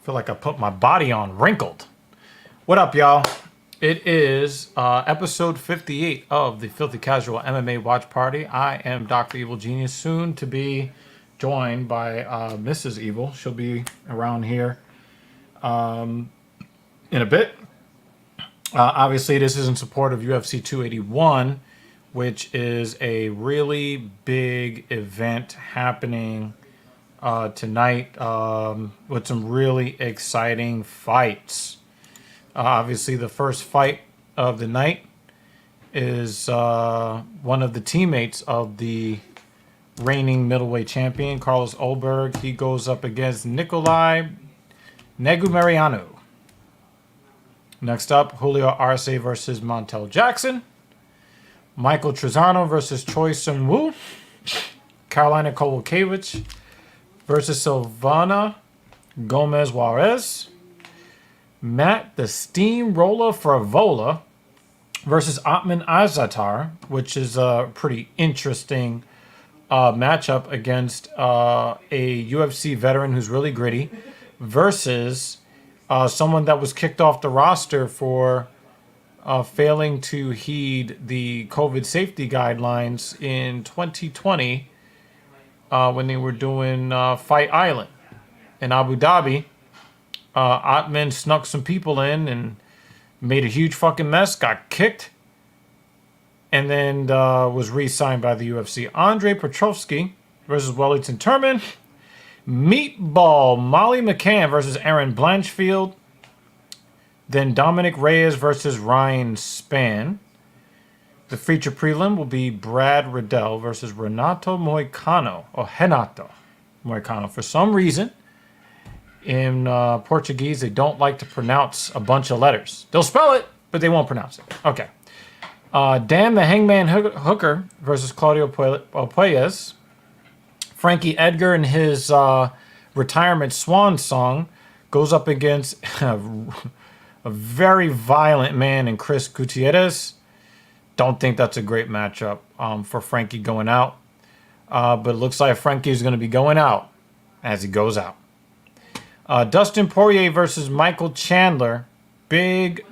Feel like I put my body on wrinkled. What up, y'all? It is episode 58 of the Filthy Casual MMA Watch Party. I am Dr. Evil Genius, soon to be joined by Mrs. Evil. She'll be around here in a bit. Obviously, this is in support of UFC 281, which is a really big event happening tonight with some really exciting fights. Obviously, the first fight of the night is one of the teammates of the reigning middleweight champion, Carlos Ulberg. He goes up against Nikolai Negumereanu. Next up, Julio Arce versus Montel Jackson. Michael Trezano versus Choi Sun-woo. Carolina Kowalkiewicz versus Silvana Gomez Juarez. Matt the Steamroller Favola versus Atman Azatar, which is a pretty interesting matchup against a UFC veteran who's really gritty versus someone that was kicked off the roster for failing to heed the COVID safety guidelines in 2020 when they were doing Fight Island in Abu Dhabi. Atman snuck some people in and made a huge fucking mess, got kicked, and then was re-signed by the UFC. Andre Petrovsky versus Wellington Turman. Meatball Molly McCann versus Aaron Blanchfield. Then Dominic Reyes versus Ryan Spann. The feature prelim will be Brad Riddell versus Renato Moicano, or Renato Moicano. For some reason, in Portuguese, they don't like to pronounce a bunch of letters. They'll spell it, but they won't pronounce it. Okay. Dan the Hangman Hooker versus Claudio Puelles. Frankie Edgar in his retirement swan song goes up against a very violent man in Chris Gutierrez. Don't think that's a great matchup for Frankie going out. But it looks like Frankie's going to be going out as he goes out. Dustin Poirier versus Michael Chandler. Big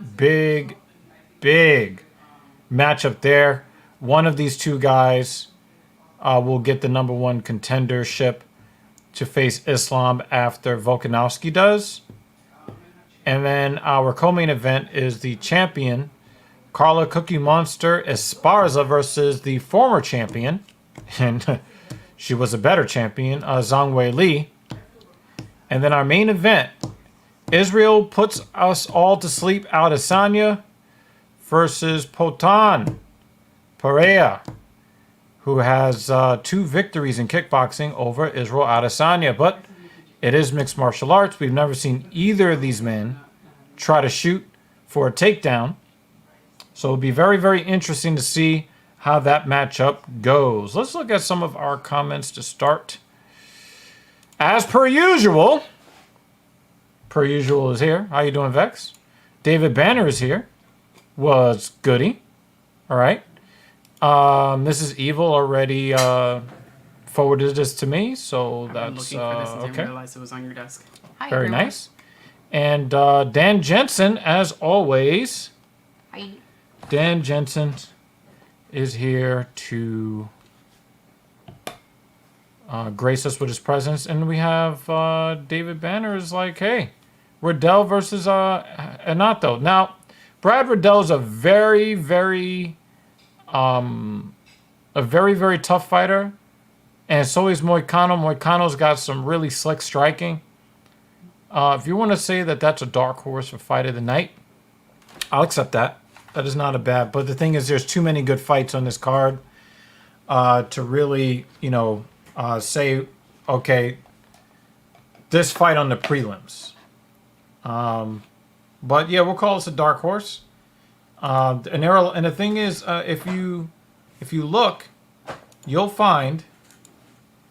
matchup there. One of these two guys will get the number one contendership to face Islam after Volkanovski does. And then our co-main event is the champion, Carla Cookie Monster Esparza versus the former champion, and she was a better champion, Zhang Wei Li. And then our main event, Israel puts us all to sleep, Adesanya versus Poatan, Pereira, who has 2 victories in kickboxing over Israel Adesanya. But it is mixed martial arts. We've never seen either of these men try to shoot for a takedown. So it'll be very interesting to see how that matchup goes. Let's look at some of our comments to start. As per usual is here. How you doing, Vex? David Banner is here. Was goody. All right. Mrs. Evil already forwarded this to me, so that's looking for this and okay. didn't realize it was on your desk. Hi, Very everyone. nice. And Dan Jensen, as always. Hi. Dan Jensen is here to grace us with his presence. And we have David Banner is like, hey, Riddell versus Renato. Now, Brad Riddell is a very tough fighter. And so is Moicano. Moicano's got some really slick striking. If you want to say that that's a dark horse for fight of the night, I'll accept that. That is not a bad. But the thing is, there's too many good fights on this card to really, say, okay, this fight on the prelims. But yeah, we'll call this a dark horse. And the thing is, if you look, you'll find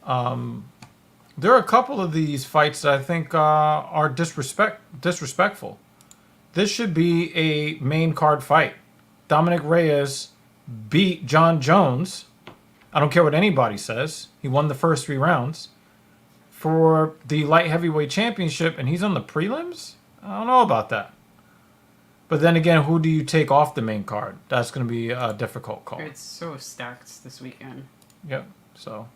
there are a couple of these fights that I think are disrespectful. This should be a main card fight. Dominic Reyes beat John Jones. I don't care what anybody says. He won the first 3 rounds for the light heavyweight championship, and he's on the prelims? I don't know about that. But then again, who do you take off the main card? That's going to be a difficult call. It's so stacked this weekend. Yep. So,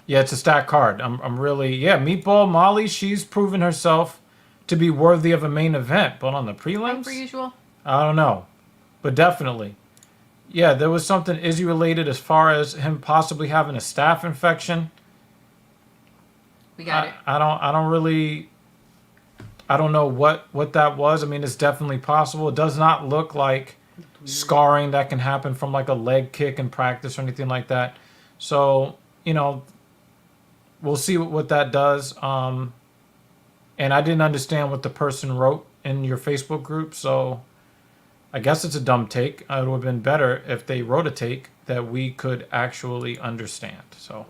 yeah, it's a stacked card. I'm really, Meatball Molly, she's proven herself to be worthy of a main event. But on the prelims? Per usual. I don't know. But definitely. Yeah, there was something Izzy related as far as him possibly having a staph infection. We got it. I don't know what that was. I mean, it's definitely possible. It does not look like scarring that can happen from like a leg kick in practice or anything like that. So, we'll see what that does. And I didn't understand what the person wrote in your Facebook group, so I guess it's a dumb take. It would have been better if they wrote a take that we could actually understand. So,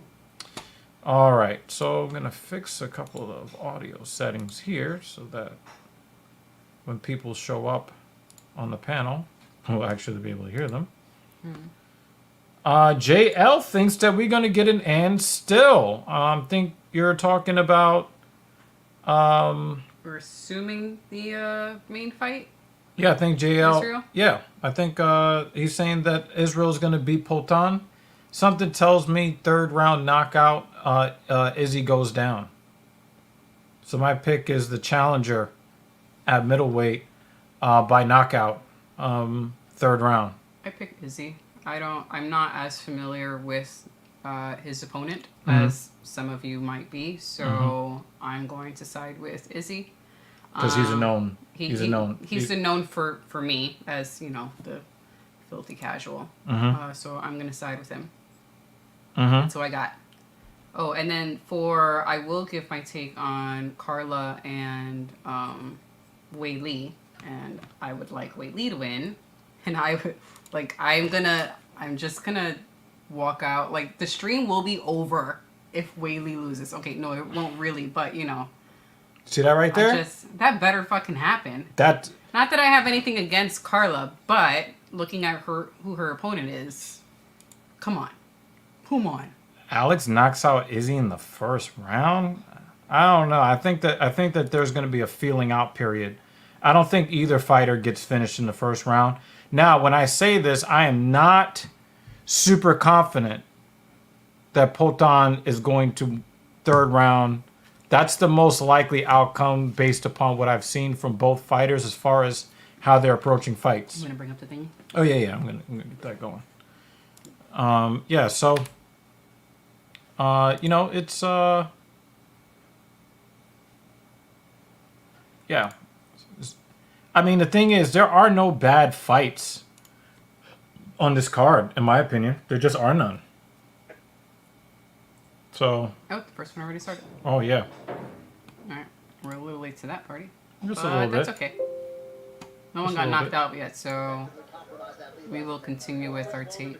all right. So I'm going to fix a couple of audio settings here so that when people show up on the panel, we'll actually be able to hear them. JL thinks that we're going to get an and still. Think you're talking about... We're assuming the main fight? Yeah, I think JL... Israel? Yeah, I think he's saying that Israel's going to beat Poatan. Something tells me third round knockout, Izzy goes down. So my pick is the challenger at middleweight by knockout, third round. I pick Izzy. I'm not as familiar with his opponent as some of you might be, so I'm going to side with Izzy. Because he's a known. He's a known for me as, the filthy casual. So I'm going to side with him. That's who I got. Oh, and then I will give my take on Carla and Wei Li, and I would like Wei Li to win, and I'm just gonna walk out. Like, the stream will be over if Wei Li loses. Okay, no, it won't really, but See that right there? That better fucking happen. Not that I have anything against Carla, but looking at who her opponent is, come on. Alex knocks out Izzy in the first round. I don't know. I think that there's going to be a feeling out period. I don't think either fighter gets finished in the first round. Now, when I say this, I am not super confident that Poatan is going to third round. That's the most likely outcome based upon what I've seen from both fighters as far as how they're approaching fights. You want to bring up the thing? Oh, yeah. I'm gonna get that going. So... it's, yeah. I mean, the thing is, there are no bad fights on this card, in my opinion. There just are none. So. Oh, the first one already started. Oh, yeah. Alright. We're a little late to that party. Just a little bit. That's okay. No one got knocked out yet, so we will continue with our take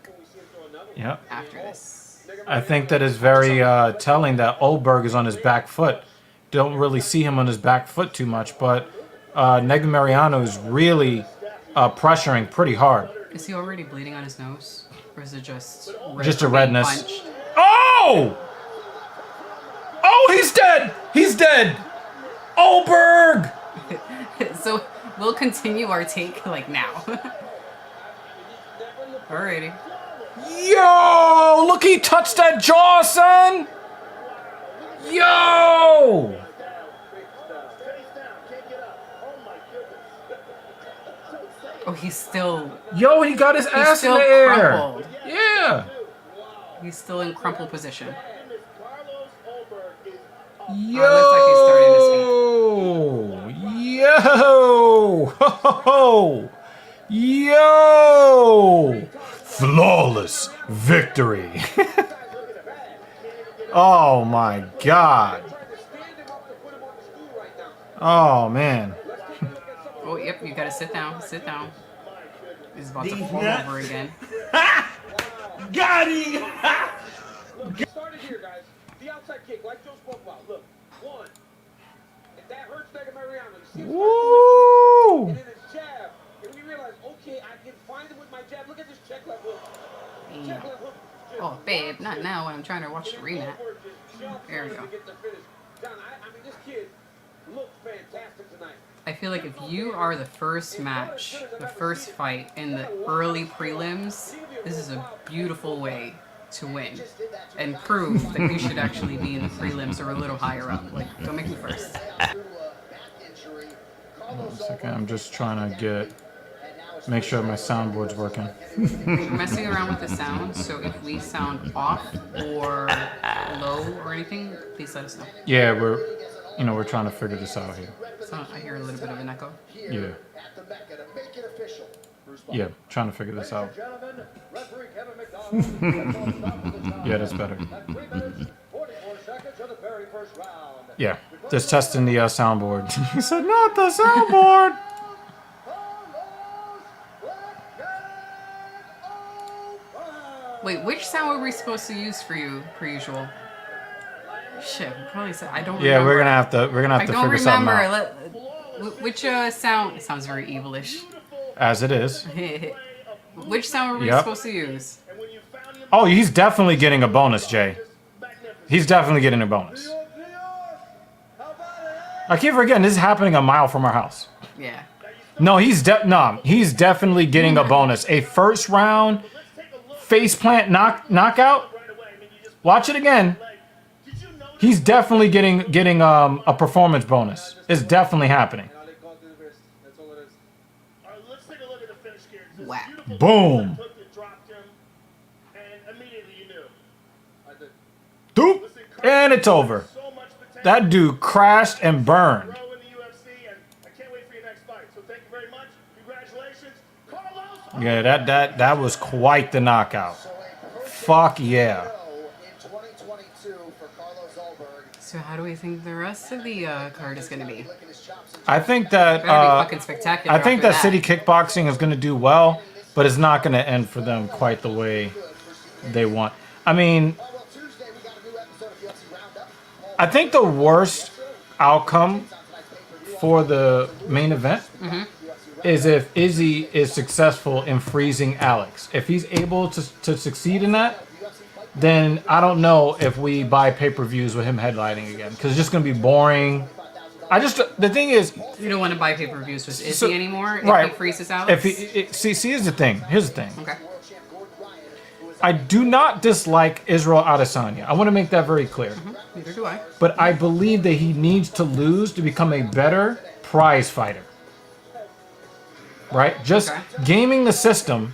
after this. I think that is very telling that Oldberg is on his back foot. Don't really see him on his back foot too much, but Negumariano is really pressuring pretty hard. Is he already bleeding on his nose? Or is it just a redness? Punched? Oh! Oh, he's dead! He's dead! Oldberg! So we'll continue our take now. Alrighty. Yo! Look, he touched that jaw, son! Yo! Oh, he's still... Yo, he got his ass in the air! Crumpled. Yeah! He's still in crumpled position. Yo! Looks like he's starting to speak. Yo! Ho, ho, ho! Yo! Flawless victory. Oh my God. Oh man. Oh, yep, you gotta sit down. Sit down. He's about to fall over again. Got him! Started here, guys. The outside kick, like Joe spoke about. Look, one. If that hurts Mariano, you see Woo! and then his jab. And we realize, okay, I can find him with my jab. Look at this check left hook. Check left hook. Oh, babe, not now when I'm trying to watch the rematch. There we go. John, I mean, this kid looked fantastic tonight. I feel like if you are the first match, the first fight in the early prelims, this is a beautiful way to win and prove that you should actually be in the prelims or a little higher up. Like, don't make me first. One second, I'm just trying to make sure my soundboard's working. We're messing around with the sound, so if we sound off or low or anything, please let us know. Yeah, we're trying to figure this out here. So I hear a little bit of an echo. Yeah. Yeah, trying to figure this out. Yeah, that's better. Yeah, just testing the soundboard. He said, not the soundboard! Wait, which sound were we supposed to use for you, per usual? Shit, we probably said I don't. Yeah, remember. we're gonna have to figure something out. Which sound? It sounds very evilish. As it is. Which sound were we supposed to use? Oh, he's definitely getting a bonus, Jay. He's definitely getting a bonus. I keep forgetting this is happening a mile from our house. Yeah. No, he's definitely getting a bonus. A first round faceplant knockout. Watch it again. He's definitely getting a performance bonus. It's definitely happening. Wow. Boom. Doop. And it's over. That dude crashed and burned. Yeah, that was quite the knockout. Fuck yeah. So how do we think the rest of the card is going to be? I think that Better be fucking spectacular. I think after that City Kickboxing is going to do well, but it's not going to end for them quite the way they want. I mean, I think the worst outcome for the main event is if Izzy is successful in freezing Alex. If he's able to succeed in that, then I don't know if we buy pay-per-views with him headlining again, because it's just going to be boring. The thing is, you don't want to buy pay-per-views with Izzy anymore if right, he freezes Alex? See, here's the thing. Okay. I do not dislike Israel Adesanya. I want to make that very clear. Neither do I. But I believe that he needs to lose to become a better prize fighter. Right? Just gaming the system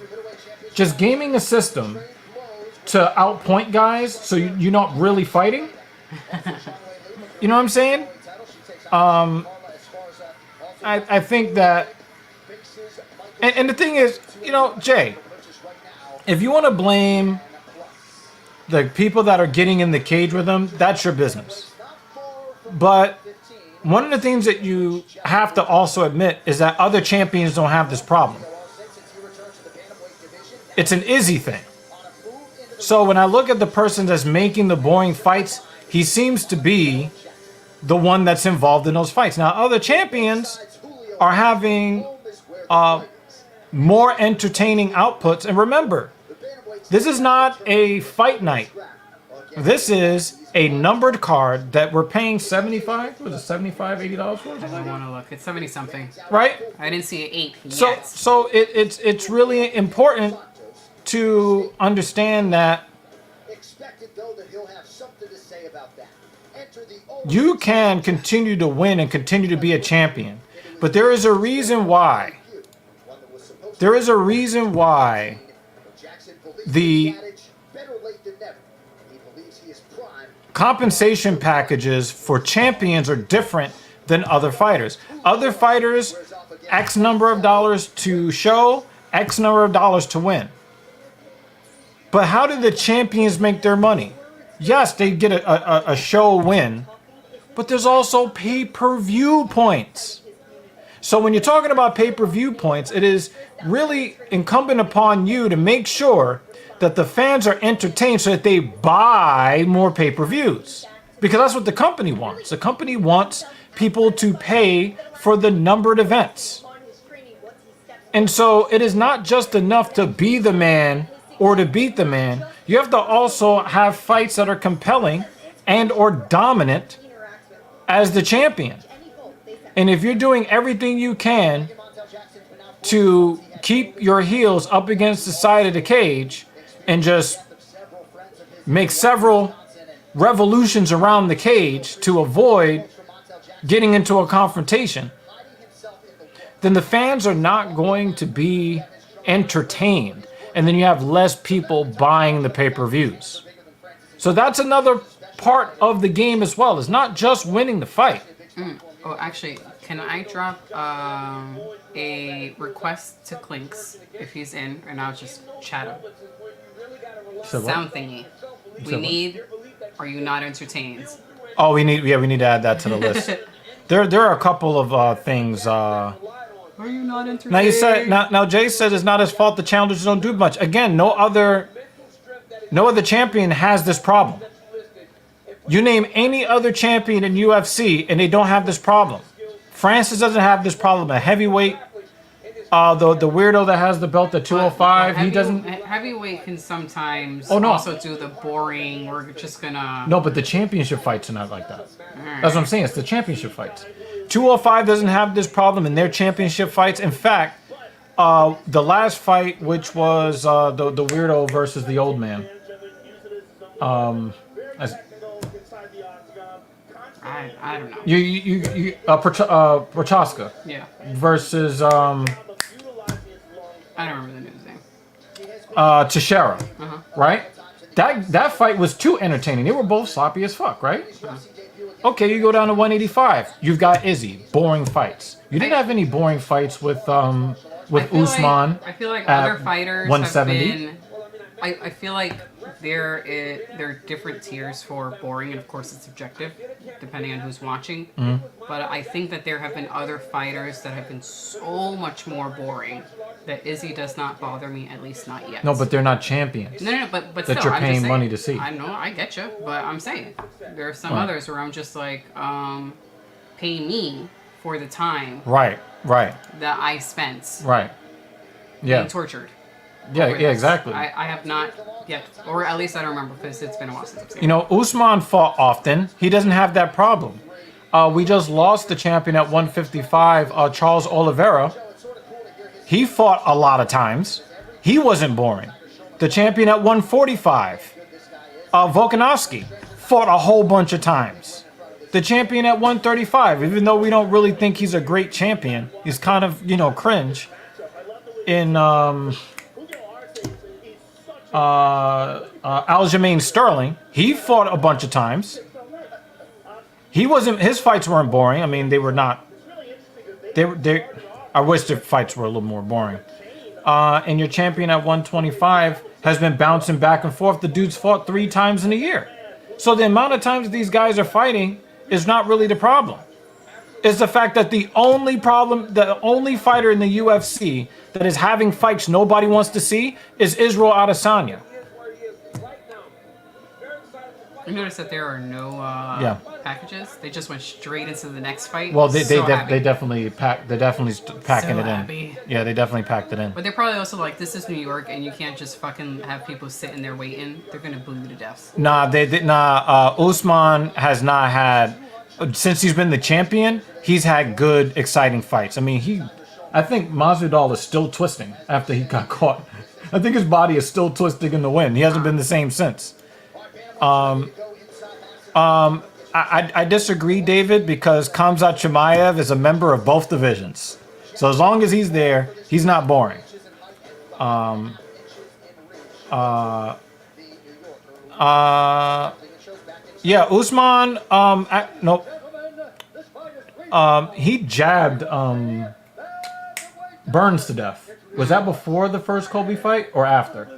to outpoint guys so you're not really fighting. You know what I'm saying? I think that, and the thing is, Jay, if you want to blame the people that are getting in the cage with him, that's your business. But one of the things that you have to also admit is that other champions don't have this problem. It's an Izzy thing. So when I look at the person that's making the boring fights, he seems to be the one that's involved in those fights. Now, other champions are having more entertaining outputs. And remember, this is not a fight night. This is a numbered card that we're paying $75, was it $75, $80 for? I don't want to look. It's 70 something. Right? I didn't see an 8 yet. So it's really important to understand that you can continue to win and continue to be a champion, but there is a reason why. There is a reason why the compensation packages for champions are different than other fighters. Other fighters, X number of dollars to show, X number of dollars to win. But how do the champions make their money? Yes, they get a show win, but there's also pay-per-view points. So when you're talking about pay-per-view points, it is really incumbent upon you to make sure that the fans are entertained so that they buy more pay-per-views. Because that's what the company wants. The company wants people to pay for the numbered events. And so it is not just enough to be the man or to beat the man. You have to also have fights that are compelling and or dominant as the champion. And if you're doing everything you can to keep your heels up against the side of the cage and just make several revolutions around the cage to avoid getting into a confrontation, then the fans are not going to be entertained. And then you have less people buying the pay-per-views. So that's another part of the game as well. It's not just winning the fight. Oh, actually, can I drop a request to Clinks if he's in, and I'll just chat him? Sound thingy. We need. Are you not entertained? Oh, we need to add that to the list. There are a couple of things. Are you not entertained? Now you said now Jay said it's not his fault the challengers don't do much. Again, no other champion has this problem. You name any other champion in UFC and they don't have this problem. Francis doesn't have this problem at heavyweight. The weirdo that has the belt at 205, he doesn't. Heavyweight can sometimes no. also do the boring. We're just gonna. No, but the championship fights are not like that. That's what I'm saying. It's the championship fights. 205 doesn't have this problem in their championship fights. In fact, the last fight, which was the weirdo versus the old man. I don't know. Prochaska. Yeah. Versus I don't remember the news name. Teixeira. Right? That fight was too entertaining. They were both sloppy as fuck, right? Okay, you go down to 185. You've got Izzy. Boring fights. You didn't have any boring fights with Usman. I feel like other fighters 170. have been. I feel like there are different tiers for boring, and of course it's subjective, depending on who's watching. But I think that there have been other fighters that have been so much more boring that Izzy does not bother me, at least not yet. No, but they're not champions. No, but that still, you're I'm paying just saying, money to see. I know, I get you, but I'm saying there are some others where I'm just like, pay me for the time. Right. That I spent. Right. Yeah. Being tortured. Yeah, exactly. I have not yet, or at least I don't remember because it's been a while since I've seen it. You know, Usman fought often. He doesn't have that problem. We just lost the champion at 155, Charles Oliveira. He fought a lot of times. He wasn't boring. The champion at 145, Volkanovski, fought a whole bunch of times. The champion at 135, even though we don't really think he's a great champion, he's kind of, cringe. In Aljamain Sterling, he fought a bunch of times. His fights weren't boring. I mean, they were not. I wish the fights were a little more boring. And your champion at 125 has been bouncing back and forth. The dude's fought 3 times in a year. So the amount of times these guys are fighting is not really the problem. It's the fact that the only fighter in the UFC that is having fights nobody wants to see is Israel Adesanya. I noticed that there are no packages. They just went straight into the next fight. Well, they definitely packed. They're definitely packing So it in. happy. Yeah, they definitely packed it in. But they're probably also like, this is New York, and you can't just fucking have people sitting there waiting. They're gonna boo you to death. Usman has not had, since he's been the champion, he's had good, exciting fights. I mean, I think Masvidal is still twisting after he got caught. I think his body is still twisting in the wind. He hasn't been the same since. I disagree, David, because Khamzat Chimaev is a member of both divisions. So as long as he's there, he's not boring. Yeah, Usman, he jabbed Burns to death. Was that before the first Kobe fight or after?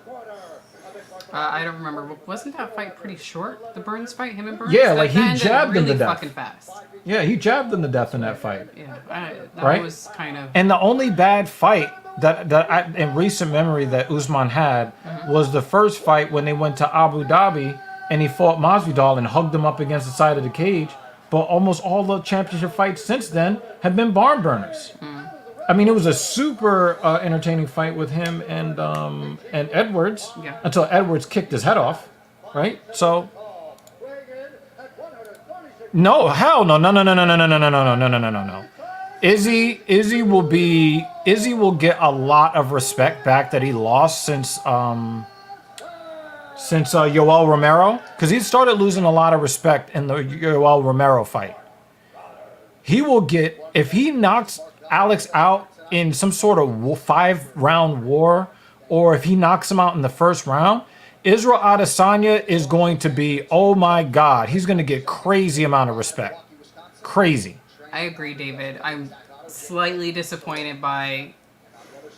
I don't remember. Wasn't that fight pretty short? The Burns fight, him and Burns. Yeah, like he jabbed him to death. Fucking fast. Yeah, he jabbed him to death in that fight. Yeah, that right? was kind of. And the only bad fight that I, in recent memory that Usman had was the first fight when they went to Abu Dhabi and he fought Masvidal and hugged him up against the side of the cage. But almost all the championship fights since then have been barn burners. I mean, it was a super entertaining fight with him and Edwards until Edwards kicked his head off, right? So, No, hell no, no, no, no, no, no, no, no, no, no, no, no, no, no, no. Izzy will get a lot of respect back that he lost since Yoel Romero, because he started losing a lot of respect in the Yoel Romero fight. He will get, if he knocks Alex out in some sort of 5-round war, or if he knocks him out in the first round, Israel Adesanya is going to be, oh my God, he's going to get crazy amount of respect. Crazy. I agree, David. I'm slightly disappointed by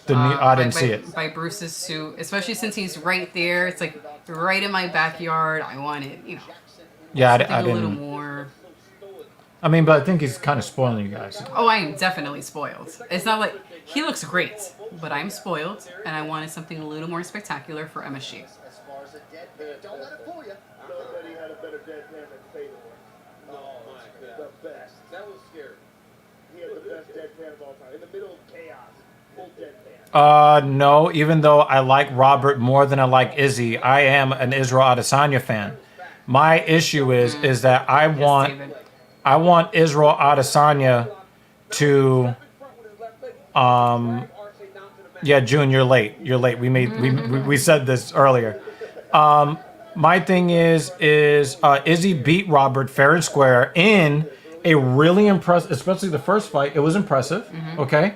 I didn't see it. By Bruce's suit, especially since he's right there. It's like right in my backyard. I want it, Yeah, I a little didn't. more. I mean, but I think he's kind of spoiling you guys. Oh, I am definitely spoiled. It's not like he looks great, but I'm spoiled, and I wanted something a little more spectacular for MSG. Don't let it fool you. Nobody had a better deadpan than Pereira. Oh my God. The best. That was scary. He had the best deadpan of all time. In the middle of chaos. Full deadpan. No, even though I like Robert more than I like Izzy, I am an Israel Adesanya fan. My issue is that I want Israel Adesanya to yeah, June, you're late. You're late. We said this earlier. My thing is Izzy beat Robert fair and square in a really impressive, especially the first fight. It was impressive. Okay.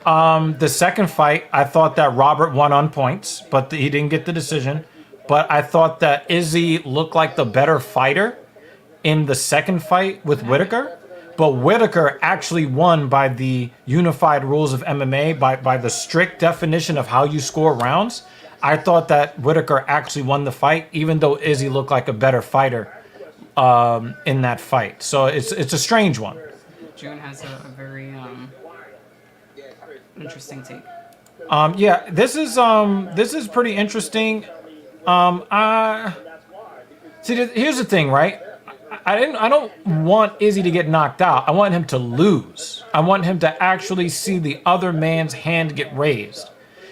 The second fight, I thought that Robert won on points, but he didn't get the decision. But I thought that Izzy looked like the better fighter in the second fight with Whitaker. But Whitaker actually won by the unified rules of MMA, by the strict definition of how you score rounds. I thought that Whitaker actually won the fight, even though Izzy looked like a better fighter in that fight. So it's a strange one. June has a very interesting take. Yeah, this is pretty interesting. See, here's the thing, right? I don't want Izzy to get knocked out. I want him to lose. I want him to actually see the other man's hand get raised.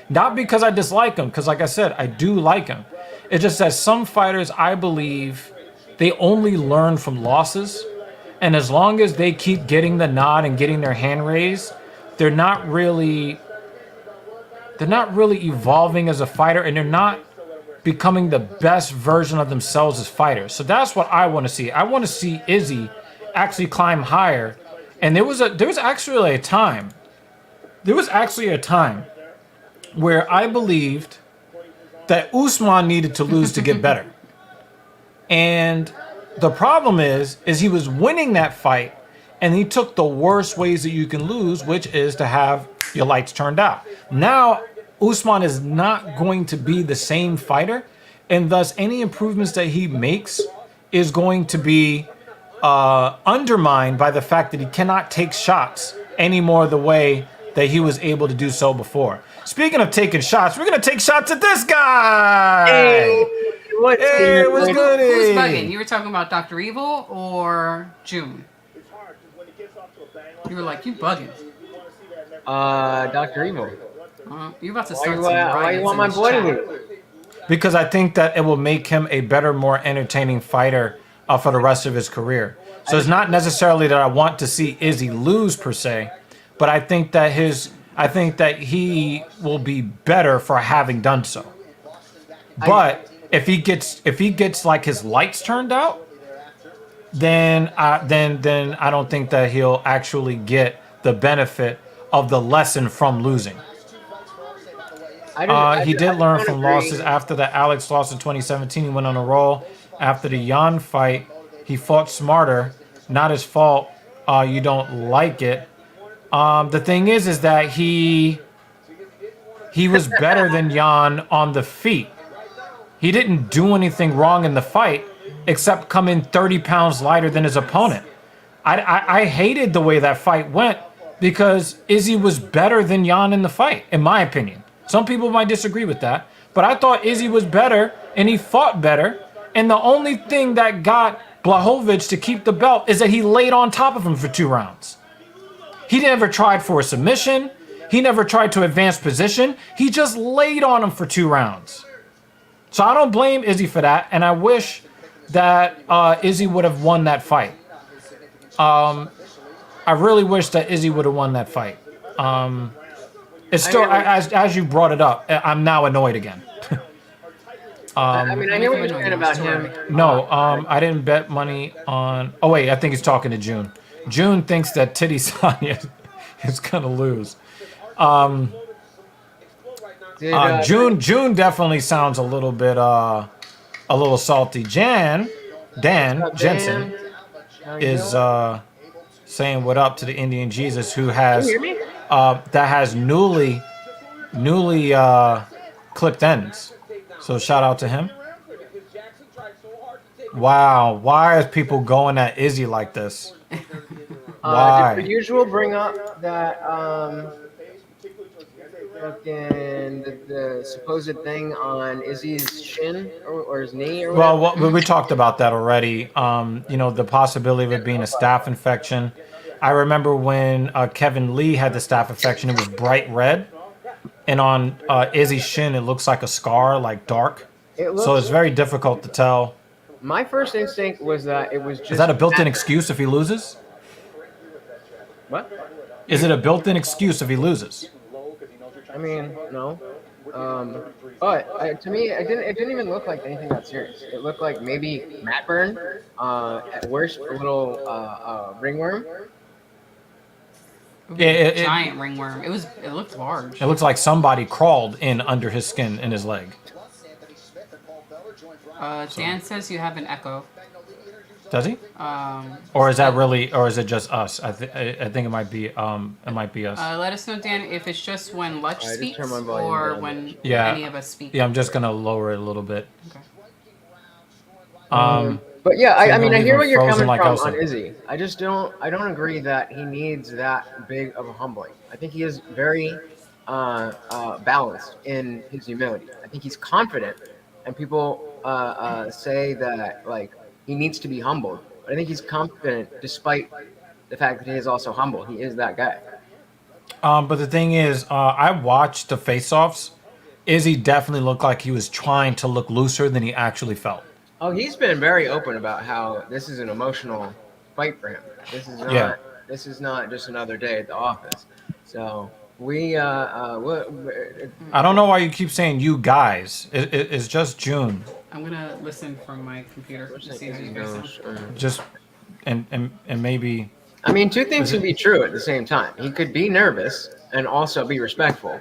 Not because I dislike him, because like I said, I do like him. It's just that some fighters, I believe, they only learn from losses. And as long as they keep getting the nod and getting their hand raised, they're not really evolving as a fighter, and they're not becoming the best version of themselves as fighters. So that's what I want to see. I want to see Izzy actually climb higher. And there was actually a time where I believed that Usman needed to lose to get better. And the problem is he was winning that fight, and he took the worst ways that you can lose, which is to have your lights turned out. Now, Usman is not going to be the same fighter, and thus any improvements that he makes is going to be undermined by the fact that he cannot take shots anymore the way that he was able to do so before. Speaking of taking shots, we're going to take shots at this guy! Hey, what's good? Who's bugging? You were talking about Dr. Evil or June? You were like, you bugging. Dr. Evil. You're about to start some Why you want my boy to lose? Because I think that it will make him a better, more entertaining fighter for the rest of his career. So it's not necessarily that I want to see Izzy lose per se, but I think that he will be better for having done so. But if he gets like his lights turned out, then I don't think that he'll actually get the benefit of the lesson from losing. He did learn from losses. After the Alex loss in 2017, he went on a roll. After the Jan fight, he fought smarter. Not his fault. You don't like it. The thing is that he was better than Jan on the feet. He didn't do anything wrong in the fight except come in 30 pounds lighter than his opponent. I hated the way that fight went because Izzy was better than Jan in the fight, in my opinion. Some people might disagree with that, but I thought Izzy was better and he fought better. And the only thing that got Blachowicz to keep the belt is that he laid on top of him for 2 rounds. He never tried for a submission. He never tried to advance position. He just laid on him for 2 rounds. So I don't blame Izzy for that, and I wish that Izzy would have won that fight. I really wish that Izzy would have won that fight. It's still, as you brought it up, I'm now annoyed again. I mean, I hear what you're saying about him. No, I didn't bet money on. Oh wait, I think he's talking to June. June thinks that Titty Sonya is gonna lose. June definitely sounds a little bit a little salty. Dan Jensen is saying what up to the Indian Jesus, who has that has newly clipped ends. So shout out to him. Wow, why is people going at Izzy like this? Why? Did the usual bring up that fucking the supposed thing on Izzy's shin or his knee or whatever? Well, we talked about that already. You know, the possibility of it being a staph infection. I remember when Kevin Lee had the staph infection, it was bright red. And on Izzy's shin, it looks like a scar, like dark. So it's very difficult to tell. My first instinct was that it was just... Is that a built-in excuse if he loses? What? Is it a built-in excuse if he loses? I mean, no. But to me, it didn't even look like anything that serious. It looked like maybe mat burn, at worst a little ringworm. Giant ringworm. It looked large. It looks like somebody crawled in under his skin in his leg. Dan says you have an echo. Does he? Or is that really? Or is it just us? I think it might be. It might be us. Let us know, Dan, if it's just when Lutch speaks turn my volume or down. when Yeah. any of us speak. Yeah, I'm just gonna lower it a little bit. Okay. But yeah, I mean, I hear what you're frozen coming like from Elsa. on Izzy. I don't agree that he needs that big of a humbling. I think he is very balanced in his humility. I think he's confident, and people say that like he needs to be humbled. But I think he's confident despite the fact that he is also humble. He is that guy. But the thing is, I watched the face-offs. Izzy definitely looked like he was trying to look looser than he actually felt. Oh, he's been very open about how this is an emotional fight for him. This is not. Yeah. This is not just another day at the office. So we. I don't know why you keep saying you guys. It's just June. I'm gonna listen from my computer to see how you guys sound. Just and maybe. I mean, two things can be true at the same time. He could be nervous and also be respectful,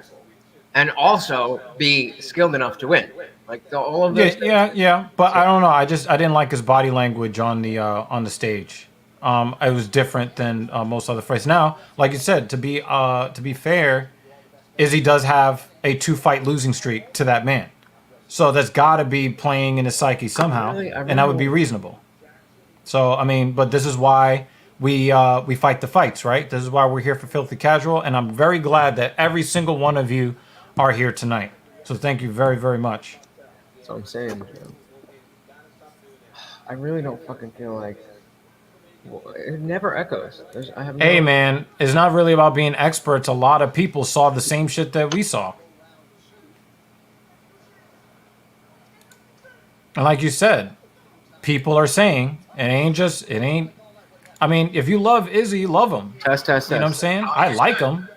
and also be skilled enough to win. Like all of those. Yeah. But I don't know. I didn't like his body language on the stage. It was different than most other fights. Now, like you said, to be fair, Izzy does have a 2-fight losing streak to that man. So that's got to be playing in his psyche somehow, and that would be reasonable. So I mean, but this is why we fight the fights, right? This is why we're here for Filthy Casual, and I'm very glad that every single one of you are here tonight. So thank you very, very much. That's what I'm saying. I really don't fucking feel like it never echoes. Hey man, it's not really about being experts. A lot of people saw the same shit that we saw. And like you said, people are saying it ain't. I mean, if you love Izzy, love him. Test. You know what I'm saying? I like him.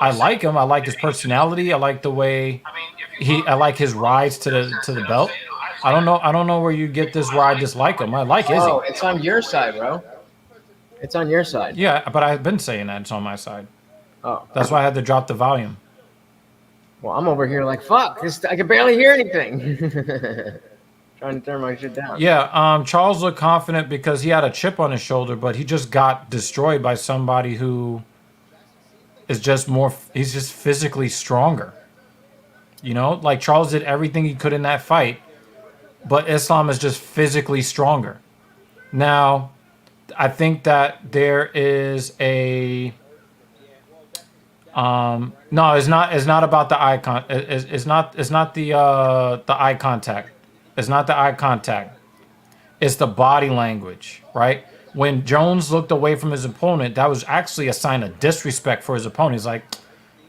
I like his personality. I like the way I like his rides to the belt. I don't know where you get this where I dislike him. I like Izzy. Oh, it's on your side, bro. It's on your side. Yeah, but I've been saying that it's on my side. Oh. That's why I had to drop the volume. Well, I'm over here like, fuck, I can barely hear anything. Trying to turn my shit down. Yeah, Charles looked confident because he had a chip on his shoulder, but he just got destroyed by somebody who is just he's just physically stronger. You know, like Charles did everything he could in that fight, but Islam is just physically stronger. Now, I think that there is a no, it's not about the eye contact. It's not the eye contact. It's not the eye contact. It's the body language, right? When Jones looked away from his opponent, that was actually a sign of disrespect for his opponent. He's like,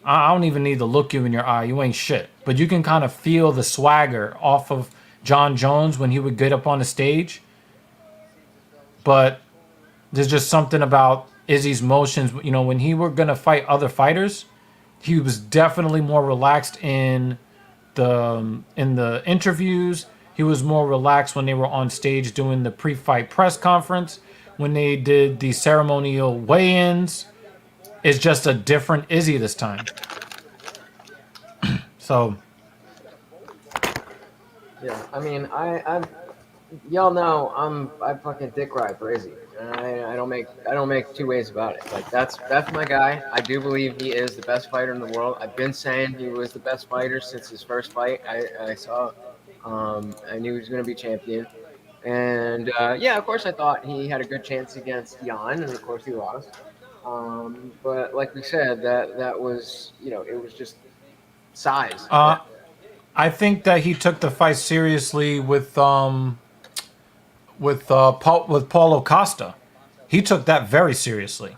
I don't even need to look you in your eye. You ain't shit. But you can kind of feel the swagger off of John Jones when he would get up on the stage. But There's just something about Izzy's motions. You know, when he were gonna fight other fighters, he was definitely more relaxed in the interviews. He was more relaxed when they were on stage doing the pre-fight press conference. When they did the ceremonial weigh-ins, it's just a different Izzy this time. So, Yeah, I mean, y'all know I fucking dick ride for Izzy. I don't make two ways about it. Like that's my guy. I do believe he is the best fighter in the world. I've been saying he was the best fighter since his first fight. I saw, I knew he was gonna be champion, and yeah, of course I thought he had a good chance against Jan, and of course he lost. But like we said, that was, you know, it was just size. I think that he took the fight seriously with Paulo Costa. He took that very seriously.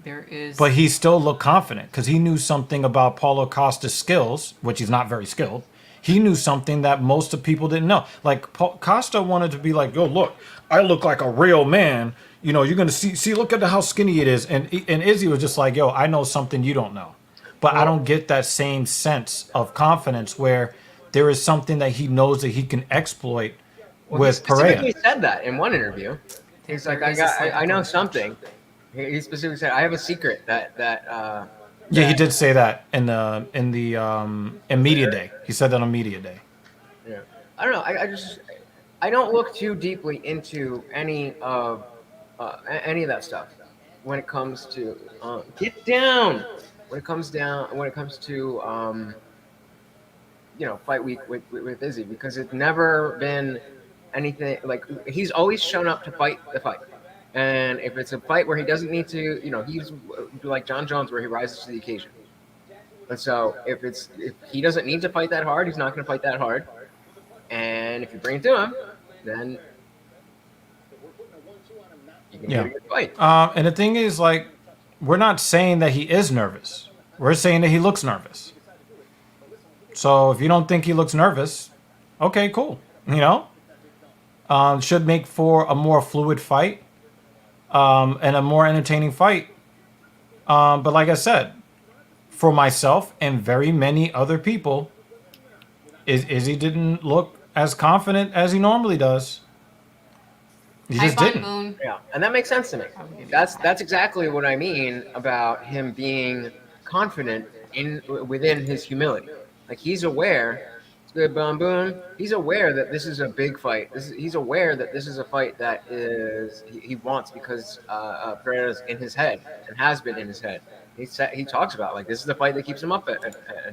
There is. But he still looked confident because he knew something about Paulo Costa's skills, which he's not very skilled. He knew something that most of people didn't know. Like Costa wanted to be like, "Yo, look, I look like a real man. You know, you're gonna see. Look at how skinny it is." And Izzy was just like, "Yo, I know something you don't know." But I don't get that same sense of confidence where there is something that he knows that he can exploit with Pereira. He said that in one interview. He's like, I know something. He specifically said, I have a secret that Yeah, he did say that in media day. He said that on media day. Yeah, I don't know. I don't look too deeply into any of that stuff when it comes to get down. When it comes to you know, fight week with Izzy, because it's never been anything like, he's always shown up to fight the fight. And if it's a fight where he doesn't need to, you know, he's like John Jones, where he rises to the occasion. And so if he doesn't need to fight that hard, he's not going to fight that hard. And if you bring it to him, then you can get a good fight. And the thing is, like, we're not saying that he is nervous. We're saying that he looks nervous. So if you don't think he looks nervous, okay, cool. You know, should make for a more fluid fight, and a more entertaining fight. But like I said, for myself and very many other people, Izzy didn't look as confident as he normally does. He just didn't. Moon. Yeah, and that makes sense to me. That's exactly what I mean about him being confident within his humility. Like, he's aware, it's good, boom, boom. He's aware that this is a big fight. He's aware that this is a fight that he wants, because Pereira's in his head and has been in his head. He talks about, like, this is the fight that keeps him up at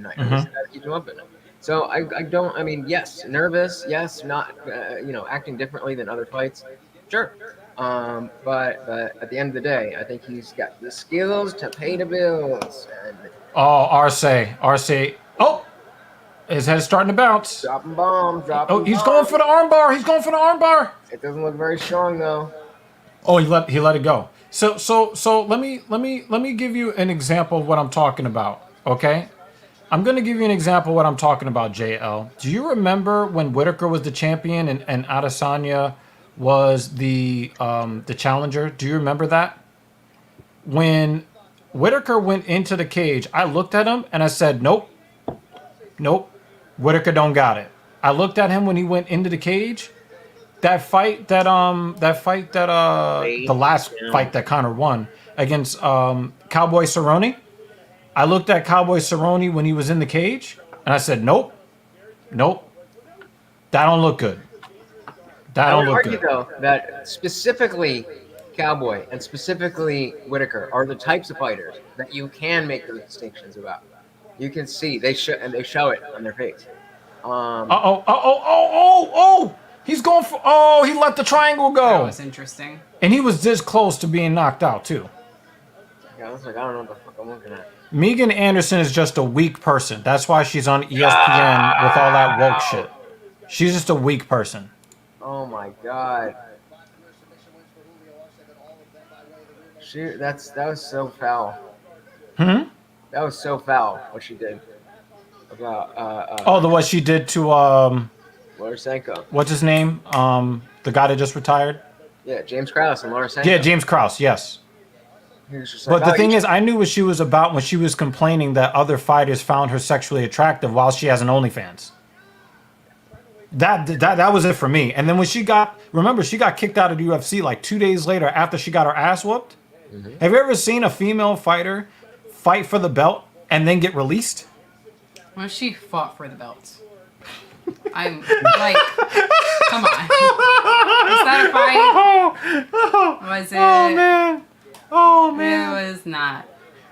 night. Mm-hmm. This is that keeps him up at night. So I mean, yes, nervous, yes, not you know, acting differently than other fights, sure. But at the end of the day, I think he's got the skills to pay the bills. And Arce. Oh, his head's starting to bounce. Dropping bombs. Oh, he's going for the armbar. He's going for the armbar. It doesn't look very strong though. Oh, he let it go. So let me give you an example of what I'm talking about. Okay, I'm gonna give you an example of what I'm talking about. JL, do you remember when Whitaker was the champion and Adesanya was the challenger? Do you remember that? When Whitaker went into the cage, I looked at him and I said, nope, Whitaker don't got it. I looked at him when he went into the cage. The last fight that Conor won against Cowboy Cerrone. I looked at Cowboy Cerrone when he was in the cage, and I said, nope, that don't look good. I would argue, though, that specifically Cowboy and specifically Whitaker are the types of fighters that you can make those distinctions about. You can see they show it on their face. He's going for. Oh, he let the triangle go. That was interesting. And he was this close to being knocked out too. Yeah, I was like, I don't know what the fuck I'm looking at. Megan Anderson is just a weak person. That's why she's on ESPN with all that woke shit. She's just a weak person. Oh my god. That was so foul. That was so foul what she did. About what she did to Lorisenko. What's his name? The guy that just retired. Yeah, James Krause and Laura Sanko. Yeah, James Krause, yes. He was just But like, the thing is, I knew what she was about when she was complaining that other fighters found her sexually attractive while she has an OnlyFans. That was it for me. And then when she got kicked out of the UFC like 2 days later after she got her ass whooped. Mm-hmm. Have you ever seen a female fighter fight for the belt and then get released? Well, she fought for the belts. I'm like, come on. Is that a fight? Was it? Oh man. Oh man. It was not.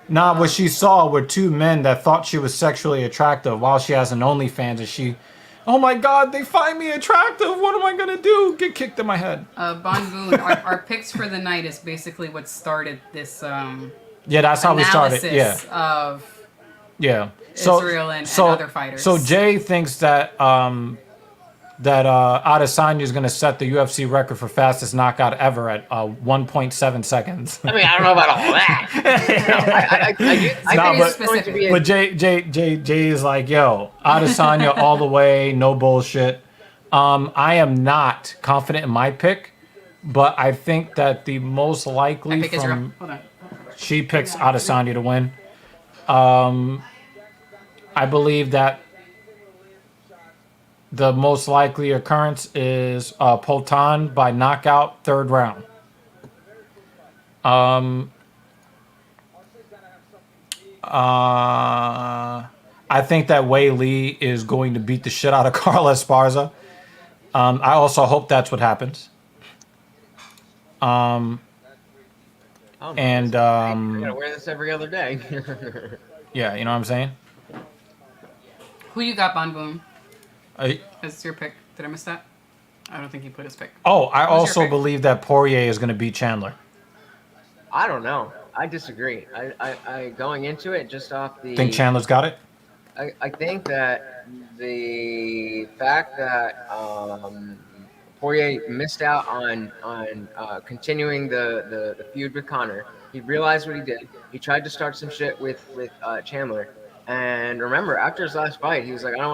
Nah, what she saw were two men that thought she was sexually attractive while she has an OnlyFans, and she, oh my God, they find me attractive. What am I gonna do? Get kicked in my head. Bon Boon, our picks for the night is basically what started this. Yeah, that's how we started. Yeah. Of yeah. Israel and other fighters. So Jay thinks that Adesanya is going to set the UFC record for fastest knockout ever at 1.7 seconds. I mean, I don't know about all that. I think it's going to be but Jay is like, yo, Adesanya all the way, no bullshit. I am not confident in my pick, but I think that the most likely from she picks Adesanya to win. I believe that the most likely occurrence is Poatan by knockout, 3rd round. I think that Wei Li is going to beat the shit out of Carla Esparza. I also hope that's what happens. I gotta wear this every other day. Yeah, you know what I'm saying? Who you got, Bon Boon? As your pick. Did I miss that? I don't think he put his pick. Oh, I also believe that Poirier is going to beat Chandler. I don't know. I disagree. I going into it just off the. Think Chandler's got it? I think that the fact that Poirier missed out on continuing the feud with Conor. He realized what he did. He tried to start some shit with Chandler. And remember, after his last fight, he was like, I don't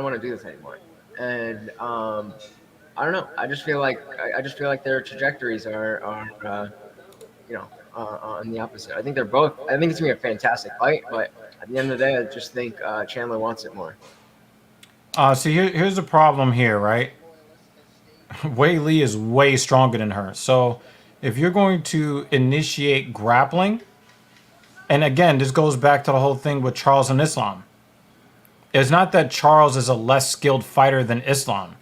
want to do this anymore. And I don't know. I just feel like their trajectories are on the opposite. I think they're both. I think it's gonna be a fantastic fight, but at the end of the day, I just think Chandler wants it more. See, here's the problem here, right? Wei Li is way stronger than her. So if you're going to initiate grappling. And again, this goes back to the whole thing with Charles and Islam. It's not that Charles is a less skilled fighter than Islam.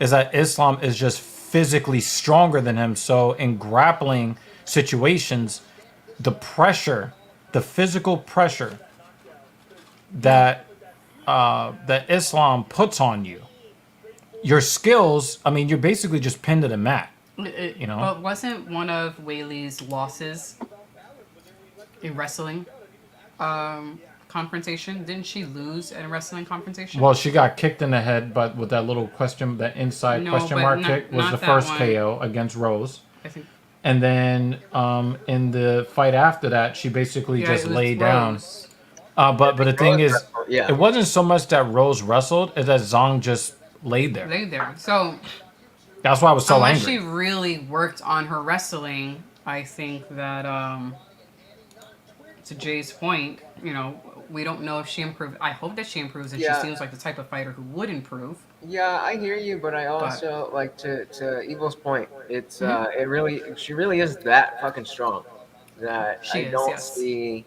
It's that Islam is just physically stronger than him. So in grappling situations, the pressure, the physical pressure that Islam puts on you, your skills, I mean, you're basically just pinned to the mat. You know? But wasn't one of Wei Li's losses a wrestling confrontation? Didn't she lose at a wrestling confrontation? Well, she got kicked in the head, but with that little question, that inside question mark kick was the first KO against Rose. I think. And then in the fight after that, she basically just laid down. But the thing is, it wasn't so much that Rose wrestled, as that Zhang just laid there. So that's why I was so angry. She really worked on her wrestling. I think that to Jay's point, we don't know if she improved. I hope that she improves, and she seems like the type of fighter who would improve. Yeah, I hear you, but I also like to Evil's point. It's she really is that fucking strong that I don't see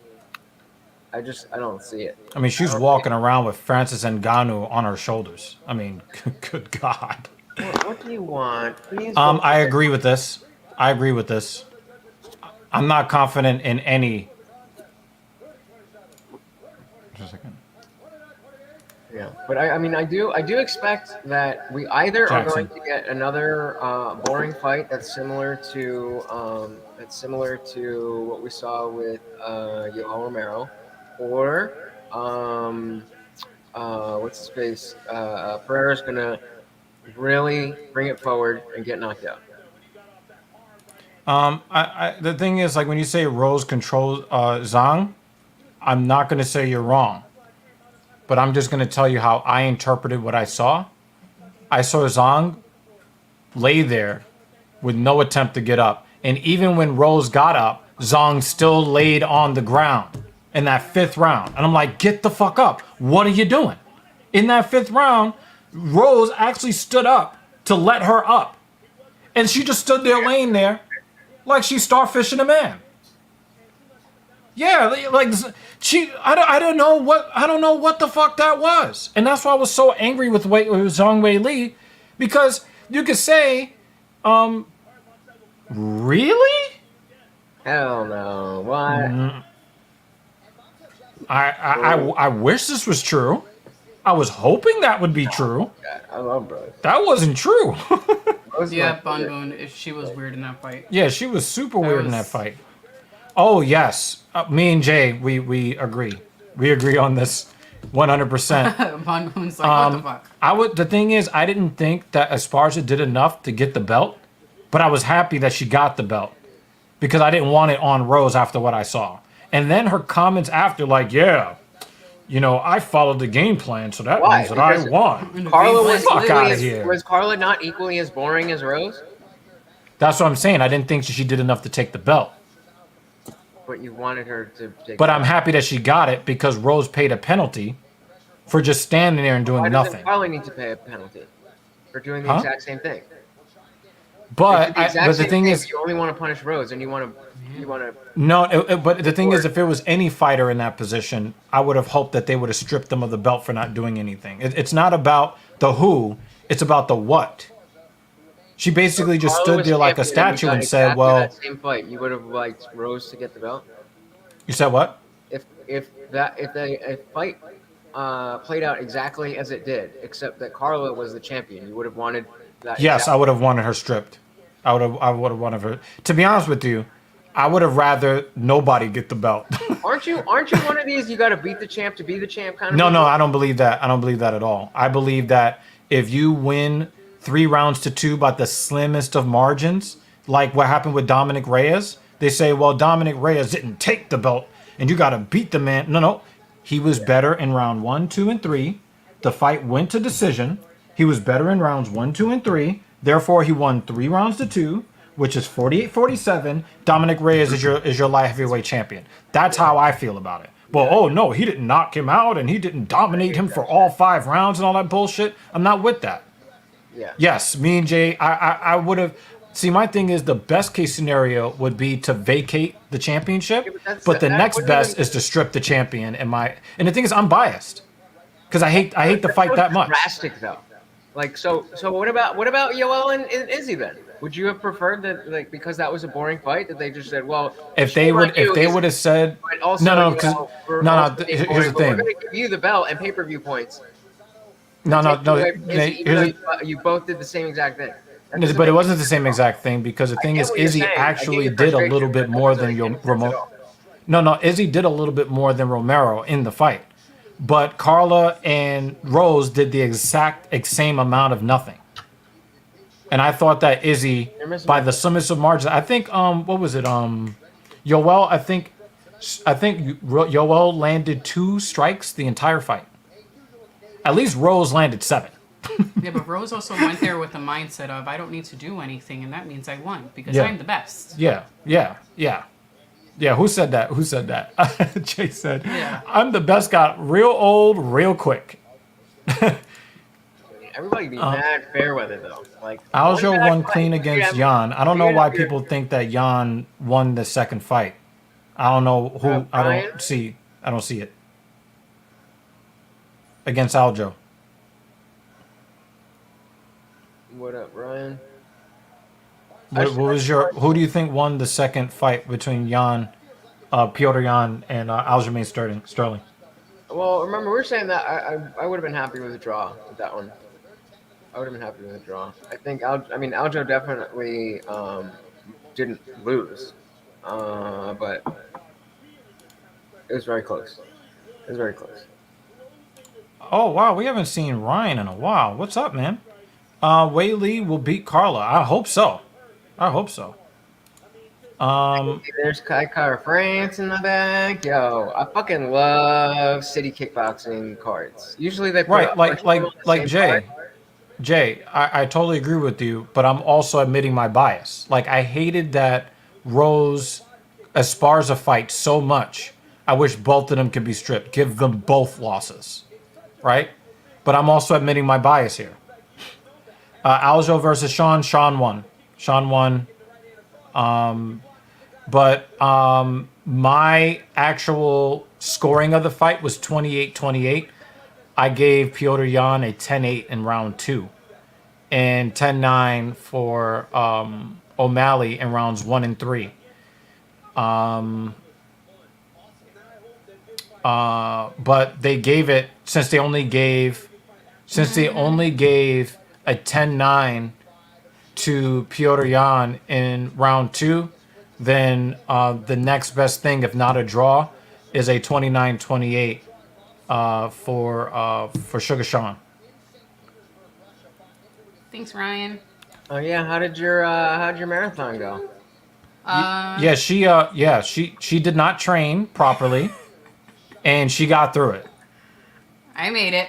I don't see it. I mean, she's walking around with Francis Ngannou on her shoulders. I mean, good God. What do you want? Please. I agree with this. I'm not confident in any. Just a second. Yeah, but I do expect that we either are going to get another boring fight that's similar to what we saw with Yoel Romero, or what's his face? Pereira's gonna really bring it forward and get knocked out. The thing is, like, when you say Rose controls Zhang, I'm not gonna say you're wrong. But I'm just going to tell you how I interpreted what I saw. I saw Zhang lay there with no attempt to get up. And even when Rose got up, Zhang still laid on the ground in that 5th round. And I'm like, get the fuck up. What are you doing? In that 5th round, Rose actually stood up to let her up. And she just stood there laying there like she's starfishing a man. Yeah, like I don't know what the fuck that was. And that's why I was so angry with Zhang Wei Li, because you could say, really? Hell no. Why? I wish this was true. I was hoping that would be true. I love Rose. That wasn't true. Yeah, Bon Boon, she was weird in that fight. Yeah, she was super weird in that fight. Oh, yes. Me and Jay, we agree. We agree on this 100%. Bon Boon's like, what the fuck? The thing is, I didn't think that Esparza did enough to get the belt, but I was happy that she got the belt because I didn't want it on Rose after what I saw. And then her comments after, like, yeah, you know, I followed the game plan, so that means that I won. Carla was Carla not equally as boring as Rose? That's what I'm saying. I didn't think she did enough to take the belt. But you wanted her to take But I'm happy that she got it because Rose paid a penalty for just standing there and doing Why nothing. doesn't Carla need to pay a penalty for doing the exact same thing? But the thing is, you only want to punish Rose, and you want to. No, but the thing is, if it was any fighter in that position, I would have hoped that they would have stripped them of the belt for not doing anything. It's not about the who; it's about the what. She basically just stood there like a statue and said, "Well." That same fight, you would have liked Rose to get the belt. You said what? If the fight played out exactly as it did, except that Carla was the champion, you would have wanted that. Yes, I would have wanted her stripped. I would have wanted her. To be honest with you, I would have rather nobody get the belt. Aren't you one of these? You got to beat the champ to be the champ kind of. No, I don't believe that. I don't believe that at all. I believe that if you win 3 rounds to 2 by the slimmest of margins, like what happened with Dominic Reyes, they say, well, Dominic Reyes didn't take the belt, and you got to beat the man. No, he was better in round 1, 2, and 3. The fight went to decision. He was better in rounds 1, 2, and 3. Therefore, he won 3 rounds to 2. Which is 48-47. Dominic Reyes is your light heavyweight champion. That's how I feel about it. Well, oh no, he didn't knock him out and he didn't dominate him for all 5 rounds and all that bullshit. I'm not with that. Yeah. Yes, me and Jay, I would have. See, my thing is the best case scenario would be to vacate the championship, but the next best is to strip the champion. And the thing is, I'm biased because I hate the fight that much. Drastic though. Like so what about Yoel and Izzy then? Would you have preferred that, like, because that was a boring fight, that they just said, well, if they would have said here's the we're thing. going to give you the belt and pay-per-view points. No. You both did the same exact thing. But it wasn't the same exact thing because the thing is, Izzy actually did a little bit more than Romero. No, Izzy did a little bit more than Romero in the fight, but Carla and Rose did the exact same amount of nothing. And I thought that Izzy, by the submissive margin, I think what was it? Yoel, I think Yoel landed 2 strikes the entire fight. At least Rose landed 7. Yeah, but Rose also went there with the mindset of I don't need to do anything, and that means I won because I'm the best. Yeah. Who said that? Jay said, yeah. I'm the best. Got real old, real quick. Everybody be mad fair weather though. Like Aljo won clean against Jan. I don't know why people think that Jan won the second fight. I don't know who. I don't see it against Aljo. What up, Ryan? Who do you think won the second fight between Piotr Jan and Aljamain Sterling? Well, remember we were saying that I would have been happy with a draw with that one. I would have been happy with a draw. I think Aljo definitely didn't lose, but it was very close. Oh wow, we haven't seen Ryan in a while. What's up, man? Wei Li will beat Carla. I hope so. There's Kai Car France in the back. Yo, I fucking love city kickboxing cards. Usually they put like Jay. card. Jay, I totally agree with you, but I'm also admitting my bias. Like, I hated that Rose Esparza fight so much. I wish both of them could be stripped. Give them both losses, right? But I'm also admitting my bias here. Aljo versus Sean. Sean won. Sean won. But my actual scoring of the fight was 28-28. I gave Petr Yan a 10-8 in round 2 and 10-9 for O'Malley in rounds 1 and 3. But they gave it, since they only gave a 10-9 to Petr Yan in round 2, then the next best thing, if not a draw, is a 29-28 for Sugar Sean. Thanks, Ryan. Oh yeah, how'd your marathon go? She did not train properly, and she got through it. I made it.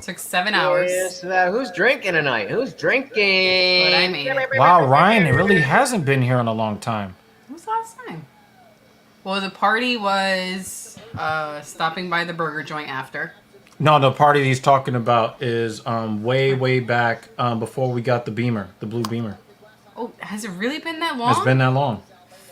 Took 7 hours. Yes, who's drinking tonight? Who's drinking? But I made it. Wow, Ryan really hasn't been here in a long time. When was the last time? Well, the party was stopping by the burger joint after. No, the party he's talking about is way back before we got the Beamer, the blue Beamer. Oh, has it really been that long? It's been that long.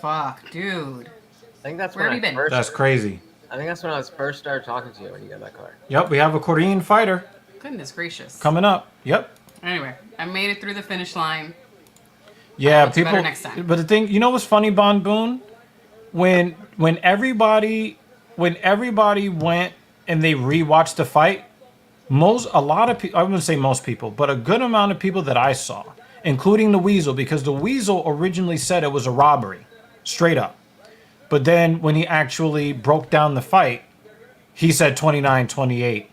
Fuck, dude. I think that's Where have you been? That's crazy. I think that's when I was first started talking to you when you got that car. Yep, we have a Korean fighter Goodness gracious. coming up. Yep. Anyway, I made it through the finish line. Yeah, I'll do better people. next time. But the thing, you know what's funny, Bon Boon? When everybody went and they rewatched the fight, a lot of people, I wouldn't say most people, but a good amount of people that I saw, including the Weasel, because the Weasel originally said it was a robbery, straight up. But then when he actually broke down the fight, he said 29-28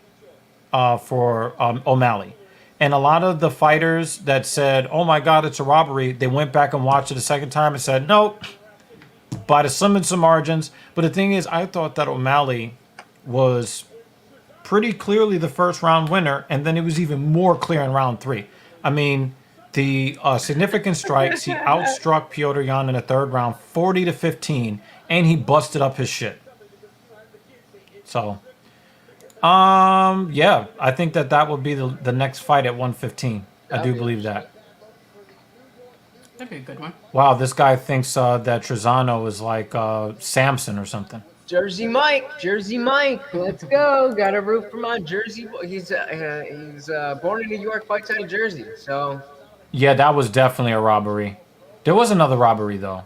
for O'Malley. And a lot of the fighters that said, oh my God, it's a robbery, they went back and watched it a second time and said, nope, by the slim and some margins. But the thing is, I thought that O'Malley was pretty clearly the first round winner, and then it was even more clear in round 3. I mean, the significant strikes, he outstruck Petr Yan in the third round 40-15, and he busted up his shit. So, yeah, I think that would be the next fight at 115. I do believe that. That'd be a good one. Wow, this guy thinks that Trezano is like Samson or something. Jersey Mike, let's go. Got a root for my Jersey boy. He's born in New York, fights out of Jersey. So Yeah, that was definitely a robbery. There was another robbery though.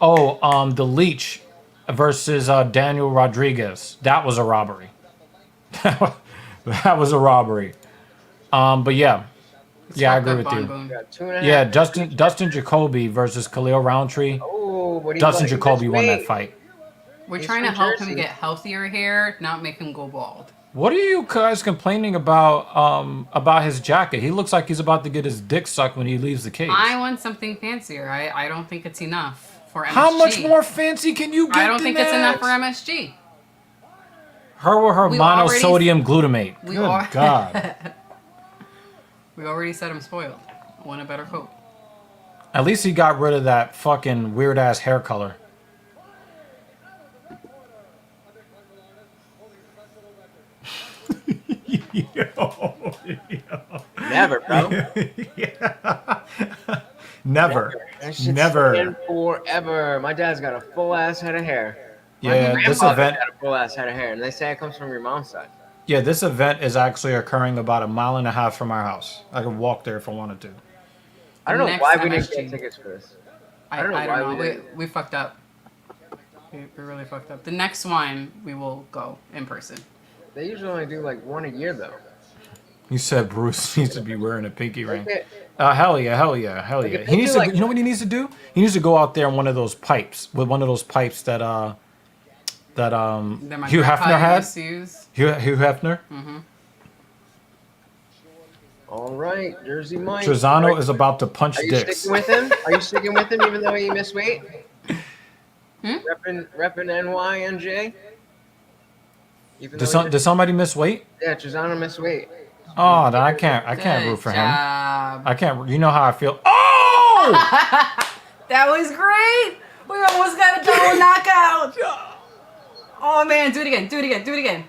Oh, the Leech versus Daniel Rodriguez. That was a robbery. That was a robbery. But yeah. Yeah, I agree with you. got 2.5. Yeah, Dustin Jacoby versus Khalil Roundtree. Oh, what do you Dustin like? Jacoby won that Wait. fight. We're He's trying to from help Jersey. him get healthier hair, not make him go bald. What are you guys complaining about his jacket? He looks like he's about to get his dick sucked when he leaves the cage. I want something fancier. I don't think it's enough for MSG. How much more fancy can you get I don't than think it's enough for that? MSG. Her or her We monosodium glutamate. we Good are- God. We already said I'm spoiled. I want a better coat. At least he got rid of that fucking weird ass hair color. Never, bro. Never. That shit's Never. staying forever. My dad's got a full ass head of hair. My Yeah, this grandfather event. had a full ass head of hair, and they say it comes from your mom's side. Yeah, this event is actually occurring about 1.5 miles from our house. I could walk there if I wanted to. I don't know Next why we didn't MSG. get tickets for this. I don't know why don't we know. didn't. We fucked up. We really fucked up. The next one, we will go in person. They usually only do like one a year, though. You said Bruce needs to be wearing a pinky ring. Okay. Hell yeah. if He they needs do, to. like- You know what he needs to do? He needs to go out there in one of those pipes that That my Hugh grandpa Hefner had. used to use. Hugh Hefner. All right, Jersey Mike. Trezano is about to punch Are you dicks. sticking with him? Are you sticking with him even though he missed weight? Reppin' NYNJ? Even Did, though he did somebody miss weight? yeah, Trezano missed weight. Oh, then I can't Good root for him. job. I can't. You know how I feel. Oh! That was great. We almost got a double knockout. Oh man, do it again. Do it again. Do it again.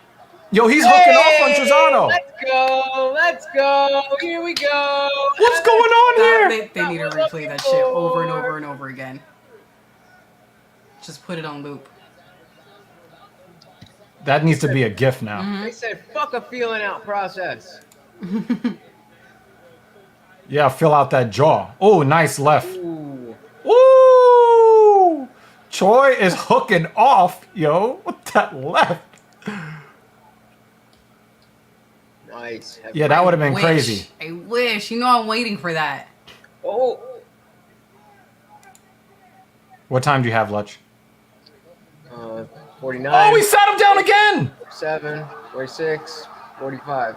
Yo, he's hooking off on Trezano. Let's go. Let's go. Here we go. What's going on here? They need to replay that shit over and over and over again. Just put it on loop. That needs to be a GIF now. They said, fuck a feeling out process. Yeah, fill out that jaw. Oh, nice left. Ooh. Woo! Choi is hooking off, yo. With that left. Nice. Yeah, that would have been crazy. I wish. You know I'm waiting for that. Oh. What time do you have, Lutch? 49. Oh, we sat him down again! 47, 46, 45.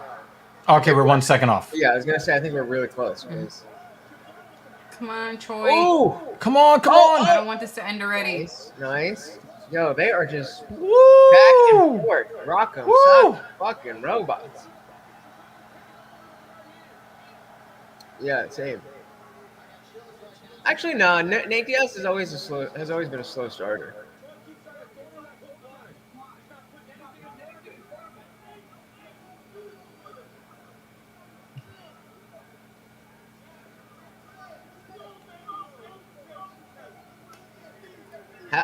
Okay, we're 1 second off. Yeah, I was going to say, I think we're really close. Come on, Choi. Ooh! Come on, come on! I don't want this to end already. Nice, nice. Yo, they are just back Woo! and forth. Rock 'em. Woo! Suck fucking robots. Yeah, same. Actually, no. Nate Diaz has always been a slow starter.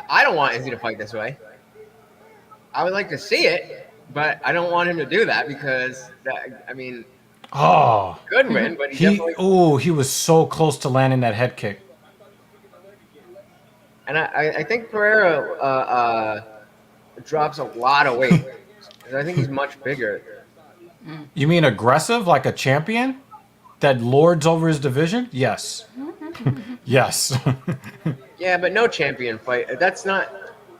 I don't want Izzy to fight this way. I would like to see it, but I don't want him to do that because I mean, Oh, could win, but he was so close to landing that head kick. And I think Pereira drops a lot of weight. I think he's much bigger. You mean aggressive, like a champion that lords over his division? Yes. Yes. Yeah, but no champion fight. That's not.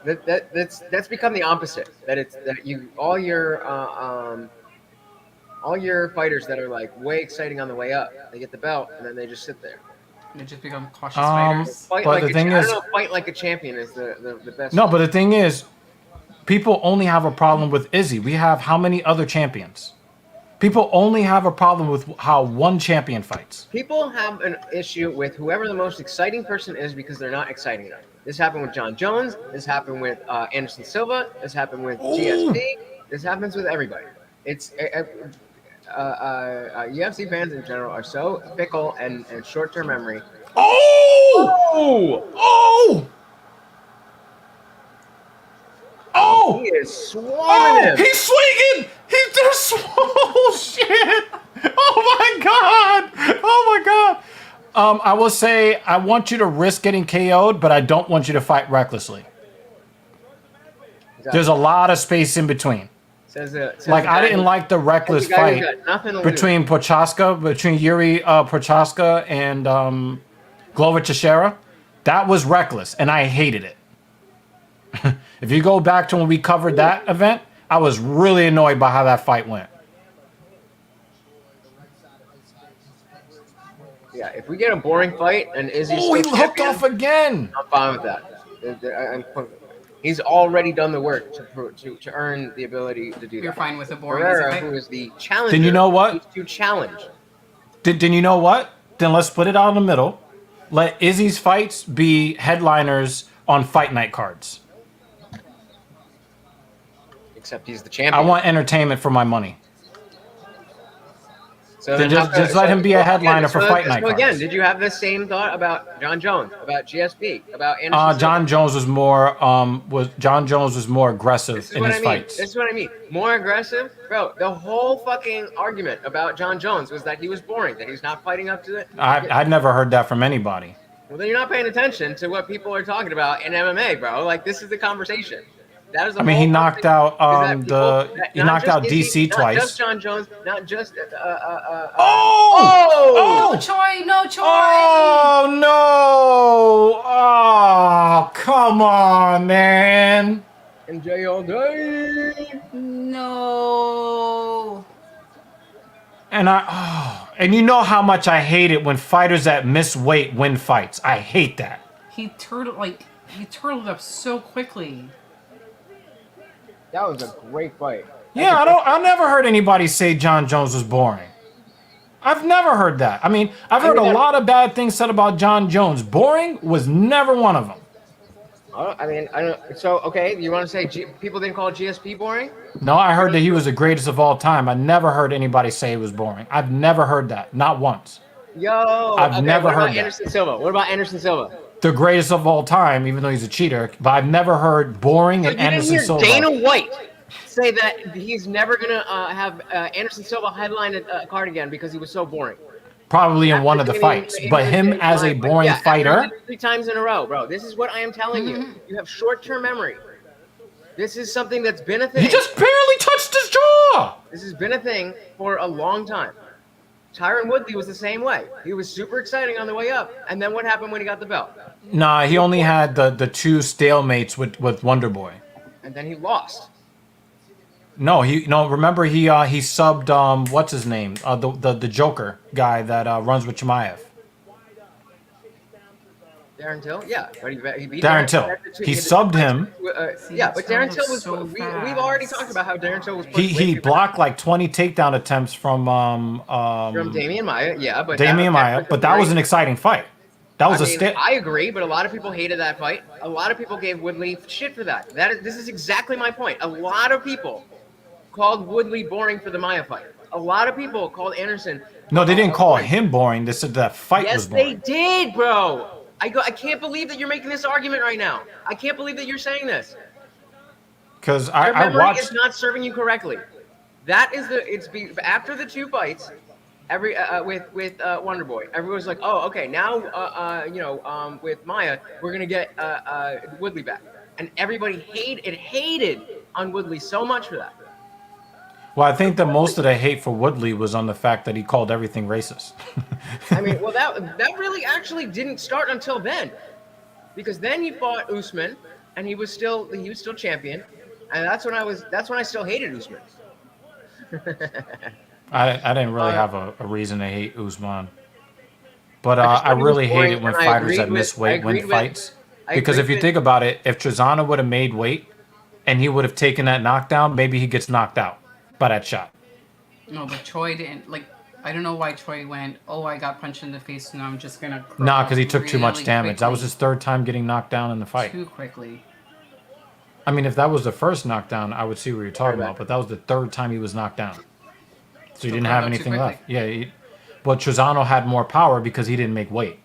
That's become the opposite. All your fighters that are like way exciting on the way up, they get the belt and then they just sit there. They just become cautious fighters. Fight But like the thing I is- don't know, fight like a champion is the best. No, but the thing is, people only have a problem with Izzy. We have how many other champions? People only have a problem with how one champion fights. People have an issue with whoever the most exciting person is because they're not exciting enough. This happened with John Jones. This happened with Anderson Silva. This happened with GSP. This happens with everybody. It's UFC fans in general are so fickle and short-term memory. Oh! Oh! Oh! He is swarming Oh! him. He's swinging! He's just oh shit! Oh my god! Oh my god! I will say I want you to risk getting KO'd, but I don't want you to fight recklessly. There's a lot of space in between. Like I didn't like the reckless fight between Yuri Prochaska and Glover Teixeira. That was reckless, and I hated it. If you go back to when we covered that event, I was really annoyed by how that fight went. Yeah, if we get a boring fight and Izzy's Oh, he still hooked champion, off again. I'm fine with that. He's already done the work to earn the ability to do that. You're fine with a boring Pereira, fight? who is the challenger, Then you know what? needs to challenge. Then you know what? Then let's split it out in the middle. Let Izzy's fights be headliners on fight night cards. Except he's the champion. I want entertainment for my money. So Then then just let him be a headliner for fight night So again, cards. did you have the same thought about John Jones, about GSP, about Anderson? John Jones was more aggressive in his fights. This is what I mean. More aggressive, bro. The whole fucking argument about John Jones was that he was boring, that he's not fighting up to it. I'd never heard that from anybody. Well, then you're not paying attention to what people are talking about in MMA, bro. Like this is the conversation. That is. I mean, he knocked out DC not twice. Not just John Jones, not just. No, Choi, no, Choi. Oh no! Oh, come on, man! Enjoy all day. No. And you know how much I hate it when fighters that miss weight win fights. I hate that. He turtled up so quickly. That was a great fight. Yeah, I never heard anybody say John Jones was boring. I've never heard that. I mean, I've heard a lot of bad things said about John Jones. Boring was never one of them. I mean, I don't. So okay, you want to say people didn't call GSP boring? No, I heard that he was the greatest of all time. I never heard anybody say it was boring. I've never heard that. Not once. Yo, I've never what heard about that. Anderson Silva? What about Anderson Silva? The greatest of all time, even though he's a cheater. But I've never heard boring and Anderson Silva. Dana White say that he's never gonna have Anderson Silva headline a card again because he was so boring. Probably in one of the fights. But him as a boring fighter. 3 times in a row, bro. This is what I am telling you. You have short-term memory. This is something that's been a thing. He just barely touched his jaw. This has been a thing for a long time. Tyron Woodley was the same way. He was super exciting on the way up, and then what happened when he got the belt? Nah, he only had the 2 stalemates with Wonder Boy. And then he lost. No, remember he subbed what's his name? The Joker guy that runs with Chimaev. Darren Till? Yeah. But he beat Darren Till. He subbed him. Yeah, but Darren Till was so we've already talked about how Darren Till was He blocked like 20 takedown attempts from Damian Maia, yeah, but Damian Maia, but that was an exciting fight. That was I agree, but a lot of people hated that fight. A lot of people gave Woodley shit for that. This is exactly my point. A lot of people called Woodley boring for the Maia fight. A lot of people called Anderson. No, they didn't call him boring. They said that fight was boring. Yes, they did, bro. I can't believe that you're making this argument right now. I can't believe that you're saying this. Because Your I memory watched. is not serving you correctly. That is after the 2 fights, with Wonder Boy. Everyone's like, oh, okay, now with Maia, we're gonna get Woodley back, and everybody hated on Woodley so much for that. Well, I think that most of the hate for Woodley was on the fact that he called everything racist. I mean, well, that really actually didn't start until then, because then he fought Usman, and he was still champion, and that's when I still hated Usman. I didn't really have a reason to hate Usman, but I really hate it when fighters that miss weight win fights. Because if you think about it, if Trezana would have made weight and he would have taken that knockdown, maybe he gets knocked out by that shot. No, but Troy didn't. Like, I don't know why Troy went, oh, I got punched in the face, and I'm just going to... Nah, because he took too much damage. Quickly. That was his 3rd time getting knocked down in the fight. Too quickly. I mean, if that was the first knockdown, I would see what you're talking about, but that was the 3rd time he was knocked down. So he didn't have anything left. Yeah, but Trezano had more power because he didn't make weight.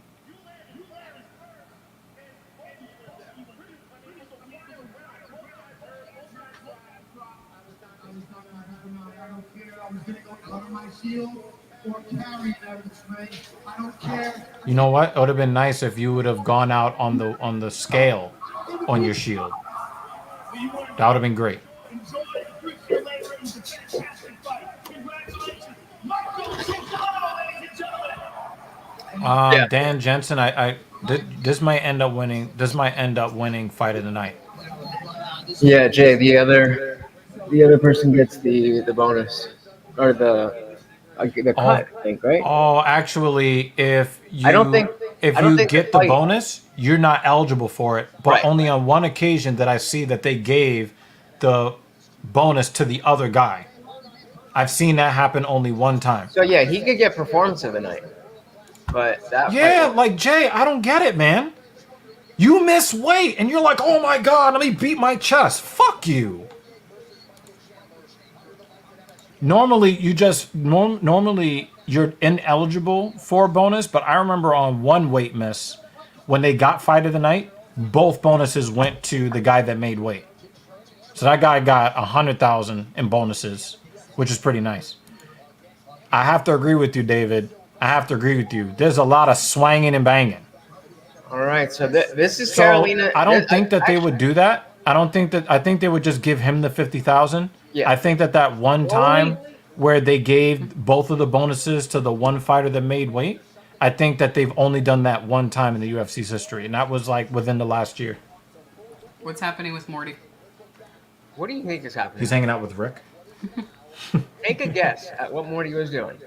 You know what? It would have been nice if you would have gone out on the scale on your shield. That would have been great. Dan Jensen, this might end up winning. This might end up winning fight of the night. Yeah, Jay. The other person gets the bonus or the cut. I think, right? Oh, actually, if you get the fight. bonus, you're not eligible for it. But only on one occasion did I see that they gave the bonus to the other guy. I've seen that happen only one time. So yeah, he could get performance of the night. But that like Jay, I don't get it, man. You miss weight and you're like, oh my God, let me beat my chest. Fuck you. Normally, you're ineligible for a bonus, but I remember on one weight miss, when they got fight of the night, both bonuses went to the guy that made weight. So that guy got 100,000 in bonuses, which is pretty nice. I have to agree with you, David. I have to agree with you. There's a lot of swanging and banging. All right, so this is Carolina. I don't think that they would do that. I think they would just give him the 50,000. Yeah. I think that one time where they gave both of the bonuses to the one fighter that made weight, I think that they've only done that one time in the UFC's history, and that was like within the last year. What's happening with Morty? What do you think is happening? He's hanging out with Rick. Take a guess at what Morty was doing.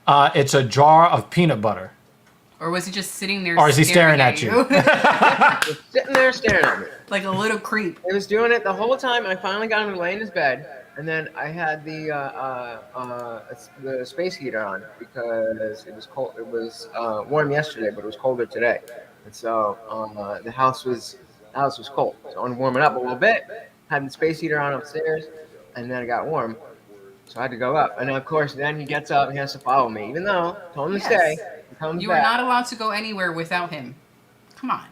It's a jar of peanut butter. Or was he just sitting there? Or is he staring at you? Just sitting there staring at me. Like a little creep. He was doing it the whole time, and I finally got him to lay in his bed, And then I had the space heater on because it was cold. It was warm yesterday, but it was colder today, and so the house was cold. So I wanted to warm it up a little bit. Had the space heater on upstairs, and then it got warm, so I had to go up. And then, of course, then he gets up and he has to follow me, even though I told him to stay. He comes You back. are not allowed to go anywhere without him. Come on,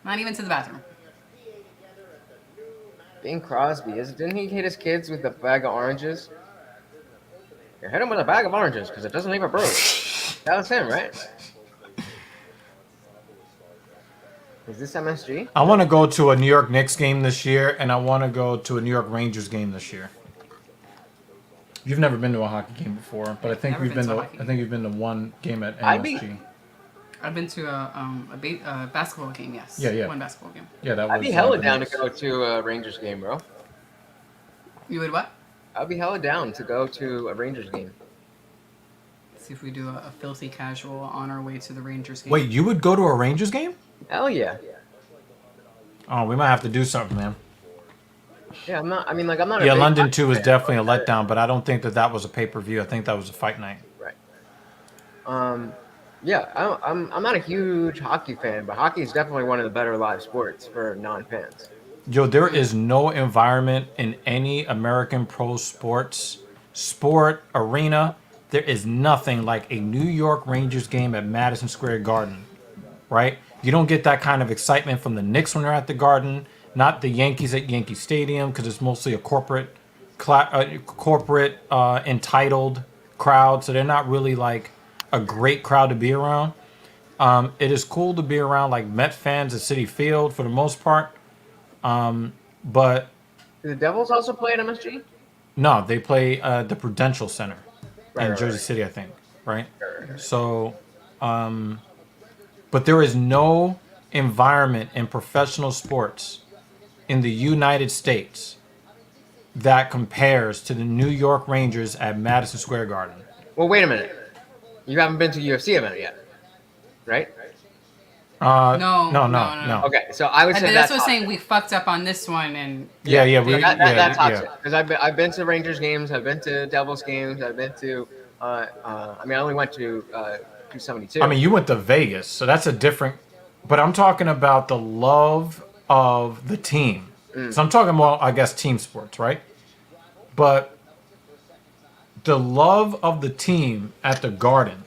not even to the bathroom. Bing Crosby didn't he hit his kids with a bag of oranges? You hit him with a bag of oranges because it doesn't leave a bruise. That was him, right? Is this MSG? I want to go to a New York Knicks game this year, and I want to go to a New York Rangers game this year. You've never been to a hockey game before, but I think Never you've been been to a to. hockey I think you've been to one game at I'd be- MSG. I've been to a basketball game. Yes. Yeah, yeah. One basketball game. Yeah, that was. I'd be hella the down to Knicks. go to a Rangers game, bro. You would what? I'd be hella down to go to a Rangers game. See if we do a filthy casual on our way to the Rangers game. Wait, you would go to a Rangers game? Hell yeah. Oh, we might have to do something, man. Yeah, I'm not. I mean, like, I'm not. a Yeah, big London hockey 2 was fan, definitely a but- letdown, but I don't think that was a pay-per-view. I think that was a fight night. Right. Yeah, I'm not a huge hockey fan, but hockey is definitely one of the better live sports for non-fans. Yo, there is no environment in any American pro sport arena. There is nothing like a New York Rangers game at Madison Square Garden, right? You don't get that kind of excitement from the Knicks when they're at the Garden, not the Yankees at Yankee Stadium because it's mostly a corporate entitled crowd, so they're not really like a great crowd to be around. It is cool to be around like Met fans at Citi Field for the most part. But Do the Devils also play at MSG? no, they play the Prudential Center in Right, Jersey right. City, I think, right? So, but there is no environment in professional sports in the United States that compares to the New York Rangers at Madison Square Garden. Well, wait a minute. You haven't been to a UFC event yet, right? No. Okay, so I would And say that's that's what I'm saying. We fucked up on this one, and Yeah, that's toxic. Because I've been to Rangers games, I've been to Devils games, I've been to. I only went to 272. I mean, you went to Vegas, so that's a different. But I'm talking about the love of the team. So I'm talking more, I guess, team sports, right? But the love of the team at the Garden,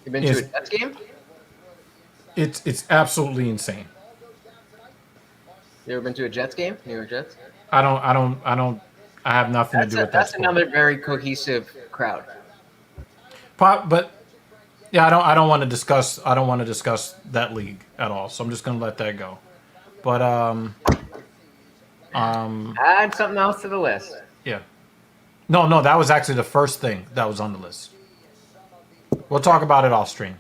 You've been to a Jets game? it's absolutely insane. You ever been to a Jets game? New York Jets? I have nothing to do with that. That's sport. another very cohesive crowd. But yeah, I don't want to discuss that league at all. So I'm just gonna let that go. But Add something else to the list. yeah. No, that was actually the first thing that was on the list. We'll talk about it off stream.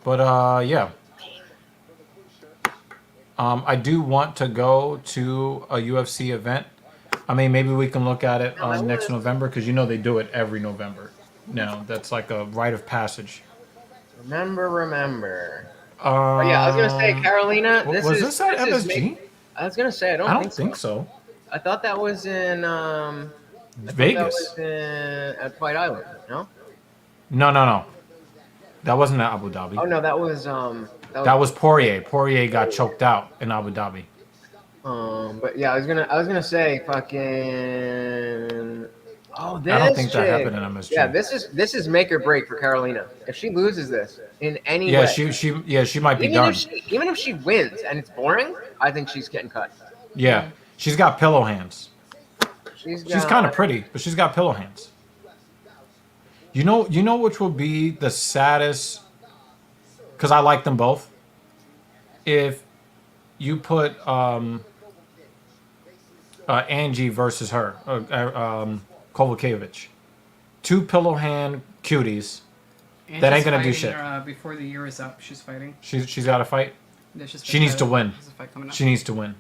But yeah. I do want to go to a UFC event. I mean, maybe we can look at it next November because you know they do it every November. No, that's like a rite of passage. Remember. Oh, yeah, I was gonna say Carolina. Was this at MSG? I was gonna say I I don't don't think so. I thought that was in Vegas. That was at White Island. No. No. That wasn't at Abu Dhabi. Oh no, that was That was Poirier. Poirier got choked out in Abu Dhabi. But yeah, I was gonna say fucking. Oh, this I don't think that chick. happened in MSG. Yeah, this is make or break for Carolina. If she loses this in any Yeah, way, she might be done. Even if she wins and it's boring, I think she's getting cut. Yeah, she's got pillow hands. She's Kind of pretty, but she's got pillow hands. You know which will be the saddest, because I like them both. If you put Angie versus her, Kovacevic, two pillow hand cuties. And That ain't she's gonna do fighting, shit. before the year is up, she's fighting. She's got to fight. There's just She needs to win. There's a fight coming up. She needs to win.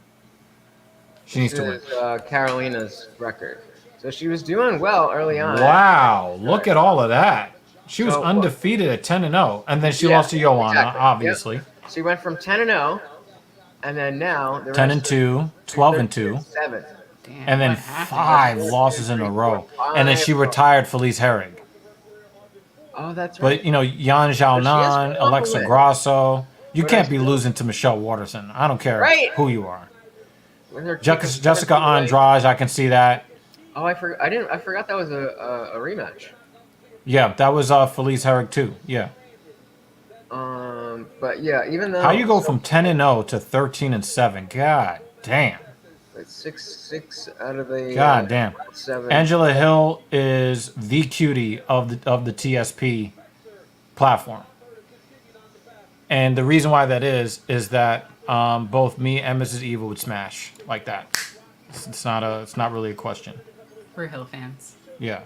This is Carolina's record. So she was doing well early on. Wow, look at all of that. She was So, undefeated at 10-0, and then she Yeah, lost to Joanna, exactly. obviously. She went from 10-0, And then now the 10 rest and 2, 12 and 2, 7. Damn, and then what happened? 5 losses in a row. And then she retired Felice Herrig. Oh, that's right. But, you know, Yan Xiaonan, Alexa Grasso, you can't be losing to Michelle Waterson. I don't care who you are. Jessica Andrade, I can see that. Oh, I forgot that was a rematch. Yeah, that was Felice Herrig too. Yeah. But yeah, even though how you go from 10-0 to 13-7? God damn. It's 6 out of the God damn. 7. Angela Hill is the cutie of the TSP platform, and the reason why that is that both me and Mrs. Evil would smash like that. It's not really a question. We're Hill fans. Yeah.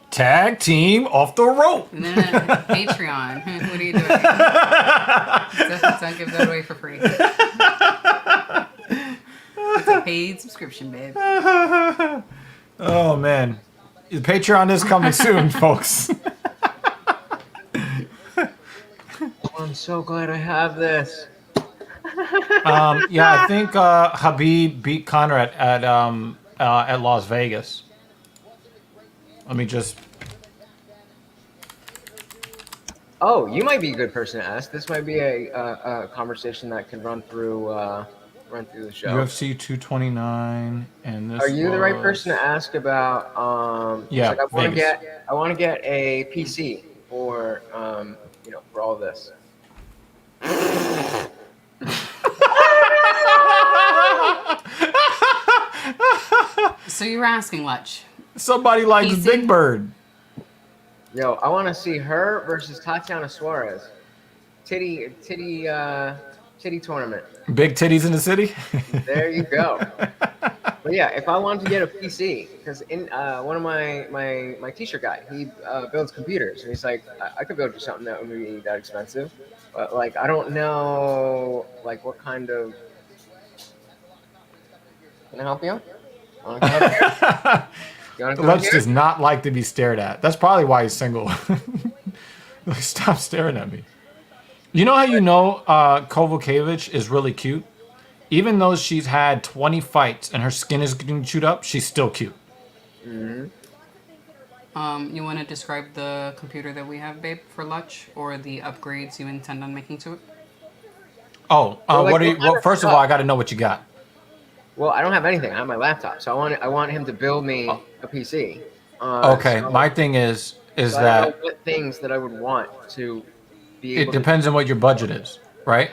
Tag team off the rope. No, Patreon. What are you doing? Don't give that away for free. It's a paid subscription, babe. Oh man, the Patreon is coming soon, folks. I'm so glad I have this. Yeah, I think Khabib beat Conor at Las Vegas. Let me just. Oh, you might be a good person to ask. This might be a conversation that can run through the show. UFC 229, and this. Are you the right person to ask about? Yeah, like Vegas. I want to get a PC for for all this. So you were asking, Lutch. Somebody likes PC? Big Bird. Yo, I want to see her versus Tatiana Suarez. Titty tournament. Big titties in the city. There you go. But yeah, if I wanted to get a PC, because in one of my t-shirt guy, he builds computers, and he's like, I could build you something that wouldn't be that expensive, but like I don't know like what kind of. Can I help you? Lutch does not like to be stared at. That's probably why he's single. Like, stop staring at me. You know how you know Kovacevic is really cute? Even though she's had 20 fights and her skin is getting chewed up, she's still cute. Mm-hmm. You want to describe the computer that we have, babe, for Lutch, or the upgrades you intend on making to it? Oh, first of all, I got to know what you got. Well, I don't have anything. I have my laptop, so I want him to build me a PC. Okay, so my thing is that I don't know what things that I would want to be able. It depends on what your budget is, right?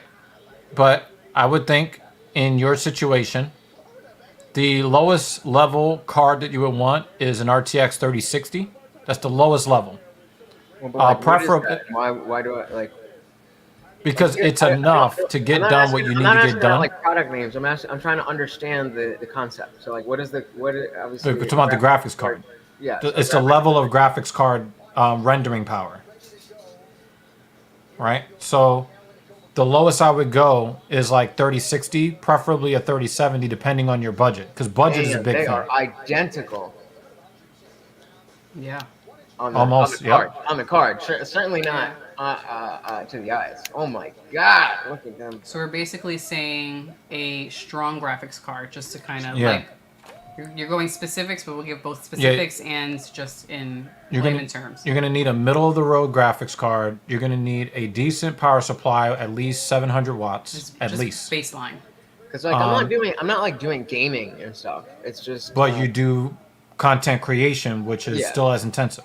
But I would think in your situation, the lowest level card that you would want is an RTX 3060. That's the lowest level. Well, but preferably. Why do I like? Because it's enough to get done what you need to get done. Like product names. I'm trying to understand the concept. So like, obviously. We're talking about the graphics card. Yeah. It's the level of graphics card rendering power. Right? So the lowest I would go is like 3060, preferably a 3070, depending on your budget. Because budget is a big thing. They are identical. Yeah. On the card. Certainly not to the eyes. Oh my God! Look at them. So we're basically saying a strong graphics card, just to kind of like. You're going specifics, but we'll give both specifics and just in layman terms. You're going to need a middle-of-the-road graphics card. You're going to need a decent power supply, at least 700 watts, at least. Baseline. Because like I'm not like doing gaming and stuff. It's just. But you do content creation, which is still as intensive.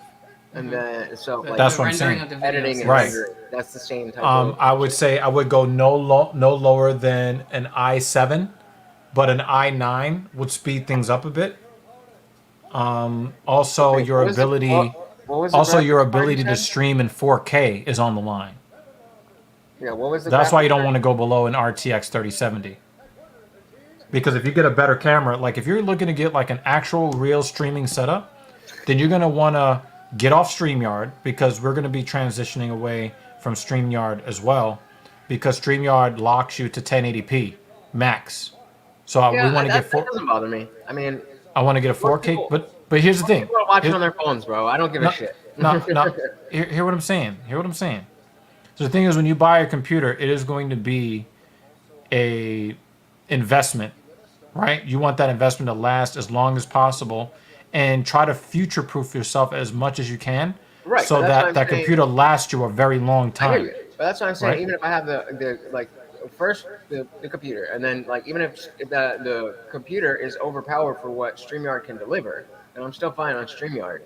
And then that's what I'm saying. Editing and right. rendering. That's the same type. I would say I would go no lower than an i7. But an i9 would speed things up a bit. Also, your ability to stream in 4K is on the line. Yeah, what was the? That's why you don't want to go below an RTX 3070. Because if you get a better camera, like if you're looking to get like an actual real streaming setup, then you're gonna want to get off StreamYard, because we're gonna be transitioning away from StreamYard as well, because StreamYard locks you to 1080p max. So we want to get. That doesn't bother me. I mean, I want to get a 4K, but here's the thing. People are watching on their phones, bro. I don't give a shit. No. Hear what I'm saying. So the thing is, when you buy a computer, it is going to be a investment, right? You want that investment to last as long as possible, and try to future-proof yourself as much as you can, Right, so but that's what that I'm that saying. computer lasts you a very long I hear time. you, but that's what I'm saying. Right. Even if I have the like first the computer, and then like even if the computer is overpowered for what StreamYard can deliver, then I'm still fine on StreamYard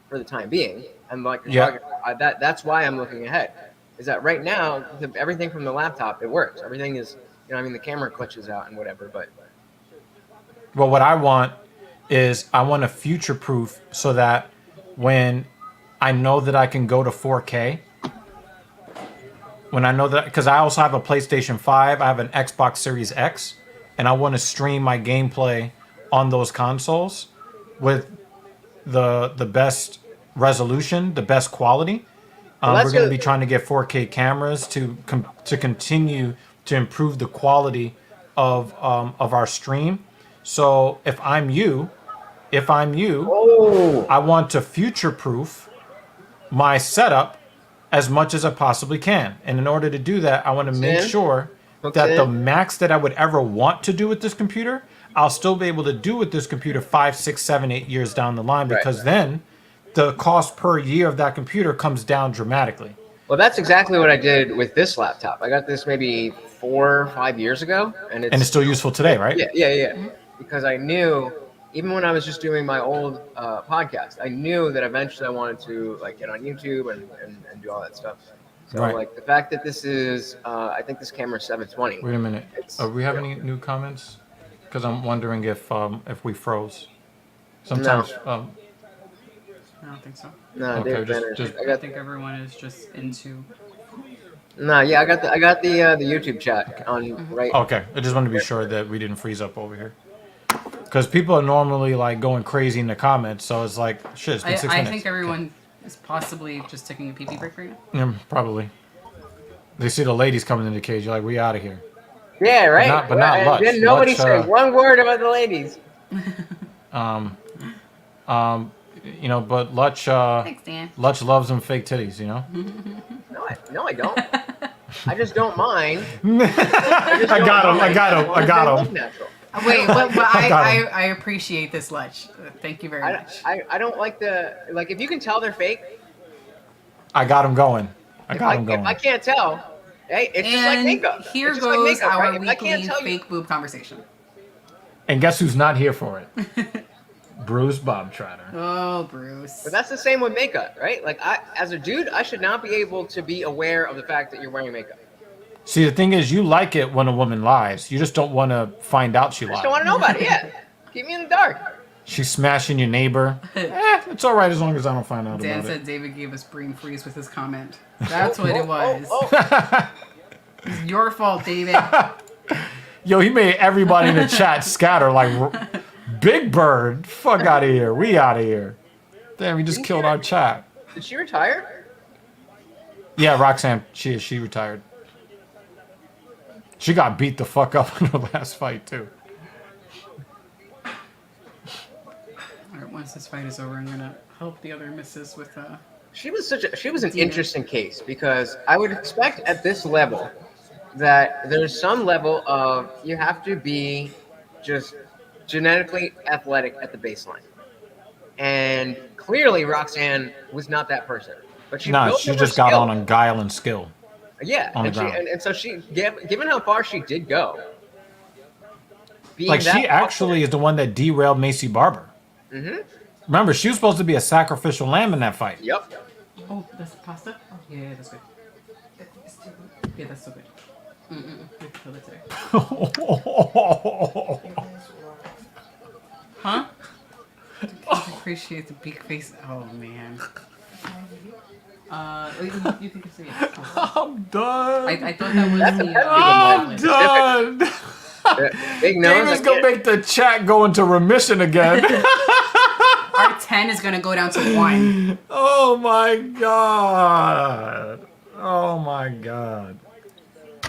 for the time being. And like you're Yeah. talking, that's why I'm looking ahead. Is that right now everything from the laptop it works. Everything is I mean the camera glitches out and whatever, but Well, what I want is I want to future-proof so that when I know that I can go to 4K, when I know that, because I also have a PlayStation 5, I have an Xbox Series X, and I want to stream my gameplay on those consoles with the best resolution, the best quality. well, We're that's going to the- be trying to get 4K cameras to continue to improve the quality of our stream. So if I'm you, oh I want to future-proof my setup as much as I possibly can. And in order to do that, I want to make in. sure Hooks that the in. max that I would ever want to do with this computer, I'll still be able to do with this computer 5, 6, 7, 8 years down the line, Right. because then the cost per year of that computer comes down dramatically. Well, that's exactly what I did with this laptop. I got this maybe 4 or 5 years ago, and And it's still useful today, right? yeah. Because I knew, even when I was just doing my old podcast, I knew that eventually I wanted to like get on YouTube and do all that stuff. So Right. like the fact that this is, I think this camera is 720. Wait a minute. It's- We have any new comments? Because I'm wondering if we froze. Sometimes. I don't think so. No, Okay, David just- Banner. just- I I got think everyone is just into. no, yeah, I got the YouTube chat on right. Okay, I just wanted to be sure that we didn't freeze up over here. Because people are normally like going crazy in the comments, so it's like, shit, it's been 6 I minutes. think everyone is possibly just taking a pee break right now. Yeah, probably. They see the ladies coming in the cage, you're like, we out of here. Yeah, right. but not And Lutz. then nobody Lutz, said one word about the ladies. But Lutz, Thanks, Dan. Lutz loves them fake titties, you know? No, I don't. I just don't mind. I got him. Natural. Wait, but got him. I appreciate this, Lutch. Thank you very much. I don't like like if you can tell they're fake. I got him going. If I can't tell, hey, it's just like And makeup. here It's just like goes makeup, our right? If I can't weekly tell you, fake boob conversation. And guess who's not here for it? Bruce Bob Trotter. Oh, Bruce. but that's the same with makeup, right? Like as a dude, I should not be able to be aware of the fact that you're wearing makeup. See, the thing is, you like it when a woman lies. You just don't want to find out she I lied. just don't want to know about it. Yeah, keep me in the dark. She's smashing your neighbor. It's all right as long as I don't find out Dan about said it. David gave us brain freeze with his comment. That's what it was. Oh. It's your fault, David. Yo, he made everybody in the chat scatter like Big Bird. Fuck out of here. We out of here. Damn, we just killed our chat. Did she retire? Yeah, Roxanne, she retired. She got beat the fuck up in her last fight too. All right, once this fight is over, I'm gonna help the other missus with She was an Demon. interesting case because I would expect at this level that there's some level of you have to be just genetically athletic at the baseline. And clearly Roxanne was not that person. But she Nah, built she up her just got skill. on guile and skill. Yeah, on the and she ground. and so she given how far she did go. being Like, that she actually is the one that derailed Macy Barber. Mm-hmm. Remember, she was supposed to be a sacrificial lamb in that fight. Yep. Oh, that's pasta? Oh, yeah, that's good. Yeah, that's so good. Good to kill it today. Huh? I appreciate the big face. Oh, man. You can see it. I'm done. I thought that was That's the. I'm done. Big nose. David's gonna make the chat go into remission again. Our 10 is gonna go down to 1. Oh my god. Oh my god.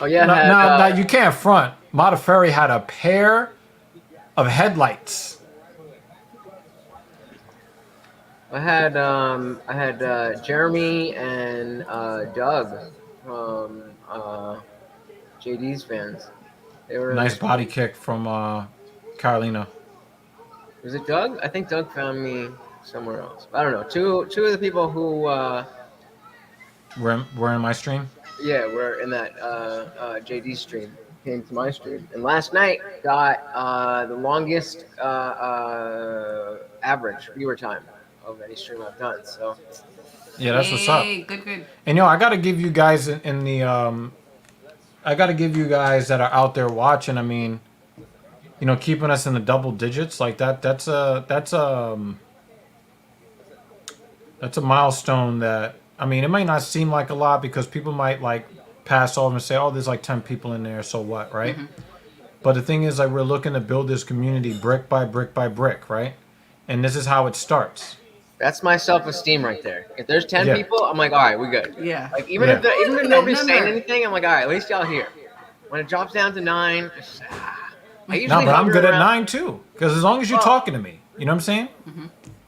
Oh yeah. Now you can't front. Modafferi had a pair of headlights. I had Jeremy and Doug from JD's fans. They were Nice body kick from Carolina. Was it Doug? I think Doug found me somewhere else. I don't know. Two of the people who We're in my stream. yeah were in that JD stream came to my stream, and last night got the longest average viewer time of any stream I've done. So Yeah, that's what's up. Good. And I gotta give you guys in the I gotta give you guys that are out there watching. I mean, keeping us in the double digits like that. That's a milestone that, I mean, it might not seem like a lot because people might like pass over and say, oh, there's like 10 people in there, so what, right? But the thing is, like, we're looking to build this community brick by brick by brick, right? And this is how it starts. that's my self-esteem right there. If there's 10 Yeah. people, I'm like, all right, we're good. Yeah. Like even Yeah. if nobody's saying Number. anything, I'm like, all right, at least y'all here. When it drops down to 9, just, I usually No, but I'm hover good at around- 9 too. Because as long as you're talking to me, you know what I'm saying?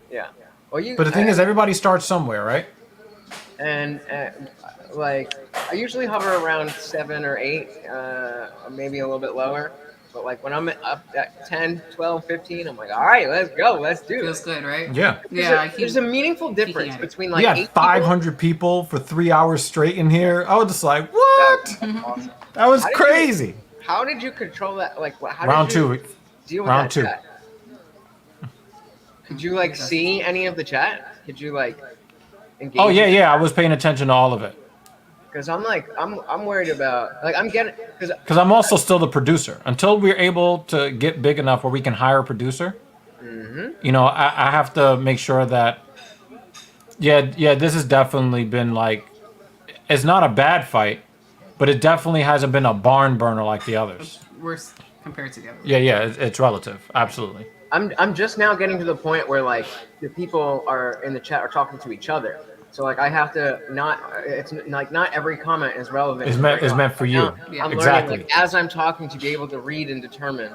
Yeah. Well, But the thing is, everybody starts somewhere, right? and like I usually hover around 7 or 8, or maybe a little bit lower. But like when I'm up at 10, 12, 15, I'm like, all right, let's go, let's do Feels this. good, right? Yeah. Yeah. There's a meaningful difference at it. between We like had 8 500 people for 3 hours straight in here. I was just like, what? people. Awesome. That was How did crazy. How did you control that? Like, how Round did you 2. deal with Round that 2. chat? Could you like see any of the chat? Could you like engage? Oh yeah. I was paying attention to all of it. Because I'm worried about like I'm getting because Because I'm also still the producer. Until we're able to get big enough where we can hire a producer, I have to make sure that, this has definitely been like, it's not a bad fight, but it definitely hasn't been a barn burner like the others. Worse compared to the other. Yeah, it's relative. Absolutely. I'm just now getting to the point where like the people are in the chat are talking to each other. So like I have to it's like not every comment is relevant. Is meant for you. Now, Yeah. I'm Exactly. learning like, as I'm talking to be able to read and determine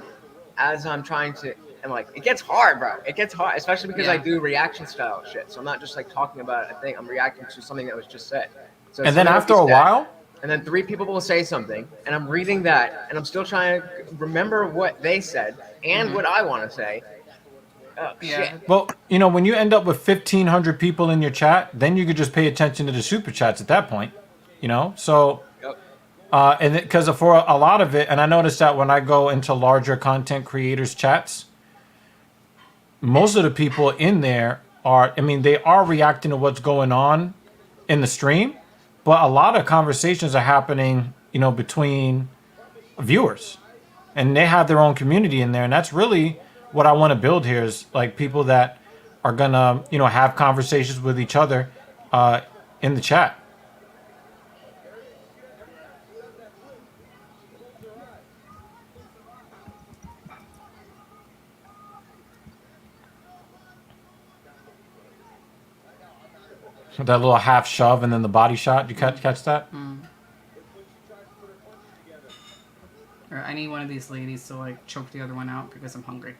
as I'm trying to and like it gets hard, bro. It gets hard, especially because I Yeah. do reaction style shit. So I'm not just like talking about a thing. I'm reacting to something that was just said. So And then something after will a be said, while, and then 3 people will say something, and I'm reading that, and I'm still trying to remember what they said and what I want to say. Oh, Yeah. shit. well, when you end up with 1,500 people in your chat, then you could just pay attention to the super chats at that point. So, Yep. and because for a lot of it, and I noticed that when I go into larger content creators chats, most of the people in there they are reacting to what's going on in the stream, but a lot of conversations are happening, between viewers, and they have their own community in there, and that's really what I want to build here is like people that are gonna, have conversations with each other in the chat. That little half shove and then the body shot. Did you catch that? Or I need one of these ladies to like choke the other one out because I'm hungry,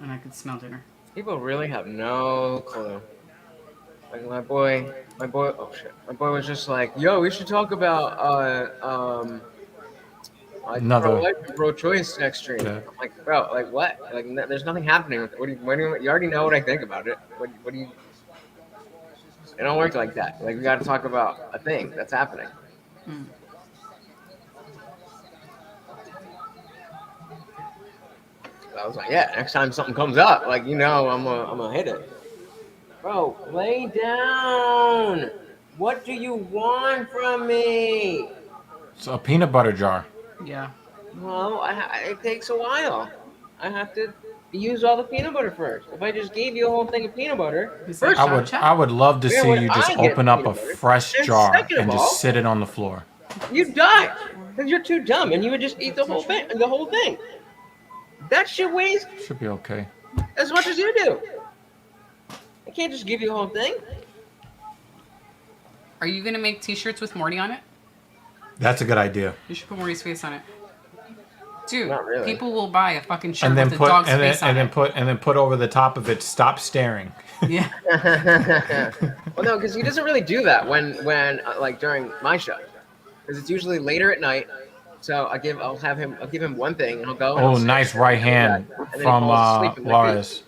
and I could smell dinner. People really have no clue. Like my boy, oh shit. My boy was just like, yo, we should talk about, like Another- pro-life and pro-choice next stream. Yeah. I'm like, bro, like what? Like, there's nothing happening with it. You already know what I think about it. What do you? It don't work like that. Like, we got to talk about a thing that's happening. I was like, yeah, next time something comes up, like, I'm gonna hit it. Bro, lay down. What do you want from me? It's a peanut butter jar. Yeah. Well, it takes a while. I have to use all the peanut butter first. If I just gave you a whole thing of peanut butter, Is first, that- I would love to Where see would you just I get open up a peanut butter? fresh And jar second of and all- just sit it on the floor. you'd die because you're too dumb, and you would just eat the whole thing. That shit weighs Should be okay. as much as you do. I can't just give you the whole thing. Are you gonna make T-shirts with Morty on it? That's a good idea. You should put Morty's face on it. Dude, Not really. people will buy a fucking shirt And then with a put dog's and then, face on and then it. put over the top of it. Stop staring. Yeah. Well, no, because he doesn't really do that when like during my show, because it's usually later at night, So I'll give him one thing, and he'll go. And Oh, he'll sit nice there right and hand and then he from falls asleep in my feet. Juarez.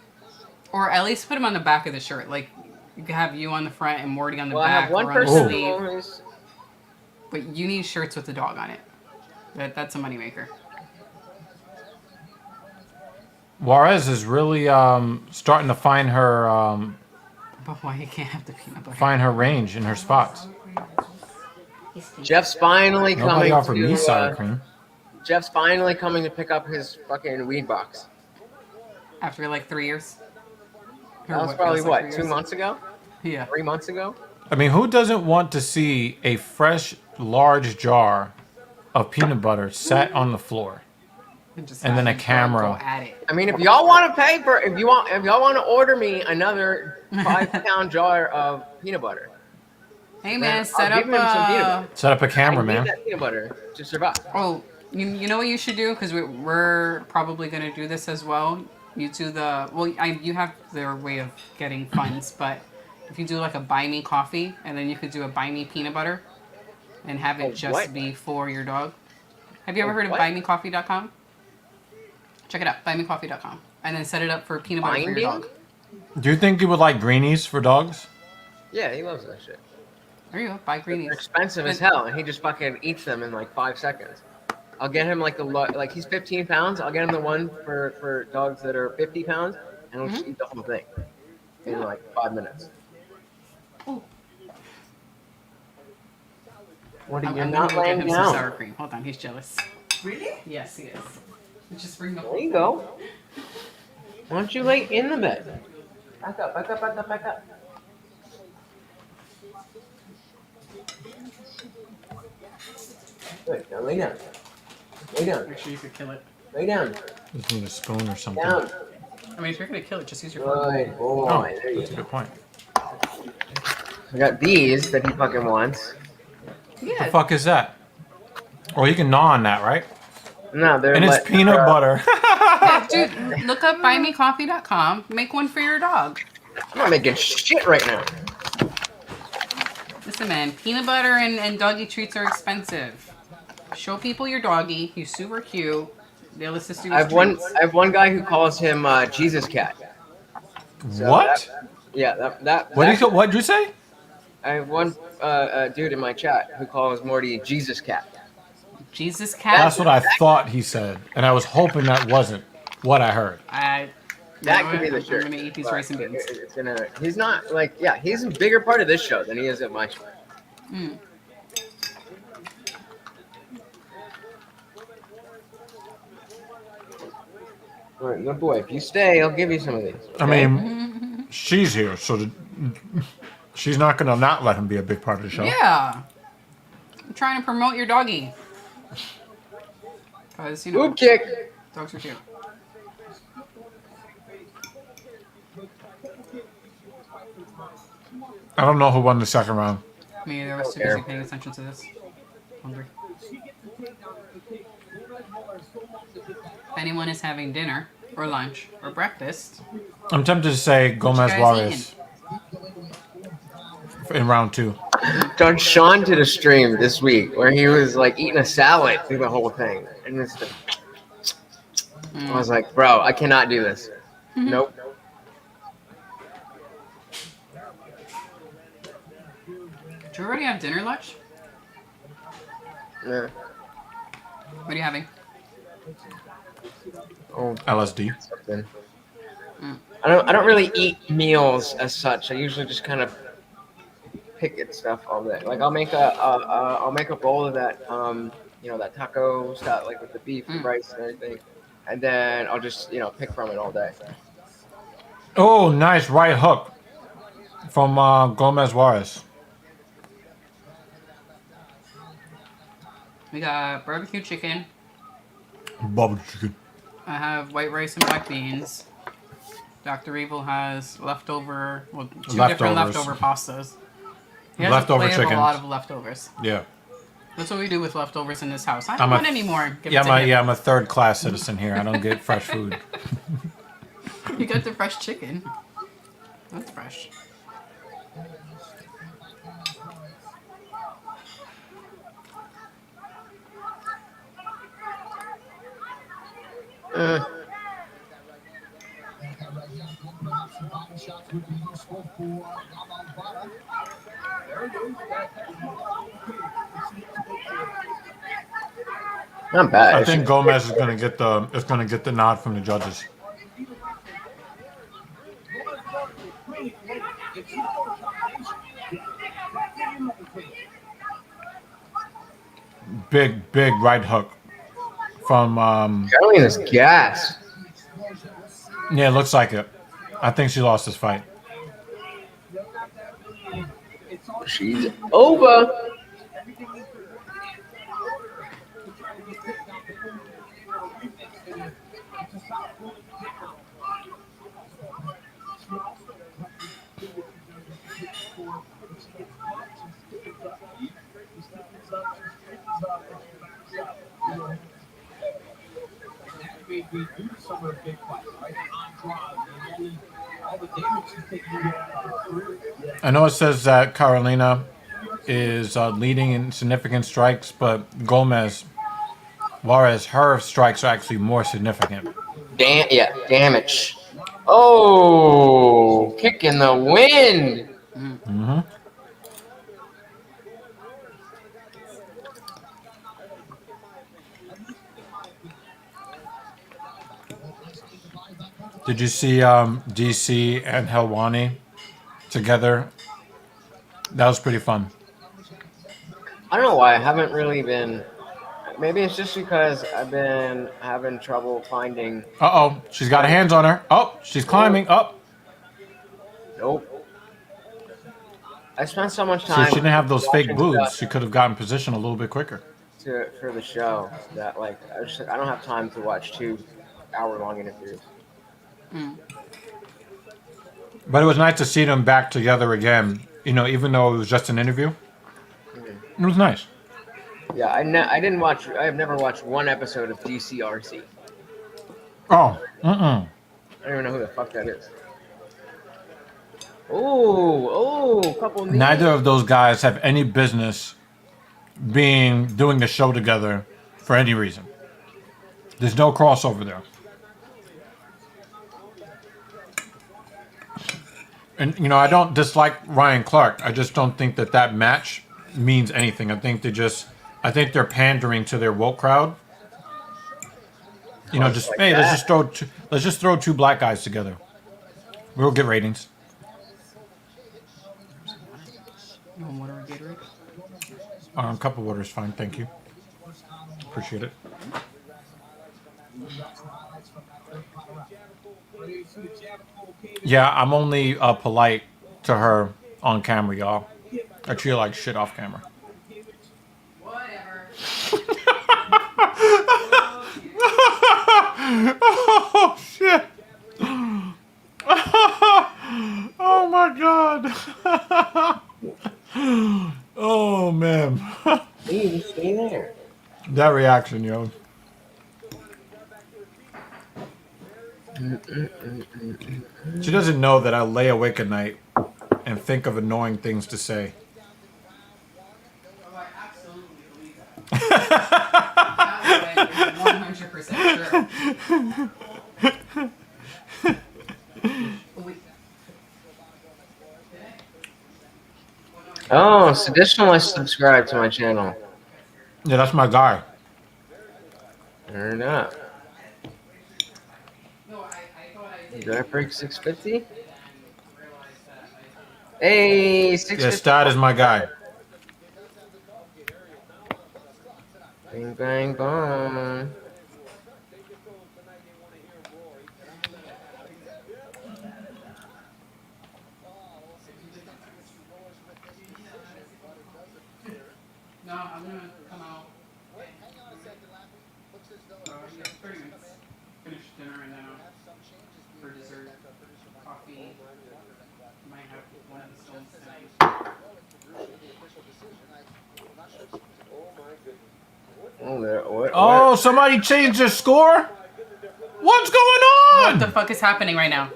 Or at least put him on the back of the shirt. Like, you could have you on the front and Morty on the Well, I back have one or on the person Ooh. who sleeve. always. But you need shirts with the dog on it. That's a moneymaker. Juarez is really starting to find her But why you can't have the peanut butter? find her range in her spots. Jeff's finally Nobody coming offered me to. sour cream. Jeff's finally coming to pick up his fucking weed box. After like 3 years? Or That was what probably feels like what, 3 2 years? months ago, Yeah. 3 months ago. I mean, who doesn't want to see a fresh, large jar of peanut butter set on the floor? And then a camera. Go at it. I mean, if y'all want to pay for, if y'all want to order me another 5-pound jar of peanut butter, Hey man, I'll set give him some peanut up. butter. Set up a camera, I need man. that peanut butter to survive. Oh, you know what you should do? Because we're probably going to do this as well. You do the... Well, you have their way of getting funds, but if you do like a buy me coffee, and then you could do a buy me peanut butter, and have it just what? be for your dog. Have you ever heard of what? buymecoffee.com? Check it out, buymecoffee.com. And then set it up for peanut butter for your Binding? dog. Do you think you would like greenies for dogs? Yeah, he loves that shit. There you go, buy They're greenies. expensive as hell, and he just fucking eats them in like 5 seconds. I'll get him like like he's 15 pounds. I'll get him the one for dogs that are 50 pounds, and he'll just eat the whole thing in like 5 minutes. Ooh. What are I'm you gonna not go get laying him some down? sour cream. Hold on, he's jealous. Really? Yes, he is. Just bring the There you go. Why don't you lay in the bed? Back up, back up, back up, back up. Good, now lay down. Lay down. Make sure you could kill it. Lay down. Just need a spoon or something. Down. I mean, if you're gonna kill it, just use your fork. Good boy. Oh, There you that's a go. good point. I got these that he fucking wants. The Yeah. fuck is that? Oh, you can gnaw on that, right? No, they're And it's peanut butter. Yeah, dude, look up buymecoffee.com. Make one for your dog. I'm not making shit right now. Listen, man, peanut butter and doggy treats are expensive. Show people your doggy. He's super cute. They'll assist you with treats. I have one guy who calls him Jesus Cat. So What? What'd you say? I have one dude in my chat who calls Morty Jesus Cat. Jesus cat. That's what I thought he said, and I was hoping that wasn't what I heard. That could be the shirt. I'm gonna eat these but rice and beans. He's not like, yeah, he's a bigger part of this show than he is at my show. Mm. All right, good boy. If you stay, I'll give you some of these. I okay? mean, she's here, so she's not gonna not let him be a big part of the show. Yeah. I'm trying to promote your doggy. Because, you know, Boob kick. dogs are cute. I don't know who won the second round. Me either. I was too busy paying attention to this. Hungry. If anyone is having dinner, or lunch, or breakfast, I'm tempted to say Gomez guys Juarez in round 2. Done Sean did a stream this week where he was like eating a salad through the whole thing, and it's I was like, bro, I cannot do this. Nope. did you already have dinner, lunch? Yeah. What are you having? Oh, LSD. something. I don't really eat meals as such. I usually just kind of pick at stuff all day. Like I'll make a bowl of that that taco stuff, like with the beef and rice and everything, and then I'll just pick from it all day. Oh, nice right hook from Gomez Juarez. We got barbecue chicken. Barbecue chicken. I have white rice and black beans. Dr. Evil has leftover, two different leftover pastas. He has Leftover a plate of chickens. a lot of leftovers. Yeah. That's what we do with leftovers in this house. I don't want any more. Give it to him. I'm a third class citizen here. I don't get fresh food. You got the fresh chicken. That's fresh. Not bad. I think Gomez is gonna get the nod from the judges. Big right hook from Carolina's gas. yeah, it looks like it. I think she lost this fight. She's over. I know it says that Carolina is leading in significant strikes, but Gomez, whereas her strikes are actually more significant. Damage. Oh, kick in the wind. Mm-hmm. Did you see DC and Helwani together? That was pretty fun. I don't know why I haven't really been. Maybe it's just because I've been having trouble finding. Uh-oh, she's got her hands on her. Oh, she's climbing up. Nope. I spent so much So time. she didn't have those fake watching boobs. stuff She could have gotten position a little bit quicker. for the show that like I don't have time to watch 2-hour-long interviews. But it was nice to see them back together again. You know, even though it was just an interview. It was nice. Yeah, I didn't watch. I have never watched one episode of DCRC. Oh, I don't even know who the fuck that is. Oh, couple. Neither of those guys have any business doing the show together for any reason. There's no crossover there. And, you know, I don't dislike Ryan Clark. I just don't think that match means anything. I think they're pandering to their woke crowd. You know, just, hey, let's just throw two black guys together. We'll get ratings. You want water or Gatorade? A cup of water is fine, thank you. Appreciate it. Yeah, I'm only polite to her on camera, y'all. I treat her like shit off camera. Whatever. Oh, shit. Oh, my God. Oh, man. Hey, stay there. That reaction, yo. She doesn't know that I lay awake at night and think of annoying things to say. Oh, I absolutely believe that. That is 100% true. Oh, Seditionalist subscribe to my channel. Yeah, that's my guy. Fair enough. No, I thought I did. Did I break 650? Hey, 650. Yeah, Stat is my guy. Bang, bang, bang. No, I'm gonna come out. 30 minutes. Finish dinner and then for dessert, coffee. Might have one of the stones tonight. Oh, somebody changed their score? What's going on? What the fuck is happening right now?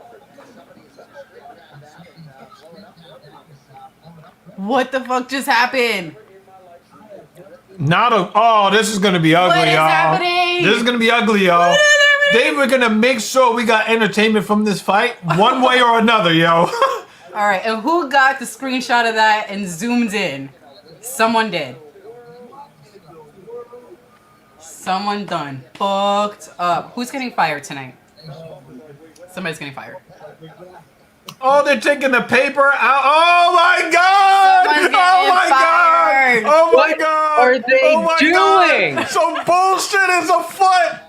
What the fuck just happened? Oh, this is gonna be ugly, What is y'all. happening? This is gonna be ugly, y'all. What is They were gonna make sure we got entertainment from this fight, one way or another, yo. All right, and who got the screenshot of that and zoomed in? Someone did. Someone done. Fucked up. Who's getting fired tonight? Somebody's getting fired. Oh, they're taking the paper out. Oh my god! Someone's Oh my getting god! Oh my What god! are they Oh my doing? God. Some bullshit is afoot!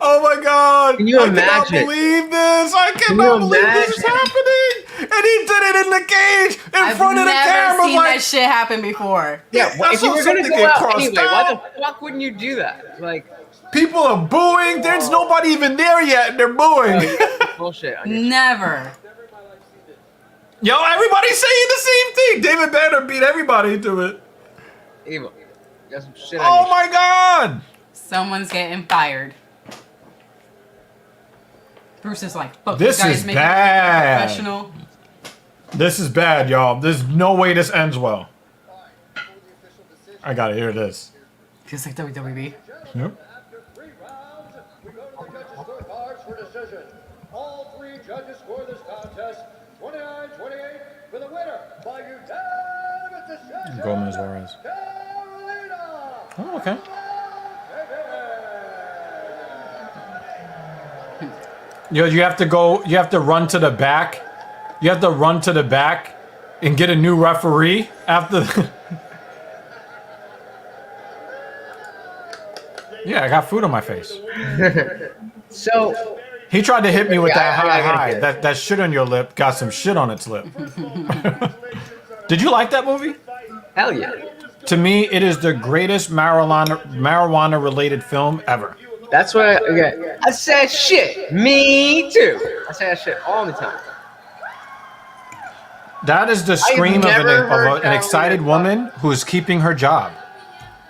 Oh my god! Can you I imagine? cannot believe this! I cannot believe this is happening! And he did it in the cage in front of the camera. I've never seen Like, that shit happen before. Yeah, I if you saw were gonna something go get out crossed anyway, why out. the fuck wouldn't you do that? Like, people are booing. There's nobody even there yet, and they're booing. bullshit. On your Never. Yo, everybody's saying the same thing. David Banner beat everybody to it. evil. Got some shit on Oh your my god! Someone's getting fired. Bruce is like, fuck, This you guys is make bad. it professional. This is bad, y'all. There's no way this ends well. I gotta hear this. Feels like WWE. Yep. After 3 rounds, we go to the judges' scorecards for decision. All 3 judges score this contest 29-28 for the winner by unanimous decision. Gomez Juarez. Carolina. Oh, okay. Yo, you have to go. You have to run to the back. You have to run to the back and get a new referee after. Yeah, I got food on my face. So, He tried to hit me with that Yeah, I gotta high. get it. That shit on your lip got some shit on its lip. Did you like that movie? hell yeah. To me, it is the greatest marijuana related film ever. That's what I said shit. Me too. I say that shit all the time. That is the scream of never heard an that excited word. woman who is keeping her job.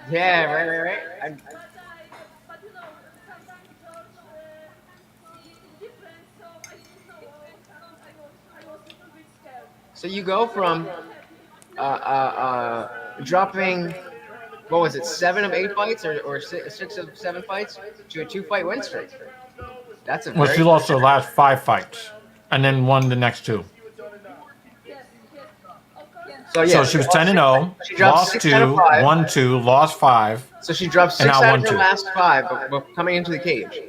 Yeah, right. So you go from dropping, what was it, 7 of 8 fights or 6 of 7 fights to a 2-fight win streak. That's a Well, very she lost her last 5 fights and then won the next 2. So yeah, So she was 10-0, She dropped lost 6 2, out of 5. won 2, lost 5. So she dropped 6 And now out won of her 2. last 5, but coming into the cage.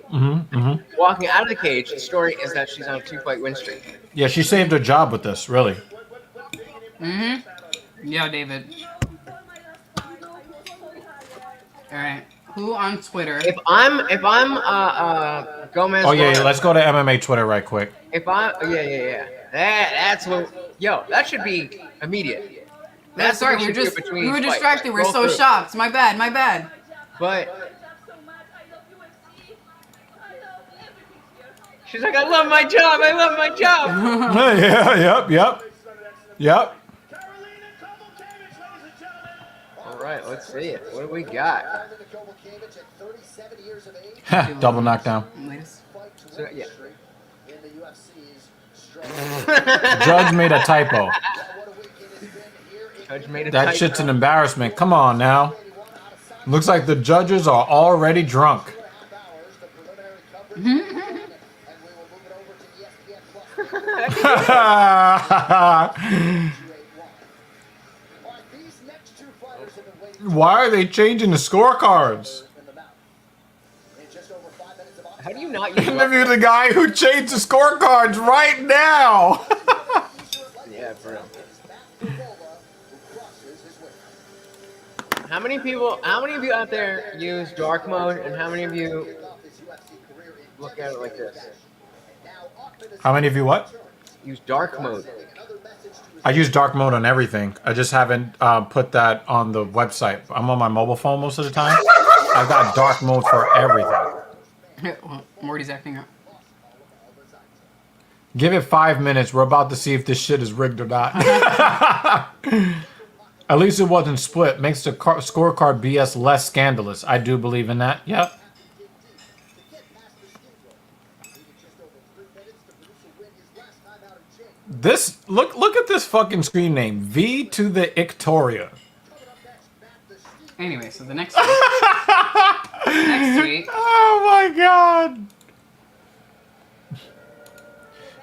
Walking out of the cage, the story is that she's on a 2-fight win streak. Yeah, she saved her job with this, really. Yeah, David. All right. Who on Twitter? If I'm Gomez. Oh, yeah, Juarez, let's go to MMA Twitter right quick. If I yeah. That's what. Yo, that should be immediate. That's what sorry, should do between we were each fight. distracted. We're Go so through. shocked. My bad. But she's like, I love my job. Yeah, yep. All right, let's see it. What do we got? Double knockdown. Latest. So, yeah. Judge made a typo. Judge made a That typo. shit's an embarrassment. Come on now. Looks like the judges are already drunk. Why are they changing the scorecards? How do you not use Interview the guy who changed the scorecards right now. Yeah, for real. How many of you out there use dark mode, and how many of you look at it like this? How many of you what? Use dark mode. I use dark mode on everything. I just haven't put that on the website. I'm on my mobile phone most of the time. I've got dark mode for everything. Well, Morty's acting up. Give it 5 minutes. We're about to see if this shit is rigged or not. At least it wasn't split. Makes the scorecard BS less scandalous. I do believe in that. Yep. This look at this fucking screen name. V to the Ictoria. Anyway, so the next one. Next week. Oh my God.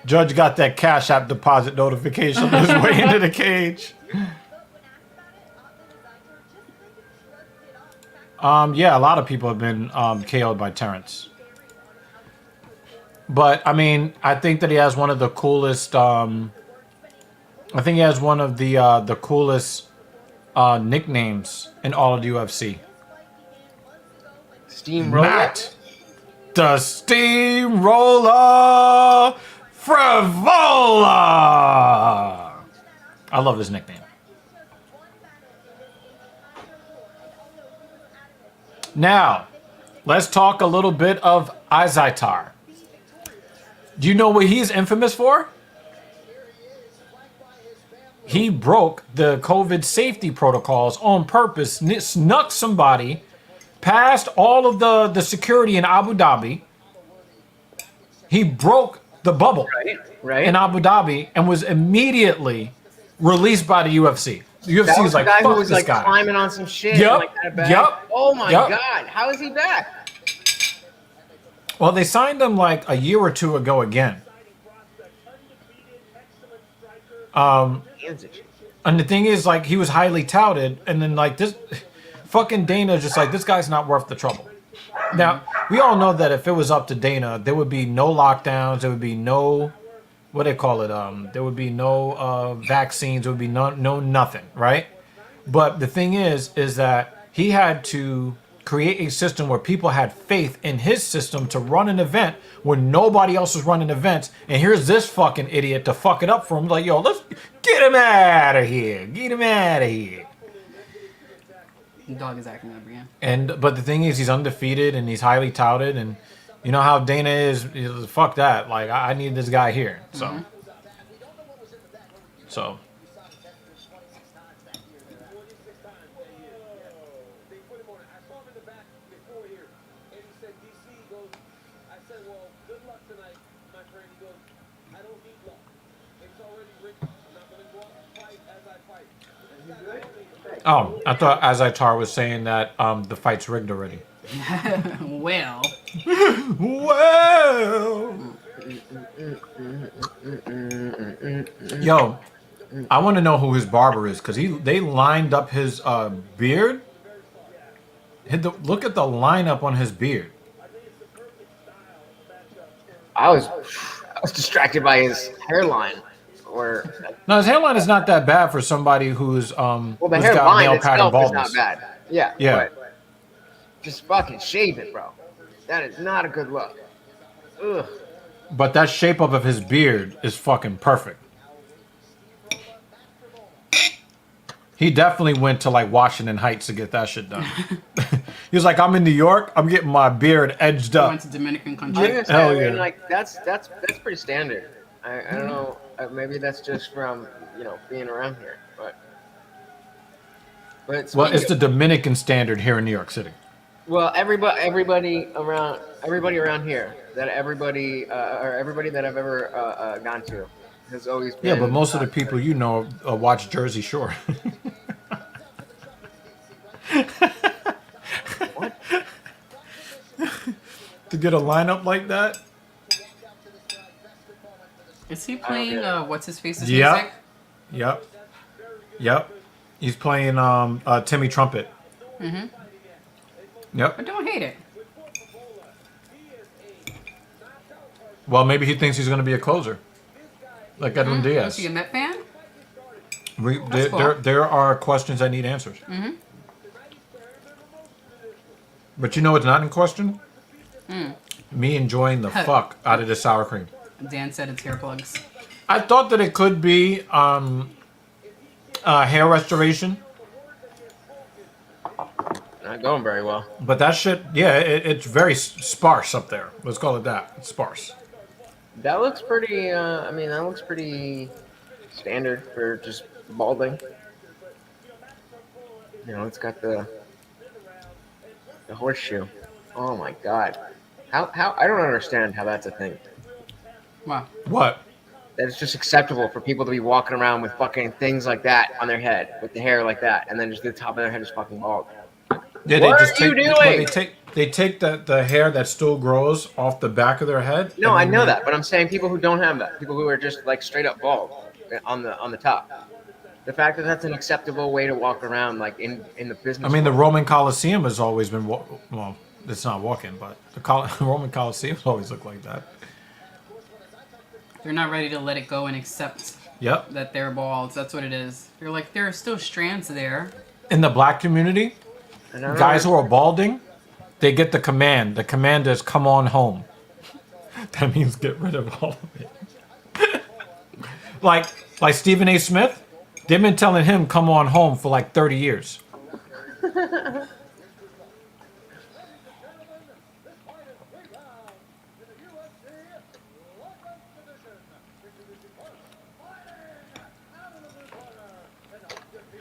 Judge got that Cash App deposit notification on his way into the cage. Yeah, a lot of people have been KO'd by Terrence. But I mean, I think that he has one of the coolest. I think he has one of the coolest nicknames in all of the UFC. Steamroller. Matt, the Steamroller Frivola. I love this nickname. Now, let's talk a little bit of Azaitar. Do you know what he's infamous for? He broke the COVID safety protocols on purpose, snuck somebody past all of the security in Abu Dhabi. He broke the bubble Right. in Abu Dhabi and was immediately released by the UFC. The UFC That was was the like, guy fuck who was this like guy. climbing on some shit. Yep, And, like, had a bag. yep, Oh my yep. God. How is he back? Well, they signed him like a year or two ago again. And the thing is, like, he was highly touted, and then like this fucking Dana just like, this guy's not worth the trouble. Now, we all know that if it was up to Dana, there would be no lockdowns, there would be no, what do they call it? There would be no vaccines, there would be no nothing, right? But the thing is that he had to create a system where people had faith in his system to run an event when nobody else was running events. And here's this fucking idiot to fuck it up for him. Like, yo, let's get him out of here. Get him out of here. The dog is acting up again. But the thing is, he's undefeated and he's highly touted. And you know how Dana is, fuck that. Like, I need this guy here. So. Oh, I thought Azaitar was saying that the fight's rigged already. Well. Well. Yo, I want to know who his barber is because they lined up his beard. Look at the lineup on his beard. I was distracted by his hairline. No, his hairline is not that bad for somebody who's well, the who's got hairline male itself pattern is baldness. not bad. Yeah. Yeah. But just fucking shave it, bro. That is not a good look. Ugh. But that shape up of his beard is fucking perfect. He definitely went to like Washington Heights to get that shit done. He was like, I'm in New York. I'm getting my beard edged I up. went to Dominican I country. understand. Hell I mean, yeah. like that's pretty standard. I don't know. Maybe that's just from being around here, but Well, it's the Dominican standard here in New York City. well, everybody around here that everybody that I've ever gone to has always been. Yeah, but most of the people you know watch Jersey Shore. What? To get a lineup like that? Is he playing what's his face's Yep. music? Yep. He's playing Timmy Trumpet. Mm-hmm. Yep. I don't hate it. Well, maybe he thinks he's going to be a closer. Like Edwin Is Diaz. he a Met fan? There are questions that need answers. Mm-hmm. But you know what's not in question? Me enjoying the fuck out of the sour cream. Dan said it's hair plugs. I thought that it could be hair restoration. Not going very well. But that shit, yeah, it's very sparse up there. Let's call it that. It's sparse. That looks pretty. That looks pretty standard for just balding. It's got the horseshoe. Oh my god. How I don't understand how that's a thing. Wow. What? That it's just acceptable for people to be walking around with fucking things like that on their head, with the hair like that, and then just the top of their head is fucking bald. Yeah, What they just are you take, doing? they take the hair that still grows off the back of their head. No, and I then know they- that, but I'm saying people who don't have that, people who are just like straight up bald on the top. The fact that that's an acceptable way to walk around, like in the business. I mean, the world. Roman Colosseum has always been well. It's not walking, but the Roman Colosseum always looked like that. They're not ready to let it go and accept Yep. that they're bald. That's what it is. They're like, there are still strands there. In the black community, And I don't guys know- who are balding, they get the command. The command is "Come on home." That means get rid of all of it. like Stephen A. Smith, they've been telling him "Come on home" for like 30 years.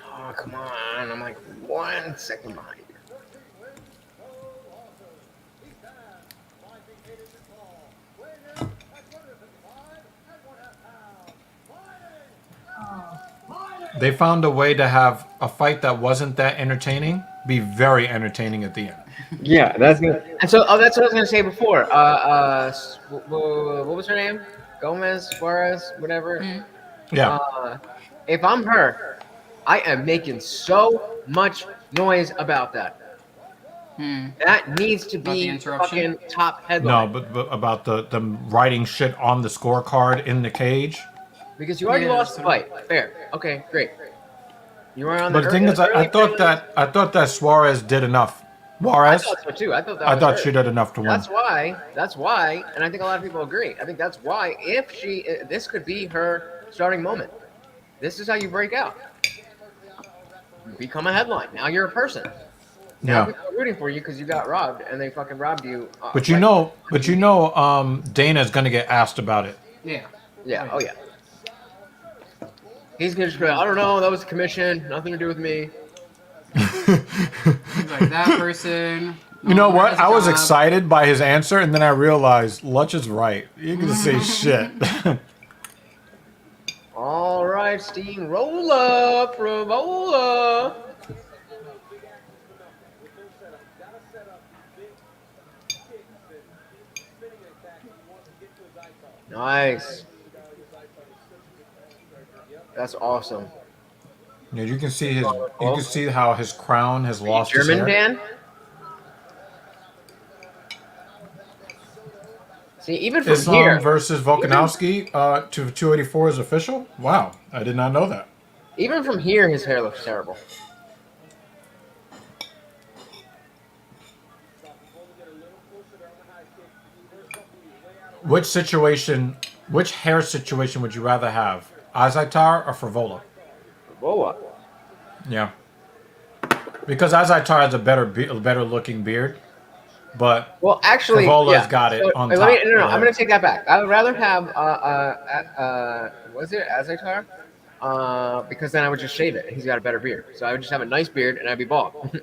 Oh, come on. I'm like 1 second behind you. They found a way to have a fight that wasn't that entertaining be very entertaining at the end. Yeah, that's good. And so, that's what I was gonna say before. What was her name? Gomez, Suarez, whatever. Yeah. If I'm her, I am making so much noise about that. That needs to About the be interruption? fucking top No, headline. but about the writing shit on the scorecard in the cage. Because you already Yeah, lost the that's fight. Fair. Okay, great. You were on But the thing is, I thought that Suarez did enough. I Suarez, thought so too. I thought that I was thought her. she did enough to win. That's why, and I think a lot of people agree. I think that's why, if this could be her starting moment. This is how you break out. You become a headline. Now you're a person. Now Yeah. people are rooting for you because you got robbed, and they fucking robbed you. But you know, Dana's gonna get asked about it. Yeah. Yeah. Oh yeah. He's gonna just go, I don't know. That was commission. Nothing to do with me. He's like, that person. You know no, what? has a I was job. excited by his answer, and then I realized Lutch is right. You can say shit. All right, steamroller, Pravola. Nice. That's awesome. Yeah, you can see how his crown has lost his German hair. Dan? See, even from Islam here, versus Volkanovski to 284 is official. Wow, I did not know that. even from here, his hair looks terrible. Which hair situation would you rather have? Azaitar or Frivola? Whoa. Yeah. Because Azaitar has a better looking beard, but Well, actually, Frivola's got it on let top. me, no, I'm going to take that back. I would rather have, was it Azaitar? Because then I would just shave it, and he's got a better beard. So I would just have a nice beard, and I'd be bald.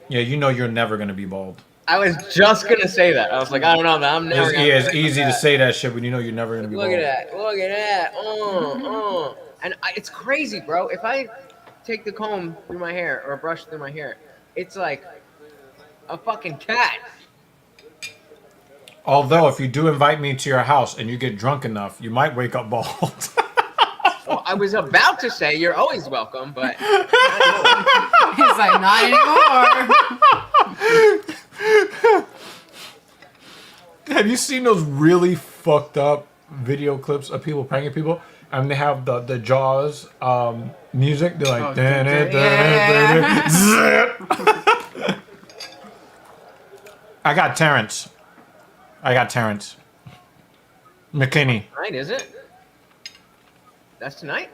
yeah, you know you're never gonna be bald. I was just going to say that. I was like, I don't know, man. I'm never going to. It's easy to say that shit when you know you're never gonna be Look bald. at that. Look at that. And it's crazy, bro. If I take the comb through my hair or a brush through my hair, it's like a fucking cat. Although, if you do invite me to your house and you get drunk enough, you might wake up bald. Well, I was about to say you're always welcome, but He's like, not anymore. Have you seen those really fucked up video clips of people pranking people? And they have the Jaws music. They're like, yeah. zip. I got Terrence McKinney. tonight, is it? That's tonight?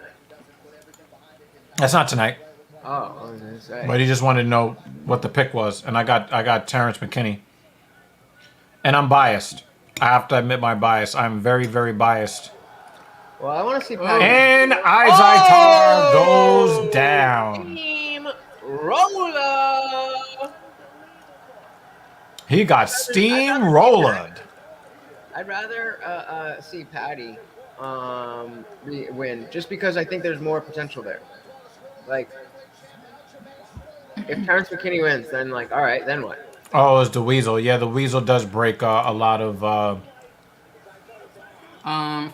That's not tonight, Oh, I was gonna say. but he just wanted to know what the pick was, and I got Terrence McKinney. And I'm biased. I have to admit my bias. I'm very, very biased. Well, I want to see Patty. And Izaitar goes down. Team Roller. He got steamrolled. I'd rather see Patty win, just because I think there's more potential there. Like, if Terrence McKinney wins, then like, all right, then what? Oh, it's the Weasel. Yeah, the Weasel does break a lot of.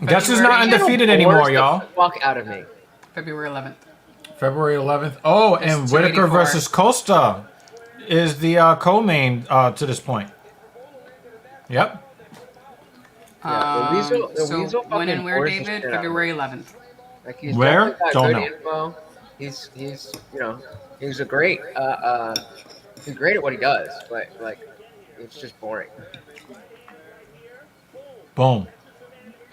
Guess who's not February- undefeated Bores anymore, the y'all? Fuck out of me. February 11th. February 11th. Oh, It's and Whitaker 284. versus Costa is the co-main to this point. Yep. Yeah, the Weasel. The so Weasel when and fucking where, bores the David? shit out of me. February 11th. Like he's Where? definitely got Don't good know. info. He's you know he's a great he's great at what he does, but like it's just boring. Boom.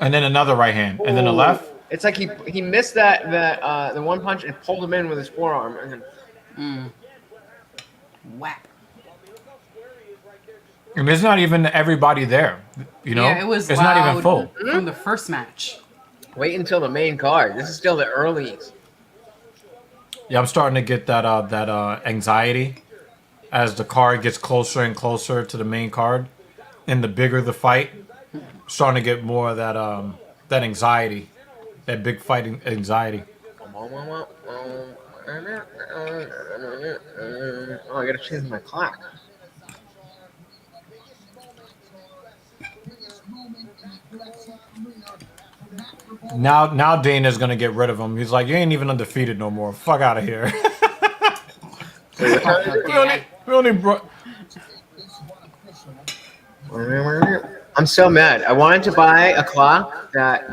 And then another right hand, and then the left. It's like he missed that the one punch and pulled him in with his forearm and then Whap. And there's not even everybody there. You know, Yeah, it was it's loud not even full. from the first match. wait until the main card. This is still the earlies. Yeah, I'm starting to get that anxiety as the card gets closer and closer to the main card, and the bigger the fight, starting to get more of that anxiety, that big fighting anxiety. Oh, I gotta change my clock. Now Dana's gonna get rid of him. He's like, you ain't even undefeated no more. Fuck out of here. we only brought. I'm so mad. I wanted to buy a clock that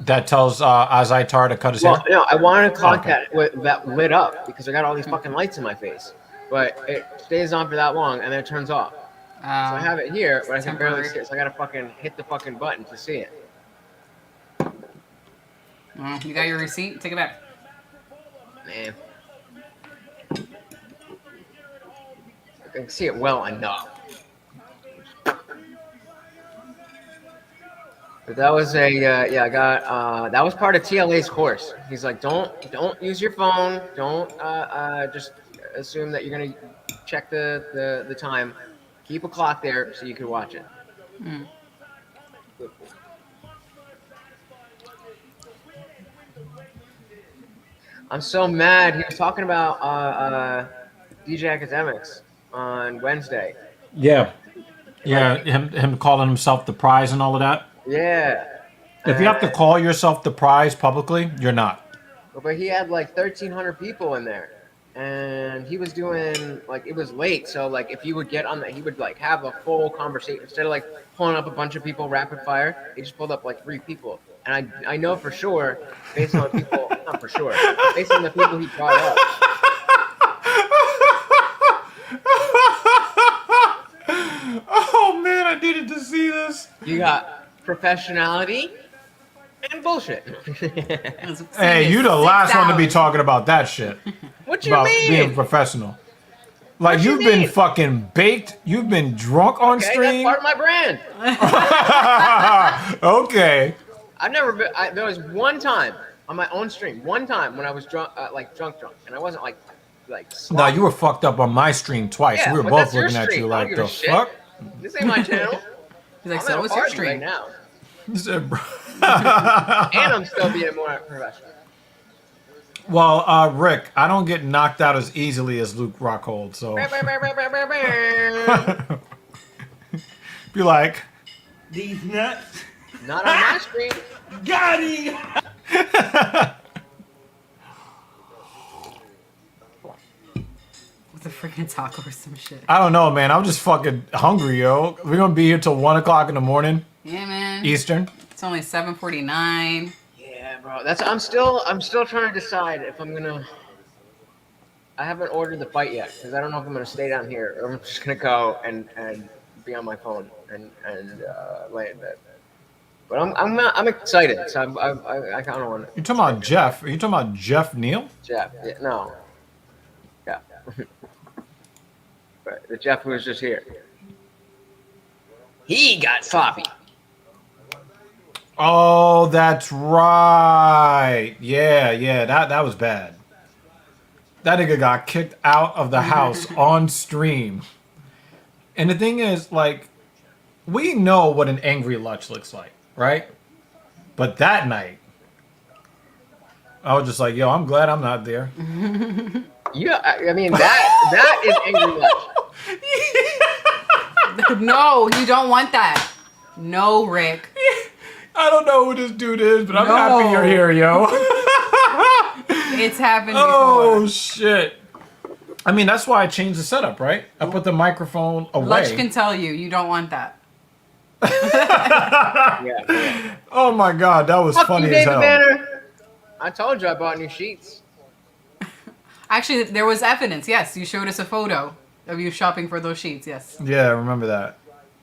That tells Azaitar to cut his hair. no, I wanted a clock Okay. that lit up because I got all these fucking lights in my face. But it stays on for that long and then it turns off. So I have it here, but I can barely temporary. see it. So I gotta fucking hit the fucking button to see it. Well, you got your receipt? Take it back. Man. I can see it well enough. But that was a yeah. I got that was part of TLA's course. He's like, don't use your phone. Don't just assume that you're gonna check the time. Keep a clock there so you can watch it. I'm so mad. He was talking about DJ Academics on Wednesday. Yeah. Yeah, him calling himself the prize and all of that. Yeah. If you have to call yourself the prize publicly, you're not. But he had like 1,300 people in there. And he was doing, like, it was late. So, like, if you would get on that, he would, like, have a full conversation. Instead of, like, pulling up a bunch of people rapid fire, he just pulled up, like, 3 people. And I know for sure, based on the people, not for sure, based on the people he brought up. Oh, man, I needed to see this. You got professionality and bullshit. Hey, you the last one to be talking about that shit. What you About mean? being professional. Like, What you you've been mean? fucking baked. You've been drunk on Okay, that's stream. part of my brand. Okay. I've never been. There was one time on my own stream, one time when I was drunk, drunk, and I wasn't like No, sloppy. you were fucked up on my stream twice. Yeah, We were but both that's your looking at stream. you I like, don't give the a shit. fuck? This ain't my channel. He's like, I'm so at a what's your party stream? right now, He said, bro. and I'm still being more professional. Well, Rick, I don't get knocked out as easily as Luke Rockhold, so be like, These nuts. Not on my stream. Got him. With a freaking taco or some shit. I don't know, man. I'm just fucking hungry, yo. We're gonna be here till 1 o'clock in the morning, Yeah, man. Eastern. It's only 7:49. Yeah, bro. I'm still trying to decide if I'm gonna. I haven't ordered the fight yet because I don't know if I'm gonna stay down here or I'm just gonna go and be on my phone and lay in bed. But I'm excited. So I kind of want to. You talking about Jeff? Are you talking about Jeff Neal? Jeff. Yeah, no. Yeah. But the Jeff who was just here. He got sloppy. Oh, that's right. Yeah. That was bad. That nigga got kicked out of the house on stream. And the thing is, like, we know what an angry Lutch looks like, right? But that night, I was just like, yo, I'm glad I'm not there. Yeah, I mean that is angry lunch. No, you don't want that. No, Rick. I don't know who this dude is, but I'm No. happy you're here, yo. It's happened Oh before. shit! I mean, that's why I changed the setup, right? I put the microphone away. Lutch can tell you don't want that. Yeah. Oh my god, that was Fuck funny you, as David hell. Banner. I told you I bought new sheets. Actually, there was evidence. Yes, you showed us a photo of you shopping for those sheets. Yes, Yeah, I remember that.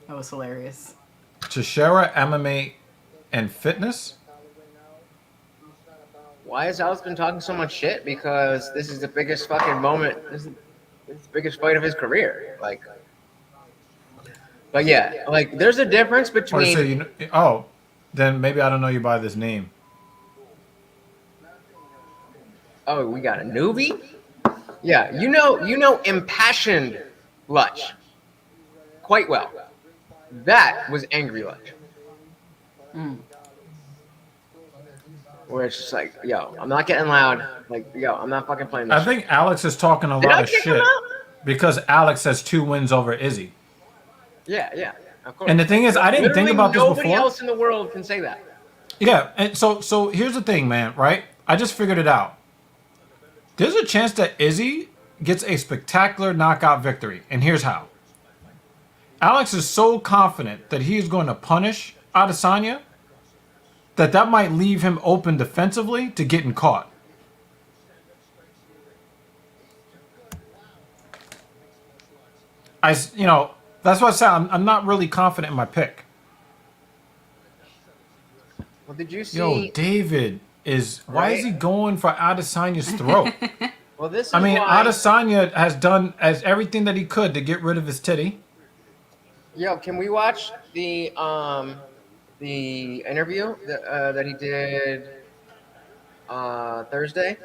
that was hilarious. Teixeira, MMA, and fitness. Why has Alex been talking so much shit? Because this is the biggest fucking moment. This is the biggest fight of his career. Like, but yeah, like there's a difference Or between. so oh, then maybe I don't know you by this name. Oh, we got a newbie. Yeah, you know, impassioned Lutch quite well. That was angry Lutch. Where it's just like, yo, I'm not getting loud. Like, yo, I'm not fucking playing this. I think Alex is talking a Did lot I of kick him shit out? because Alex has 2 wins over Izzy. Yeah, of course. And the thing is, I didn't think Literally about this nobody before. else in the world can say that. Yeah, and so here's the thing, man, right? I just figured it out. There's a chance that Izzy gets a spectacular knockout victory, and here's how. Alex is so confident that he is going to punish Adesanya that might leave him open defensively to getting caught. That's what I said. I'm not really confident in my pick. Well, did you see? Yo, David why is he going for Adesanya's throat? Well, this is I mean, why. Adesanya has done everything that he could to get rid of his titty. Yo, can we watch the interview that he did Thursday?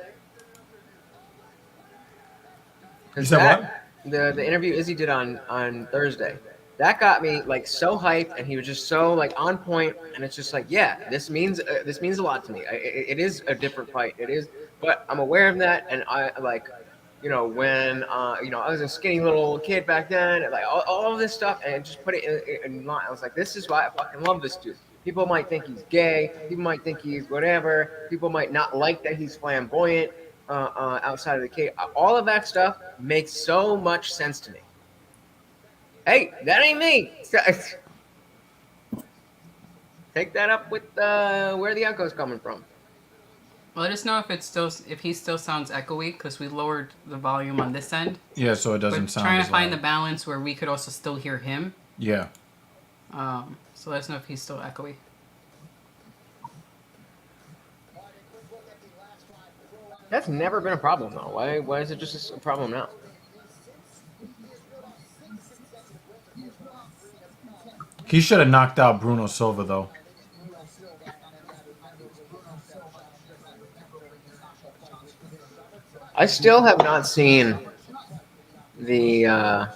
You said what? The interview Izzy did on Thursday. That got me like so hyped, and he was just so like on point, and it's just like, yeah, this means a lot to me. It is a different fight. It is, but I'm aware of that, and I like, when I was a skinny little kid back then, and like all of this stuff, and just put it in line. I was like, this is why I fucking love this dude. People might think he's gay. People might think he's whatever. People might not like that he's flamboyant outside of the cage. All of that stuff makes so much sense to me. Hey, that ain't me. Take that up with where the echo's coming from. Let us know if he still sounds echoey because we lowered the volume on this end. Yeah, so it doesn't But sound trying as to find loud. the balance where we could also still hear him. Yeah. So let us know if he's still echoey. That's never been a problem though. Why is it just a problem now? He should have knocked out Bruno Silva, though. I still have not seen the. I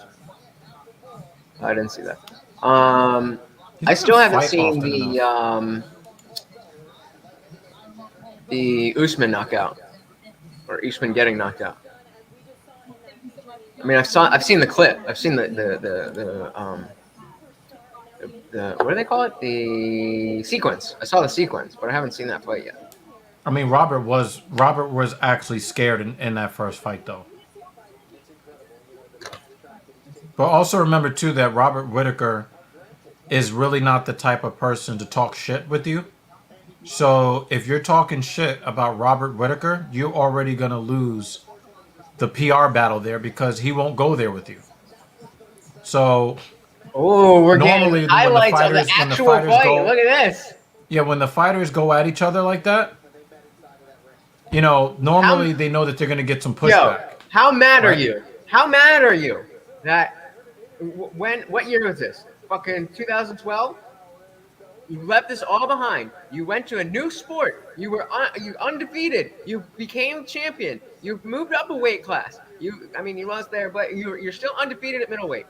didn't see that. I still haven't fight seen often the Usman knockout or Usman getting knocked out. I mean, I've seen the clip. I've seen the what do they call it? The sequence. I saw the sequence, but I haven't seen that fight yet. I mean, Robert was actually scared in that first fight, though. But also remember, too, that Robert Whittaker is really not the type of person to talk shit with you. So if you're talking shit about Robert Whittaker, you're already going to lose the PR battle there because he won't go there with you. So Oh, we're normally getting highlights of the when the actual fighters fight. go- Look at this. yeah, when the fighters go at each other like that, normally they know that they're going to get some Yo, pushback. how mad are Right. you? How mad are you that what year was this? Fucking 2012? You left this all behind. You went to a new sport. You were you undefeated. You became champion. You moved up a weight class. You lost there, but you're still undefeated at middleweight.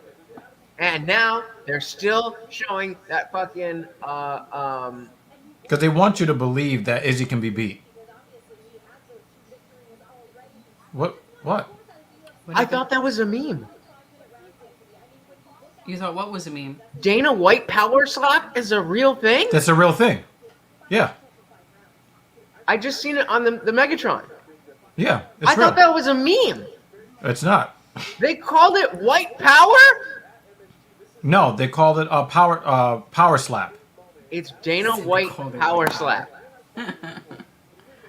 And now they're still showing that fucking Because they want you to believe that Izzy can be beat. What? What I happened? thought that was a meme. You thought what was a meme? Dana White power slap is a real thing? That's a real thing. Yeah. I just seen it on the Megatron. Yeah. It's I real. thought that was a meme. It's not. They called it white power? No, they called it a power slap. It's Dana White called it power white slap.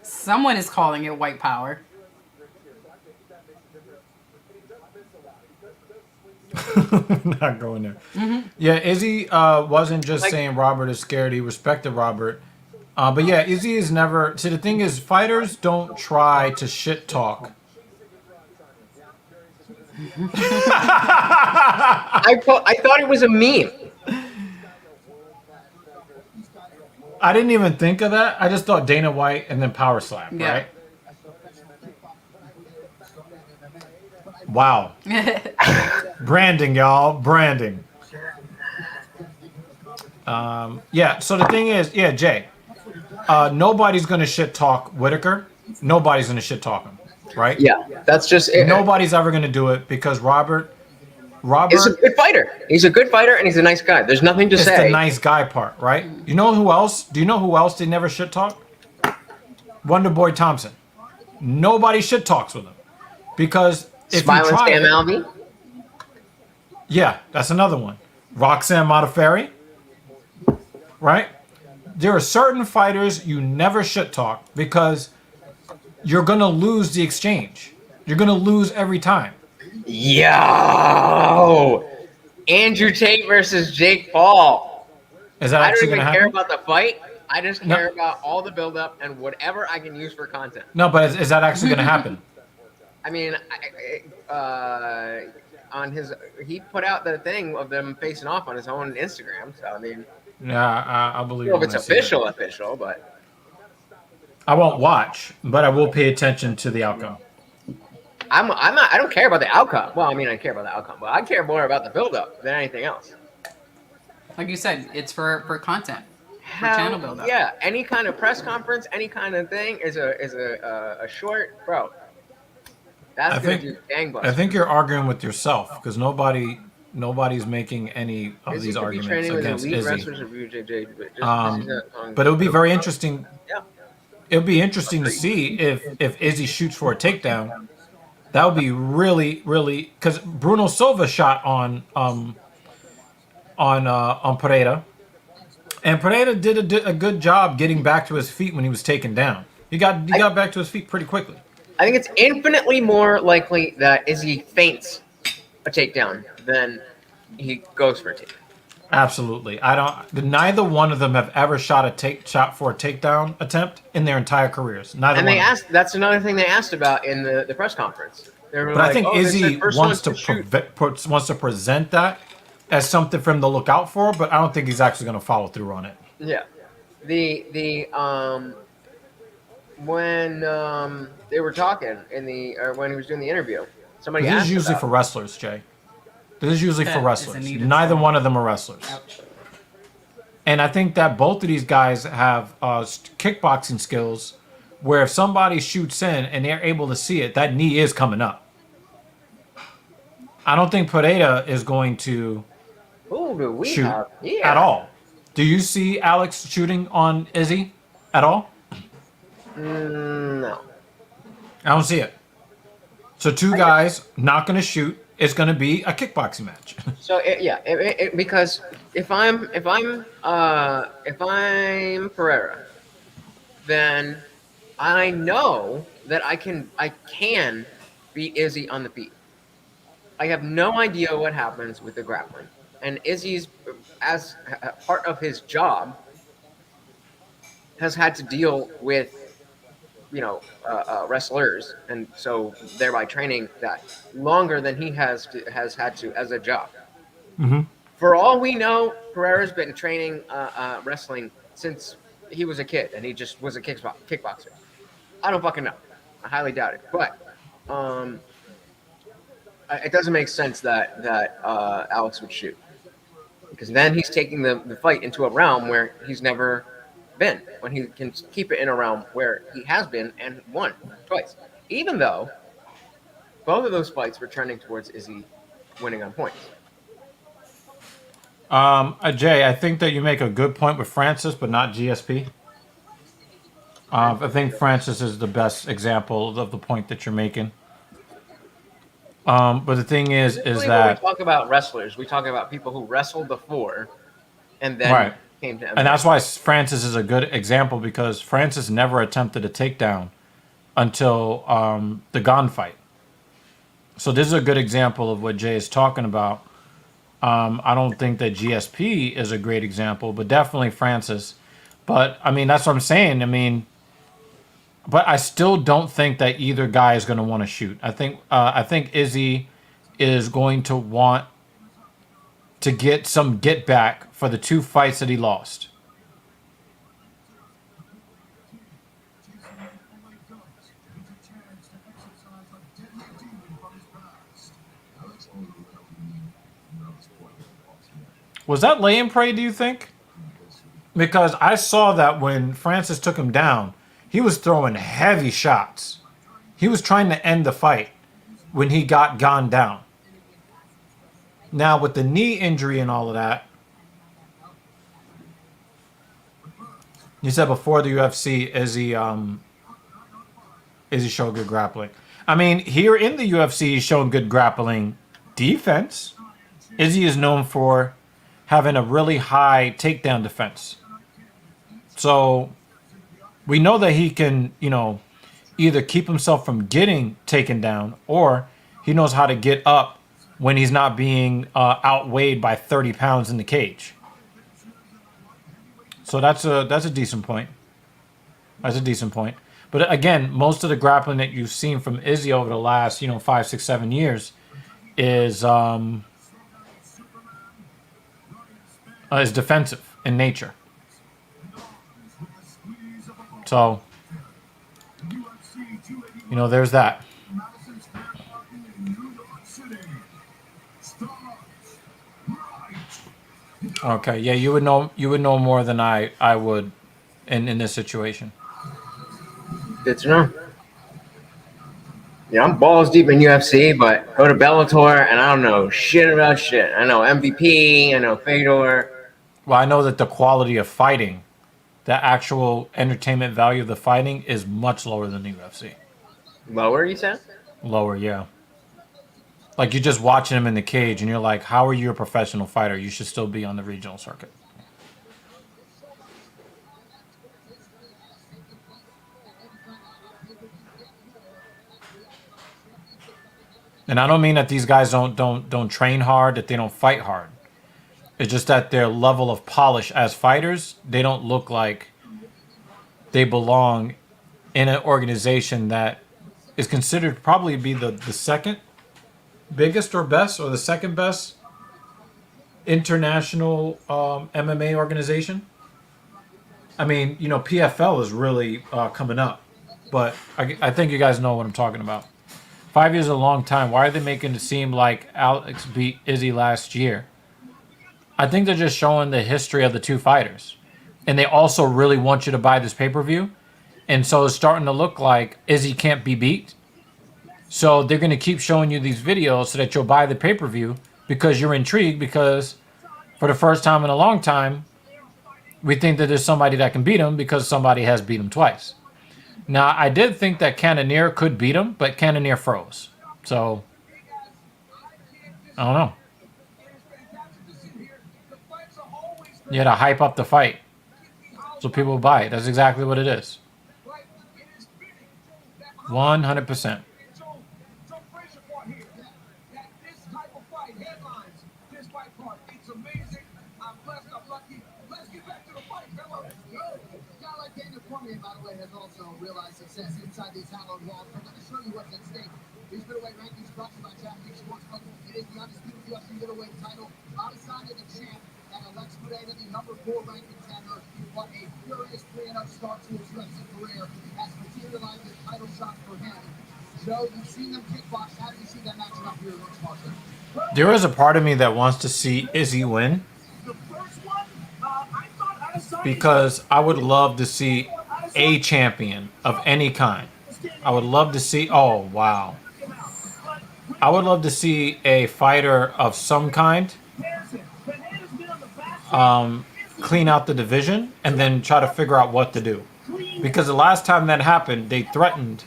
Someone is calling it white power. Not going there. Yeah, Izzy wasn't just saying Robert is scared. He respected Robert. But yeah, Izzy is never... See, the thing is, fighters don't try to shit talk. I thought it was a meme. I didn't even think of that. I just thought Dana White and then power slap, Yeah. right? Wow. Branding, y'all. Branding. Yeah, so the thing is, yeah, Jay, nobody's going to shit talk Whitaker. Nobody's going to shit talk him, right? Yeah, that's just it. Nobody's ever going to do it because Robert He's a good fighter. He's a good fighter and he's a nice guy. There's nothing to is say. the nice guy part, right? You know who else? Do you know who else they never shit talk? Wonder Boy Thompson. Nobody shit talks with him because if Smiling you try Sam it, Alvey. yeah, that's another one. Roxanne Modafferi, right? There are certain fighters you never shit talk because you're gonna lose the exchange. You're gonna lose every time. Yo! Andrew Tate versus Jake Paul. Is that I don't actually even gonna care happen? about the fight. I just No. care about all the build-up and whatever I can use for content. No, but is that actually gonna happen? I mean, on his, he put out the thing of them facing off on his own Instagram. So I mean, Yeah, I believe. I don't know when if it's I see it. official, but I won't watch, but I will pay attention to the outcome. I don't care about the outcome. Well, I mean, I care about the outcome, but I care more about the build-up than anything else. Like you said, it's for content. For channel build-up. Yeah, any kind of press conference, any kind of thing is a short, bro. That's I gonna think- do gangbusters. I think you're arguing with yourself because nobody's making any of Izzy these could be arguments training with against elite Izzy. wrestlers of UJJ, But it would be very interesting. Yeah. It would be interesting to see if Izzy shoots for a takedown. That would be really, really because Bruno Silva shot on Pereira, and Pereira did a good job getting back to his feet when he was taken down. He got back to his feet pretty quickly. I think it's infinitely more likely that Izzy feints a takedown than he goes for a takedown. Absolutely, Neither one of them have ever shot for a takedown attempt in their entire careers. Neither. And one they of them. asked. That's another thing they asked about in the press conference. They were But I like, think "Oh, they Izzy said first wants one to shoot." wants to present that as something for him to look out for, but I don't think he's actually going to follow through on it. Yeah. When they were talking when he was doing the interview, somebody This asked is usually about- for wrestlers, Jay. This is usually for That is a wrestlers. needed Neither song. one of them are wrestlers. Ouch. And I think that both of these guys have kickboxing skills where if somebody shoots in and they're able to see it, that knee is coming up. I don't think Pereira is going to Who do we shoot have here? at all. Do you see Alex shooting on Izzy at all? No. I don't see it. So two guys not going to shoot. It's going to be a kickboxing match. So because if I'm Pereira, then I know that I can beat Izzy on the feet. I have no idea what happens with the grappling, and Izzy's as part of his job has had to deal with wrestlers, and so thereby training that longer than he has had to as a job. Mm-hmm. For all we know, Pereira's been training wrestling since he was a kid, and he just was a kickboxer. I don't fucking know. I highly doubt it, but it doesn't make sense that Alex would shoot, because then he's taking the fight into a realm where he's never been, when he can keep it in a realm where he has been and won twice. Even though both of those fights were trending towards Izzy winning on points. Jay, I think that you make a good point with Francis, but not GSP. I think Francis is the best example of the point that you're making. But the thing is When we that talk about wrestlers, we talk about people who wrestled before and then right, came to MMA. and that's why Francis is a good example because Francis never attempted a takedown until the Gon fight. So this is a good example of what Jay is talking about. I don't think that GSP is a great example, but definitely Francis. But I mean, that's what I'm saying. I mean, but I still don't think that either guy is going to want to shoot. I think Izzy is going to want to get some get back for the 2 fights that he lost. Was that lay and pray, do you think? Because I saw that when Francis took him down, he was throwing heavy shots. He was trying to end the fight when he got gone down. Now, with the knee injury and all of that, you said before the UFC, Izzy showed good grappling. I mean, here in the UFC, he's shown good grappling defense. Izzy is known for having a really high takedown defense. So we know that he can, either keep himself from getting taken down or he knows how to get up when he's not being outweighed by 30 pounds in the cage. So that's a decent point. That's a decent point. But again, most of the grappling that you've seen from Izzy over the last, 5, 6, 7 years is defensive in nature. So, there's that. Okay, yeah, you would know more than I would in this situation. Good to know. Yeah, I'm balls deep in UFC, but go to Bellator and I don't know shit about shit. I know MVP, I know Fedor. Well, I know that the quality of fighting, the actual entertainment value of the fighting is much lower than the UFC. Lower, you said? Lower, yeah. Like, you're just watching him in the cage, and you're like, how are you a professional fighter? You should still be on the regional circuit. And I don't mean that these guys don't train hard, that they don't fight hard. It's just that their level of polish as fighters, they don't look like they belong in an organization that is considered probably be the second biggest or best or the second best international MMA organization. I mean, PFL is really coming up, but I think you guys know what I'm talking about. 5 years is a long time. Why are they making it seem like Alex beat Izzy last year? I think they're just showing the history of the 2 fighters. And they also really want you to buy this pay-per-view. And so it's starting to look like Izzy can't be beat. So they're going to keep showing you these videos so that you'll buy the pay-per-view because you're intrigued because for the first time in a long time, we think that there's somebody that can beat him because somebody has beat him twice. Now, I did think that Cannonier could beat him, but Cannonier froze. So, I don't know. You had to hype up the fight so people will buy it. That's exactly what it is. 100%. Has also realized success inside these hallowed walls. I'm going to show you what's at stake. These middleweight rankings brought to you by DraftKings Sportsbook. It is the undisputed UFC middleweight title. Adesanya the champ and Alex Pereira the number 4 ranked contender. What a furious 3-0 start to his UFC career has materialized his title shot for him. Joe, you've seen them kickbox. How do you see that matching up here against Sparza? There is a part of me that wants to see Izzy win because I would love to see a champion of any kind. I would love to see. Oh, wow. I would love to see a fighter of some kind clean out the division and then try to figure out what to do. Because the last time that happened, they threatened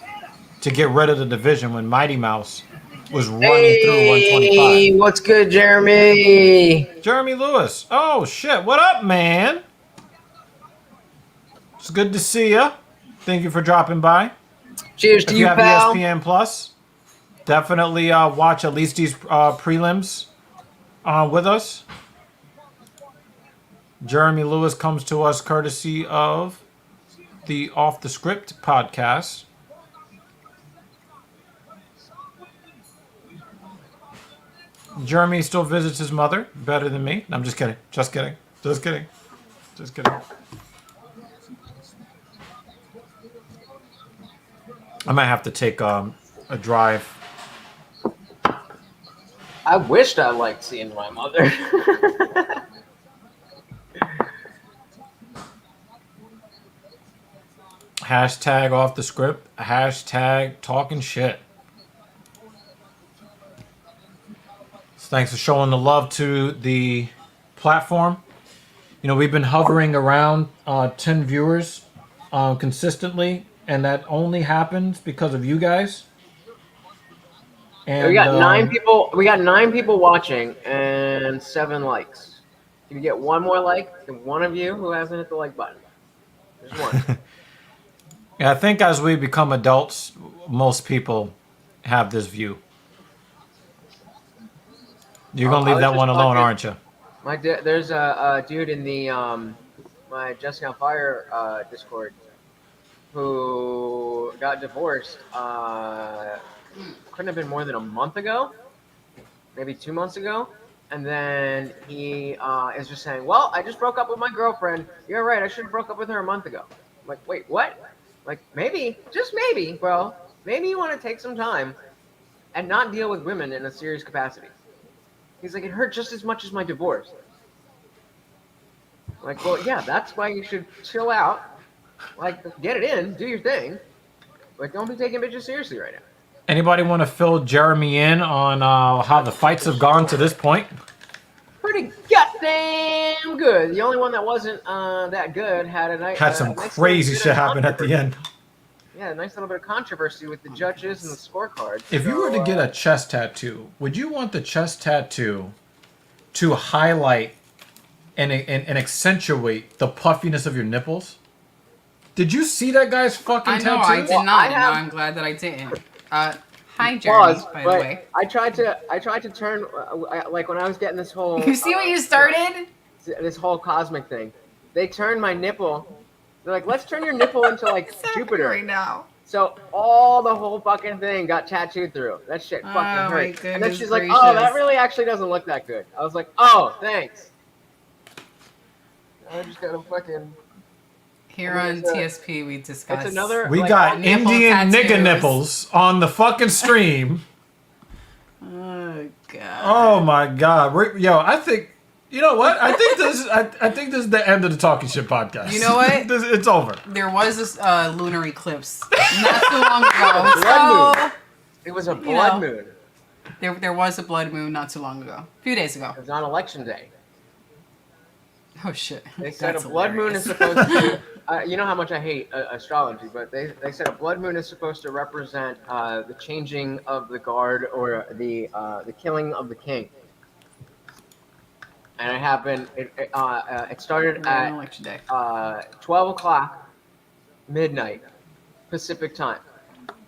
to get rid of the division when Mighty Mouse was running through 125. What's good, Jeremy? Jeremy Lewis. Oh, shit. What up, man? It's good to see ya. Thank you for dropping by. Cheers to If you, you have pal. ESPN Plus, definitely watch at least these prelims with us. Jeremy Lewis comes to us courtesy of the Off the Script podcast. Jeremy still visits his mother better than me. No, I'm just kidding. Just kidding. Just kidding. Just kidding. I might have to take a drive. I wished I liked seeing my mother. Hashtag off the script. Hashtag talking shit. So thanks for showing the love to the platform. You know, we've been hovering around 10 viewers consistently, and that only happens because of you guys. And we got 9 people. We got 9 people watching and 7 likes. If you get one more like than one of you who hasn't hit the like button, there's one. Yeah, I think as we become adults, most people have this view. You're gonna leave that one alone, aren't you? There's a dude in the my Jessica on Fire Discord who got divorced. Couldn't have been more than a month ago, maybe 2 months ago. And then he is just saying, well, I just broke up with my girlfriend. You're right, I should have broke up with her a month ago. I'm like, wait, what? Like, maybe, just maybe, bro, maybe you want to take some time and not deal with women in a serious capacity. He's like, it hurt just as much as my divorce. Like, well, yeah, that's why you should chill out. Like, get it in, do your thing. Like, don't be taking bitches seriously right now. Anybody want to fill Jeremy in on how the fights have gone to this point? Pretty goddamn good. The only one that wasn't that good had some nice crazy bit shit of happen at the end. Yeah, a nice little bit of controversy with the judges and the scorecards. If you were to get a chest tattoo, would you want the chest tattoo to highlight and accentuate the puffiness of your nipples? Did you see that guy's fucking tattoo? I did not. No, I'm glad that I didn't. Hi, Jeremy, by the way. I tried to turn like when I was getting this whole. You see what you started? This whole cosmic thing. They turned my nipple. They're like, let's turn your nipple into like Jupiter right now. So the whole fucking thing got tattooed through. That shit fucking hurt. And then she's like, oh, that really actually doesn't look that good. I was like, oh, thanks. I just gotta fucking. Here on TSP, we discuss. It's another. We like, got Indian nigga nipples on the fucking stream. Oh god. Oh my god. Yo, I think. You know what? I think this is the end of the Talking Shit podcast. You know what? It's over. There was this lunar eclipse not too long ago. So, it was a blood moon. There was a blood moon not too long ago. A few days ago. It was on election day. Oh shit. They said a blood moon is supposed to. You know how much I hate astrology, but they said a blood moon is supposed to represent the changing of the guard or the killing of the king. And it happened. It started at election day. 12 o'clock midnight Pacific time.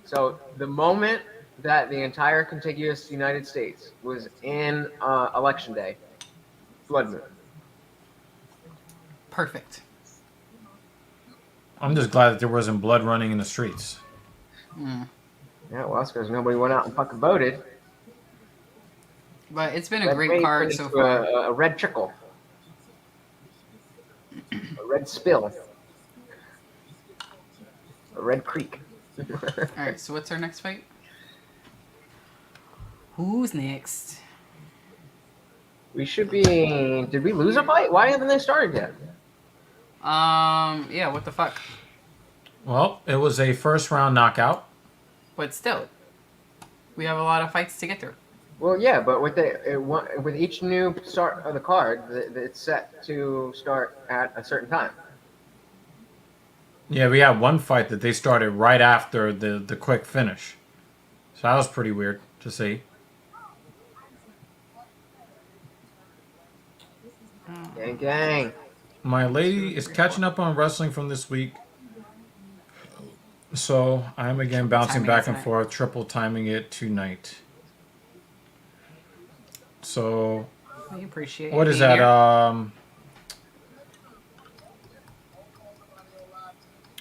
So the moment that the entire contiguous United States was in election day, blood moon. Perfect. I'm just glad that there wasn't blood running in the streets. Yeah, well, that's because nobody went out and fucking voted. But it's been a great card so far. A red trickle. A red spill. A red creek. Alright, so what's our next fight? Who's next? We should be... Did we lose a fight? Why haven't they started yet? Yeah, what the fuck? Well, it was a first round knockout. But still. We have a lot of fights to get through. Well, yeah, but with each new start of the card, it's set to start at a certain time. Yeah, we had one fight that they started right after the quick finish. So that was pretty weird to see. Gang, gang. My lady is catching up on wrestling from this week. So I'm again bouncing back and forth, triple timing it tonight. So We appreciate what you is being that? here.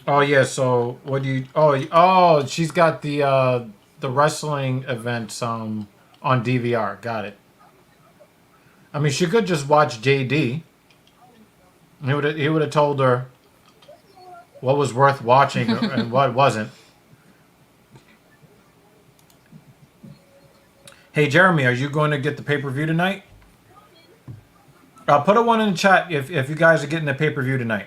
Oh yeah. So what do you? Oh, she's got the wrestling events on DVR. Got it. I mean, she could just watch JD. He would have told her what was worth watching and what wasn't. Hey Jeremy, are you going to get the pay-per-view tonight? Put a one in the chat if you guys are getting the pay-per-view tonight.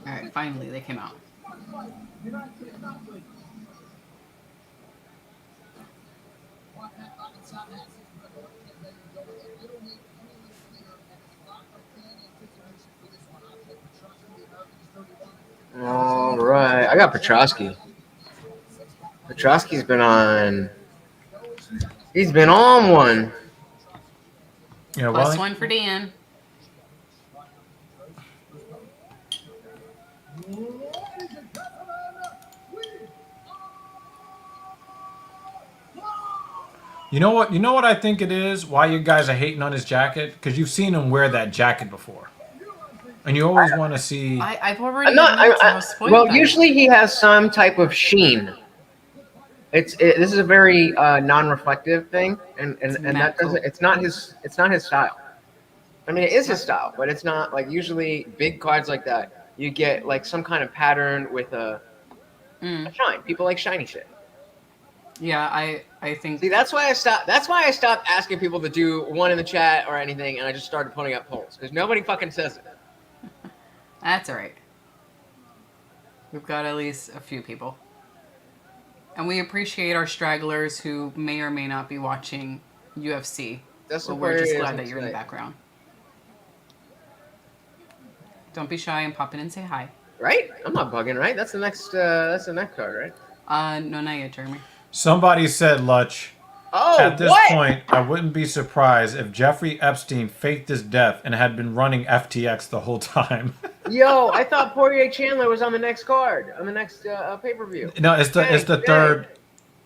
All right, finally they came out. All right, I got Petrosky. Petrosky's been on. He's been on one. Yeah, Plus one for Dan. You know what? You know what I think it is? Why you guys are hating on his jacket? Because you've seen him wear that jacket before, and you always want to see. I've already. Well, usually he has some type of sheen. This is a very non-reflective thing, and that doesn't. It's not his style. I mean, it is his style, but it's not like usually big cards like that. You get like some kind of pattern with a shine. People like shiny shit. Yeah, I think. See, that's why I stopped. That's why I stopped asking people to do one in the chat or anything, and I just started putting up polls because nobody fucking says it. That's all right. We've got at least a few people, and we appreciate our stragglers who may or may not be watching UFC. That's but we're just glad that you're in the background. Don't be shy and pop in and say hi. Right? I'm not bugging, right? That's the next card, right? No, not yet, Jeremy. Somebody said, Lutch, at this point, I wouldn't be surprised if Jeffrey Epstein faked his death and had been running FTX the whole time. Yo, I thought Poirier Chandler was on the next card, on the next pay-per-view. No, it's the third.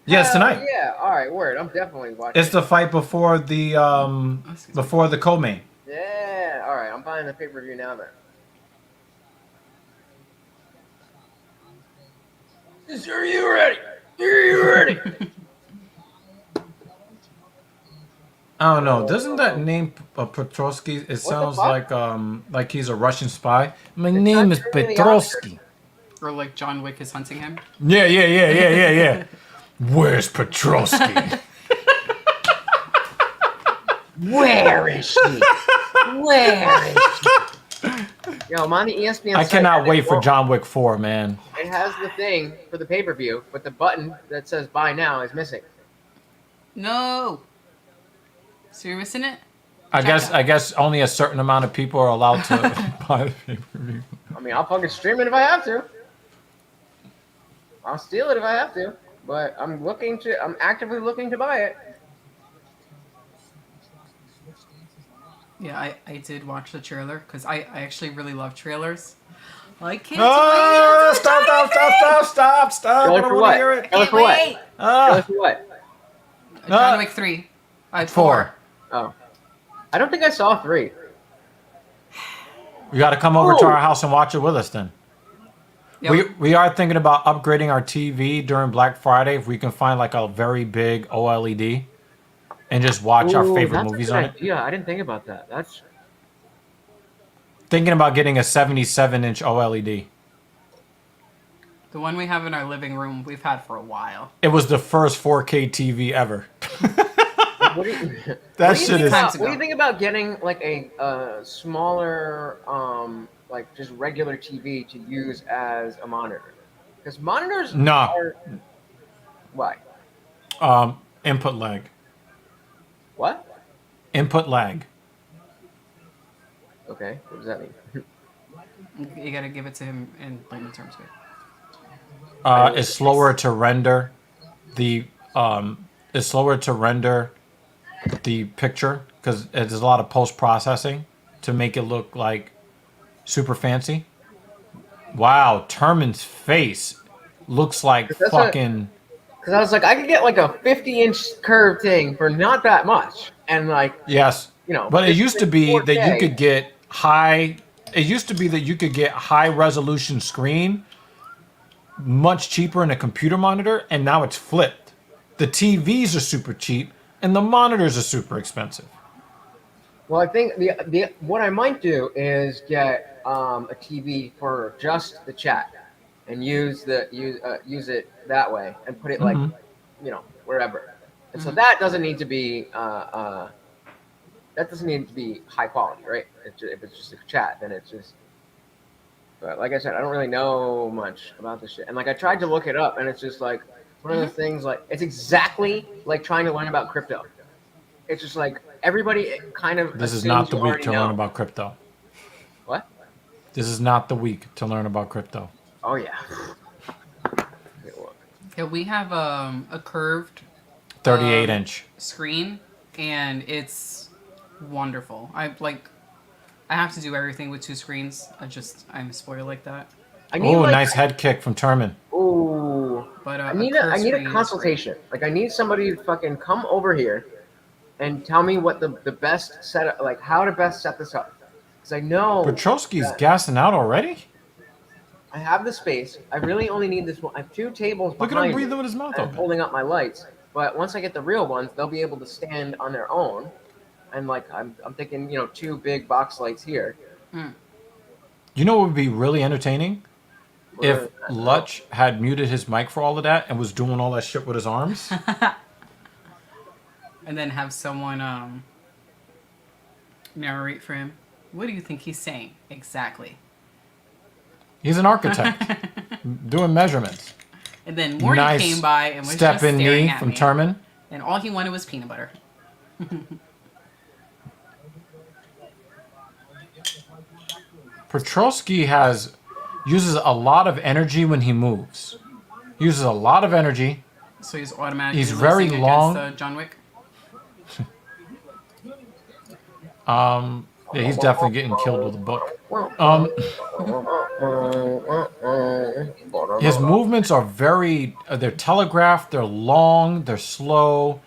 Yeah, it's tonight. Yeah, all right, word. I'm definitely watching. It's the fight before the co-main. Yeah, all right. I'm buying the pay-per-view now then. Are you ready? Are you ready? I don't know. Doesn't that name Petrovsky? It sounds like he's a Russian spy. My name is Petrovsky. Or like John Wick is hunting him. Yeah. Where's Petrovsky? Where is he? Where is he? Yo, I'm on the ESPN I site. cannot wait for John Wick 4, man. It has the thing for the pay-per-view, but the button that says buy now is missing. No. So you're missing it? I guess only a certain amount of people are allowed to buy the pay-per-view. I mean, I'll fucking stream it if I have to. I'll steal it if I have to. But I'm actively looking to buy it. Yeah, I did watch the trailer because I actually really love trailers. I can't Oh, stop. Trailer I don't for want what? to hear it. Trailer for what? Trailer for what? John Wick 3. 4. Oh. I don't think I saw 3. You got to come over to our house and watch it with us then. Yep. We are thinking about upgrading our TV during Black Friday if we can find like a very big OLED and just watch our favorite movies on it. Yeah, I didn't think about that. That's thinking about getting a 77-inch OLED. The one we have in our living room, we've had for a while. It was the first 4K TV ever. What do you That shit is. What do you think about getting like a smaller like just regular TV to use as a monitor? Because monitors No. are why? Input lag. What? Input lag. Okay, what does that mean? You gotta give it to him in layman terms. It's slower to render the picture because there's a lot of post processing to make it look like super fancy. Wow, Terman's face looks like fucking. Because I was like, I could get like a 50-inch curve thing for not that much, and like Yes, you know. but it used to be 4K. that you could get high. It used to be that you could get high resolution screen much cheaper in a computer monitor, and now it's flipped. The TVs are super cheap, and the monitors are super expensive. Well, I think the what I might do is get a TV for just the chat, and use it that way, and put it like, you know, wherever. And so that doesn't need to be high quality, right? If it's just a chat, then it's just. But like I said, I don't really know much about this shit. And like I tried to look it up, and it's just like one of the things. Like it's exactly like trying to learn about crypto. It's just like everybody kind of. This is not the week to learn about crypto. What? This is not the week to learn about crypto. Oh yeah. Yeah, we have a curved 38-inch screen, and it's wonderful. I have to do everything with 2 screens. I'm spoiled like that. Oh, nice head kick from Terman. Ooh. But I need a consultation. Like I need somebody to fucking come over here and tell me what the best setup, like how to best set this up. Because I know Petrosky's gassing out already. I have the space. I really only need this one. I have 2 tables behind Look at him breathing with his mouth open. holding up my lights. But once I get the real ones, they'll be able to stand on their own. And like I'm thinking, 2 big box lights here. You know what would be really entertaining? If Lutch had muted his mic for all of that and was doing all that shit with his arms. And then have someone narrate for him. What do you think he's saying exactly? He's an architect doing measurements. And then Morty came by and was step just in staring knee at from me. Terman. And all he wanted was peanut butter. Petrosky uses a lot of energy when he moves. He uses a lot of energy. So he's automatically He's very losing long. against John Wick. Yeah, he's definitely getting killed with a book. His movements are they're telegraphed, they're long, they're slow,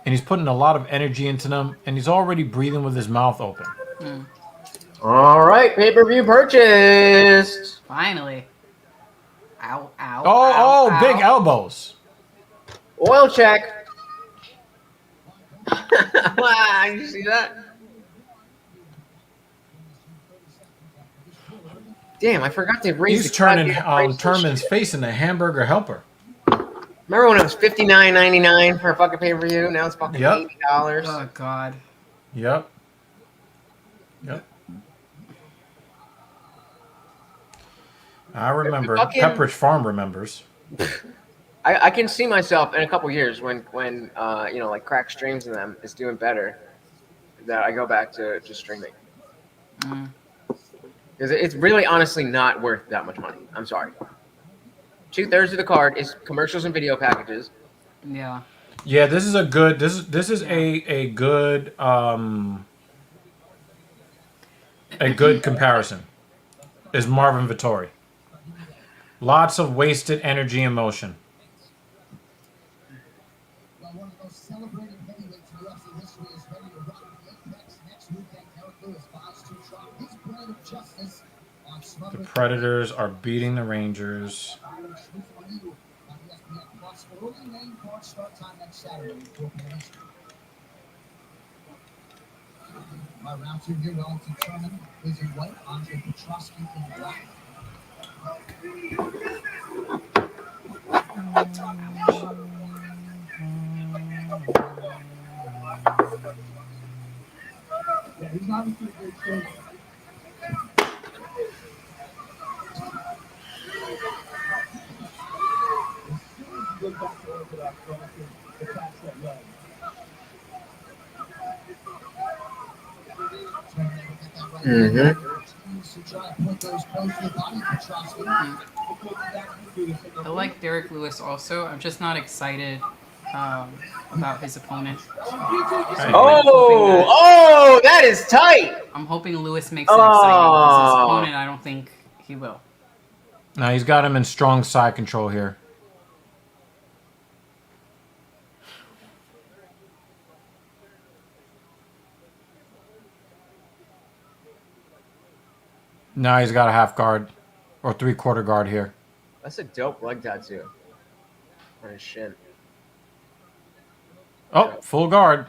and he's putting a lot of energy into them, and he's already breathing with his mouth open. All right, pay-per-view purchased. Finally. Ow, ow, Oh, ow, big ow. elbows. Oil check. Wow, you see that? Damn, I forgot to raise He's the turning goddamn price of Terman's shit. face into a hamburger helper. Remember when it was $59.99 for a fucking pay-per-view? Now it's fucking Yep. $80. Oh, God. Yep. I remember. Pepperidge Farm remembers. I can see myself in a couple years when like Crack Streams and them is doing better, that I go back to just streaming. Because it's really honestly not worth that much money. I'm sorry. 2/3 of the card is commercials and video packages. Yeah. Yeah, this is a good. This is a good comparison. Is Marvin Vittori. Lots of wasted energy and motion. Well, one of the most celebrated heavyweights in UFC history is ready to rock the Apex next weekend. Eric Lewis vows to drop his brand of justice on The smothering. Predators are beating the Rangers. Early main card start time next Saturday. My round 2 here will determine is in white, Andre Petrosky in black. Yeah, he's obviously a great trainer. I like Derek Lewis also. I'm just not excited about his opponent. Oh, that is tight. I'm hoping Lewis makes it exciting because his opponent, I don't think he will. Now he's got him in strong side control here. Now he's got a half guard or 3/4 guard here. That's a dope leg tattoo on his shin. Oh, full guard.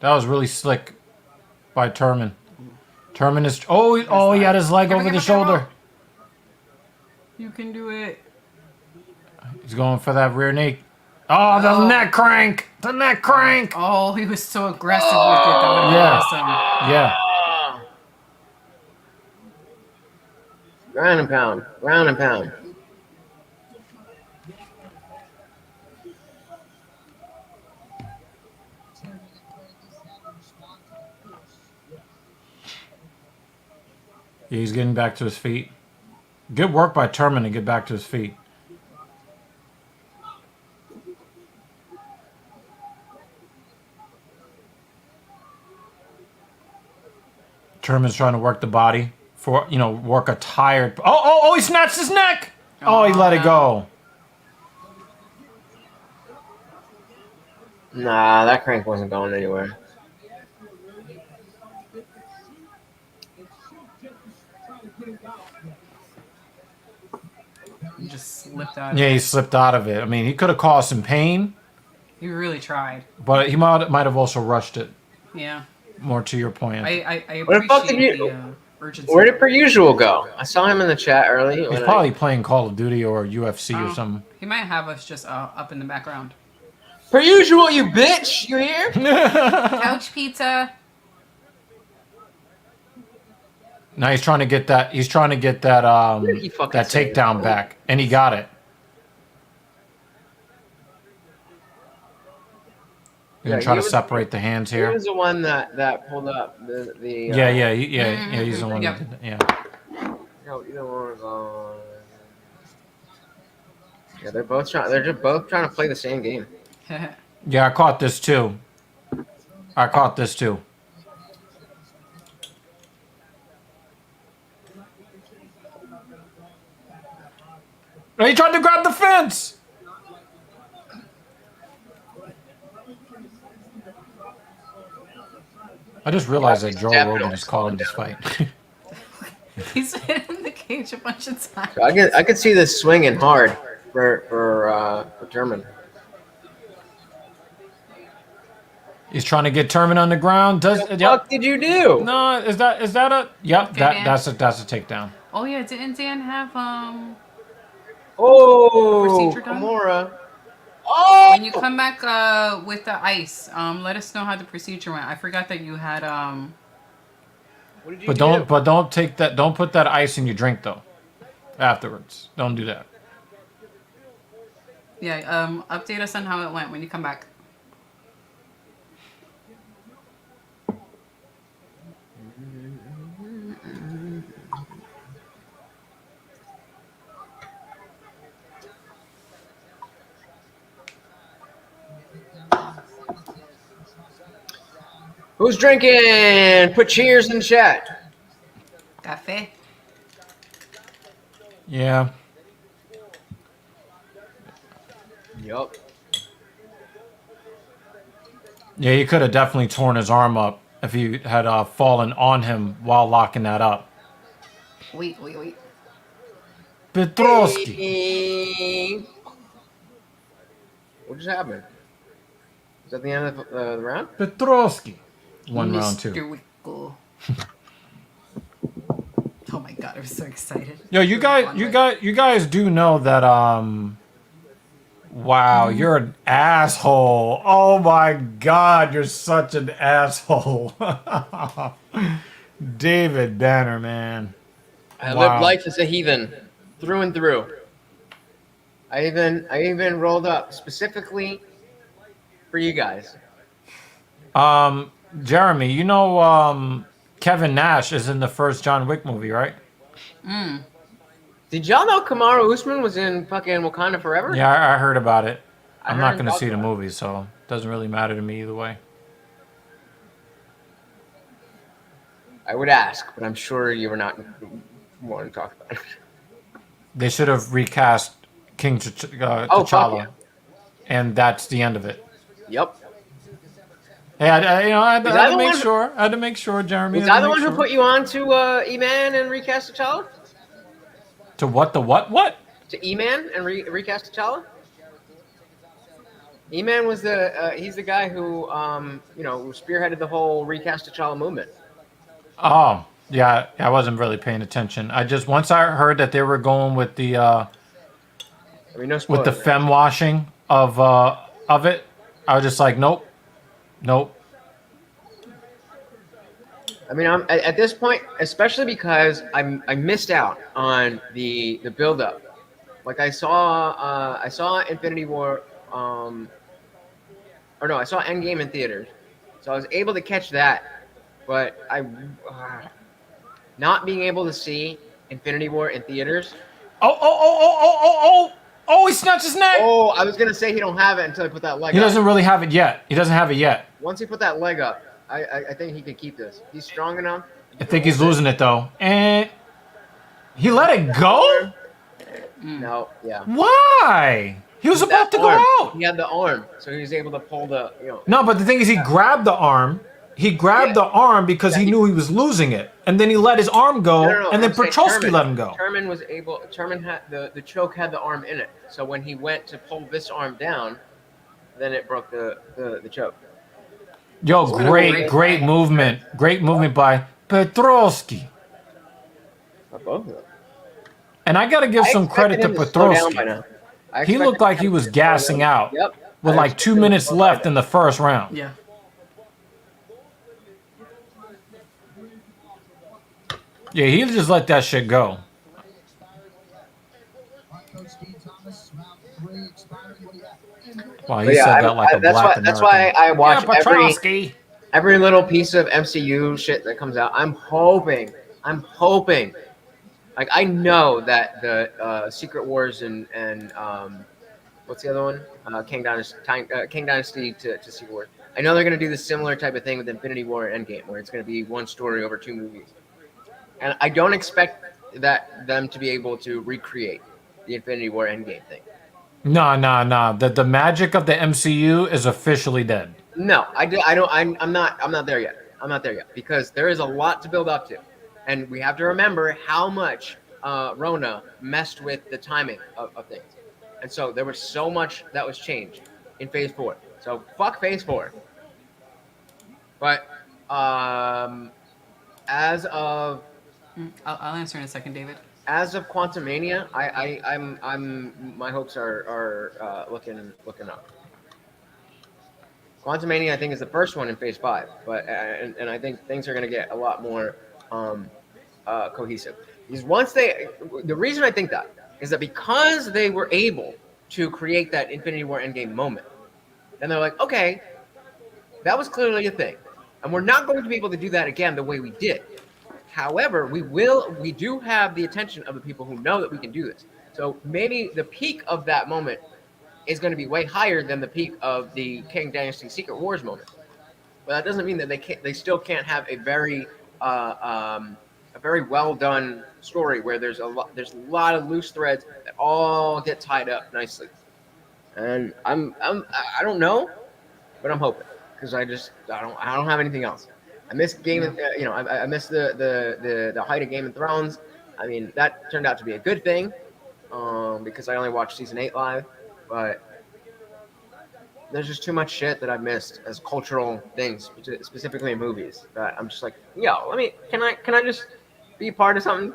That was really slick by Turman. Turman is... Oh, he had his leg over the shoulder. You can do it. He's going for that rear knee. Oh, the neck crank. The neck crank. Oh, he was so aggressive with it. That would have been awesome. Yeah. Ground and pound. Ground and pound. Yeah, he's getting back to his feet. Good work by Turman to get back to his feet. Turman's trying to work the body for, work a tired... Oh, he snatched his neck! Oh, he let it go. Nah, that crank wasn't going anywhere. He just slipped out of Yeah, it. he slipped out of it. I mean, he could have caused some pain, He really tried. but he might have also rushed it. Yeah. More to your point. I Where the fuck did appreciate you- the urgency. Where did Per Usual go? I saw him in the chat early. He's when probably playing Call of Duty or UFC or Oh. something. He might have us just up in the background. Per Usual, you bitch! You here? Couch pizza. Now he's trying to get that. He's trying to get that did he fucking that say? takedown back, and he got it. He's gonna Yeah, try he to was- separate the hands He here. was the one that pulled up the Yeah, he's the one. Yep. That did that, No, either one was on. Yeah, they're just both trying to play the same game. yeah. I caught this too. Oh, he tried to grab the fence. I just realized that Joe Rogan is calling this fight. He's been in the cage a bunch of times. So I could see this swinging hard for Turman. He's trying to get Turman on the ground. What the fuck did you do? No, is that a? Yep, Okay, that's a takedown. Oh yeah, didn't Dan have Oh, Procedure done? Kimura. Oh, when you come back with the ice, let us know how the procedure went. I forgot that you had what did you But do? don't take that. Don't put that ice in your drink though. Afterwards, don't do that. yeah, update us on how it went when you come back. Who's drinking? Put cheers in chat. Cafe. Yeah. Yup. Yeah, he could have definitely torn his arm up if he had fallen on him while locking that up. Wait. Petrovsky. What just happened? Is that the end of the round? Petrovsky. One round Mr. two. Wickle. Oh my god, I'm so excited. Yo, you guys do know that wow, you're an asshole. Oh my god, you're such an asshole. David Banner, man. I Wow. live life as a heathen, through and through. I even rolled up specifically for you guys. Jeremy, you know Kevin Nash is in the first John Wick movie, right? Did y'all know Kamaru Usman was in fucking Wakanda Forever? Yeah, I heard about it. I I'm heard not him going to talk see the about it. movie, so it doesn't really matter to me either way. I would ask, but I'm sure you were not wanting to talk about it. They should have recast King Oh, fuck T'Challa, yeah. And that's the end of it. Yep. Hey, I had I to the make one- sure. I had to make sure, Jeremy. Was I I had to the make one who sure. put you on to E-Man and recast T'Challa? To what? The what? What? To E-Man and recast T'Challa? E-Man was he's the guy who spearheaded the whole recast T'Challa movement. Oh, yeah. I wasn't really paying attention. Once I heard that they were going with the I mean, no with spoilers. the femme washing of it, I was just like, nope. I mean, I'm at this point, especially because I missed out on the build up. Like I saw Infinity War, I saw Endgame in theaters, so I was able to catch that. But not being able to see Infinity War in theaters. Oh, he snatched his neck. Oh, I was gonna say he don't have it until he put that leg. He up. doesn't really have it yet. He doesn't have it yet. Once he put that leg up, I think he could keep this. He's strong enough. I think he's losing it though. And he let it go? No, yeah. Why? He was about to go Arm. out. He had the arm, so he was able to pull the. No, but the thing is, he grabbed the arm. He grabbed the arm because he knew he was losing it, and then he let his arm go, No, and then I'm saying Petrosky let him go. Terman had the choke had the arm in it, so when he went to pull this arm down, then it broke the choke. Yo, great movement. Great movement by Petrosky. Both of them. And I got to give some credit to Petrosky. He looked like he was gassing out with like 2 minutes left in the first round. Yeah. Yeah, he just let that shit go. Wow, he said that like a black American. That's why I watch Petrosky. every little piece of MCU shit that comes out. I'm hoping. Like I know that the Secret Wars and what's the other one? King Dynasty to Secret Wars. I know they're gonna do the similar type of thing with Infinity War and Endgame, where it's gonna be one story over 2 movies. And I don't expect them to be able to recreate the Infinity War Endgame thing. No. The magic of the MCU is officially dead. No, I'm not there yet. I'm not there yet because there is a lot to build up to, and we have to remember how much Rona messed with the timing of things, and so there was so much that was changed in Phase 4. So fuck Phase 4. But as of I'll answer in a second, David. As of Quantumania, I'm my hopes are looking up. Quantumania, I think, is the first one in Phase 5, but and I think things are going to get a lot more cohesive. Because the reason I think that is that because they were able to create that Infinity War Endgame moment, then they're like, okay, that was clearly a thing, and we're not going to be able to do that again the way we did. However, we do have the attention of the people who know that we can do this. So maybe the peak of that moment is going to be way higher than the peak of the King Dynasty Secret Wars moment. But that doesn't mean that they still can't have a very well done story where there's a lot of loose threads that all get tied up nicely. And I don't know, but I'm hoping because I don't have anything else. I missed I missed the height of Game of Thrones. I mean, that turned out to be a good thing because I only watched season 8 live. But there's just too much shit that I missed as cultural things, specifically in movies. That I'm just like, can I just be part of something?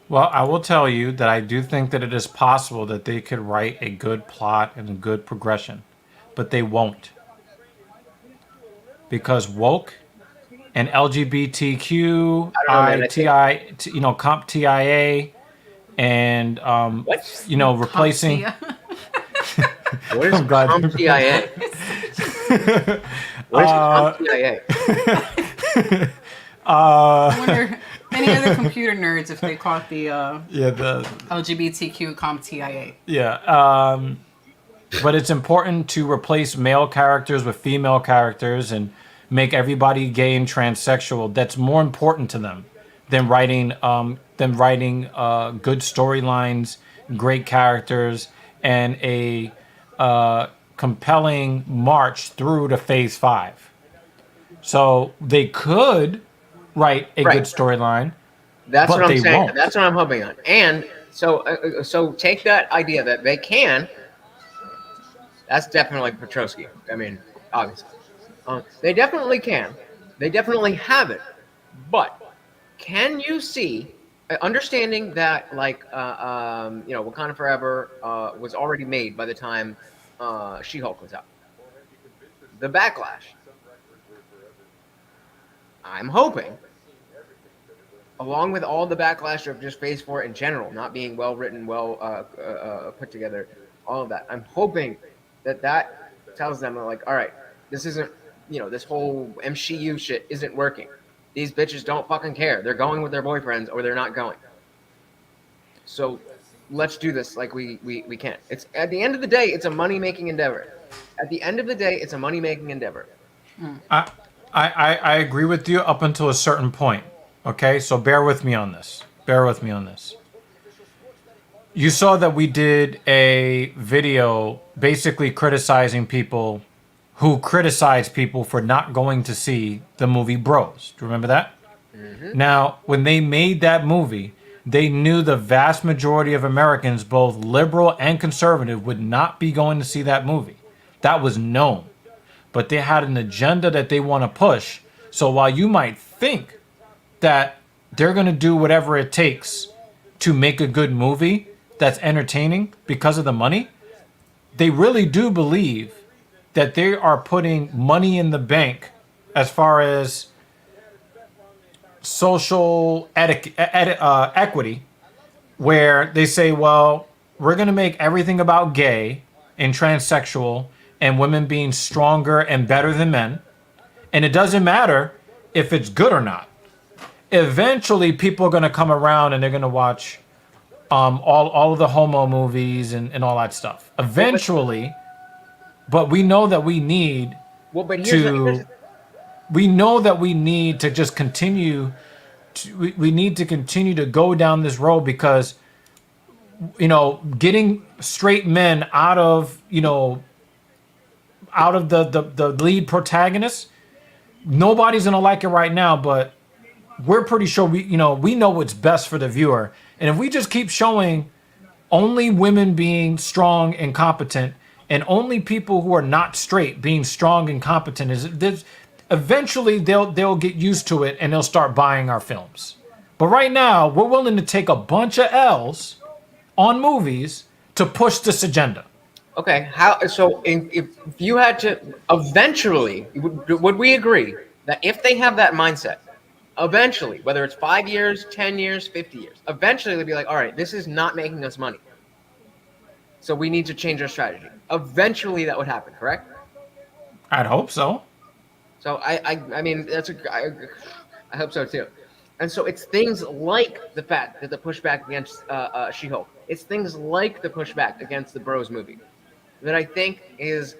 Well, I will tell you that I do think that it is possible that they could write a good plot and a good progression, but they won't. Because woke and LGBTQ, comp TIA, and What? replacing. What is I'm glad. CompTIA? What is CompTIA? I wonder any other computer nerds if they caught the the LGBTQ CompTIA. But it's important to replace male characters with female characters and make everybody gay and transsexual. That's more important to them than writing good storylines, great characters, and a compelling march through to Phase 5. So they could write a good storyline. That's but what I'm they saying. won't. That's what I'm hoping on. And so take that idea that they can. That's definitely Petrosky. I mean, obviously, they definitely can. They definitely have it. But can you see, understanding that Wakanda Forever was already made by the time She-Hulk was out, the backlash. I'm hoping, along with all the backlash of just Phase 4 in general, not being well written, put together, all of that, I'm hoping that tells them, like, all right, this isn't, this whole MCU shit isn't working. These bitches don't fucking care. They're going with their boyfriends or they're not going. So let's do this like we can. It's at the end of the day, it's a money-making endeavor. At the end of the day, it's a money-making endeavor. I agree with you up until a certain point. Okay, so bear with me on this. You saw that we did a video basically criticizing people who criticize people for not going to see the movie Bros. Do you remember that? Mm-hmm. Now, when they made that movie, they knew the vast majority of Americans, both liberal and conservative, would not be going to see that movie. That was known. But they had an agenda that they want to push. So while you might think that they're going to do whatever it takes to make a good movie that's entertaining because of the money, they really do believe that they are putting money in the bank as far as social equity, where they say, well, we're going to make everything about gay and transsexual and women being stronger and better than men. And it doesn't matter if it's good or not. Eventually, people are going to come around and they're going to watch all of the homo movies and all that stuff. Eventually, but we know that we need we know that we need to just continue we need to continue to go down this road, because getting straight men out of the lead protagonist, nobody's gonna like it right now, but we're pretty sure we know what's best for the viewer. And if we just keep showing only women being strong and competent, and only people who are not straight being strong and competent, eventually they'll get used to it and they'll start buying our films. But right now, we're willing to take a bunch of L's on movies to push this agenda. Okay, if you had to eventually, would we agree that if they have that mindset, eventually, whether it's 5 years, 10 years, 50 years, eventually they'll be like, all right, this is not making us money, so we need to change our strategy. Eventually that would happen, correct? I'd hope so. So I mean, I hope so too. And so it's things like the fact that the pushback against She-Hulk, it's things like the pushback against the Bros movie that I think is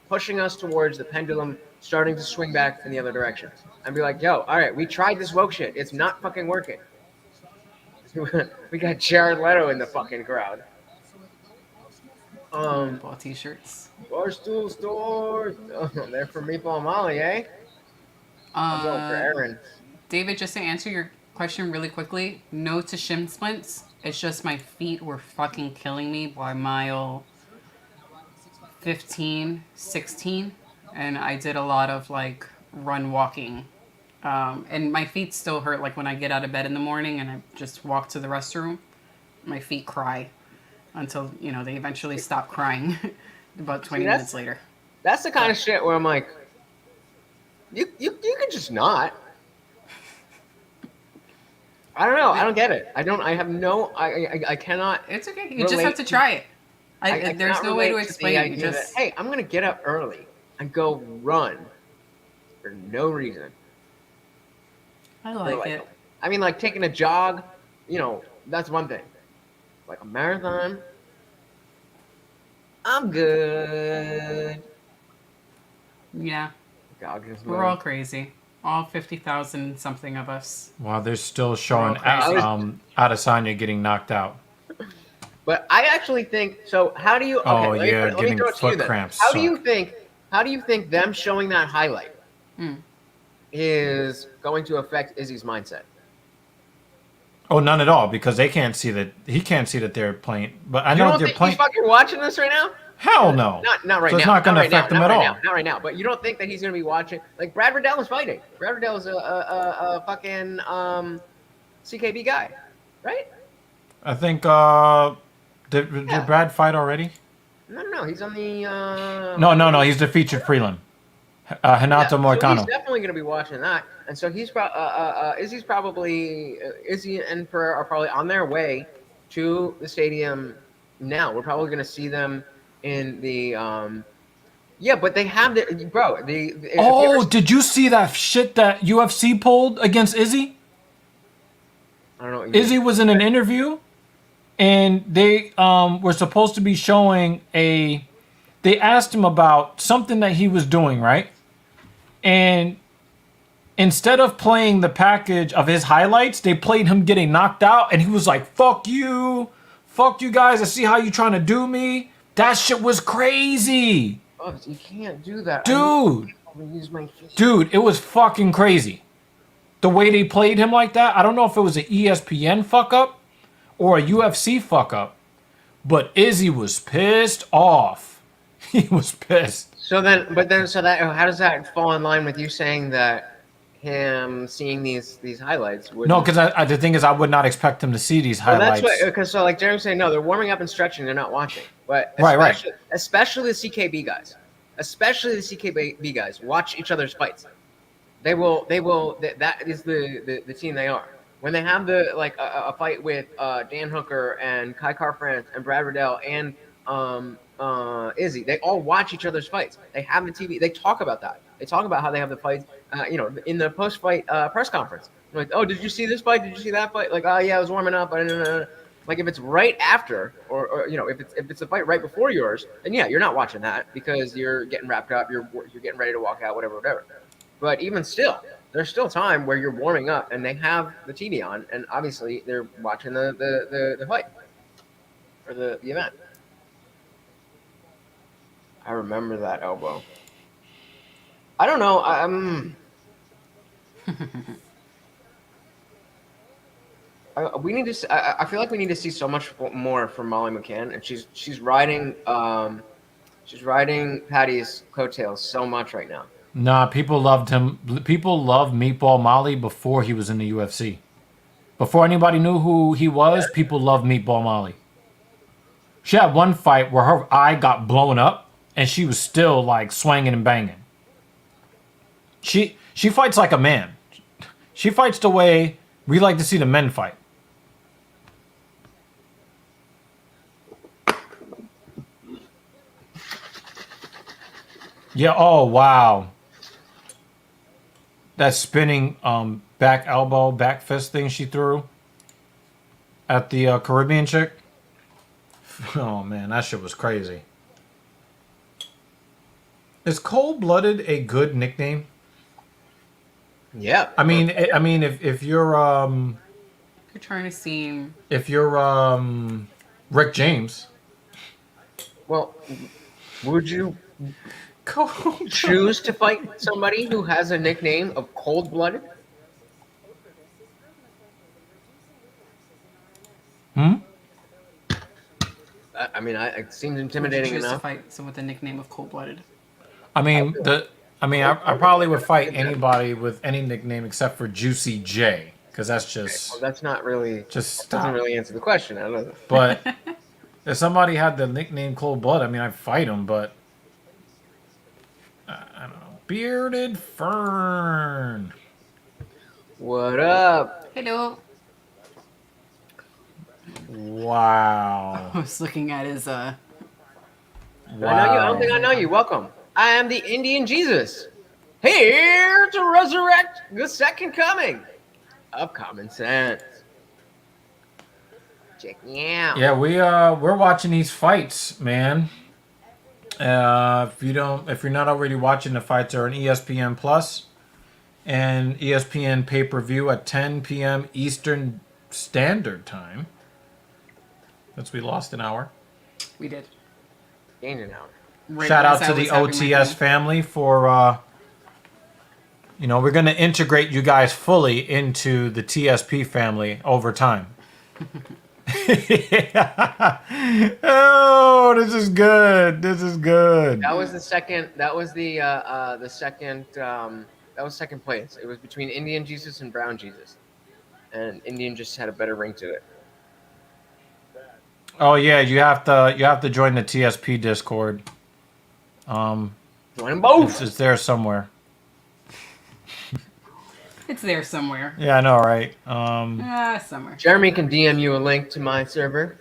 pushing us towards the pendulum starting to swing back in the other direction. And be like, yo, all right, we tried this woke shit. It's not fucking working. We got Jared Leto in the fucking crowd. Ball t-shirts. Barstool Store. Oh, they're for Meatball Molly, eh? I'm going for Aaron. David, just to answer your question really quickly, no to shin splints. It's just my feet were fucking killing me by mile 15, 16. And I did a lot of run walking. And my feet still hurt. Like when I get out of bed in the morning and I just walk to the restroom, my feet cry until, they eventually stop crying about 20 minutes later. That's the kind of shit where I'm like, you could just not. I don't know. I don't get it. I have no. I cannot. It's okay. You just have to try it. There's cannot no way to relate explain the it. You idea just that, hey, I'm gonna get up early and go run for no reason. I like it. I mean, like taking a jog, that's one thing. Like a marathon, I'm good. Yeah. Goggins We're all crazy. All 50,000 something of us. Wow, they're still showing crazy. Adesanya getting knocked out. But I actually think so. How do you? Okay, Oh, let me yeah, throw it getting to you foot then. cramps How do suck. you think? How do you think them showing that highlight is going to affect Izzy's mindset? Oh, none at all, because they can't see that. He can't see that they're playing. But I You know don't they're think playing. he's fucking watching this right now? Hell no. Not right so now. it's not going to right affect now, him at not all. right now, not right now. But you don't think that he's going to be watching? Like Brad Riddell is fighting. Brad Riddell is a fucking CKB guy, right? I think did Brad fight already? No. He's on the. No. He's the featured prelim. Hinato So Moicano. he's definitely going to be watching that, and so Izzy and Pereira are probably on their way to the stadium now. We're probably going to see them in the. Yeah, but they have the bro. Did you see that shit that UFC pulled against Izzy? I don't know. What you Izzy mean. was in an interview, and they were supposed to be showing a. They asked him about something that he was doing, right? And instead of playing the package of his highlights, they played him getting knocked out, and he was like, "Fuck you guys! I see how you trying to do me." That shit was crazy. Oh, you can't do that, Dude. Use my face. Dude, it was fucking crazy. The way they played him like that, I don't know if it was an ESPN fuck up or a UFC fuck up, but Izzy was pissed off. He was pissed. So that how does that fall in line with you saying that him seeing these highlights would? No, because the thing is, I would not expect him to see these Well, highlights. that's what, because so like Jeremy's saying, no, they're warming up and stretching, they're not watching. But Right. especially the CKB guys, watch each other's fights. They will. That is the team they are. When they have a fight with Dan Hooker and Kai Car-France and Brad Riddell and Izzy, they all watch each other's fights. They have the TV. They talk about that. They talk about how they have the fights. In the post-fight press conference. Like, oh, did you see this fight? Did you see that fight? Like, oh yeah, I was warming up. Like if it's right after, or if it's a fight right before yours, then yeah, you're not watching that because you're getting wrapped up. You're getting ready to walk out. Whatever. But even still, there's still time where you're warming up and they have the TV on, and obviously they're watching the fight or the event. I remember that elbow. I don't know. We need to. I feel like we need to see so much more from Molly McCann, and she's riding Patty's coattails so much right now. Nah, people loved him. People loved Meatball Molly before he was in the UFC. Before anybody knew who he was, people loved Meatball Molly. She had one fight where her eye got blown up, and she was still like swinging and banging. She fights like a man. She fights the way we like to see the men fight. Yeah. Oh wow. That spinning back elbow, back fist thing she threw at the Caribbean chick. Oh man, that shit was crazy. Is cold-blooded a good nickname? Yeah. I mean, if you're You're trying to seem. if you're Rick James, Well, would you cold. choose to fight somebody who has a nickname of cold-blooded? I mean, it seems intimidating Choose to enough. fight someone with the nickname of cold-blooded. I probably would fight anybody with any nickname except for Juicy J, because that's just Well, that's not really. just Doesn't stop. really answer the question. I don't know. But if somebody had the nickname Cold Blood, I mean, I'd fight him, but I don't know. Bearded Fern. What up? Hello. Wow. I was looking at his I know you. I don't think I know you. Welcome. I am the Indian Jesus, here to resurrect the second coming of common sense. Check me out. Yeah, we're watching these fights, man. If you're not already watching, the fights are on ESPN Plus and ESPN pay-per-view at 10 p.m. Eastern Standard Time. Since we lost an hour. We did. Gained an hour. Right Shout out as to I was the having my OTS thing. family for, we're going to integrate you guys fully into the TSP family over time. Oh, this is good. This is good. That was the second. That was the second. That was second place. It was between Indian Jesus and Brown Jesus, and Indian just had a better ring to it. Oh yeah, you have to join the TSP Discord. Join them both. It's there somewhere. It's there somewhere. Yeah, I know, right? Somewhere. Jeremy can DM you a link to my server.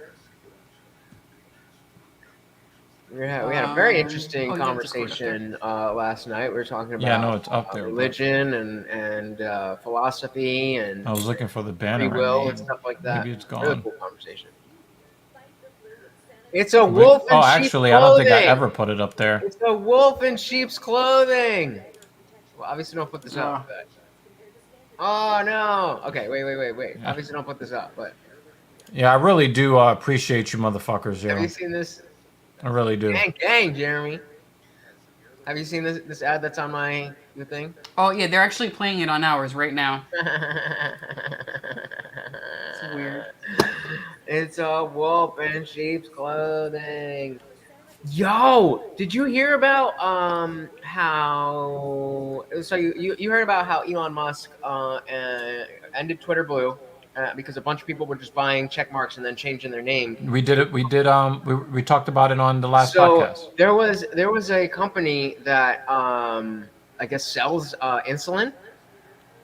We had a very interesting oh, yeah, conversation last night. We were talking about Yeah, I know it's up there. but religion and philosophy and I was looking for the banner. free will I and mean, stuff like that. Maybe it's Really gone. cool conversation. It's a wolf in Oh, sheep's actually, I don't think I clothing. ever put it up there. It's a wolf in sheep's clothing. Well, obviously don't put this Oh. up. But... Oh no. Okay, wait. Yeah. Obviously don't put this up, but Yeah, I really do appreciate you motherfuckers, have yo. you seen this? I really do. Gang, Jeremy. Have you seen this ad that's on the thing? Oh yeah, they're actually playing it on ours right now. It's weird. It's a wolf in sheep's clothing. Yo, did you hear about how? So you heard about how Elon Musk ended Twitter Blue because a bunch of people were just buying check marks and then changing their name. We did it. We did. We talked about it on the last So podcast. there was a company that I guess sells insulin.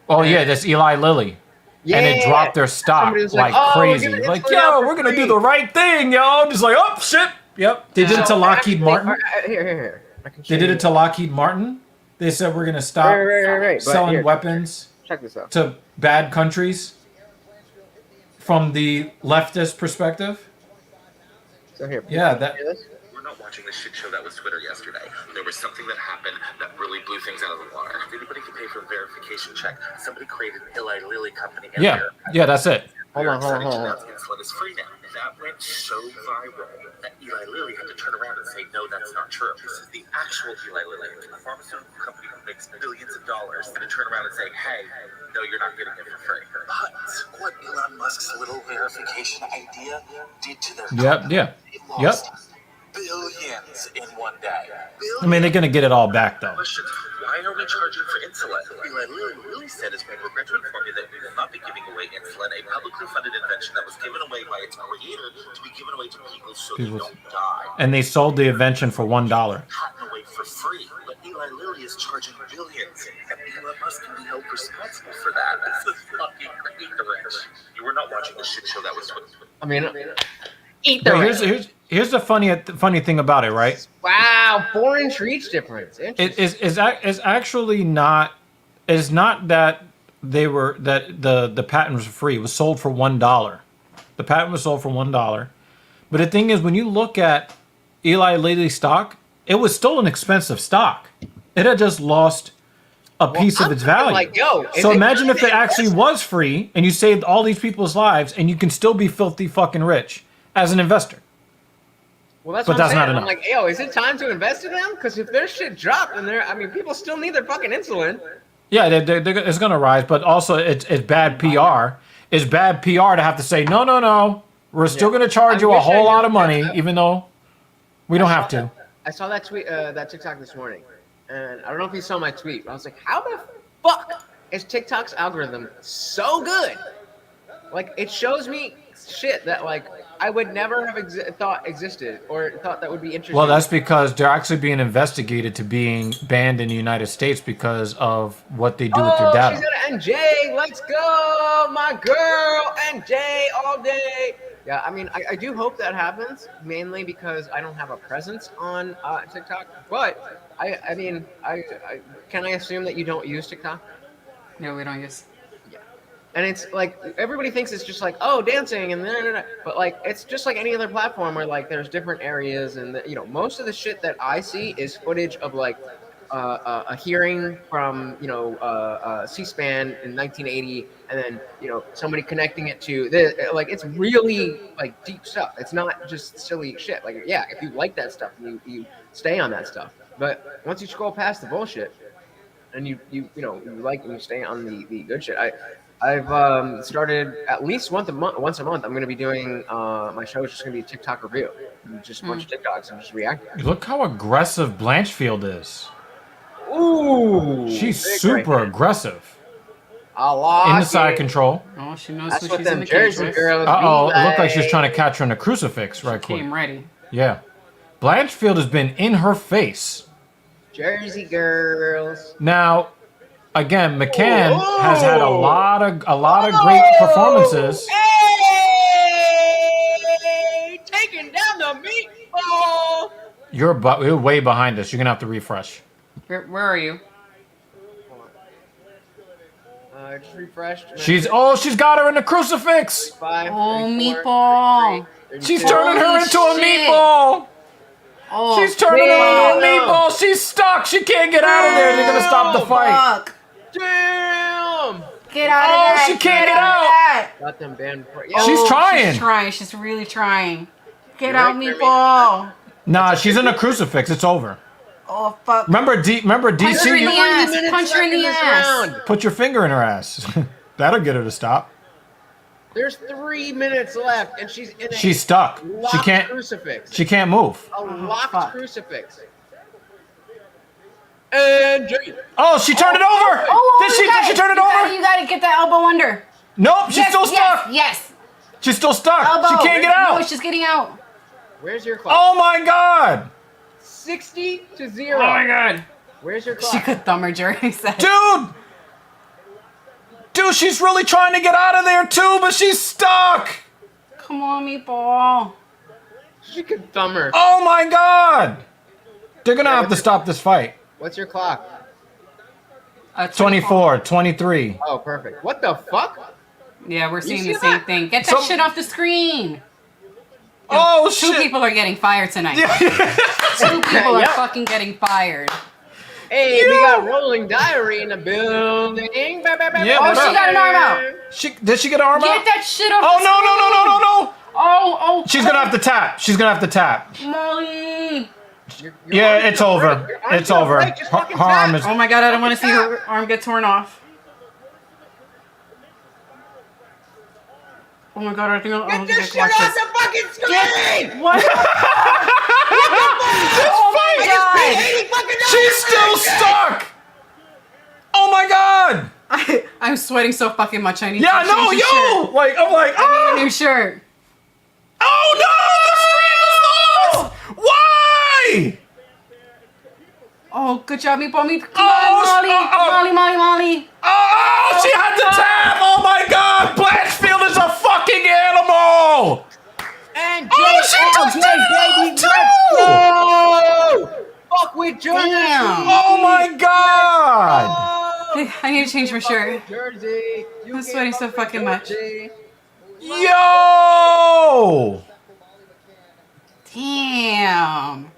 Oh yeah, that's Eli Lilly. Yeah, And it dropped their stock Somebody was like "Oh, we're crazy. giving Like, insulin yo, out for we're gonna free." do the right thing, yo. Just like, oh shit. Yep. They did it to Lockheed Martin. Here. I can show They did you. it to Lockheed Martin. They said we're gonna stop Right. But selling here, weapons check this out. to bad countries from the leftist perspective. So here. Yeah, that. Hear this? We're not watching the shit show that was Twitter yesterday. There was something that happened that really blew things out of the water. If anybody could pay for a verification check, somebody created an Eli Lilly company. and Yeah, that's it. Hold on. Insulin is free now. That went so viral that Eli Lilly had to turn around and say, no, that's not true. This is the actual Eli Lilly, a pharmaceutical company who makes billions of dollars, going to turn around and say, hey, no, you're not getting it for free. But what Elon Musk's little verification idea did to their company, it lost billions in one day. I mean, they're gonna get it all back though. Question, why are we charging for insulin? Eli Lilly really said is we regret to inform you that we will not be giving away insulin, a publicly funded invention that was given away by its creator to be given away to people so they don't die. And they sold the invention for $1. Patent away for free, but Eli Lilly is charging billions, and Elon Musk can be held responsible for that. This is fucking ignorant. You were not watching the shit show that was Twitter. I mean, eat the But here's the funny thing about it, right? Wow, 4-inch reach difference. It is actually not. It's not that the patent was free. It was sold for $1. The patent was sold for $1. But the thing is, when you look at Eli Lilly stock, it was still an expensive stock. It had just lost a piece of its value. Like, yo, So imagine if it actually was free and you saved all these people's lives and you can still be filthy fucking rich as an investor. Well, that's But what that's I'm not saying. enough. I'm like, yo, is it time to invest in them? Because if their shit dropped, then people still need their fucking insulin. Yeah, it's going to rise, but also it's bad PR. It's bad PR to have to say, no, we're still going to charge you a whole lot of money, even though we don't have to. I saw that tweet, that TikTok this morning, and I don't know if you saw my tweet, but I was like, how the fuck is TikTok's algorithm so good? Like, it shows me shit that, like, I would never have thought existed or thought that would be interesting. Well, that's because they're actually being investigated to being banned in the United States because of what they do with their data. She's at NJ. Let's go, my girl. NJ all day. Yeah, I mean, I do hope that happens, mainly because I don't have a presence on TikTok. But I mean, can I assume that you don't use TikTok? No, we don't use. Yeah. And it's like everybody thinks it's just like, oh, dancing and but like it's just like any other platform where like there's different areas and most of the shit that I see is footage of like a hearing from C-SPAN in 1980, and then somebody connecting it to like it's really like deep stuff. It's not just silly shit. Like yeah, if you like that stuff, you stay on that stuff. But once you scroll past the bullshit and you like and you stay on the good shit, I've started at least once a month. I'm going to be doing my show is just going to be a TikTok review, just a bunch of TikToks and just react. Look how aggressive Blanchfield is. Ooh, she's super aggressive. I like in the side control. Oh, she knows That's what she's in the Jersey cage girls. Uh-oh, be it looked like she was like. trying to catch her in a crucifix right quick. Came ready. Yeah. Blanchfield has been in her face. Jersey girls. Now, again, McCann has had a lot of great performances. Hey, taking down the meatball. You're way behind us. You're gonna have to refresh. Where are you? Just refreshed. She's got her in the crucifix. 5, Oh, 34, meatball. 33, She's 32. turning her into a shit. meatball. Oh, She's turning her into a damn. meatball. She's stuck. She can't get out of there. They're gonna stop the fight. fuck. Damn. Get out of Oh, there. she can't get out. that. Got them banned. She's trying. She's trying. She's really trying. Get You're out, right there, meatball. Nah, she's in a crucifix. It's over. Oh, fuck. Remember DC? Punch her in the ass. minutes Punch her in left the in this ass. round. Put your finger in her ass. That'll get her to stop. There's 3 minutes left, and she's in a She's stuck. locked She can't. crucifix. She can't move. A locked fuck. crucifix. And Oh, she turned it over. Did she turn it over? You gotta get that elbow under. Nope, she's still stuck. Yes. She's still stuck. Elbow. She can't get out. No, she's getting out. where's your clock? Oh my god. 60 to 0. Oh my god. Where's your clock? She could thumb her, Jerry said. Dude, she's really trying to get out of there too, but she's stuck. Come on, meatball. She could thumb her. Oh my god. They're gonna have to stop this fight. What's your clock? 24, 23. Oh, perfect. What the fuck? Yeah, we're seeing see the same that? thing. Get that shit off the screen. Oh Two shit. people are getting fired tonight. Two people are Yep. fucking getting fired. Hey, we got Rolling Diary in the building. Yeah, Oh, what she up? got an arm out. Did she get an arm Get out? that shit off Oh the no. screen. Oh. She's gonna have to tap. She's gonna have to tap. Molly. Yeah, it's over. It's over. Her arm is. Oh my god, I don't want to see her arm get torn off. Oh my god, I think I'll Get this shit off the fucking screen! What? Oh my god! She's still stuck. Oh my god. I'm sweating so fucking much. I need Yeah, to no, change the shirt. yo. Like I'm like. I need a Ah! new shirt. Oh no! The stream is lost. Why? Oh, good job, Meatball. Come Oh, on, Molly. Oh, she had to tap. Oh my god. Blanchfield is a fucking animal. And Oh, she just did it all, too. Fuck with Jersey! Damn. Oh my god. I need to change my shirt. Jersey! I'm sweating so fucking much. Yo. Damn.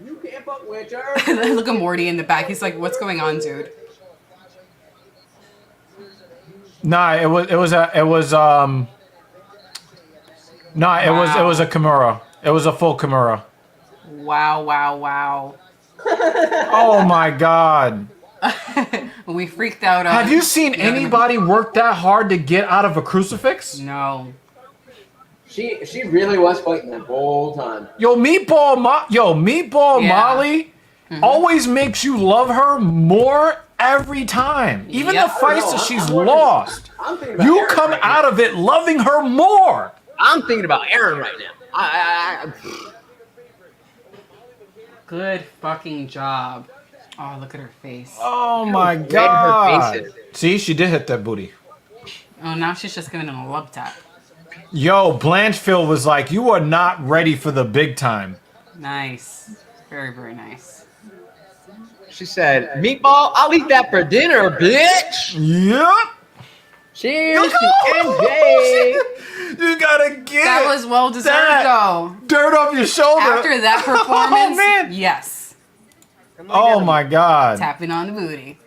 You can't fuck with Jersey! Look at Morty in the back. He's like, what's going on, dude? Nah, it was a Kimura. It was a full Kimura. Wow. Oh my god. We freaked out. Have you seen anybody work that hard to get out of a crucifix? No. She really was fighting the whole time. Yo, Meatball Yeah. Molly always makes you love her more every time. Even Yep. the fights that she's lost. I'm thinking about You Aaron come right out of it loving her more. I'm thinking about Aaron right now. Good fucking job. Oh, look at her face. Oh my red her god. face is. See, she did hit that booty. Oh, now she's just giving him a love tap. Yo, Blanchfield was like, you are not ready for the big time. Nice. Very, very nice. She said, "Meatball, I'll eat that for dinner, bitch." Yep. Cheers to NJ. You gotta get That was well deserved, that though. dirt off your shoulder. After that performance, Oh, man. yes. Oh my God. Tapping on the booty.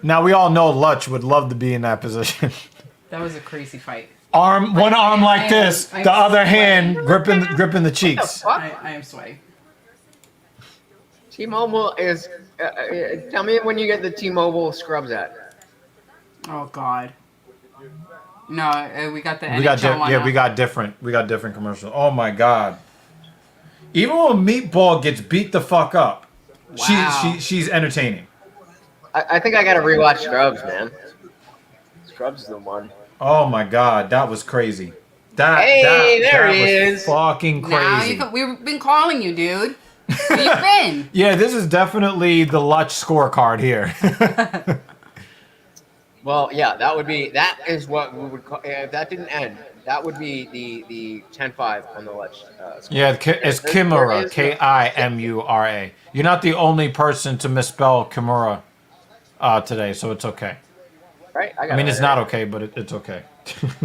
Now we all know Lutch would love to be in that position. That was a crazy fight. One arm like this, I'm the other sweating. hand gripping the cheeks. I am sweaty. T-Mobile is. Tell me when you get the T-Mobile scrubs at. Oh God. No, we got the We got NHL one. yeah, we got different commercials. Oh my God. Even when Meatball gets beat the fuck up, Wow. she's entertaining. I think I gotta rewatch Scrubs, man. Scrubs is the one. Oh my God, that was crazy. There he was is. Fucking crazy. Now we've been calling you, dude. Where you been? Yeah, this is definitely the Lutch scorecard here. Well, yeah, that is what we would call. If that didn't end, that would be the 10-5 on the Lutch. Yeah, it's Kimura, Kimura. You're not the only person to misspell Kimura today, so it's okay. Right? I mean, it's not okay, but it's okay.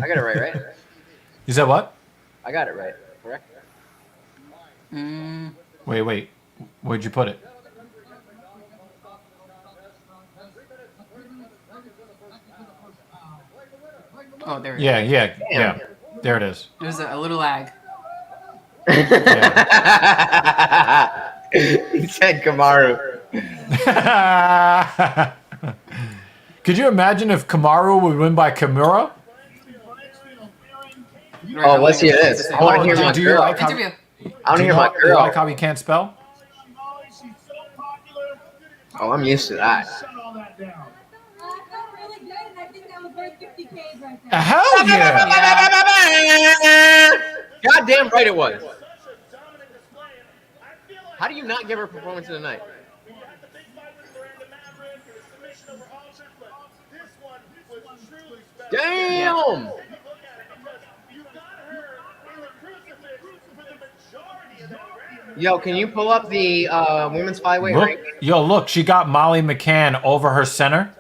I got it right? You said what? I got it right, correct? Wait. Where'd you put it? Oh, there. Yeah. There it is. There was a little lag. Yeah. He said Kamaru. Could you imagine if Kamaru would win by Kimura? Oh, let's hear this. I want to hear my Do you girl. like how- Interview. I want to hear my You girl. like how he can't spell? Oh, I'm used to that. Hell yeah! Goddamn right it was. How do you not give her performance of the night? Damn! Yo, can you pull up the women's flyweight rank? Look, she got Molly McCann over her center,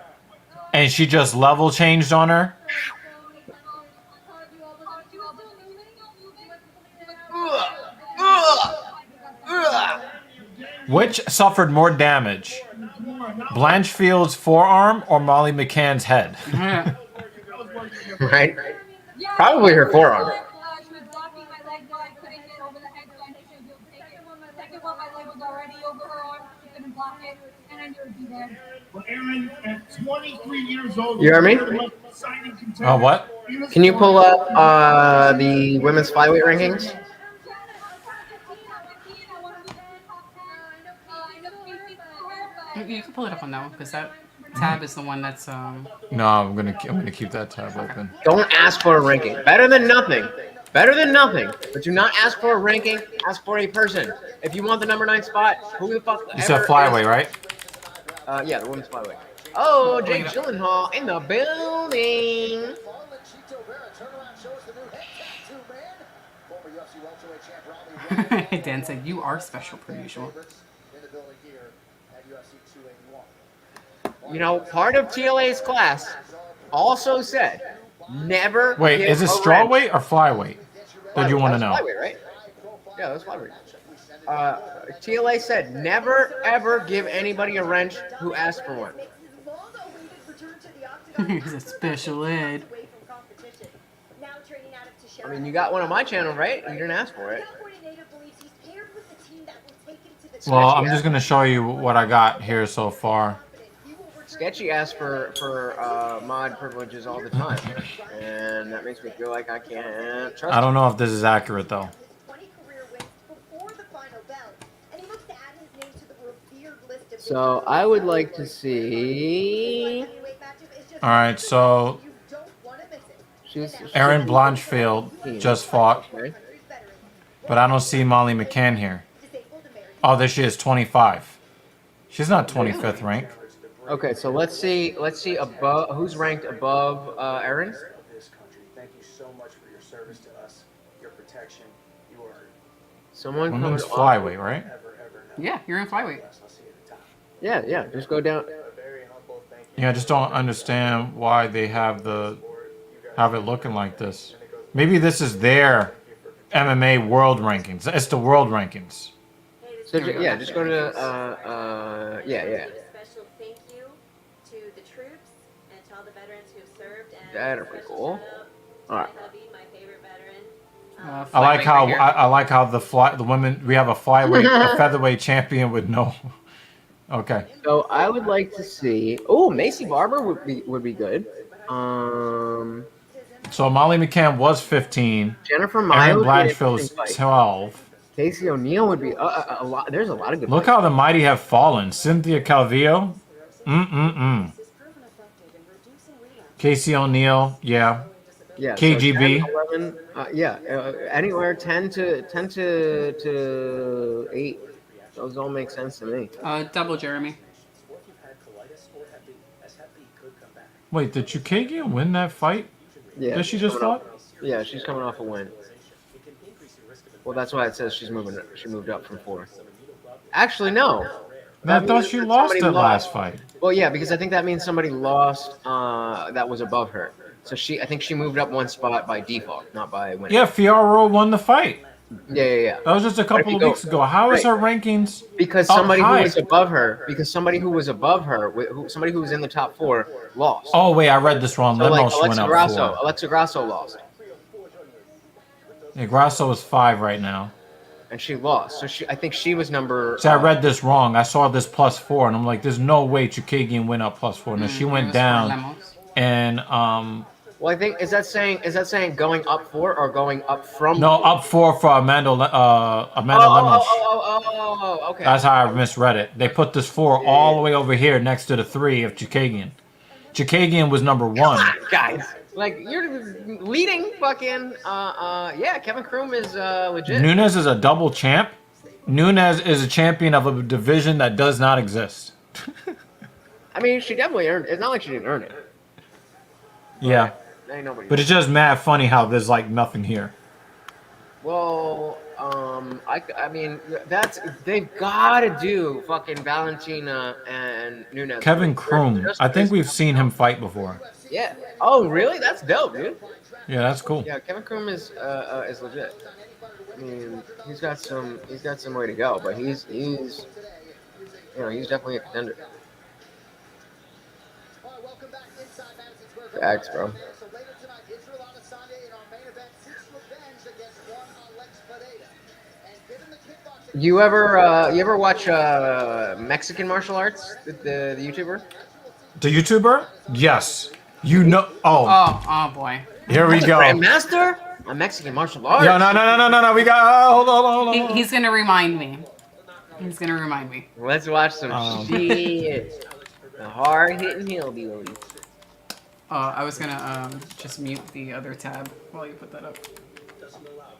and she just level changed on her. Which suffered more damage? Blanchfield's forearm or Molly McCann's head? Right? Probably her forearm. Aaron, at 23 years old, You hear me? Oh, what? Can you pull up the women's flyweight rankings? You can pull it up on that one because that tab is the one that's No, I'm gonna keep that tab open. Don't ask for a ranking. Better than nothing. Better than nothing. But do not ask for a ranking. Ask for a person. If you want the number 9 spot, who the fuck? You said flyweight, right? Yeah, the women's flyweight. Oh, Jake Gyllenhaal in the building. Dan said, "You are special per usual." You know, part of TLA's class also said, never. Wait, give is it a strawweight or flyweight? Did you want to know? Flyweight, right? Yeah, that's flyweight. TLA said, never ever give anybody a wrench who asks for one. He's a special ed. I mean, you got one on my channel, right? You didn't ask for it. Well, I'm just gonna show you what I got here so far. Sketchy asks for mod privileges all the time, and that makes me feel like I can't trust I don't know if this is accurate though. So I would like to see. All right, so Erin Blanchfield just fought, Okay. but I don't see Molly McCann here. Oh, there she is, 25. She's not 25th ranked. Okay, so let's see above who's ranked above Erin. so much for your service to us, your protection. You are Someone coming Women's off. flyweight, right? ever Yeah, you're in flyweight. I'll see you at the top. Yeah. Just go down. A very humble thank you. Yeah, I just don't understand why they have it looking like this. Maybe this is their MMA world rankings. It's the world rankings. So Here we go. yeah, just go to yeah. Special thank you to the troops and to all the veterans who have served. And That'll be special cool. shout out to All right. my hubby, my favorite veteran. I like Flyweight how right here. I like how the women, we have a flyweight, a featherweight champion with no. Okay. So I would like to see. Oh, Macy Barber would be good. So Molly McCann was 15. Jennifer Maia Aaron would be an Blanchfield's interesting fight. 12. Casey O'Neill would be a lot. There's a lot of good. Look fights. how the mighty have fallen. Cynthia Calvillo. Casey O'Neill. Yeah. Yeah, KGB. So 10, 11, anywhere 10 to 8. Those all make sense to me. Double Jeremy. Wait, did Chukagian win that fight Yeah. that she just coming off- fought? Yeah, she's coming off a win. Well, that's why it says she moved up from 4. Actually, no. I That thought means she that lost somebody that last fight. Well, yeah, because I think that means somebody lost that was above her. So I think she moved up one spot by default, not by winning. Yeah, Fiorello won the fight. Yeah. That was just a if couple you of go- weeks ago. How is her rankings? Because up somebody high? who was above her, somebody who was in the top 4 lost. Oh, wait, I read this wrong. So like Lemos went up 4. Alexa Grasso lost, Yeah, Grasso is 5 right now. and she lost. So I think she was number. See, I read this wrong. I saw this +4, and I'm like, there's no way Chukagian went up +4. No, she It went was for down, Lemos. and Well, I think is that saying going up 4 or going up from? no, up 4 for Amanda Lemos. Oh, okay. That's how I misread it. They put this 4 all the way over here next to the 3 of Chukagian. Chukagian was number 1. Guys, like you're leading fucking. Yeah, Kevin Kroom is legit. Nunes is a double champ. Nunes is a champion of a division that does not exist. I mean, she definitely earned. It's not like she didn't earn it. Yeah, Ain't nobody. but it's just mad funny how there's like nothing here. Well, I mean, they've got to do fucking Valentina and Nunes. Kevin Kroom. I think we've seen him fight before. Yeah. Oh, really? That's dope, dude. Yeah, that's cool. Yeah, Kevin Kroom is legit. I mean, he's got some way to go, but he's definitely a contender. Facts, bro. So later tonight, Israel Adesanya in our main event seeks revenge against one Alex Pereira. And given the kickboxing... You ever watch Mexican martial arts? The YouTuber? The YouTuber? Yes. You know. Oh, Oh boy. here we go. Grandmaster? A Mexican martial arts? Yeah, no. We got. Hold on. He's gonna remind me. He's gonna remind me. Let's watch some shit. The hard-hitting hillbillies. I was gonna just mute the other tab while you put that up.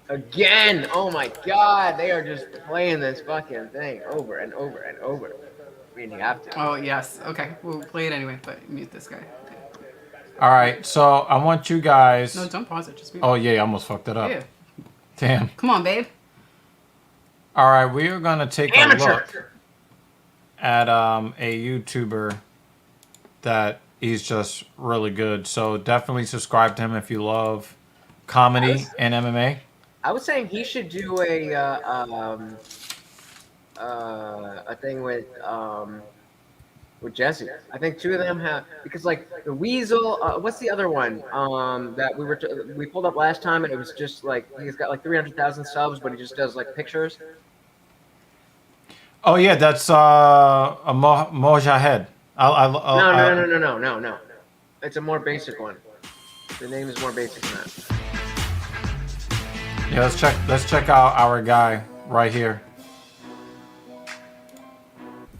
Again! Oh my god, they are just playing this fucking thing over and over and over. I mean, you have to. Oh yes. Okay, we'll play it anyway, but mute this guy. Okay. All right, so I want you guys. No, don't pause it. Just mute. Oh yeah, I almost fucked it up. Yeah. Damn. Come on, babe. All right, we are gonna take a look at a YouTuber that he's just really good. So definitely subscribe to him if you love comedy and MMA. I was saying he should do a thing with Jesse. I think 2 of them have, because like the Weasel. What's the other one? That we pulled up last time, and it was just like he's got like 300,000 subs, but he just does like pictures. Oh yeah, that's a Mojahed. No. It's a more basic one. The name is more basic than that. Yeah, let's check out our guy right here.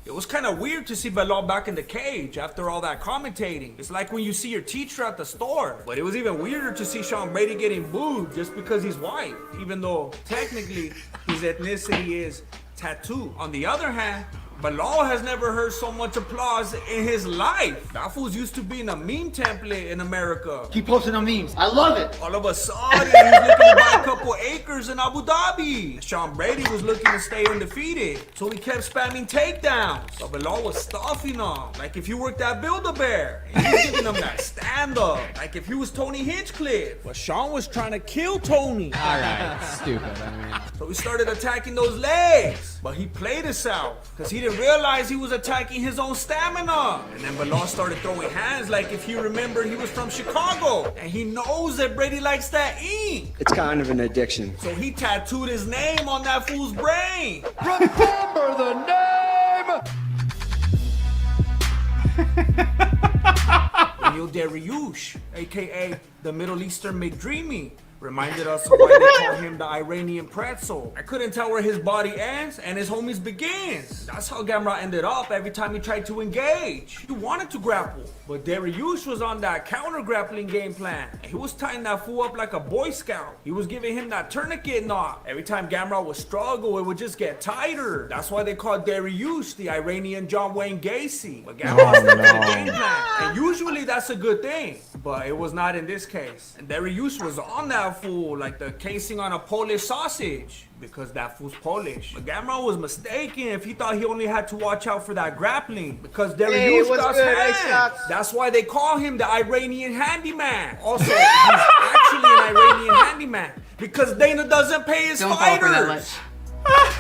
It was kind of weird to see Belal back in the cage after all that commentating. It's like when you see your teacher at the store. But it was even weirder to see Sean Brady getting booed just because he's white, even though technically his ethnicity is tattoo. On the other hand, Bilal has never heard so much applause in his life. That fool's used to being a meme template in America. Keep posting on memes. I love it. All of a sudden, he's looking to buy a couple acres in Abu Dhabi. Sean Brady was looking to stay undefeated, so he kept spamming takedowns. But Bilal was stuffing him, like if you worked at Build-A-Bear. He was giving him that stand-up, like if he was Tony Hinchcliffe. But Sean was trying to kill Tony. All right, stupid. I mean, So he started attacking those legs, but he played himself because he didn't realize he was attacking his own stamina. And then Bilal started throwing hands like if he remembered he was from Chicago, and he knows that Brady likes that ink. It's kind of an addiction. So he tattooed his name on that fool's brain. Remember the name! Daniel Dariush, aka the Middle Eastern McDreamy, reminded us of why they call him the Iranian pretzel. I couldn't tell where his body ends and his homies begins. That's how Gamrot ended up every time he tried to engage. He wanted to grapple, but Dariush was on that counter grappling game plan, and he was tying that fool up like a Boy Scout. He was giving him that tourniquet knot. Every time Gamrot would struggle, it would just get tighter. That's why they called Dariush the Iranian John Wayne Gacy. But Gamrot stuck to the game plan, and usually that's a good thing, but it was not in this case. And Dariush was on that fool like the casing on a Polish sausage, because that fool's Polish. But Gamrot was mistaken if he thought he only had to watch out for that grappling, because Dariush got hands. That's why they call him the Iranian handyman. Also, he's actually an Iranian handyman because Dana doesn't pay his Don't fall for that fighters. much.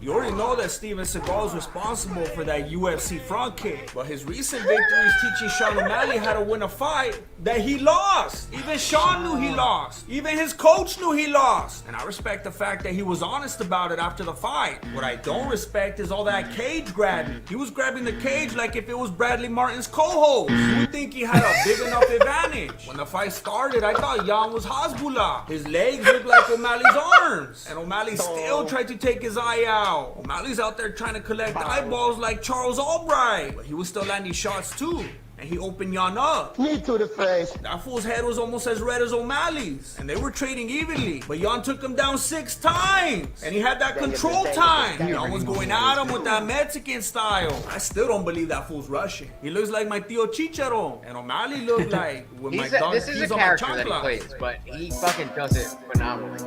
You already know that Steven Seagal is responsible for that UFC front kick, but his recent victory is teaching Sean O'Malley how to win a fight that he lost. Even Sean knew he lost. Even his coach knew he lost. And I respect the fact that he was honest about it after the fight. What I don't respect is all that cage grabbing. He was grabbing the cage like if it was Bradley Martin's co-host. You would think he had a big enough advantage. When the fight started, I thought Jan was Hasbullah. His legs looked like O'Malley's arms. And O'Malley still tried to take his eye out. O'Malley's out there trying to collect eyeballs like Charles Albright, but he was still landing shots too. And he opened Jan up. Knee to the face. That fool's head was almost as red as O'Malley's. And they were trading evenly. But Jan took him down 6 times. And he had that control time. Jan was going at him with that Mexican style. I still don't believe that fool's Russian. He looks like my Tío Chicharo. And O'Malley looked like with my this is a character that he plays, but he fucking does it phenomenally.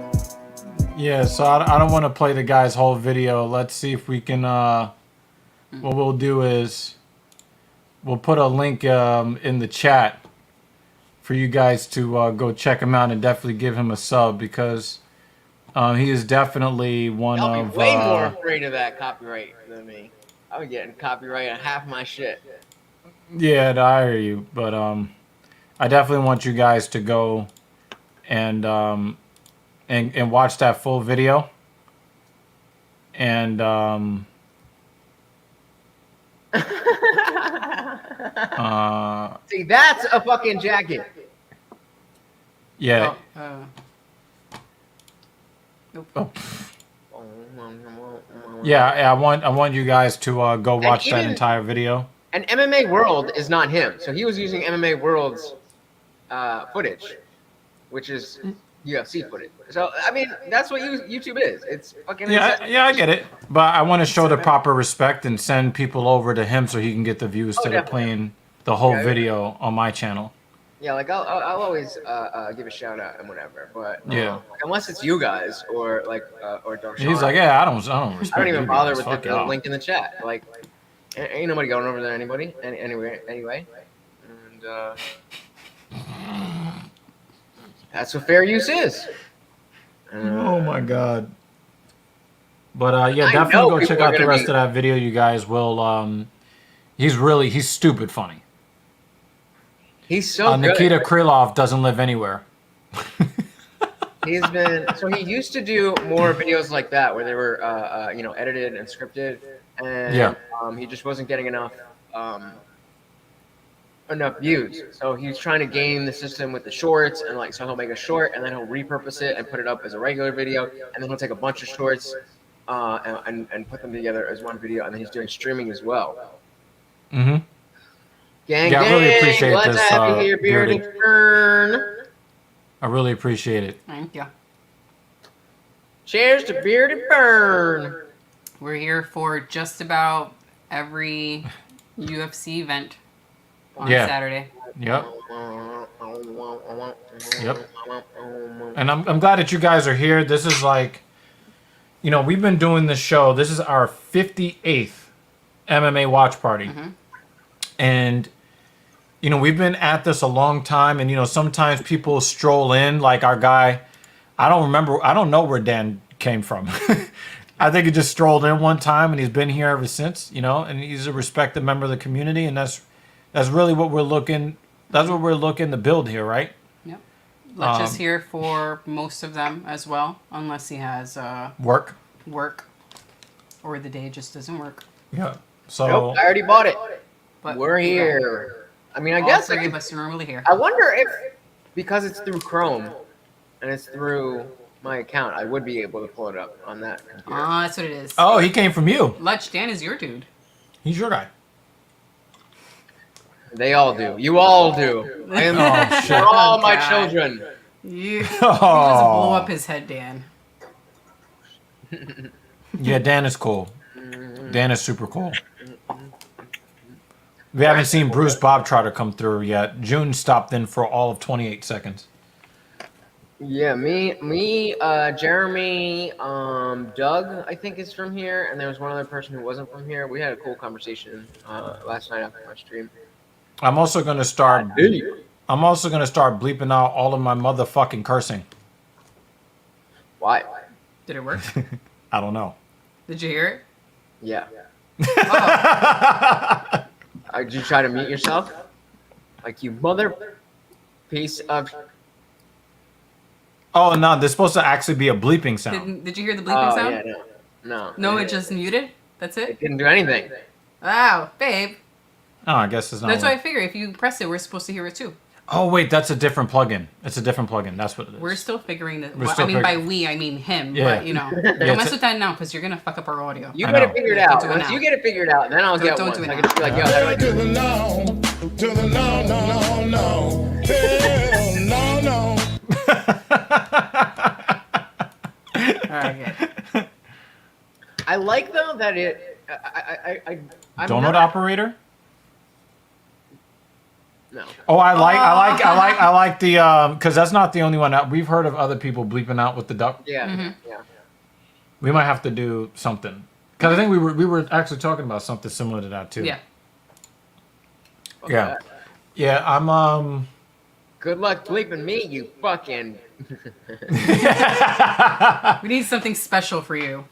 Yeah, so I don't want to play the guy's whole video. Let's see if we can, what we'll do is we'll put a link in the chat for you guys to go check him out and definitely give him a sub, because he is definitely one I'll of... be way more afraid of that copyright than me. I'm getting copyright on half my shit. Yeah, I hear you, but I definitely want you guys to go and watch that full video. And see, that's a fucking jacket. yeah. Nope. Oh. Yeah, I want you guys to go watch that entire video. And MMA World is not him, so he was using MMA World's footage, which is UFC footage. So I mean, that's what YouTube is. It's fucking Yeah, I get it, but I want to show the proper respect and send people over to him so he can get the views instead of playing the whole video on my channel. Yeah, like I'll always give a shout out and whatever, but Yeah. unless it's you guys or like or Darshan. He's like, yeah, I don't respect I don't even you bother guys. with Fuck the y'all. link in the chat. Like, ain't nobody going over there anybody anyway. And that's what fair use is. Oh my god. But yeah, I definitely know go people check are out the gonna rest be- of that video. You guys will. He's stupid funny. He's so good. Nikita Krylov doesn't live anywhere. He used to do more videos like that where they were edited and scripted, and he just wasn't getting enough views. So he's trying to game the system with the shorts, and like, so he'll make a short and then he'll repurpose it and put it up as a regular video, and then he'll take a bunch of shorts and put them together as one video, and then he's doing streaming as well. Mm-hmm. Gang, Yeah, I really appreciate let's this, have you here, Beardy. Beardy Fern. I really appreciate it. Thank you. Cheers to Bearded Burn. We're here for just about every UFC event on Saturday. Yep. Yep. And I'm glad that you guys are here. This is like, you know, we've been doing this show. This is our 58th MMA watch party. And, you know, we've been at this a long time. And, you know, sometimes people stroll in, like our guy. I don't know where Dan came from. I think he just strolled in one time and he's been here ever since, you know, and he's a respected member of the community. And that's really what we're looking. That's what we're looking to build here, right? Yep. Let's just here for most of them as well, unless he has work, or the day just doesn't work. Yeah. So nope, I already bought it. But we're here. I mean, I all guess three of us are normally here. I wonder if because it's through Chrome and it's through my account, I would be able to pull it up on that computer. That's what it is. Oh, he came from you. Lech, Dan is your dude. He's your guy. They all do. You all do. I am for all my children. You just blow up his head, Dan. Yeah, Dan is cool. Dan is super cool. We haven't seen Bruce Bobtrotter come through yet. June stopped in for all of 28 seconds. Yeah, me, Jeremy, Doug, I think is from here, and there was one other person who wasn't from here. We had a cool conversation last night after my stream. I'm also gonna start bleeping out all of my motherfucking cursing. Why? Did it work? I don't know. Did you hear it? Yeah. Did you try to mute yourself? Like you mother piece of. Oh no, there's supposed to actually be a bleeping sound. Did you hear the bleeping sound? Yeah, no. No, it just muted? That's it? It didn't do anything. Oh, babe. Oh, I guess it's not. That's why I figure if you press it, we're supposed to hear it too. Oh wait, that's a different plugin. It's a different plugin. That's what it is. We're still figuring that. By we, I mean him. Yeah. But, you know, don't mess with that now because you're going to fuck up our audio. You get it figured out. Once you get it figured out, then I'll get one. Do it I can be like, yo, how do I do it? To the no, hell no. All right, good. I like though that it. I'm Donut not, operator. No. Oh, I like the because that's not the only one. We've heard of other people bleeping out with the duck. Yeah. Yeah. We might have to do something because I think we were actually talking about something similar to that too. Yeah. Okay. Yeah. Yeah. I'm Good luck bleeping me, you fucking. We need something special for you.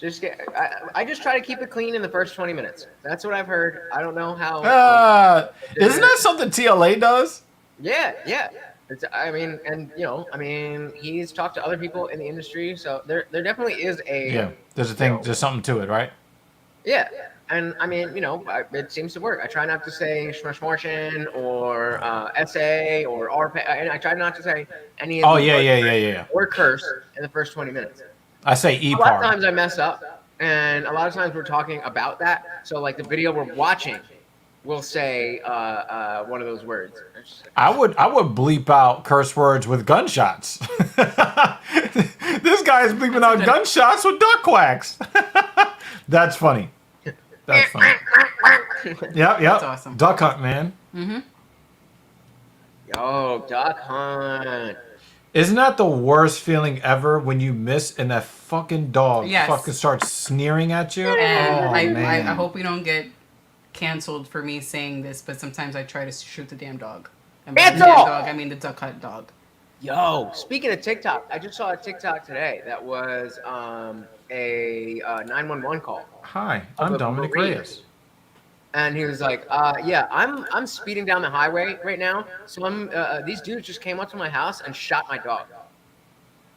I just try to keep it clean in the first 20 minutes. That's what I've heard. I don't know how. Isn't that something TLA does? Yeah. He's talked to other people in the industry, so there definitely is a. Yeah, there's a thing. There's something to it, right? Yeah, and I mean, it seems to work. I try not to say schmashmorshin or SA or RP, and I try not to say any of yeah. or curse in the first 20 minutes. I say A lot of EPAR. times I mess up, and a lot of times we're talking about that. So like the video we're watching will say one of those words. I would bleep out curse words with gunshots. This guy is bleeping out gunshots with duck quacks. That's funny. That's funny. Yep. That's awesome. Duck hunt, man. Mm-hmm. Yo, duck hunt. Isn't that the worst feeling ever when you miss and that fucking dog fucking starts sneering at you? And man. I hope we don't get canceled for me saying this, but sometimes I try to shoot the damn dog. And by the damn dog, I mean the duck hunt dog. Yo, speaking of TikTok, I just saw a TikTok today that was a 911 call. Hi, I'm Dominic Reyes. And he was like, I'm speeding down the highway right now. So these dudes just came up to my house and shot my dog.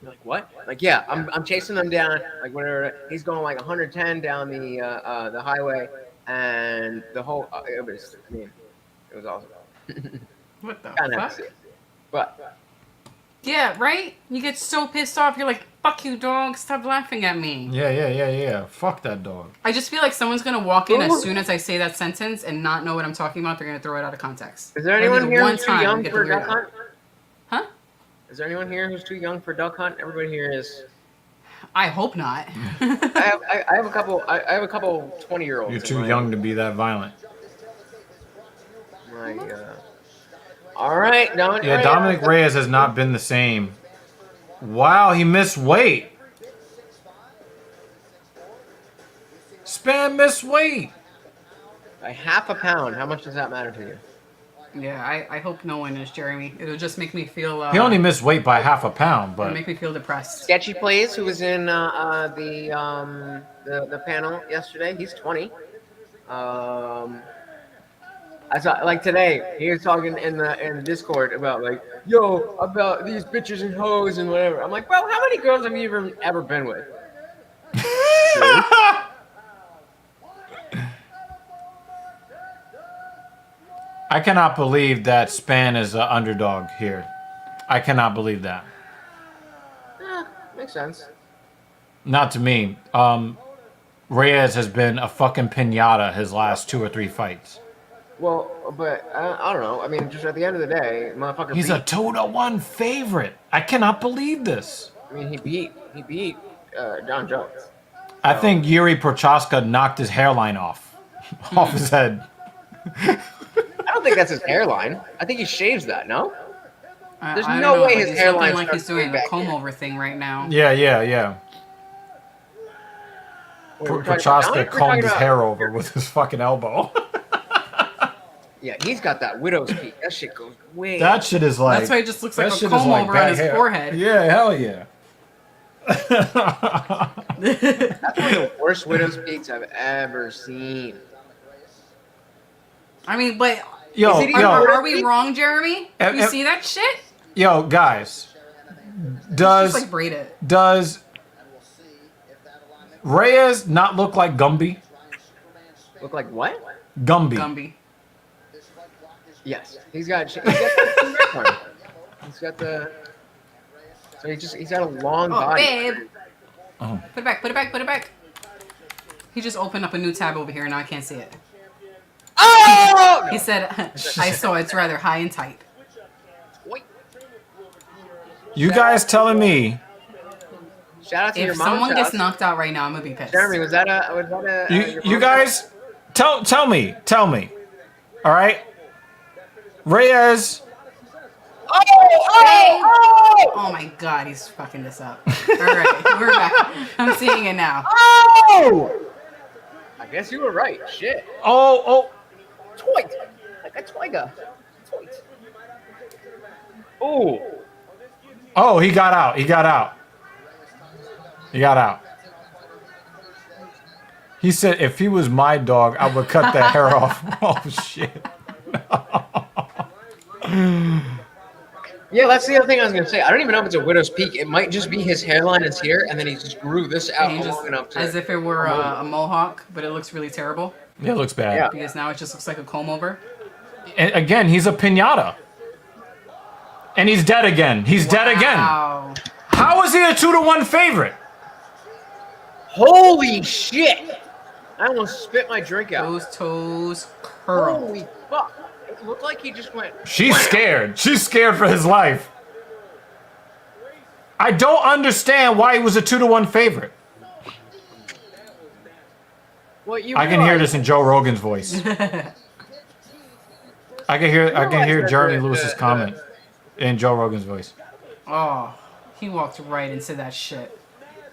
I'm like, what? Like, yeah, I'm chasing them down, like whatever. He's going like 110 down the highway, and the whole it was awesome. What the Kinda fuck? But Yeah, right? You get so pissed off, you're like, fuck you, dog, stop laughing at me. Yeah. Fuck that dog. I just feel like someone's going to walk in as soon as I say that sentence and not know what I'm talking about. They're going to throw it out of context. is there anyone here one who's too time young get for the duck weird hunt? Huh? Is there anyone here who's too young for duck hunt? Everybody here is. I hope not. I have a couple. I have a couple 20-year-olds. You're too young to be that violent. All right, Dominic. Yeah, Dominic Reyes has not been the same. Wow, he missed weight. Spann missed weight. By half a pound. How much does that matter to you? Yeah, I hope no one is Jeremy. It'll just make me feel. He only missed weight by half a pound, but It'll make me feel depressed. Sketchy Plays, who was in the panel yesterday, he's 20. I saw like today he was talking in the Discord about like, yo, about these bitches and hoes and whatever. I'm like, bro, how many girls have you ever been with? I cannot believe that Spann is an underdog here. I cannot believe that. Makes sense. Not to me. Reyes has been a fucking pinata his last 2 or 3 fights. Well, but I don't know. I mean, just at the end of the day, motherfucker. He's a 2-1 favorite. I cannot believe this. I mean, he beat John Jones. I think Yuri Prochaska knocked his hairline off his head. I don't think that's his hairline. I think he shaves that. No. There's I no don't know, way but his he's hairline looking like he's doing a back comb in. over thing right now. Yeah. Wait, we're talking about Prochaska Dominic? We're combed talking his about- hair over with his fucking elbow. Yeah, he's got that widow's peak. That shit goes way. That shit is like. That's why it just looks like that a shit comb is like over bad on his hair. forehead. Yeah, hell yeah. That's one of the worst widow's peaks I've ever seen. I mean, but Yo, are we wrong, Jeremy? Em- You em- see that shit? Yo, guys. Just like braid it. Does Reyes not look like Gumby? Look like what? Gumby. Gumby. Yes, he's got the. He's got the. So he's got a long Oh, body. babe. Oh. Put it back. He just opened up a new tab over here, and now I can't see it. Oh! He said, I saw it's rather high and tight. You guys telling me Shout out to your If mom's someone house. gets knocked out right now, I'm going to be pissed. Jeremy, was that a your you mom's guys tell me. All right? Reyes. Oh my god, he's fucking this up. Alright, we're back. I'm seeing it now. Oh! I guess you were right. Shit. Oh. Toit. Like a twiga. Toit. Oh. Oh, he got out. He said if he was my dog, I would cut that hair off. Oh, shit. Yeah, that's the other thing I was gonna say. I don't even know if it's a widow's peak. It might just be his hairline is here, and then he just grew this out He just, long enough to. as if it were a mohawk, but it looks really terrible. Yeah, it looks bad. Yeah. Because now it just looks like a comb over. And again, he's a pinata. And he's dead again. Wow. How is he a 2-1 favorite? Holy shit! I almost spit my drink out. Those toes curl. Holy fuck! It looked like he just went. She's scared. She's scared for his life. I don't understand why he was a 2-1 favorite. Well, you I can hear this in Joe Rogan's voice. I can hear Jeremy Lewis's comment in Joe Rogan's voice. Oh, he walked right into that shit.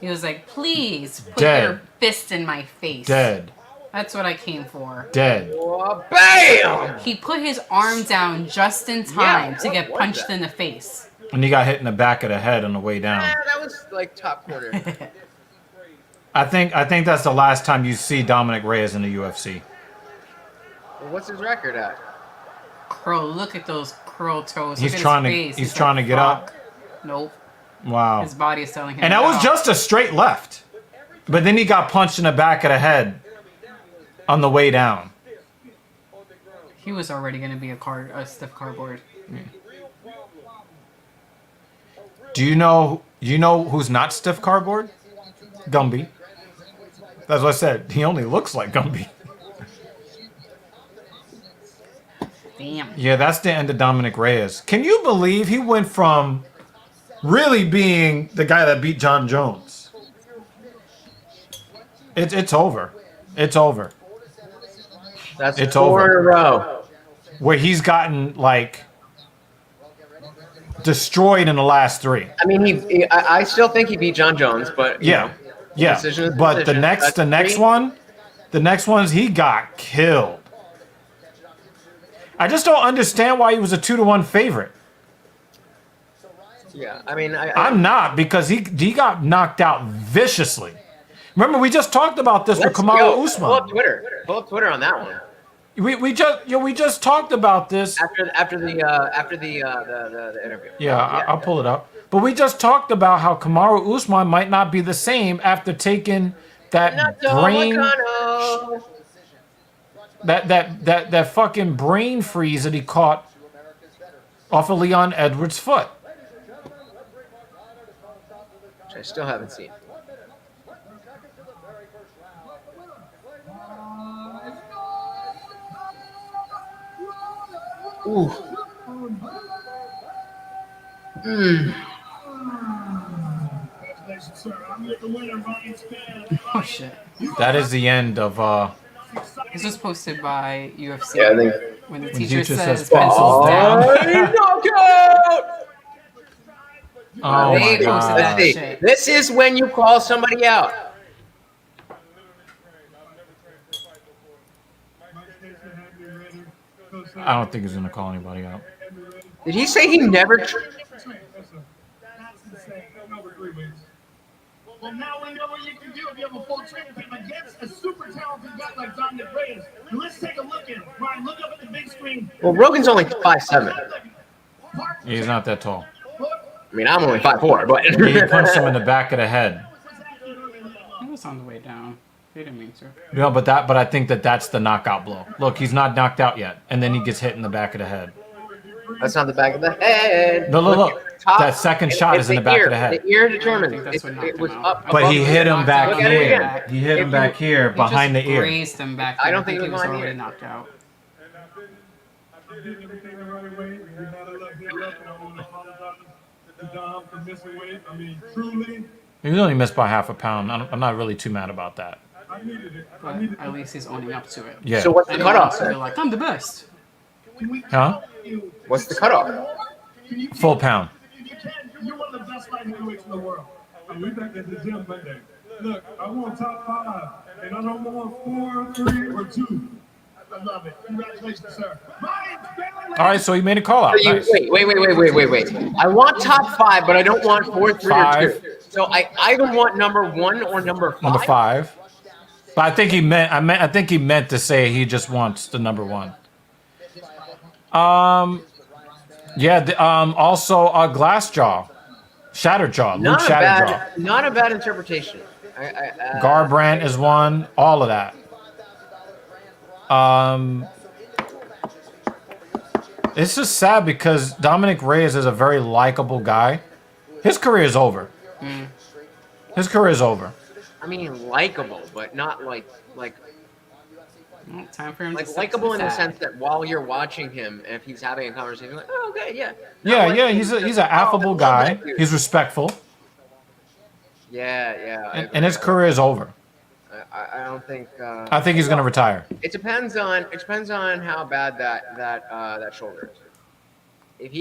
He was like, please put Dead. your fist in my face. Dead. That's what I came for. Dead. Oh, bam! He put his arm down just in time to what get was punched that? in the face. And he got hit in the back of the head on the way down. That was like top quarter. I think that's the last time you see Dominic Reyes in the UFC. Well, what's his record at? Curl, look at those curl toes. He's look at trying to- his face. he's trying to get up. "Fuck." Nope. Wow. His body is telling him. And that was no. just a straight left. But then he got punched in the back of the head on the way down. He was already going to be a stiff cardboard. Do you know who's not stiff cardboard? Gumby. That's what I said. He only looks like Gumby. Damn. Yeah, that's the end of Dominic Reyes. Can you believe he went from really being the guy that beat John Jones It's over. It's over. That's It's 4 over. in a row. Where he's gotten like destroyed in the last 3. I mean, I still think he beat John Jones, but you know, Yeah. decision is But decision. That's the next 3. one, the next ones he got killed. I just don't understand why he was a 2-1 favorite. Yeah, I mean, I'm not, because he got knocked out viciously. Remember, we just talked about this with Kamaru Usman. Pull up Twitter. Pull up Twitter on that one. We just talked about this After the interview. Yeah, I'll pull it up. But we just talked about how Kamaru Usman might not be the same after taking that brain, that fucking brain freeze that he caught off of Leon Edwards' foot. Which I still haven't seen. Ooh. Oh shit. That is the end of This was posted by UFC. Yeah, I think when the when teacher teacher says says pencils down. Knockout! oh my They posted god. that Let's see. shit. This is when you call somebody out. I don't think he's gonna call anybody out. Did he say he never? That's insane. Over 3 weeks. Well, now we know what you can do if you have a full training camp against a super talented guy like Dominic Reyes. Let's take a look at it. Ryan, look up at the big screen. Well, Rogan's only 5'7". He's not that tall. I mean, I'm only 5'4", but He punched him in the back of the head. It was on the way down. They didn't mean to. No, but I think that's the knockout blow. Look, he's not knocked out yet, and then he gets hit in the back of the head. That's not the back of the head. No, look. That second shot It's is in the back of the head. The ear determined. I think that's what knocked It was him out. up. But he above hit the- him back Look at it here. again. He hit him If back here, He behind the just ear. grazed him back I there. don't think it he was was on already here. knocked out. I did everything the right way. We gotta let him up, and I want to apologize to Dom for missing weight. I mean, truly, He only missed by half a pound. I'm not really too mad about that. I needed it. But at least he's owning up to it. Yeah. So what's the And he cutoff wants to be then? like, I'm the best. Huh? What's the cutoff? Full pound. You can. You're one of the best light heavyweights in the world. And we back at the gym Monday. Look, I want top 5, and I don't want 4, 3, or 2. I love it. Congratulations, sir. All right, so he made a call out. You, Nice. wait. I want top 5, but I don't want 4, 3, or 5. 2. So I either want number 1 or number 5. Number 5. But I think he meant to say he just wants the number 1. Yeah. Also, glass jaw, shattered jaw, Luke shattered jaw. Not a bad interpretation. Garbrandt is one. All of that. It's just sad because Dominic Reyes is a very likable guy. His career is over. His career is over. I mean, likable, but not like Time for him to likable in the sad. sense that while you're watching him, if he's having a conversation, like, oh, okay, yeah. Yeah. He's an affable guy. He's respectful, Yeah. and his career is over. I don't think. I think he's gonna retire. It depends on how bad that shoulder is. If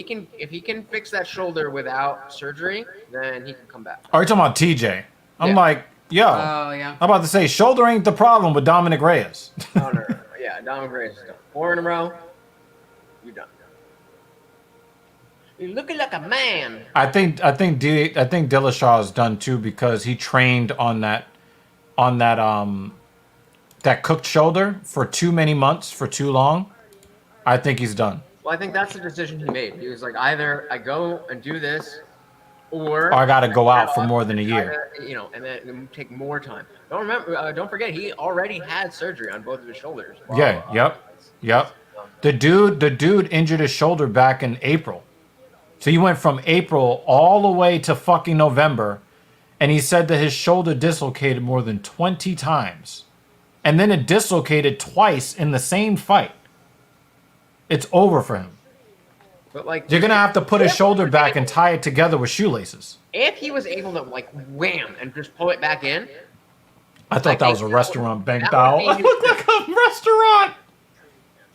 he can fix that shoulder without surgery, then he can come back. Are you talking about TJ? I'm Yeah. like, yo. Oh, yeah. I'm about to say shoulder ain't the problem with Dominic Reyes. No. Yeah, Dominic Reyes is done. 4 in a row. You're done. You're looking like a man. I think Dillashaw is done too because he trained on that cooked shoulder for too many months for too long. I think he's done. Well, I think that's the decision he made. He was like, either I go and do this, or I got to go out for more than a year. And then take more time. Don't forget, he already had surgery on both of his shoulders. Yeah. Yep. The dude injured his shoulder back in April. So he went from April all the way to fucking November, and he said that his shoulder dislocated more than 20 times. And then it dislocated twice in the same fight. It's over for him. But like, You're going to have to put his shoulder back and tie it together with shoelaces. if he was able to like wham and just pull it back in, I thought that was a restaurant, Bang that Bao. would It be- looked like a restaurant.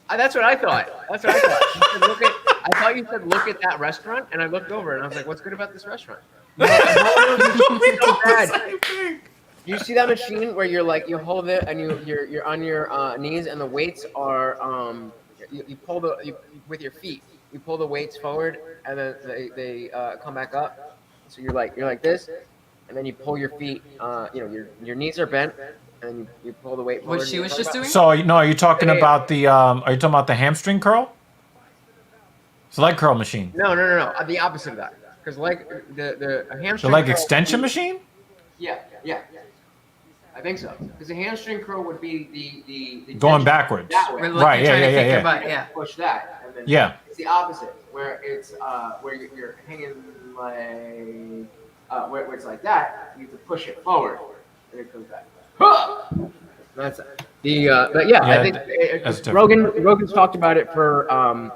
That's what I thought. That's what I thought. You said, I thought you said look at that restaurant, and I looked over and I was like, what's good about this restaurant? We So thought the bad. same thing. You see that machine where you're like you hold it and you're on your knees and the weights are you pull with your feet. You pull the weights forward and then they come back up. So you're like this, and then you pull your feet. Your knees are bent, and then you pull the weight forward. What she was just doing? So no, are you talking about the hamstring curl? It's a leg curl machine. No. The opposite of that. Because the The hamstring. leg curl extension would be- machine? Yeah. I think so. Because the hamstring curl would be the Going tension backwards. that way. Like Right, you're trying to yeah. kick your butt, yeah. Push that. And then Yeah. It's the opposite, where it's where you're hanging like where it's like that. You have to push it forward, and it comes back. That's the but yeah, I think that's different. Rogan's talked about it for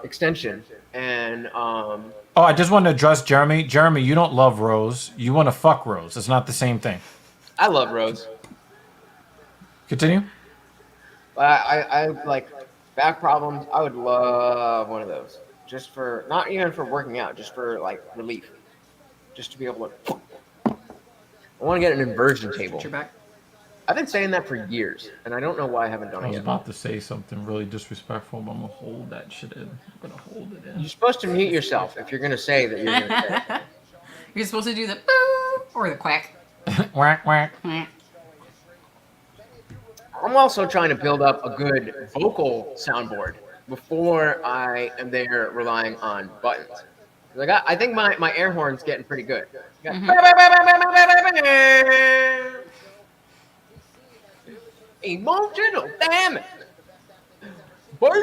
extension and Oh, I just want to address Jeremy. Jeremy, you don't love Rose. You want to fuck Rose. It's not the same thing. I love Rose. Continue. I like back problems. I would love one of those, just for not even for working out, just for like relief, just to be able to. I want to get an inversion table. Put your back. I've been saying that for years, and I don't know why I haven't done I it was yet. about to say something really disrespectful, but I'm gonna hold that shit in. I'm gonna hold it in. You're supposed to mute yourself if you're gonna say that you're gonna say it. You're supposed to do the boo or the quack. Whack whack. I'm also trying to build up a good vocal soundboard before I am there relying on buttons. 'Cause I think my air horn's getting pretty good. Emotional damage. What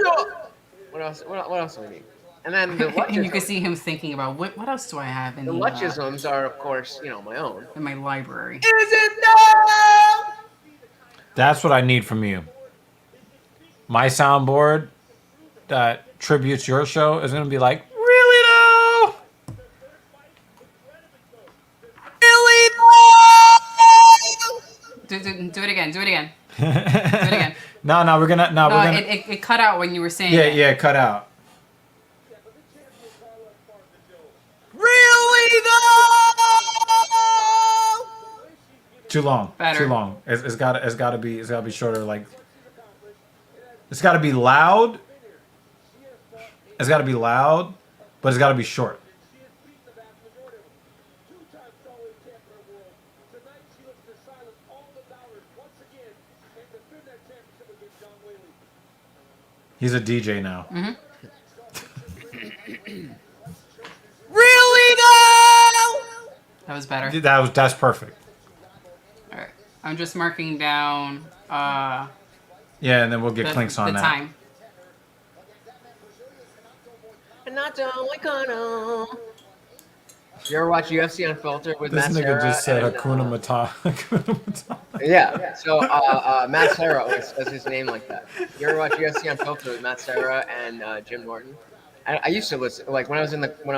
else? What else do we need? And then the And you can Luchisms. see him thinking about what else do I have in The Luchisms are, of course, my own. in my library. Is it no? That's what I need from you. My soundboard that tributes your show is gonna be like, really though? Really Do it again. Do it again. Do it again. No, we're gonna. No, We're gonna. it cut out when you were saying Yeah, it. yeah, cut out. Really though? Too long. Better. Too long. It's gotta be shorter. Like, it's gotta be loud. It's gotta be loud, but it's gotta be short. He's a DJ now. Really though? That was better. That's perfect. All right. I'm just marking down Yeah, and then we'll get clinks on the that. time. And not only gonna. You ever watch UFC Unfiltered with This Matt nigga Serra just said and, Hakuna Matata. Hakuna Matata. Yeah, so Matt Serra always says his name like that. You ever watch UFC Unfiltered with Matt Serra and Jim Norton? I used to listen, like when I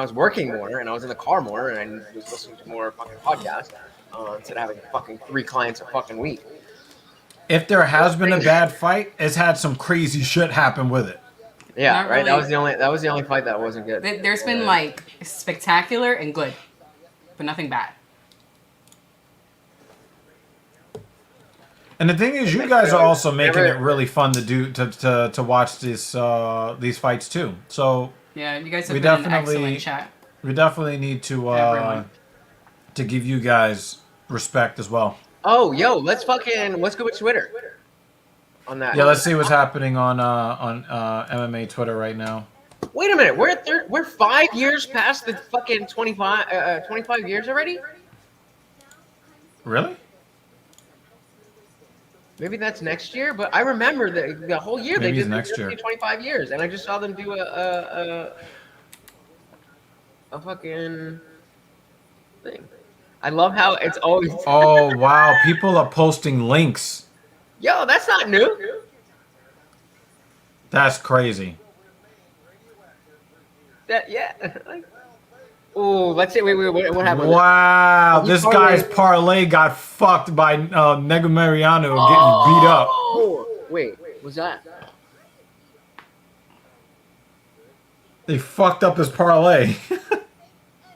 was working more and I was in the car more and I was listening to more fucking podcasts instead of having fucking 3 clients a fucking week. If there has been a bad fight, it's had some crazy shit happen with it. Yeah, Not right. really. That was the only fight that wasn't good. There's been like spectacular and good, but nothing bad. And the thing is, you guys are also making it really fun to do to watch these fights too. So Yeah, you guys have We been an definitely- excellent chat. we definitely need to Everyone. give you guys respect as well. Oh, yo, let's go with Twitter on that. Yeah, let's see what's happening on MMA Twitter right now. Wait a minute, we're 5 years past the fucking 25 years already? Really? Maybe that's next year, but I remember the whole year Maybe they it's did next year. 25 years, and I just saw them do a fucking thing. I love how it's always. Oh wow, people are posting links. Yo, that's not new. That's crazy. Yeah. Oh, let's see. Wait. What happened? Wow, He this parlayed. guy's parlay got fucked by Nego Mariano getting beat up. Oh, wait. Was that? They fucked up his parlay.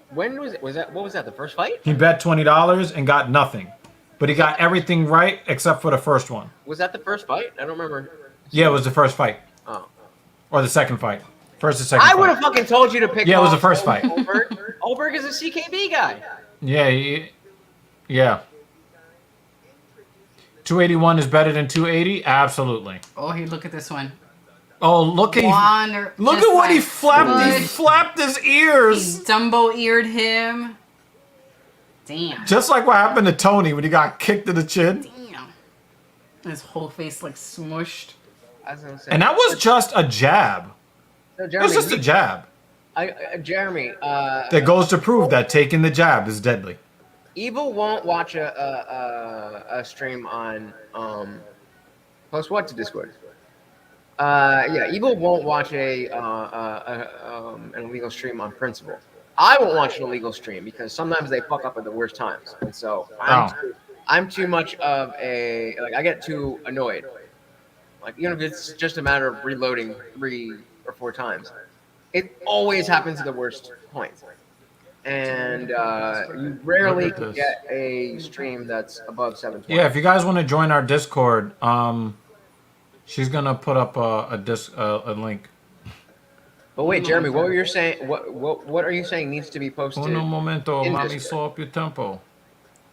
When was it? Was that? What was that? The first fight? He bet $20 and got nothing, but he got everything right except for the first one. Was that the first fight? I don't remember. Yeah, it was the first fight. Oh. Or the second fight. First and second I fight. would have fucking told you to pick. Yeah, it was the first fight. Oldberg is a CKB guy. Yeah, yeah. 281 is better than 280? Absolutely. Oh, hey, look at this one. Oh, look at what he flapped. He flapped his ears. He Dumbo-eared him. Damn. Just like what happened to Tony when he got kicked in the chin. Damn. His whole face like smushed. And that was just a jab. So, It was just a jab. Jeremy. That goes to prove that taking the jab is deadly. Evil won't watch a stream on post what to Discord. Yeah, Evil won't watch an illegal stream on principle. I won't watch an illegal stream because sometimes they fuck up at the worst times, and so I'm too much of a I get too annoyed. Like even if it's just a matter of reloading 3 or 4 times, it always happens at the worst points. And you rarely can get a stream that's above 720. Yeah, if you guys want to join our Discord, she's gonna put up a link. But wait, Jeremy, what were you saying? What are you saying needs to be posted? Uno momento, in mami, Discord? slow up your tempo.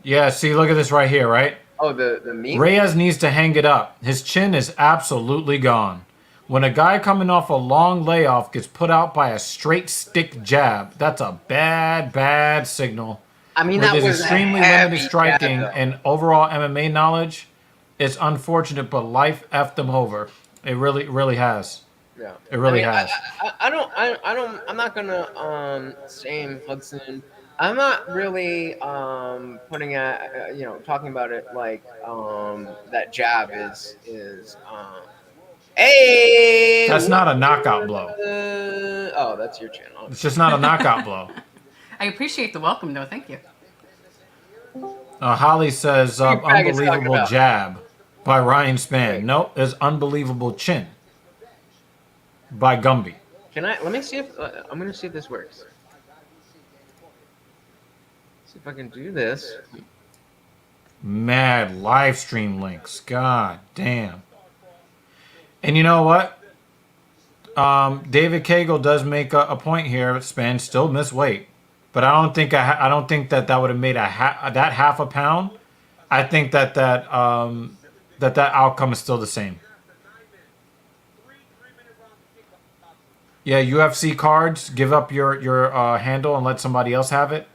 Yeah, see, look at this right here, right? Oh, the meme? Reyes needs to hang it up. His chin is absolutely gone. When a guy coming off a long layoff gets put out by a straight stick jab, that's a bad signal. I mean, With that his was extremely heavy limited striking jab, though. and overall MMA knowledge. It's unfortunate, but life effed him over. It really has. Yeah, It really I mean, has. I'm not gonna shame Hudson. I'm not really putting talking about it like that jab is hey. That's not a knockout blow. Oh, that's your channel. It's just not a knockout blow. I appreciate the welcome, though. Thank you. Holly says What are you faggots talking unbelievable about? jab by Ryan Spann. Nope, there's unbelievable chin by Gumby. Can I? Let me see if I'm gonna see if this works. See if I can do this. Mad live stream links. God damn. And you know what? David Cagle does make a point here. Spann still missed weight, but I don't think that would have made that half a pound. I think that outcome is still the same. Yeah, UFC cards. Give up your handle and let somebody else have it.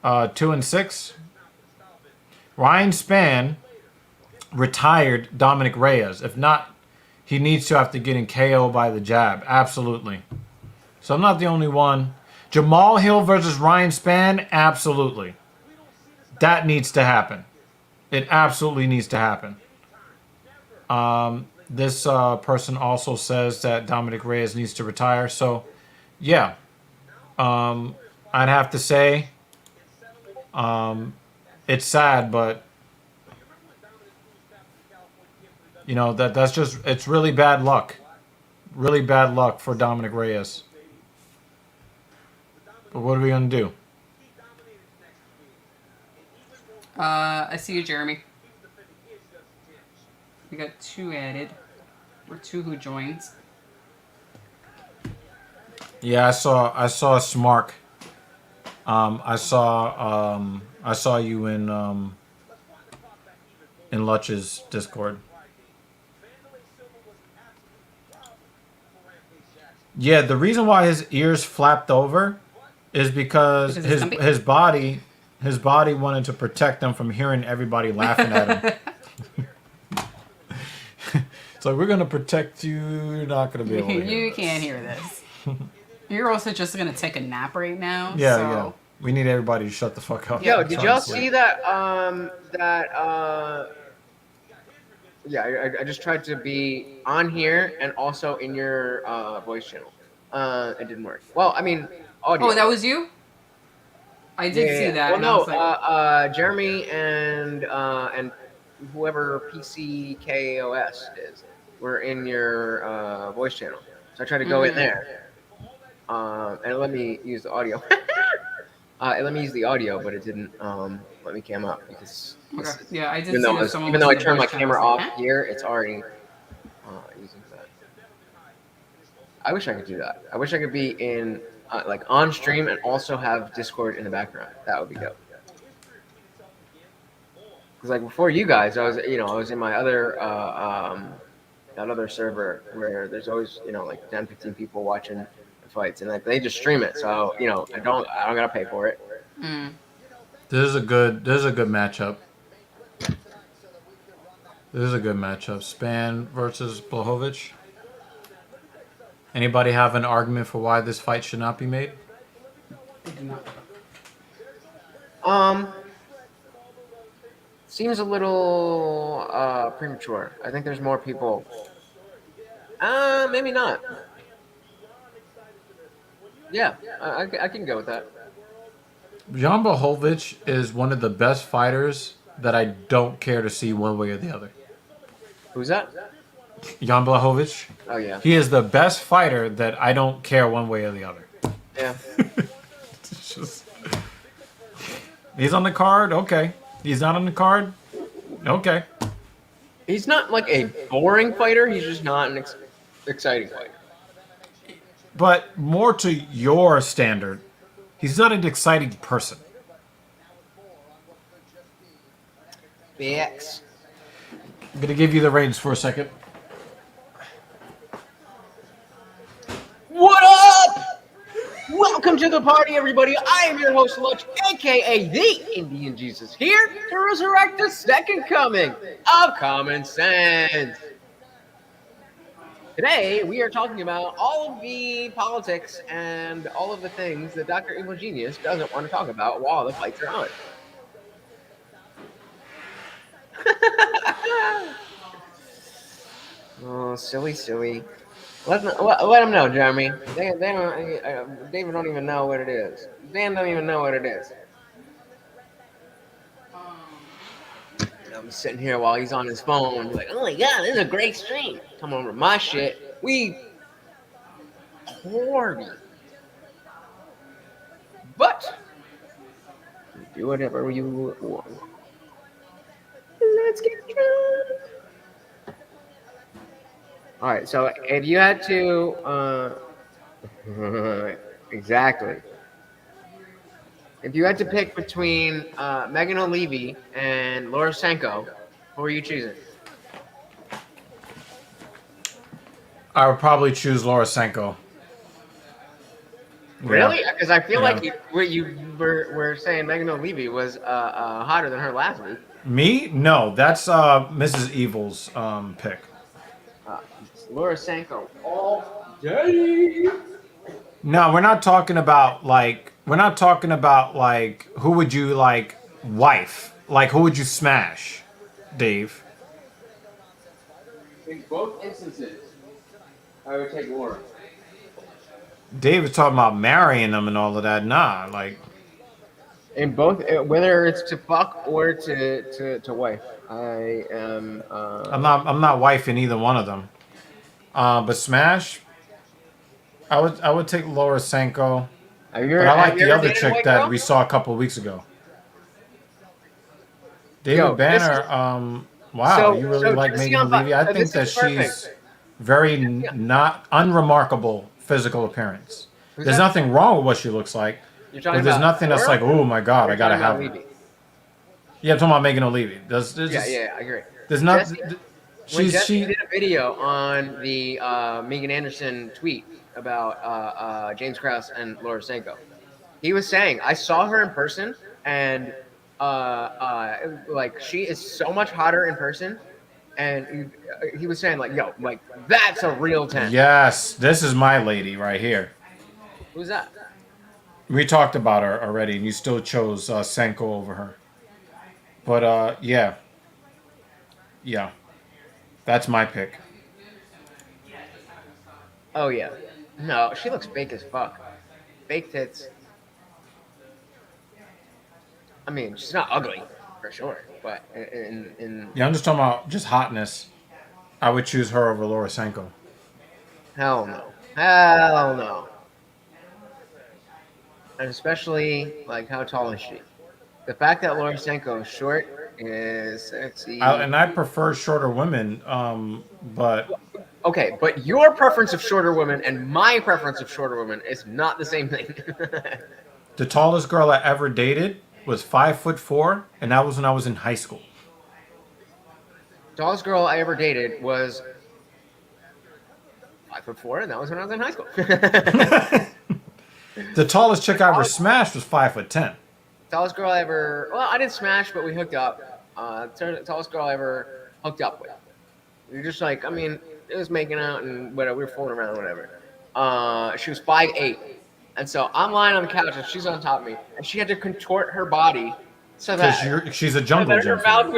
2 and 6. Ryan Spann retired Dominic Reyes. If not, he needs to have to get in KO by the jab. Absolutely. So I'm not the only one. Jamal Hill versus Ryan Spann. Absolutely. That needs to happen. It absolutely needs to happen. This person also says that Dominic Reyes needs to retire. So, yeah. I'd have to say it's sad, but you know, that's just, it's really bad luck. Really bad luck for Dominic Reyes. But what are we going to do? I see you, Jeremy. We got 2 added. Or 2 who joins. Yeah, I saw Smark. I saw you in Lutch's Discord. Yeah, the reason why his ears flapped over is because his body wanted to protect him from hearing everybody laughing at him. So we're gonna protect you. You're not gonna be able to hear You this. can't hear this. You're also just gonna take a nap right now. Yeah, so. yeah. We need everybody to shut the fuck up. Yo, I'm did trying y'all to sleep. see that? Yeah, I just tried to be on here and also in your voice channel. It didn't work. Well, I mean, audio. Oh, that was you? I did see that. Well, and I was like, Jeremy and whoever PCKOS is were in your voice channel. So I tried to go in there, and it let me use the audio. It let me use the audio, but it didn't let me cam up because okay. Yeah, I did even see though that someone even was though in I the turned my voice channel. camera I was off like, huh? here, it's already using that. I wish I could do that. I wish I could be in like on stream and also have Discord in the background. That would be dope. Because like before you guys, I was in my other that other server where there's always like 10, 15 people watching the fights, and like they just stream it. So I don't gotta pay for it. This is a good matchup. This is a good matchup. Spann versus Blachowicz. Anybody have an argument for why this fight should not be made? Seems a little premature. I think there's more people. Maybe not. Yeah, I can go with that. Jan Blachowicz is one of the best fighters that I don't care to see one way or the other. Who's that? Jan Blachowicz. Oh yeah. He is the best fighter that I don't care one way or the other. Yeah. He's on the card, okay. He's not on the card, okay. He's not like a boring fighter. He's just not an exciting fighter. But more to your standard, he's not an exciting person. BX. I'm gonna give you the reins for a second. What up? Welcome to the party, everybody. I am your host, Lutch, aka the Indian Jesus, here to resurrect the second coming of common sense. Today, we are talking about all of the politics and all of the things that Dr. Evil Genius doesn't want to talk about while the fights are on. Oh, silly. Let them know, Jeremy. They don't. David don't even know what it is. Dan don't even know what it is. I'm sitting here while he's on his phone, like, oh my god, this is a great stream. Come over my shit. We horny. But do whatever you want. Let's get drunk. All right, so if you had to, exactly. If you had to pick between Megan O'Leary and Laura Sanko, who are you choosing? I would probably choose Laura Sanko. Really? Because I feel like you were saying Megan O'Leary was hotter than her last week. Me? No, that's Mrs. Evil's pick. Laura Sanko all day. No, we're not talking about like who would you like wife? Like who would you smash, Dave? In both instances, I would take Laura. Dave was talking about marrying them and all of that. Nah, like in both, whether it's to fuck or to wife, I am. I'm not wifing either one of them. But smash, I would take Laura Sanko. But I like the other chick that we saw a couple of weeks ago. David Banner. Wow, you really like Megan O'Leary? I think that she's very not unremarkable physical appearance. There's nothing wrong with what she looks like, but there's nothing that's like, oh my god, I gotta have her. Yeah, I'm talking about Megan O'Leary. Yeah, I agree. There's not. She did a video on the Megan Anderson tweet about James Krause and Laura Sanko. He was saying, I saw her in person, and like she is so much hotter in person. And he was saying, like, yo, like that's a real 10. Yes, this is my lady right here. Who's that? We talked about her already, and you still chose Sanko over her. But yeah, that's my pick. Oh yeah, no, she looks fake as fuck. Fake tits. I mean, she's not ugly for sure, but in Yeah, I'm just talking about just hotness. I would choose her over Lorisenko. hell no, and especially like how tall is she? The fact that Lorisenko is short is sexy. And I prefer shorter women, but Okay, but your preference of shorter women and my preference of shorter women is not the same thing. the tallest girl I ever dated was 5'4", and that was when I was in high school. Tallest girl I ever dated was 5'4", and that was when I was in high school. The tallest chick I ever smashed was 5'10". Tallest girl I ever, well, I didn't smash, but we hooked up. Tallest girl I ever hooked up with. We were just like, I mean, it was making out and whatever, we were fooling around, whatever. She was 5'8", and so I'm lying on the couch and she's on top of me, and she had to contort her body so that She's a jungle her gym. mouth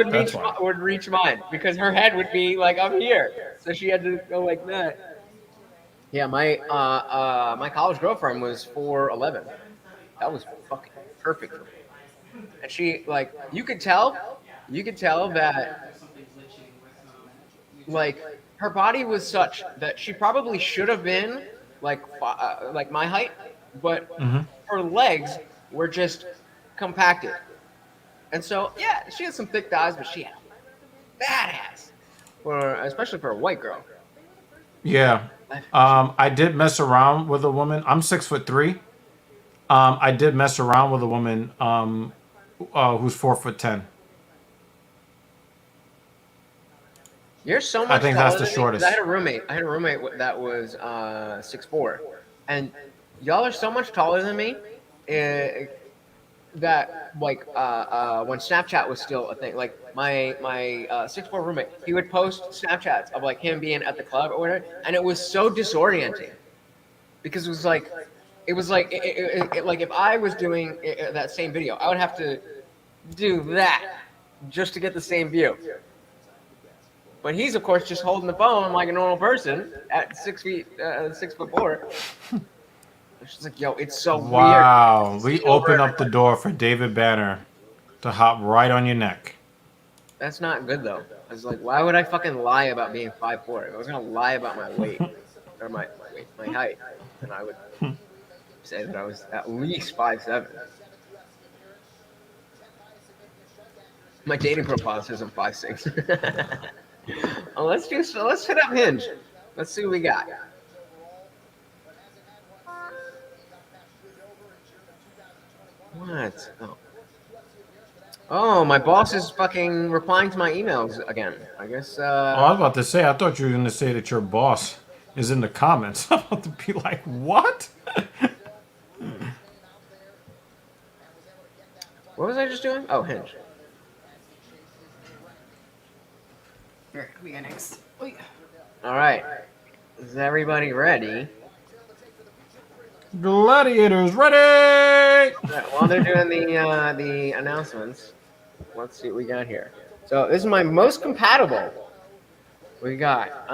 would reach mine because her head would be like up here, so she had to go like that. Yeah, my college girlfriend was 4'11". That was fucking perfect for me. And she, like, you could tell that, like, her body was such that she probably should have been like my height, but her legs were just compacted. And so, yeah, she had some thick thighs, but she had a badass, especially for a white girl. Yeah. I did mess around with a woman. I'm 6'3". I did mess around with a woman who's 4'10". You're so much. I think taller that's the than me, shortest. 'cause I had a roommate that was 6'4", and y'all are so much taller than me. That like when Snapchat was still a thing, like my 6'4" roommate, he would post Snapchats of like him being at the club or whatever, and it was so disorienting because it was like if I was doing that same video, I would have to do that just to get the same view. But he's of course just holding the phone like a normal person at 6'4". It's just like, yo, it's so weird. Wow. We open up the door for David Banner to hop right on your neck. That's not good though. I was like, why would I fucking lie about being 5'4"? If I was gonna lie about my weight or my height, and I would say that I was at least 5'7". My dating profile says I'm 5'6". Oh, let's hit up Hinge. Let's see what we got. What? Oh, my boss is fucking replying to my emails again. I guess. I was about to say, I thought you were going to say that your boss is in the comments. I'm about to be like, what? What was I just doing? Oh, Hinge. Here, we got next. All right. Is everybody ready? Gladiators ready! Right, while they're doing the announcements, let's see what we got here. So this is my most compatible. We got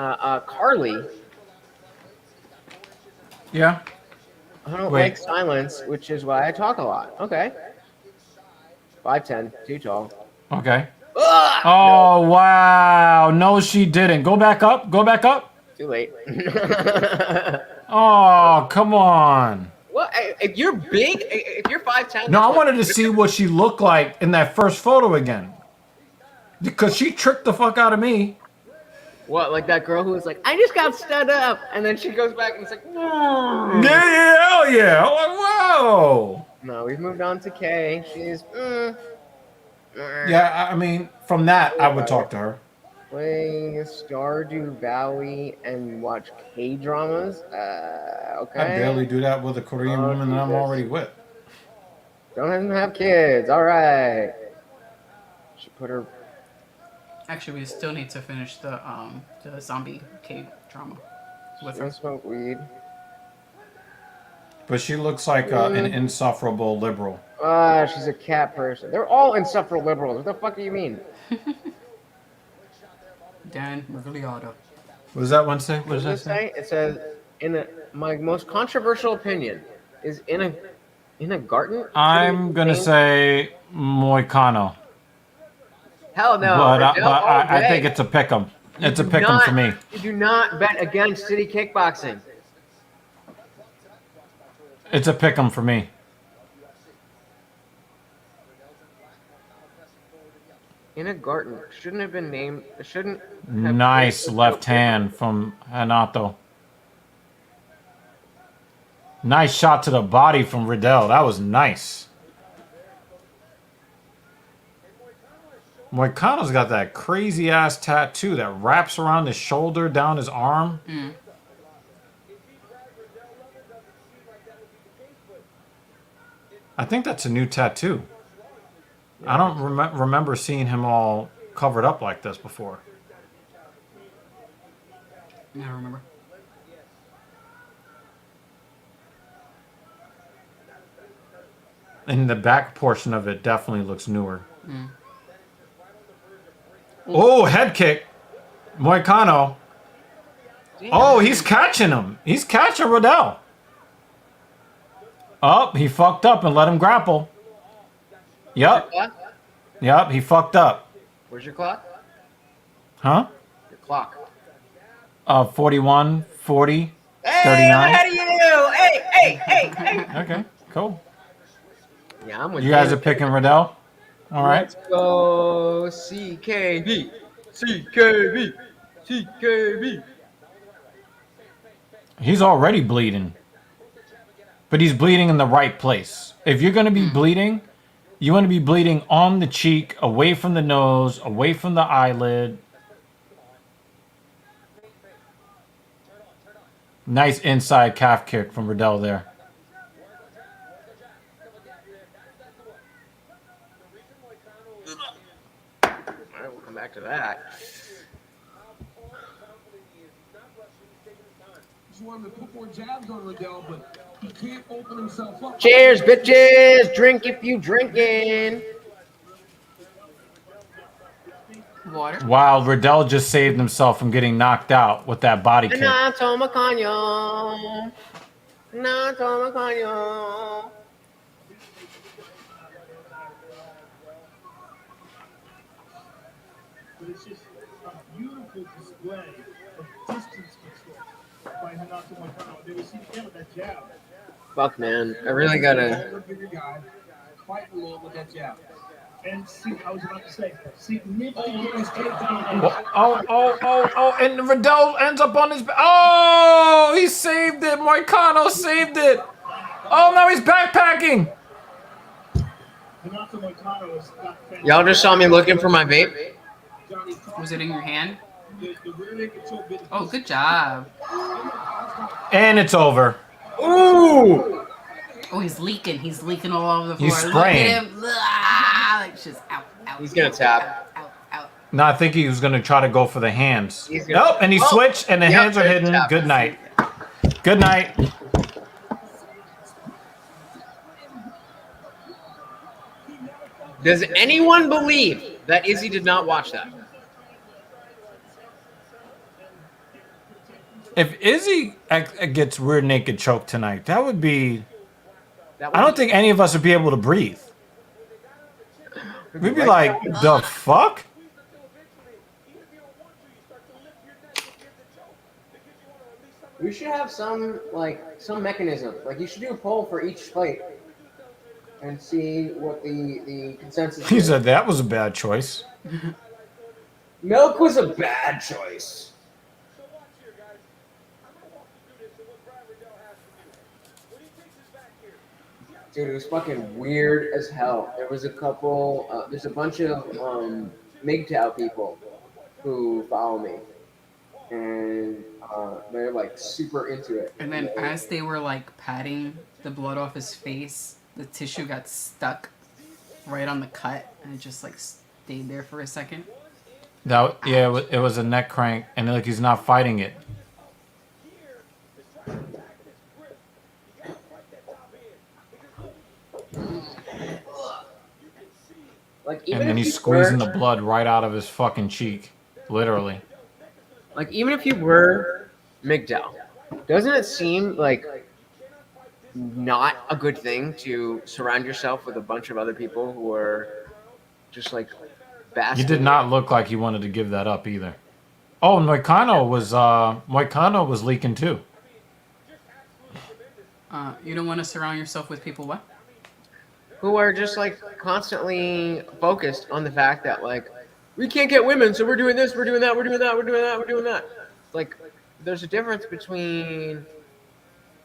Carly. Yeah. I don't like silence, which is why I talk a lot. Okay. 5'10", too tall. Okay. Oh, no. Wow. No, she didn't. Go back up. Go back up. Too late. Oh, come on. Well, if you're big, if you're 5'10". No, I wanted to see what she looked like in that first photo again. Because she tricked the fuck out of me. What, like that girl who was like, I just got stood up. And then she goes back and it's like, no. Yeah, hell yeah. I'm like, whoa. No, we've moved on to Kay. She's, Yeah, I mean, from that, I would talk to her. Play Stardew Valley and watch K-dramas? Okay. I barely do that with a Korean woman that I'm already with. Don't even have kids. All right. Should put her... Actually, we still need to finish the zombie K-drama with her. Don't smoke weed. But she looks like an insufferable liberal. She's a cat person. They're all insufferable liberals. What the fuck do you mean? Dan Mergliata. What does that one say? What does it say? It says, my most controversial opinion is in a garden. I'm gonna say Moicano. Hell no. But Riddell all I day. think it's a pick'em. It's a pick'em for me. You do not bet against City Kickboxing. It's a pick'em for me. Ina Garten shouldn't have been named. Shouldn't. Nice left hand from Hanato. Nice shot to the body from Riddell. That was nice. Moicano's got that crazy ass tattoo that wraps around his shoulder, down his arm. I think that's a new tattoo. I don't remember seeing him all covered up like this before. I don't remember. And the back portion of it definitely looks newer. Oh, head kick. Moicano. Oh, he's catching him. He's catching Riddell. Oh, he fucked up and let him grapple. Yep. Yep, he fucked up. Where's your clock? Huh? Your clock. 41, 40, Hey, 39. I'm ahead of you. Hey. Okay, cool. Yeah, I'm with You guys are picking Riddell? All right. Let's go CKB. CKB. CKB. He's already bleeding. But he's bleeding in the right place. If you're going to be bleeding, you want to be bleeding on the cheek, away from the nose, away from the eyelid. Nice inside calf kick from Riddell there. All right, we'll come back to that. Just wanted to put more jabs on Riddell, but he can't open himself up. Cheers, bitches. Drink if you drinking. Water. Wow, Riddell just saved himself from getting knocked out with that body kick. Nato Macanyo. Nato Macanyo. But it's just a beautiful display of distance control by Hanato Moicano. They were seeing him with that jab. Fuck, man. I really gotta. Bigger guy, fight along with that jab. And see, I was about to say, significant mistake to go. Oh, and Riddell ends up on his back. Oh, he saved it. Moicano saved it. Oh, now he's backpacking. Hanato Moicano is not fantastic. Y'all just saw me looking for my vape. Was it in your hand? The rear naked choke bit. Oh, good job. And it's over. Ooh! Oh, he's leaking. He's leaking all over the floor. He's Look spraying. at him. Ah, like just out. He's gonna tap. Out. No, I think he was going to try to go for the hands. He's gonna- Nope, and he Oh. switched, and the Yep, hands are hidden. tap. Good night. Good night. Does anyone believe that Izzy did not watch that? If Izzy gets rear naked choke tonight, that would be... That I don't think any of us would be able to breathe. We'd be like, the fuck? We should have some mechanism. Like, you should do a poll for each fight and see what the consensus He is. said that was a bad choice. Milk was a bad choice. Dude, it was fucking weird as hell. There was a couple, there's a bunch of MGTOW people who follow me. And they're like super into it. And then as they were like patting the blood off his face, the tissue got stuck right on the cut, and it just like stayed there for a second. It was a neck crank, and like he's not fighting it. Like, even And then if he's you squeezing were- the blood right out of his fucking cheek. Literally. Like, even if you were MGTOW, doesn't it seem like not a good thing to surround yourself with a bunch of other people who are just like basking. He did not look like he wanted to give that up either. Oh, Moicano was leaking too. You don't want to surround yourself with people what? Who are just like constantly focused on the fact that like we can't get women, so we're doing this, we're doing that, we're doing that, we're doing that, we're doing that. Like there's a difference between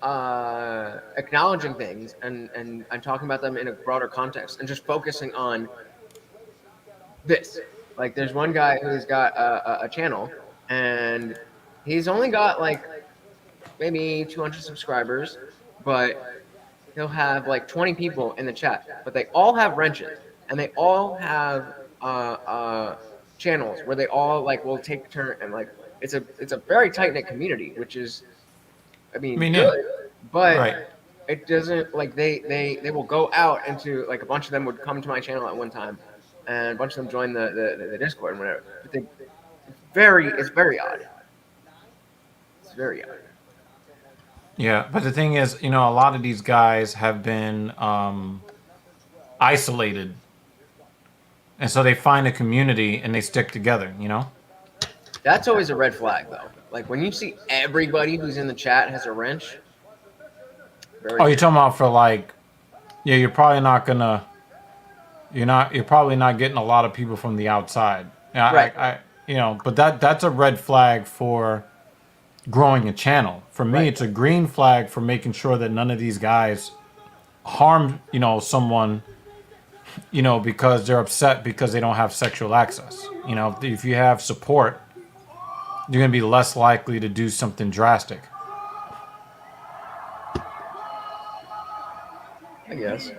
acknowledging things and talking about them in a broader context and just focusing on this. Like there's one guy who's got a channel and he's only got like maybe 200 subscribers, but he'll have like 20 people in the chat, but they all have wrenches and they all have channels where they all like will take turn and like it's a very tight-knit community, which is I mean good, yeah. but Right. it doesn't like they will go out into like a bunch of them would come to my channel at one time and a bunch of them join the Discord and whatever. But it's very odd. It's very odd. Yeah, but the thing is, you know, a lot of these guys have been isolated. And so they find a community and they stick together, you know? That's always a red flag, though. Like, when you see everybody who's in the chat has a wrench. Oh, you're talking about for, like... Yeah, you're probably not gonna... You're probably not getting a lot of people from the outside. Right. You know, but that's a red flag for growing a channel. For me, it's a green flag for making sure that none of these guys harm, you know, someone, you know, because they're upset because they don't have sexual access. You know, if you have support, you're going to be less likely to do something drastic. I guess.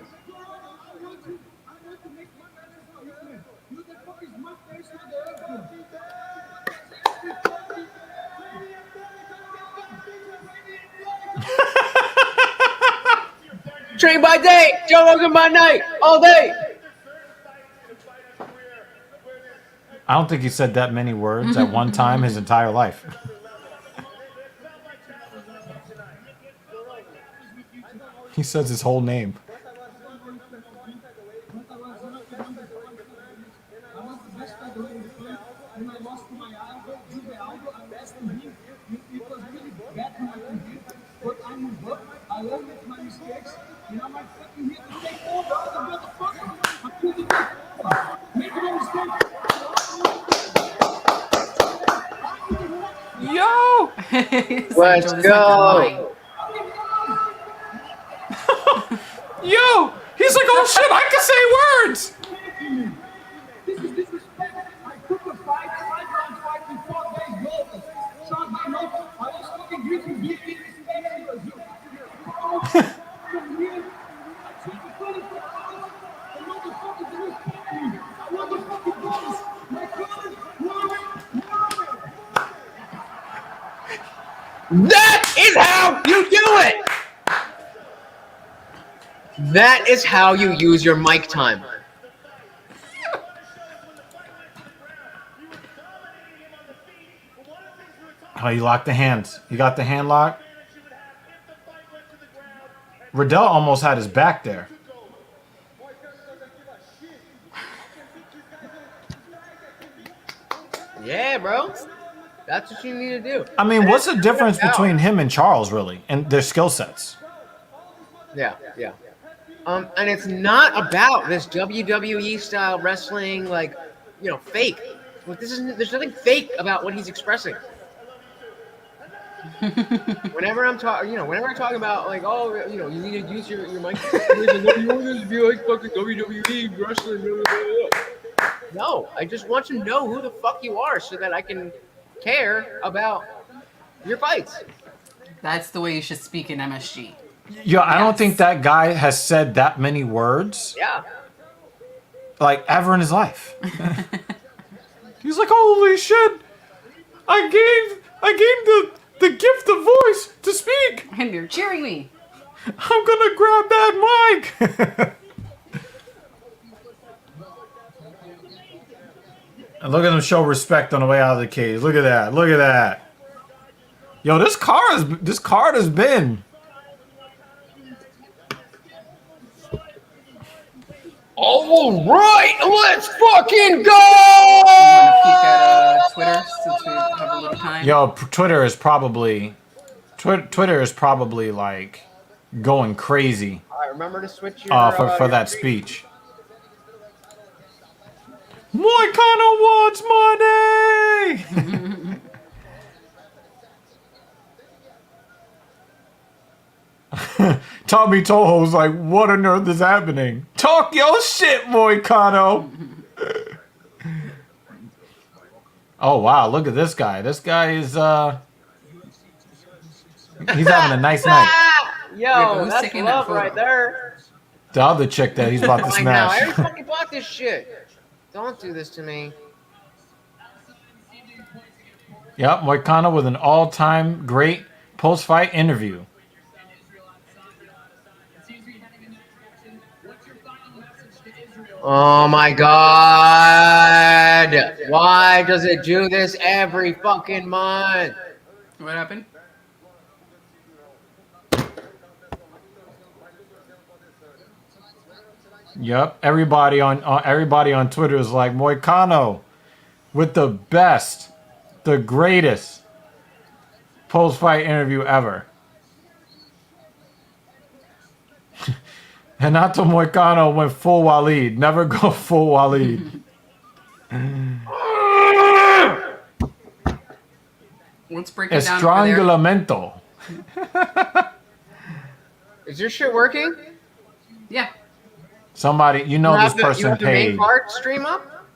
Train by day, Joe Rogan by night, all day. I don't think he said that many words at one time his entire life. He says his whole name. Yo! Let's go. Yo! He's like, oh shit, I can say words! That is how you do it! That is how you use your mic time. Oh, you locked the hands. You got the hand lock? Riddell almost had his back there. Yeah, bro. That's what you need to do. I mean, what's the difference between him and Charles, really, and their skill sets? Yeah. And it's not about this WWE style wrestling, like, you know, fake. Like, there's nothing fake about what he's expressing. Whenever I'm talking about like, oh, you know, you need to use your mic. You want this to be like fucking WWE wrestling. Blah, blah, blah. No, I just want to know who the fuck you are so that I can care about your fights. That's the way you should speak in MSG. Yeah, I don't think that guy has said that many words. Yeah. Like, ever in his life. He's like, holy shit! I gave the gift of voice to speak! And you're cheering me. I'm gonna grab that mic! And look at him show respect on the way out of the cage. Look at that. Look at that. Yo, this card has been All right, let's fucking go! You want to peek at Twitter since we have a little time? Yo, Twitter is probably like going crazy All right, remember to switch your for that speech. Moicano wants money. Tommy Toho's like, what on earth is happening? Talk your shit, Moicano. Oh wow, look at this guy. This guy is he's having a nice night. Yo, who's that's taking that love photo? right there. The other chick that he's about to Like now, smash. every fucking bought this shit. Don't do this to me. Yep, Moicano with an all-time great post-fight interview. Oh my god! Why does it do this every fucking month? What happened? Yep, everybody on Twitter is like, Moicano with the best, the greatest post-fight interview ever. Renato Moicano went full Waleed. Never go full Waleed. Let's break it down over there. Estrangulamento. Is your shit working? Yeah. Somebody, you know, this person you have the main paid. card stream up?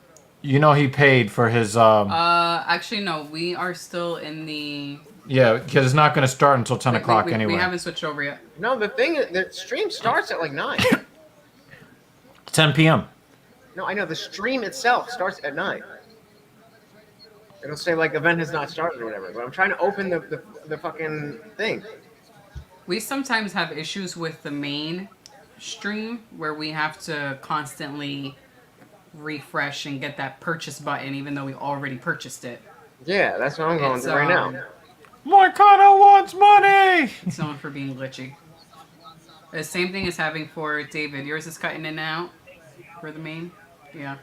You know he paid for his Actually, no. We are still in the... yeah, because it's not going to start until 10 o'clock anyway. We haven't switched over yet. No, the thing is, the stream starts at like 9. 10 p.m. No, I know, the stream itself starts at 9. It'll say like event has not started or whatever, but I'm trying to open the fucking thing. We sometimes have issues with the main stream where we have to constantly refresh and get that purchase button even though we already purchased it. Yeah, that's what I'm going through right now. Moicano wants money! It's known for being glitchy. The same thing is having for David. Yours is cutting in and out for the main? Yeah.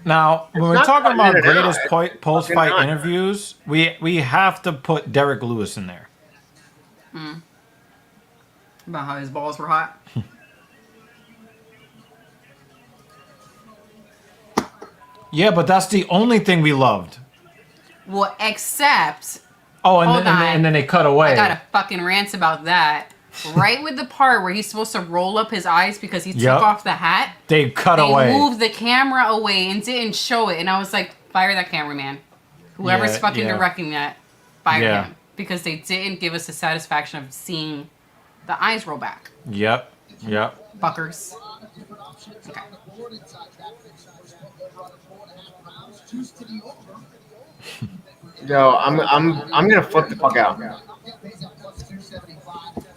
Now, when we're not talking cutting about in and out, greatest post-fight fucking not. interviews, we have to put Derek Lewis in there. About how his balls were hot. Yeah, but that's the only thing we loved. Well, except... Oh, Hold on. and then they cut away. I got a fucking rant about that. Right with the part where he's supposed to roll up his eyes because he took Yep. off the hat. They cut They away. moved the camera away and didn't show it. And I was like, fire that cameraman. Whoever's Yeah, fucking yeah. directing that, fire Yeah. him. Because they didn't give us the satisfaction of seeing the eyes roll back. Yep. Fuckers. Okay. Yo, I'm gonna flip the fuck out. Give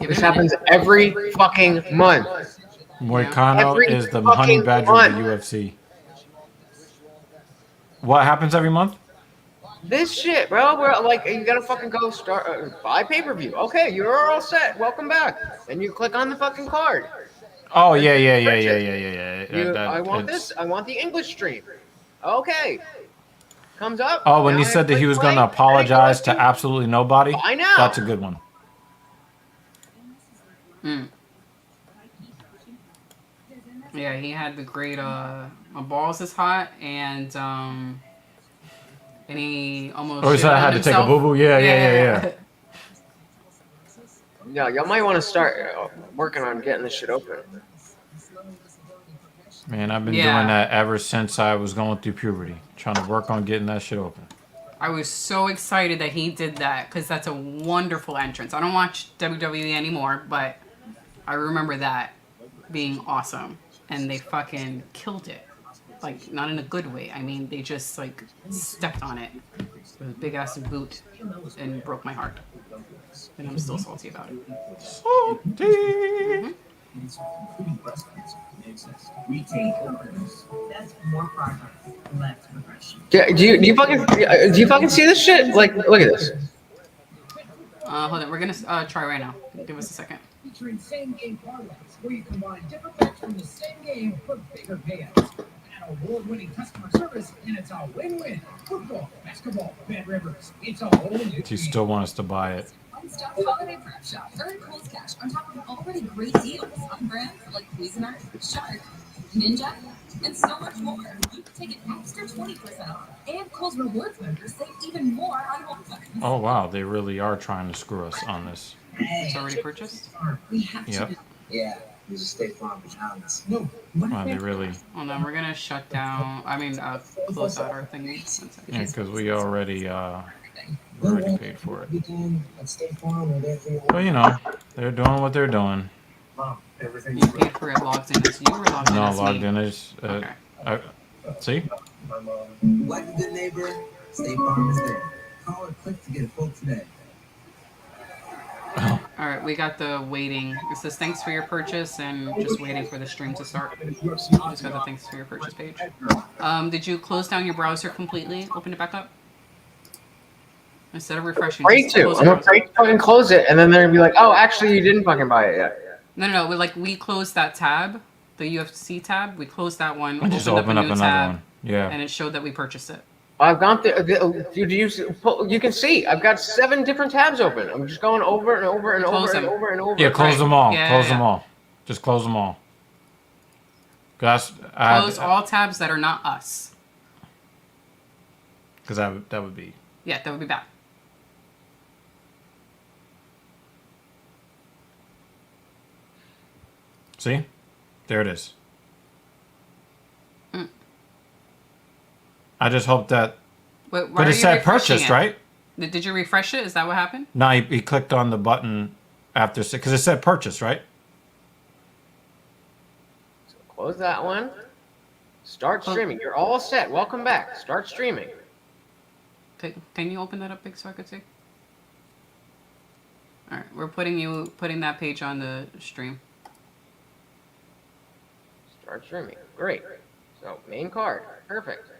This it a minute. happens every fucking month. Moicano Every is the fucking honey badger of the month. UFC. What happens every month? This shit, bro. We're like, you gotta fucking go start buy pay-per-view. Okay, you're all set. Welcome back. And you click on the fucking card. Oh yeah. I want this. I want the English stream. Okay. Comes up. Oh, when now he I said that click he was play, going to and it apologize goes to absolutely nobody. I know. That's a good one. Yeah, he had the great my balls is hot and he almost Oh, he said I had to take a himself. boo-boo? Yeah. Yeah, y'all might want to start working on getting this shit open. Man, I've been Yeah. doing that ever since I was going through puberty. Trying to work on getting that shit open. I was so excited that he did that because that's a wonderful entrance. I don't watch WWE anymore, but I remember that being awesome. And they fucking killed it. Like, not in a good way. I mean, they just, like, stepped on it with a big-ass boot and broke my heart. And I'm still salty about it. Yeah, do you fucking see this shit? Like, look at this. Hold on. We're going to try right now. Give us a second. featuring same-game parlays, where you combine different bets from the same game for bigger payouts. And award-winning customer service, and it's a win-win. Football, basketball, Bet Rivers. It's a whole new Do you game. still want us to buy it? One-stop holiday prep shop. Earn Kohl's Cash on top of already great deals on brands like Cuisinart, Shark, Ninja, and so much more. You can take an extra 20% off. And Kohl's Rewards members save even more on home buttons. Oh wow, they really are trying to screw us on this. It's already purchased? We have Yep. to. Yeah, use a State Farm pajamas. No. Wow, they really. Hold on, we're gonna shut down. Close out our thingy. One second. Yeah, because we already paid for it. At State Farm, we're there for you. But you know, they're doing what they're doing. Mom, everything's You paid for it logged in as you or logged in No, as logged me? in as. See? my mom. Like a good neighbor, State Farm is there. Call or click to get a quote today. Alright, we got the waiting. It says thanks for your purchase and just waiting for the stream to start. Just got the thanks for your purchase page. Did you close down your browser completely? Open it back up? Instead of refreshing. Afraid just to. close I'm the browser. afraid to fucking close it, and then they're gonna be like, "Oh, actually, you didn't fucking buy it yet." No. We closed that tab, the UFC tab. We closed that one. I just opened open up a new another tab, one. Yeah. and it showed that we purchased it. I've gone through. You can see I've got 7 different tabs open. I'm just going over and over and Close over and them. over and over. Yeah, close Right. them all. Yeah, Close yeah, them yeah. all. Just close them all. Cause Close all tabs that are not us. Because that would be. Yeah, that would be bad. See, there it is. I just hope that. Wait, why But are it you said refreshing purchased, it? right? Did you refresh it? Is that what happened? No, he clicked on the button after because it said purchase, right? Close that one. Start streaming. You're all set. Welcome back. Start streaming. Can you open that up big so I could see? All right, we're putting that page on the stream. Start streaming. Great. So main card. Perfect.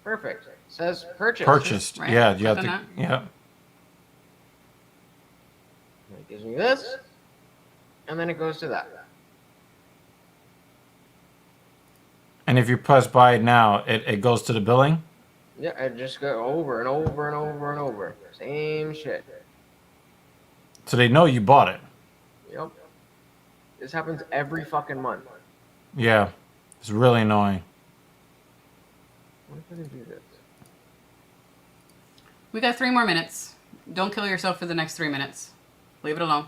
Perfect. Says purchase. Purchased. Right? Yeah, you have Click to. on Yeah. It gives me this, and then it goes to that. And if you press buy now, it goes to the billing. Yeah, I just go over and over and over and over. Same shit. So they know you bought it. Yep. This happens every fucking month. Yeah. It's really annoying. What if I can do this? We got 3 more minutes. Don't kill yourself for the next 3 minutes. Leave it alone.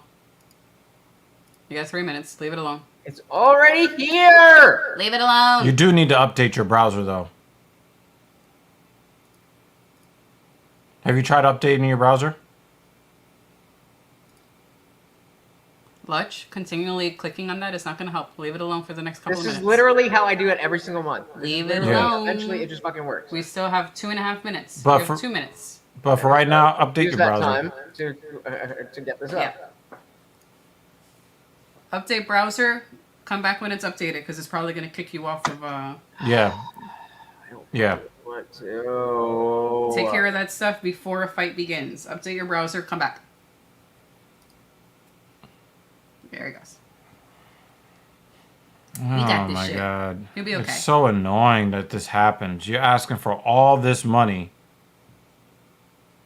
You got 3 minutes. Leave it alone. It's already here! Leave it alone. You do need to update your browser, though. Have you tried updating your browser? Lutch, continually clicking on that is not going to help. Leave it alone for the next couple This of is minutes. literally how I do it every single month. Leave it Yeah. alone. Eventually, it just fucking works. We still have 2.5 minutes. But We have for- 2 minutes. But for right now, update Use your that browser. time to get this up. Yeah. Update browser. Come back when it's updated because it's probably going to kick you off of. Yeah. Yeah. Want to Take care of that stuff before a fight begins. Update your browser. Come back. There he goes. got Oh this my shit. god. You'll be okay. It's so annoying that this happens. You're asking for all this money.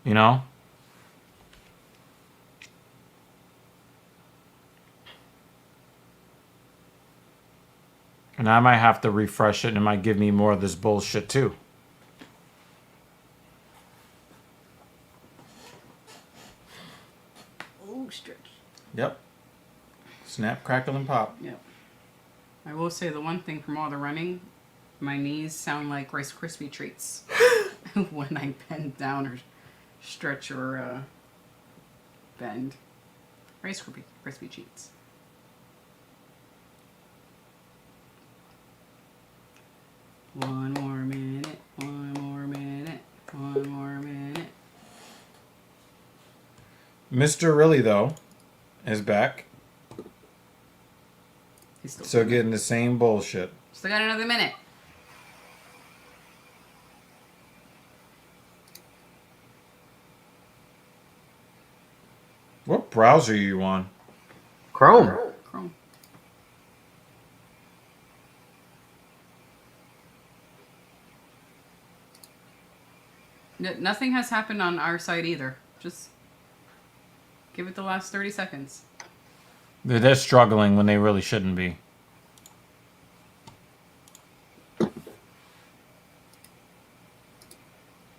You know? And I might have to refresh it and it might give me more of this bullshit too. Oh, stretch. Yep. Snap, crackle, and pop. Yep. I will say the one thing from all the running, my knees sound like Rice Krispie treats when I bend down or stretch or bend. Rice Krispie treats. One more minute, one more minute, one more minute. Mr. Really, though, is back. He's still So getting the same bullshit. Still got another minute. browser are you on? Chrome. Chrome. Nothing has happened on our side either. Just give it the last 30 seconds. They're struggling when they really shouldn't be.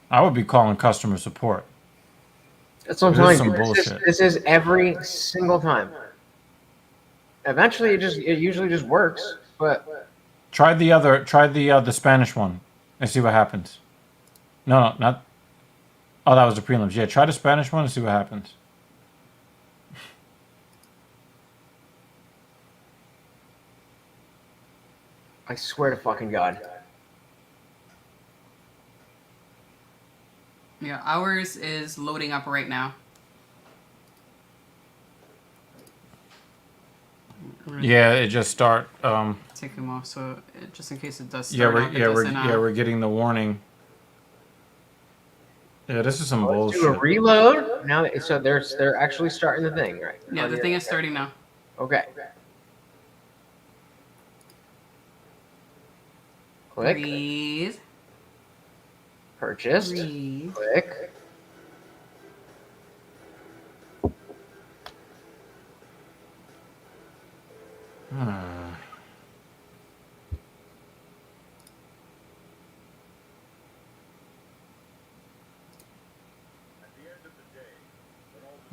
I would be calling customer support. That's what I'm This is telling some you. bullshit. This is every single time. Eventually, it usually just works. But Try the Spanish one and see what happens. No, not. Oh, that was the prelims. Yeah, try the Spanish one and see what happens. I swear to fucking God. Yeah, ours is loading up right now. Yeah, it just start. Take them off, so just in case it does Yeah, start up, we're getting the warning. Yeah, this is some Let's do a bullshit. reload. Now, so they're actually starting the thing, right? Yeah, the thing is starting now. Okay. Click. Breathe. Purchased. Breathe. Click.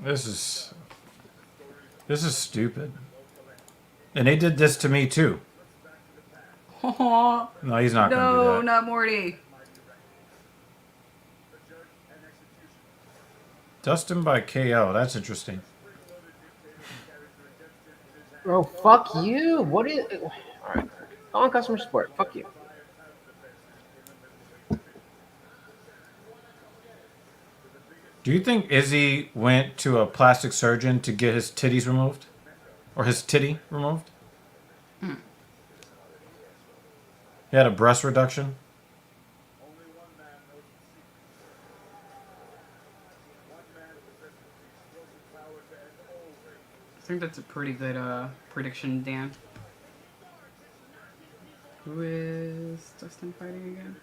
This is stupid. And they did this to me too. Oh, No, he's not gonna do no, that. not Morty. Dustin by KO. That's interesting. Bro, fuck you. What is? All right. Call on customer support. Fuck you. Do you think Izzy went to a plastic surgeon to get his titties removed? Or his titty removed? He had a breast reduction? I think that's a pretty good prediction, Dan. Who is Dustin fighting again?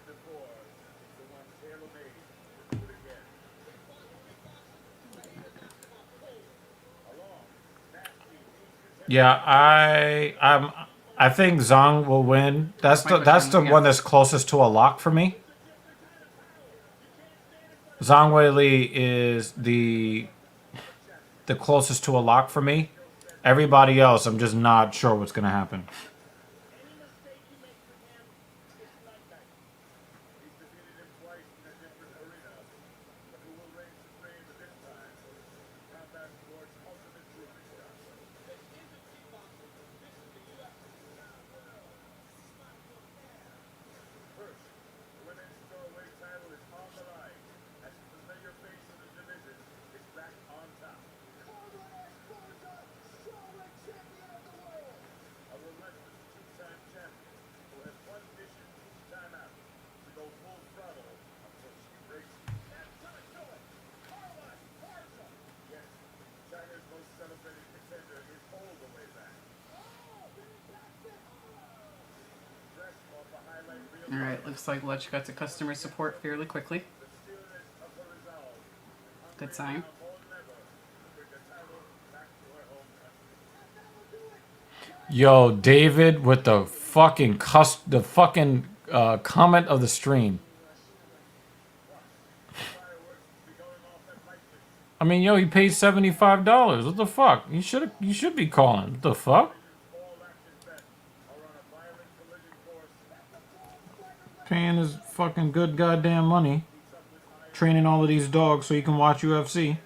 Yeah, I think Zhang will win. That's the one that's closest to a lock for me. Zhang Wei Li is the closest to a lock for me. Everybody else, I'm just not sure what's gonna happen. Alright, looks like Lech got to customer support fairly quickly. Good sign. Yo, David with the fucking comment of the stream. I mean, yo, he paid $75. What the fuck? You should be calling. What the fuck? Paying his fucking good goddamn money. Training all of these dogs so he can watch UFC.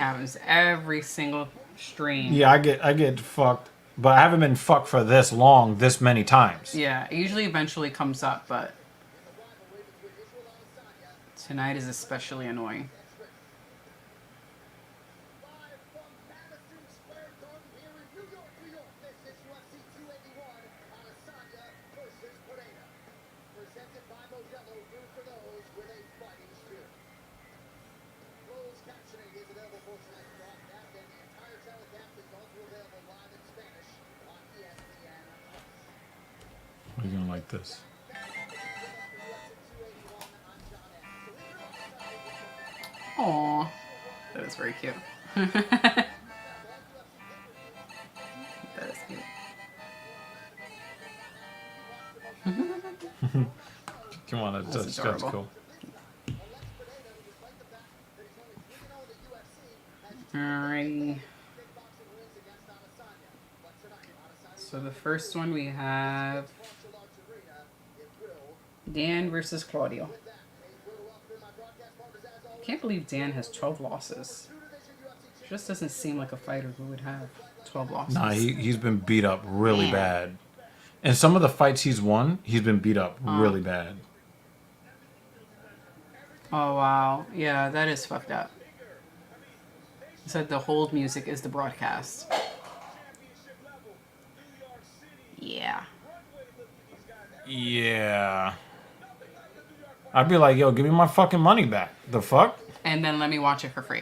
happens every single stream. Yeah, I get fucked, but I haven't been fucked for this long, this many times. Yeah, it usually eventually comes up, but tonight is especially annoying. You're gonna like this. Aww, that is very cute. That is cute. Come on, that's cool. Alrighty. So the first one we have Dan versus Claudio. Can't believe Dan has 12 losses. Just doesn't seem like a fighter who would have 12 losses. Nah, he's been beat up really bad. And some of the fights he's won, he's been beat up really bad. Oh, wow. Yeah, that is fucked up. He said the hold music is the broadcast. Yeah. Yeah. I'd be like, yo, give me my fucking money back. The fuck? And then let me watch it for free.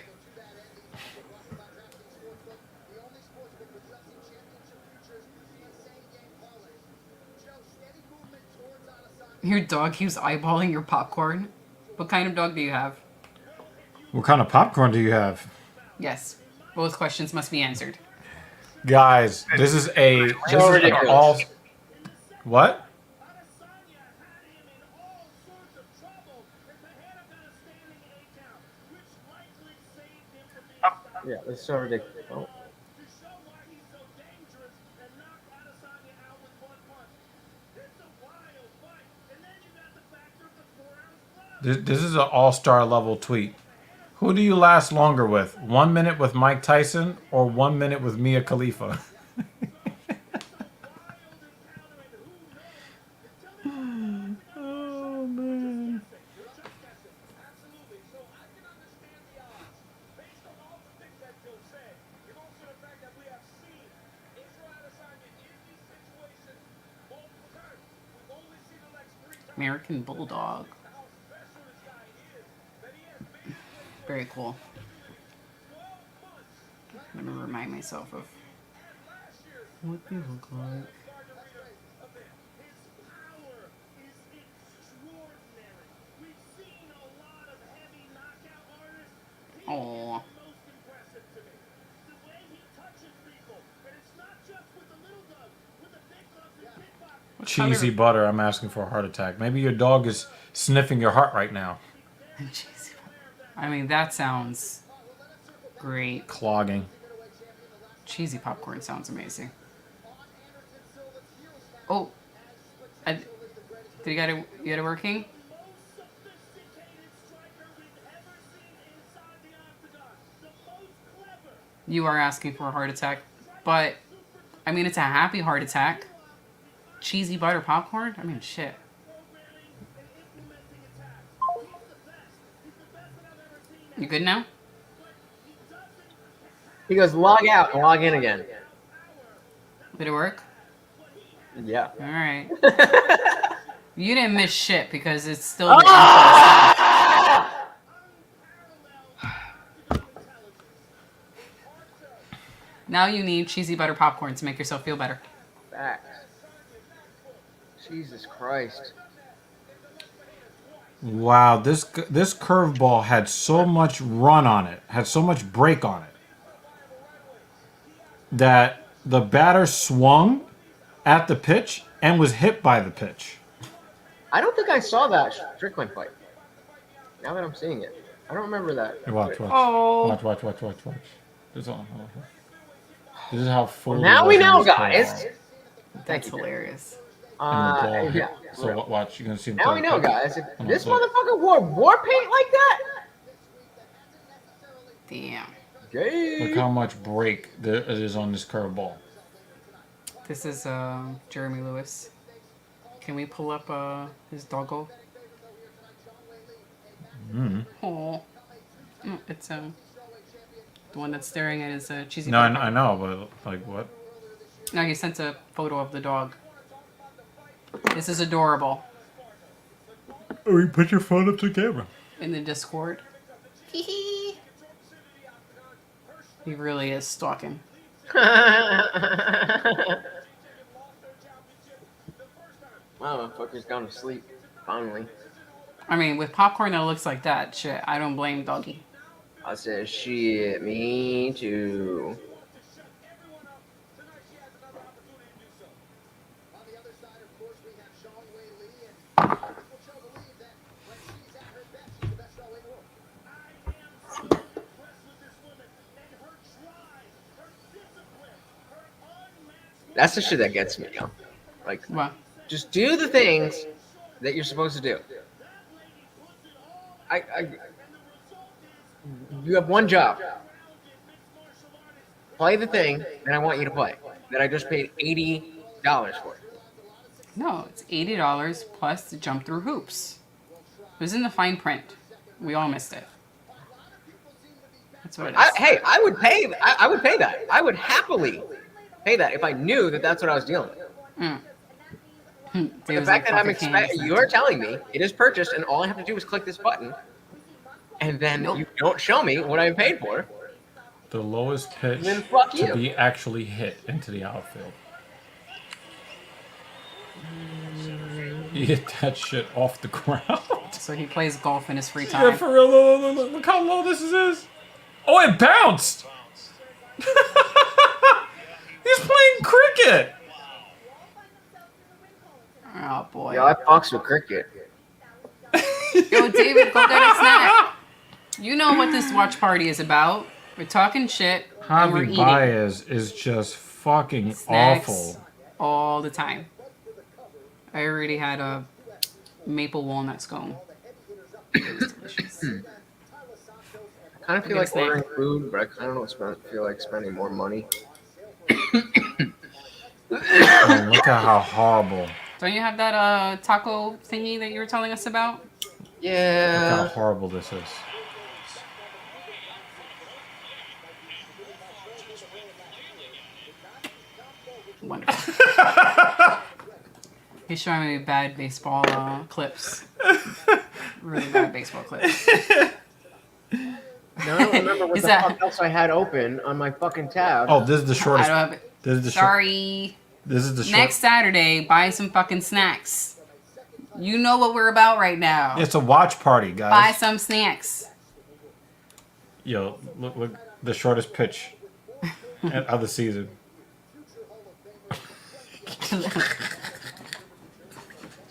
Your dog keeps eyeballing your popcorn. What kind of dog do you have? What kind of popcorn do you have? Yes. Both questions must be answered. Guys, this is an all... What? Yeah, it's so ridiculous. Oh. This is an all-star level tweet. Who do you last longer with? 1 minute with Mike Tyson or 1 minute with Mia Khalifa? Oh, man. American Bulldog. Very cool. Let me remind myself of what they look like. Oh. Cheesy butter, I'm asking for a heart attack. Maybe your dog is sniffing your heart right now. I mean, that sounds great. Clogging. Cheesy popcorn sounds amazing. Oh. Did you get it working? You are asking for a heart attack. But, I mean, it's a happy heart attack. Cheesy butter popcorn? I mean, shit. You good now? He goes log out and log in again. Did it work? Yeah. All right. You didn't miss shit because it's still the intro. Now you need cheesy butter popcorn to make yourself feel better. Facts. Jesus Christ. Wow, this curveball had so much run on it, had so much break on it, that the batter swung at the pitch and was hit by the pitch. I don't think I saw that Strickland fight. Now that I'm seeing it. I don't remember that. Watch. Oh. Watch. This is how full. Now we know, guys. That's hilarious. Yeah. So watch, you're gonna see. Now we know, guys. If this motherfucker wore war paint like that. Damn. Look how much break there is on this curveball. This is Jeremy Lewis. Can we pull up his doggo? Oh, it's the one that's staring at his cheesy. No, I know, but like what? No, he sent a photo of the dog. This is adorable. Oh, you put your phone up to the camera. In the Discord. He really is stalking. Wow, fucker's gone to sleep. Finally. I mean, with popcorn that looks like that, shit, I don't blame Doggy. I said, shit, me too. On the other side, of course, we have Zhang Wei Li, and people show believe that when she's at her best, she's the best strawweight in the world. I am so impressed with this woman and her drive, her discipline, her unmatched. That's the shit that gets me, yo. Like, What? just do the things that you're supposed to do. You have one job. Play the thing that I want you to play. That I just paid $80 for. No, it's $80 plus to jump through hoops. It was in the fine print. We all missed it. That's what it is. Hey, I would pay that. I would happily pay that if I knew that that's what I was dealing with. The fact that I'm expecting, you're telling me it is purchased and all I have to do is click this button, and then you don't show me what I paid for. The lowest pitch Then fuck to you. be actually hit into the outfield. You hit that shit off the ground. So he plays golf in his free Yeah, time. for real. Look how low this is. Oh, it bounced. He's playing cricket. Oh boy. Yeah, I fucks with cricket. Yo, David, go get a snack. You know what this watch party is about. We're talking shit and we're Javi eating Baez is just fucking snacks awful. all the time. I already had a maple walnut scone. It was delicious. I kind of feel like ordering food, but I kind of don't feel like spending more money. Oh, look at how horrible. Don't you have that taco thingy that you were telling us about? Look Yeah. how horrible this is. Wonderful. He's showing me bad baseball clips. Really bad baseball clips. Now I don't remember what Is the that- fuck else I had open on my fucking tab. Oh, this is the I shortest. don't have it. This is the Sorry. This is the short. Next Saturday, buy some fucking snacks. You know what we're about right now. It's a watch party, guys. Buy some snacks. Yo, look, the shortest pitch of the season.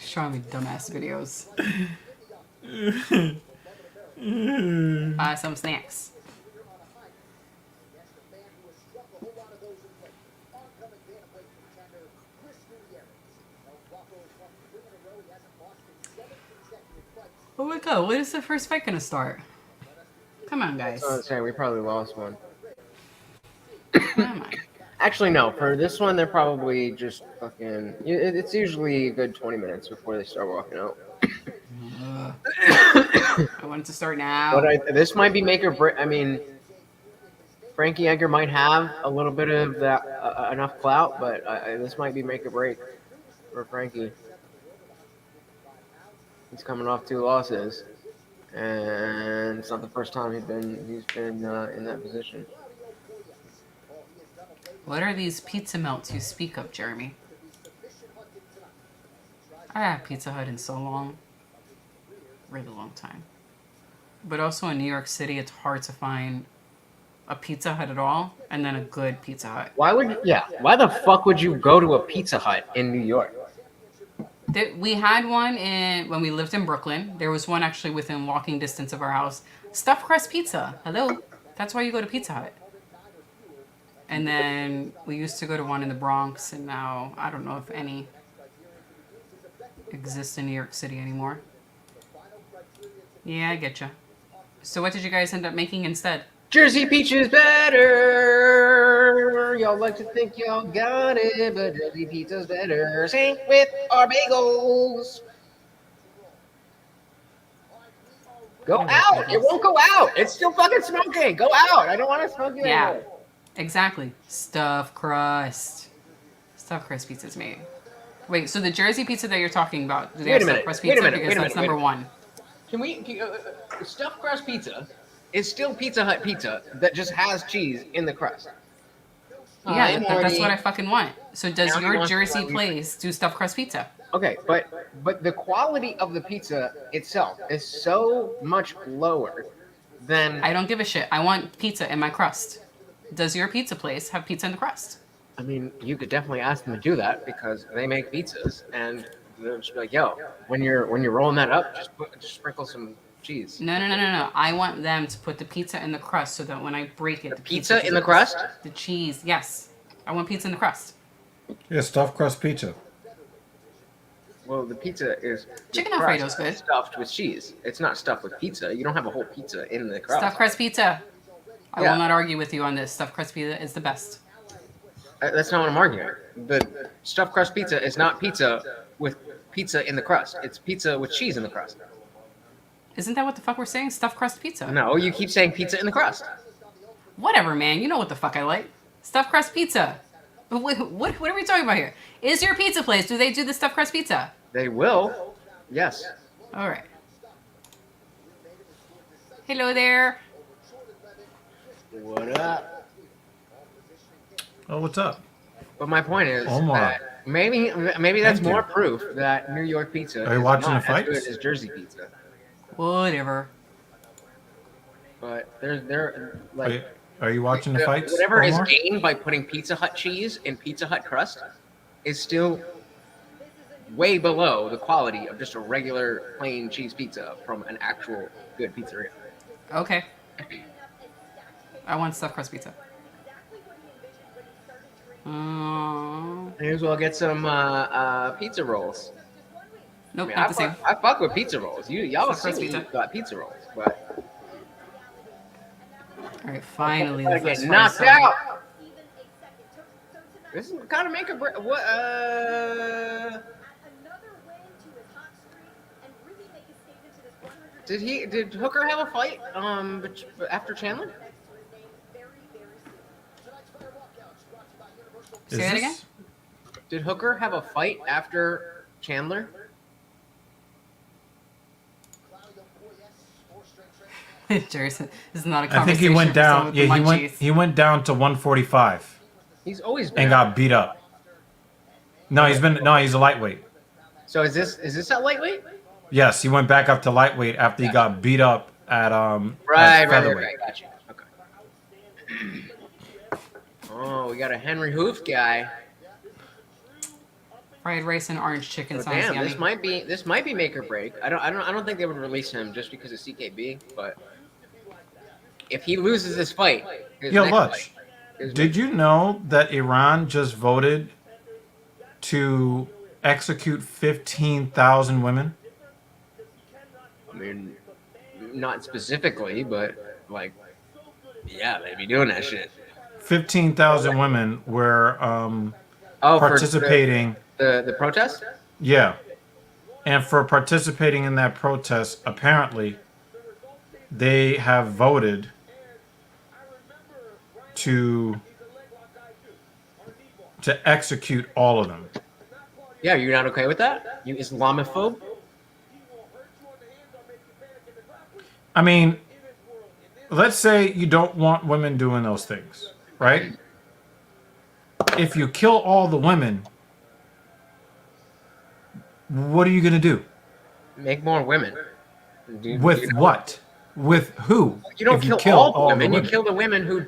Showing me dumbass videos. Buy some snacks. Oh my god, when is the first fight gonna start? Come on, guys. That's what I'm saying. We probably lost one. Come on. Actually, no. For this one, they're probably just fucking. It's usually a good 20 minutes before they start walking out. I want it to start now. But this might be make or break. I mean, Frankie Edgar might have a little bit of that enough clout, but this might be make or break for Frankie. He's coming off 2 losses, and it's not the first time he's been in that position. What are these pizza melts you speak of, Jeremy? I had Pizza Hut in so long. Really long time. But also in New York City, it's hard to find a Pizza Hut at all, and then a good Pizza Hut. Why the fuck would you go to a Pizza Hut in New York? We had one when we lived in Brooklyn. There was one actually within walking distance of our house. Stuffed crust pizza. Hello? That's why you go to Pizza Hut. And then we used to go to one in the Bronx, and now I don't know if any exist in New York City anymore. Yeah, I get you. So what did you guys end up making instead? Jersey pizza's better. Y'all like to think y'all got it, but Jersey pizza's better. Same with our bagels. Go out. It won't go out. It's still fucking smoking. Go out. I don't want to smoke it Yeah, anymore. exactly. Stuffed crust. Stuffed crust pizza's made. Wait, so the Jersey pizza that you're talking about, do they have stuffed crust pizza? Because that's number one. Stuffed crust pizza is still Pizza Hut pizza that just has cheese in the crust. Yeah, that's what I fucking want. So does your Jersey place do stuffed crust pizza? Okay, but the quality of the pizza itself is so much lower than... I don't give a shit. I want pizza in my crust. Does your pizza place have pizza in the crust? I mean, you could definitely ask them to do that because they make pizzas, and they'll just be like, "Yo, when you're rolling that up, just sprinkle some cheese." No. I want them to put the pizza in the crust so that when I break it, the pizza in the crust? The cheese, yes. I want pizza in the crust. Yeah, stuffed crust pizza. Well, the pizza is Chicken Alfredo's good. Stuffed with cheese. It's not stuffed with pizza. You don't have a whole pizza in the crust. Stuffed crust pizza. I Yeah. will not argue with you on this. Stuffed crust pizza is the best. That's not what I'm arguing. The stuffed crust pizza is not pizza with pizza in the crust. It's pizza with cheese in the crust. Isn't that what the fuck we're saying? Stuffed crust pizza. No, you keep saying pizza in the crust. Whatever, man. You know what the fuck I like. Stuffed crust pizza. What are we talking about here? Is your pizza place, do they do the stuffed crust pizza? They will. Yes. All right. Hello there. What up? Oh, what's up? But my point is Omar. that maybe that's Thank you. more proof that New York pizza Are you is watching not the fights? as good as Jersey pizza. Whatever. But they're like Are you watching the fights? whatever Omar? is gained by putting Pizza Hut cheese in Pizza Hut crust is still way below the quality of just a regular plain cheese pizza from an actual good pizzeria. Okay. I want stuffed crust pizza. May as well get some pizza rolls. Nope, I mean, not the same. I fuck with pizza rolls. Y'all Stuffed crust see me pizza. got pizza rolls, but All right, finally. I the get first knocked fight started. out. This is kind of make a break. What? Did Hooker have a fight? After Chandler? Say that again? Did Hooker have a fight after Chandler? Jason, this is not a I conversation. think he went for someone down. with Yeah, the he went. munchies. He went down to 145 He's always been and got beat up. No, he's been. No, he's a lightweight. So is this at lightweight? Yes, he went back up to lightweight after he got beat up at Right. featherweight. Got you. Okay. Oh, we got a Henry Hoof guy. Fried rice and orange chicken Oh, sounds damn, yummy. this might be make or break. I don't think they would release him just because of CKB, but if he loses this fight, his Yo, next Lutz, fight is did you know that Iran just voted to execute 15,000 women? I mean, not specifically, but like, yeah, they'd be doing that shit. 15,000 women were Oh, participating. for the protest? Yeah. And for participating in that protest, apparently, they have voted to execute all of them. Yeah, you're not okay with that? You Islamophobe? I mean, let's say you don't want women doing those things, right? If you kill all the women, what are you going to do? Make more women. With what? With who? You don't If kill all the women. You kill the women who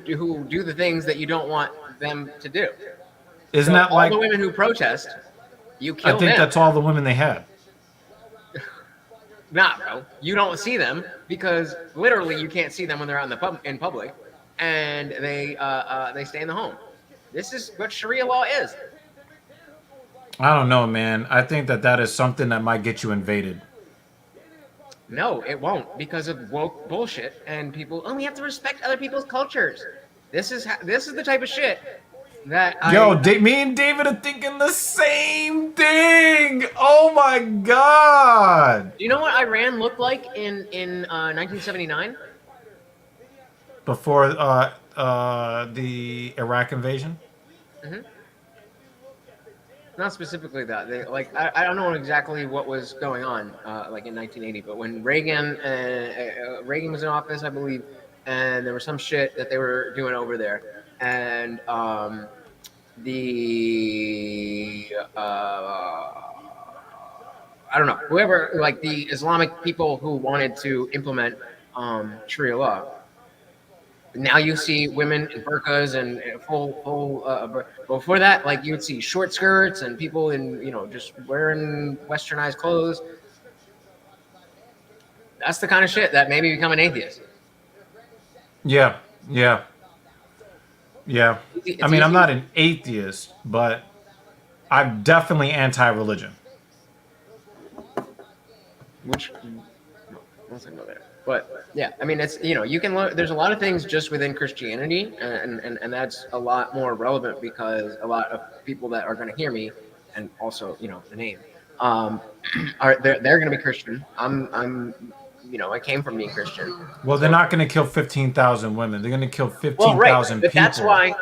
do the things that you don't want them to do. Isn't So that all like... the women who protest? You kill I think them. that's all the women they had. Nah, bro. You don't see them because literally you can't see them when they're out in public, and they stay in the home. This is what Sharia law is. I don't know, man. I think that is something that might get you invaded. No, it won't because of woke bullshit and people. Oh, we have to respect other people's cultures. This is the type of shit that Me and David are thinking the same thing. Oh my god! Do you know what Iran looked like in 1979? Before the Iraq invasion. Mm-hmm. Not specifically that. I don't know exactly what was going on like in 1980, but when Reagan was in office, I believe, and there was some shit that they were doing over there, and I don't know, whoever, like the Islamic people who wanted to implement Sharia law. Now you see women in burqas and full. Before that, like you would see short skirts and people in just wearing westernized clothes. That's the kind of shit that made me become an atheist. Yeah. I mean, I'm not an atheist, but I'm definitely anti-religion. Which, let's go there. But yeah, I mean, it's you can learn. There's a lot of things just within Christianity, and that's a lot more relevant because a lot of people that are going to hear me, and also the name, they're going to be Christian. I came from being Christian. Well, they're not going to kill 15,000 women. They're going to kill 15,000 people. That's why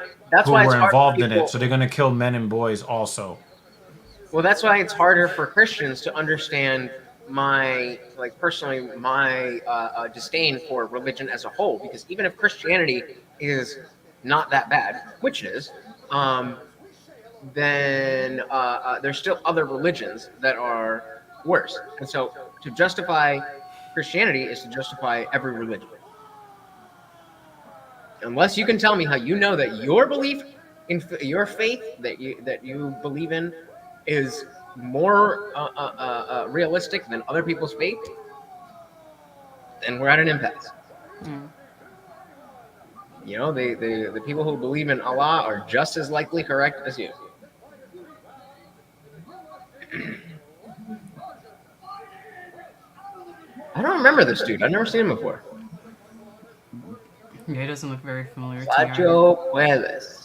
who were involved in it. So they're going to kill men and boys also. Well, that's why it's harder for Christians to understand my disdain for religion as a whole, because even if Christianity is not that bad, which it is, then there's still other religions that are worse. And so to justify Christianity is to justify every religion. Unless you can tell me how you know that your belief in your faith that you believe in is more realistic than other people's faith, then we're at an impasse. The people who believe in Allah are just as likely correct as you. I don't remember this dude. I've never seen him before. Yeah, he doesn't look very familiar to me. Sacho Puedes.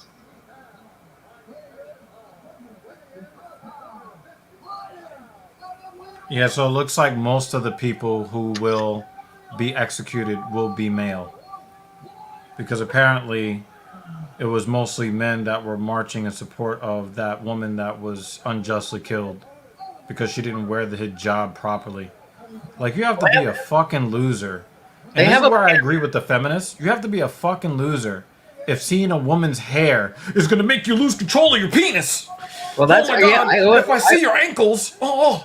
Yeah, so it looks like most of the people who will be executed will be male. Because apparently it was mostly men that were marching in support of that woman that was unjustly killed because she didn't wear the hijab properly. Like, you have to be a fucking loser. And this is where I agree with the feminists. You have to be a fucking loser if seeing a woman's hair is going to make you lose control of your penis. Well, that's if I see your ankles, I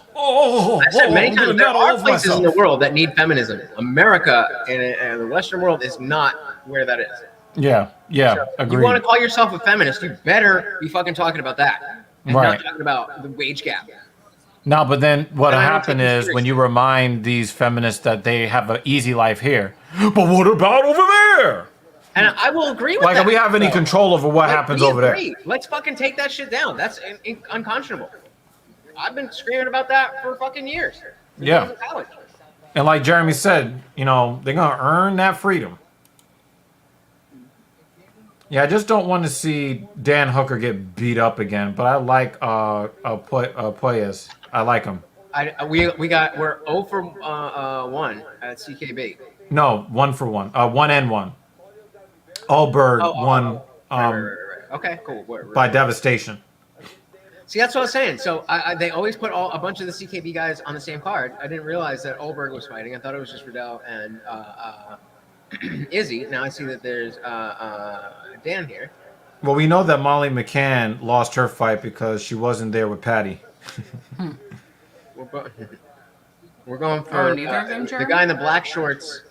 said many times, there are places in the world that need feminism. America and the Western world is not where that is. Yeah, so agreed. You want to call yourself a feminist, you better be fucking talking about that. And right. Not talking about the wage gap. No, but then what happened is when you remind these feminists that they have an easy life here, but what about over there? And I will agree with that. Like, do we have any control over what happens over there? Let's fucking take that shit down. That's unconscionable. I've been screaming about that for fucking years. Yeah. And like Jeremy said, they're going to earn that freedom. Yeah, I just don't want to see Dan Hooker get beat up again, but I like Puelles. I like him. We're 0 for 1 at CKB. No, 1 for 1. 1 and 1. Allberg won right. Okay, cool. By devastation. See, that's what I was saying. So they always put a bunch of the CKB guys on the same card. I didn't realize that Allberg was fighting. I thought it was just Riddell and Izzy. Now I see that there's Dan here. Well, we know that Molly McCann lost her fight because she wasn't there with Patty. We're going for the guy in the black shorts.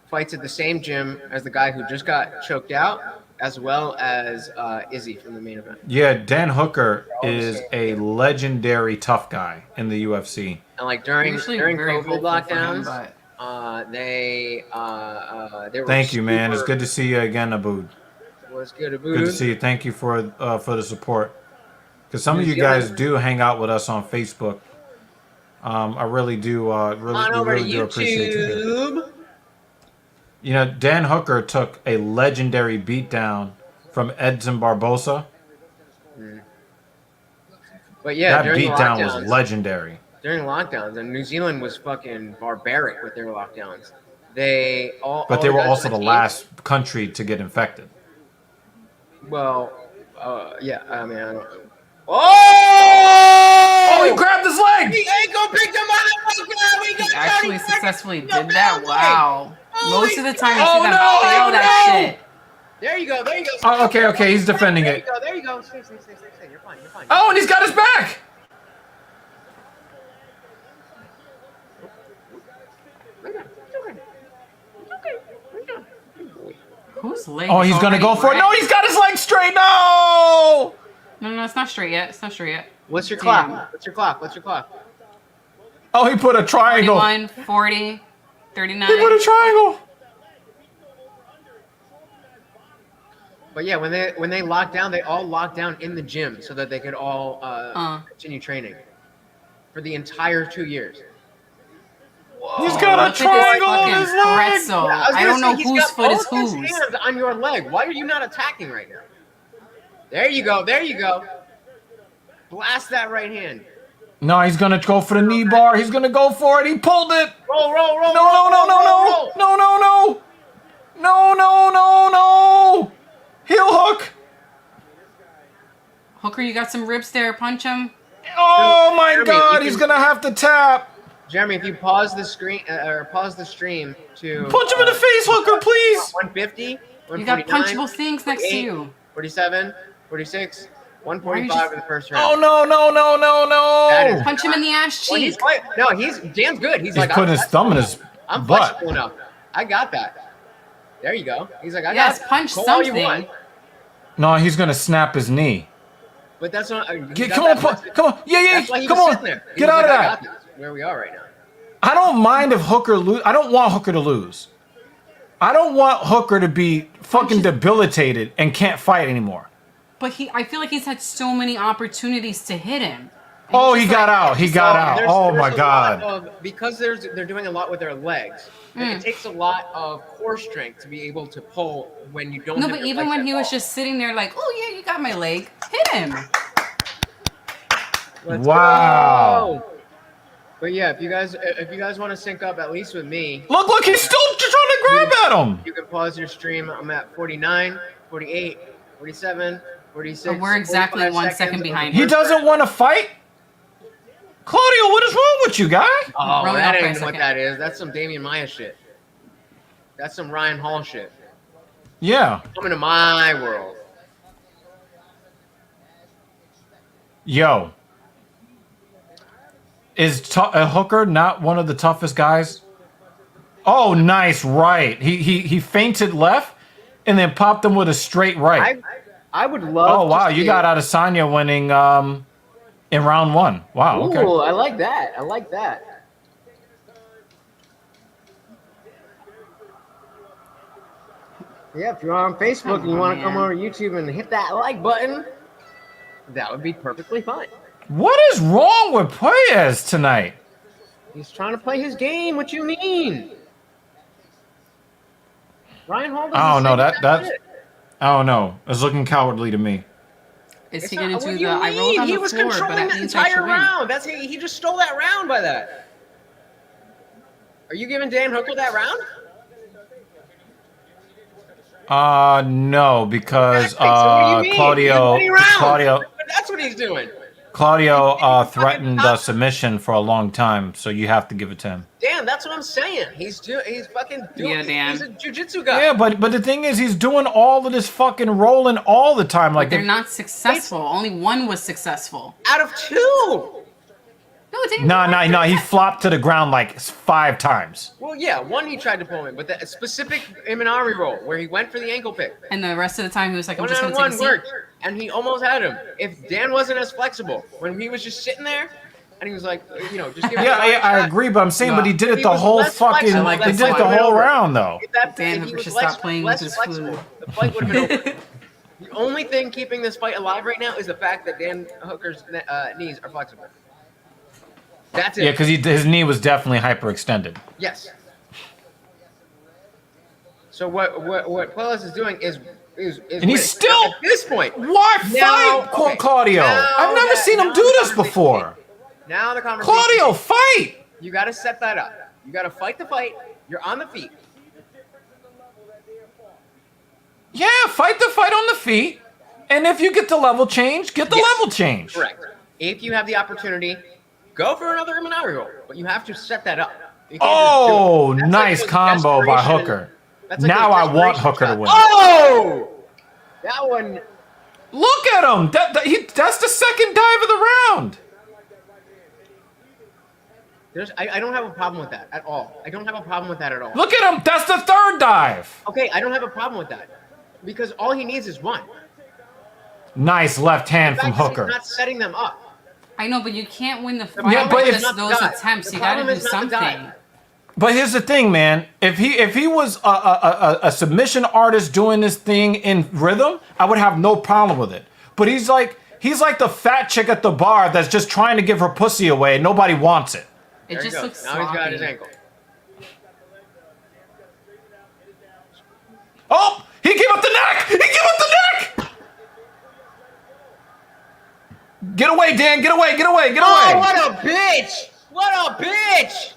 Fights at the same gym as the guy who just got choked out, as well as Izzy from the main event. Yeah, Dan Hooker is a legendary tough guy in the UFC. And like during COVID lockdowns, they were. Thank you, man. It's good to see you again, Abood. Was good, Abood. Good to see you. Thank you for the support. Because some of you guys do hang out with us on Facebook. I really do. Really do appreciate you. You know, Dan Hooker took a legendary beatdown from Edson Barbosa. But yeah, that beatdown was legendary. During lockdowns, and New Zealand was fucking barbaric with their lockdowns. But they were also the last country to get infected. Well, yeah, I mean, I don't. Oh, he grabbed his leg! The ankle picked him motherfucker! He actually successfully did that? Wow. Most of the time, you see them fail that shit. There you go, there you go. Oh, okay, he's defending it. There you go. Stay. You're fine. Oh, and he's got his back! Whose leg? Oh, he's gonna go for it. No, he's got his leg straight. No! No, it's not straight yet. What's your clock? What's your clock? Oh, he put a triangle. 41, 40, 39. He put a triangle. But yeah, when they locked down, they all locked down in the gym so that they could all continue training for the entire 2 years. Whoa. He's got a triangle on his leg. I don't know whose foot is whose. Hands on your leg. Why are you not attacking right now? There you go. Blast that right hand. No, he's gonna go for the knee bar. He's gonna go for it. He pulled it. Roll. No. Heel hook. Hooker, you got some ribs there. Punch him. Oh my God, he's gonna have to tap. Jeremy, if you pause the screen or pause the stream to punch him in the face, Hooker, please. 150. You got punchable things next to you. 47, 46, 145 in the first round. Oh no. Punch him in the ass cheek. He's Dan's good. He's like putting his thumb in his I'm butt. flexible enough. I got that. There you go. He's like, yes, punch something. No, he's gonna snap his knee. But that's not. Come on. Yeah. Come on. Get out of that. Where we are right now. I don't mind if Hooker lose. I don't want Hooker to lose. I don't want Hooker to be fucking debilitated and can't fight anymore. But I feel like he's had so many opportunities to hit him. Oh, he got out. He got out. Oh my God. Because they're doing a lot with their legs. It takes a lot of core strength to be able to pull when you don't. No, but even when he was just sitting there, like, oh yeah, you got my leg, hit him. Wow. Go. But yeah, if you guys want to sync up at least with me. Look, he's still trying to grab at him. You can pause your stream. I'm at 49, 48, 47, 46. But we're exactly 1 second behind him. He doesn't want to fight? Claudio, what is wrong with you, guy? Oh, that ain't what that is. That's some Damian Maya shit. That's some Ryan Hall shit. Yeah. Coming to my world. Yo. Is Hooker not one of the toughest guys? Oh, nice right. He feinted left and then popped him with a straight right. I would love. Oh wow, you got Adesanya winning in round 1. Wow. Okay. Ooh, I like that. Yeah, if you're on Facebook and you want to come over to YouTube and hit that like button, that would be perfectly fine. What is wrong with Reyes tonight? He's trying to play his game. What you mean? Ryan Hall doesn't. I don't know that's. I don't know. It's looking cowardly to me. Is he going to do the? I rolled on the floor, but that means I should win. He was controlling the entire round. He just stole that round by that. Are you giving Dan Hooker that round? No, because Claudio. That's what he's doing. Claudio threatened submission for a long time, so you have to give it to him. Dan, that's what I'm saying. He's fucking doing. Yeah, Dan. He's a jiu-jitsu guy. Yeah, but the thing is, he's doing all of this fucking rolling all the time. Like they're not successful. Only one was successful. Out of 2. No. He flopped to the ground like 5 times. Well, yeah, 1 he tried to pull him, but that specific Imanari roll where he went for the ankle pick. And the rest of the time he was like, I'm just going to take a seat. Worked, and he almost had him. If Dan wasn't as flexible, when he was just sitting there, and he was like, just give it I agree, but I'm saying, but he did it the whole fucking, he did it the whole round, though. Dan Hooker should stop playing with his food. The fight would have been over. The only thing keeping this fight alive right now is the fact that Dan Hooker's knees are flexible. That's it. Yeah, because his knee was definitely hyperextended. Yes. So what Puelas is doing is And he's still at this point. Why fight Claudio? I've never seen him do this before. Now the conversation. Claudio, fight! You got to set that up. You got to fight the fight. You're on the feet. Yeah, fight the fight on the feet. And if you get the level change, get the level change. Correct. If you have the opportunity, go for another Minari roll. But you have to set that up. Oh, nice combo by Hooker. Now I want Hooker to win. Oh! That one. Look at him. That's the second dive of the round. I don't have a problem with that at all. I don't have a problem with that at all. Look at him. That's the third dive. Okay, I don't have a problem with that. Because all he needs is one. Nice left hand from Hooker. He's not setting them up. I know, but you can't win the fight Yeah, but with if- just those attempts. You got to do something. But here's the thing, man. If he was a submission artist doing this thing in rhythm, I would have no problem with it. But he's like the fat chick at the bar that's just trying to give her pussy away. Nobody wants it. It just looks now he's got his ankle. Oh, he gave up the neck. He gave up the neck. Get away, Dan. Get away. Get away. Get away. Oh, what a bitch! What a bitch!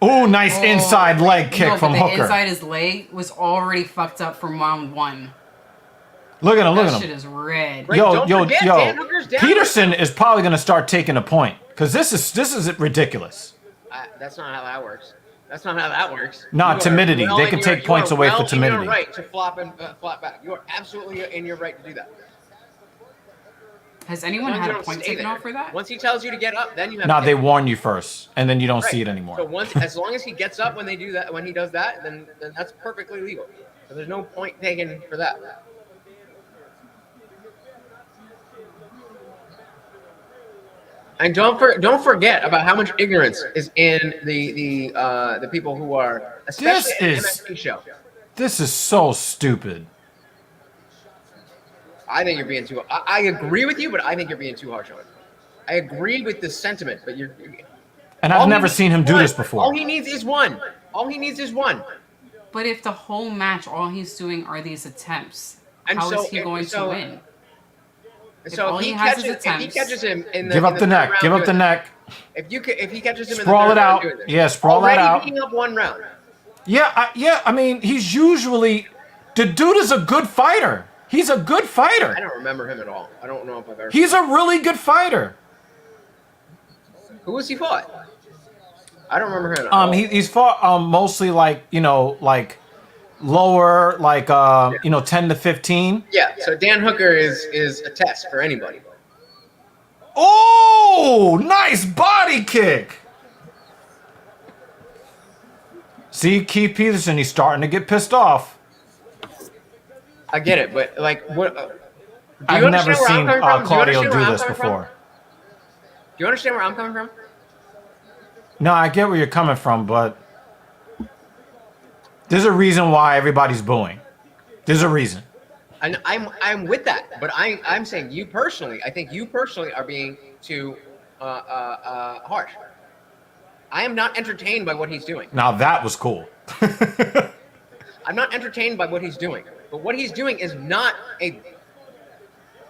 Ooh, nice inside leg kick from the Hooker. inside his leg was already fucked up from round one. Look at him. Look That at shit him. is red. Yo. Peterson is probably gonna start taking a point because this is ridiculous. That's not how that works. That's not how that works. Nah, timidity. They can take points away for timidity. You are right to flop back. You are absolutely in your right to do that. Has anyone had a point taken off for that? Once he tells you to get up, then you have. Nah, to they warn you first, and then you don't see it anymore. So as long as he gets up when they do that, when he does that, then that's perfectly legal. So there's no point taken for that. And don't forget about how much ignorance is in the people who are, especially in the MSP show. This is so stupid. I think you're being too. I agree with you, but I think you're being too harsh on it. I agree with the sentiment, but you're. And I've never seen him do this before. All he needs is one. All he needs is one. But if the whole match, all he's doing are these attempts, And how so- is he going to win? So if he catches him in the Give up the neck. Give up the neck. If he catches him Sprawl in the third it out. round doing this, Yeah, sprawl that out. already picking up one round. Yeah. I mean, he's usually the dude is a good fighter. He's a good fighter. I don't remember him at all. I don't know if I've ever. He's a really good fighter. Who has he fought? I don't remember him at all. He's fought mostly like lower 10 to 15. Yeah, so Dan Hooker is a test for anybody. Oh, nice body kick. See, Keith Peterson, he's starting to get pissed off. I get it, but like what? I've never seen Claudio do this before. Do you understand where I'm coming from? No, I get where you're coming from, but there's a reason why everybody's booing. There's a reason. And I'm with that, but I'm saying you personally. I think you personally are being too harsh. I am not entertained by what he's doing. Now that was cool. I'm not entertained by what he's doing. But what he's doing is not a.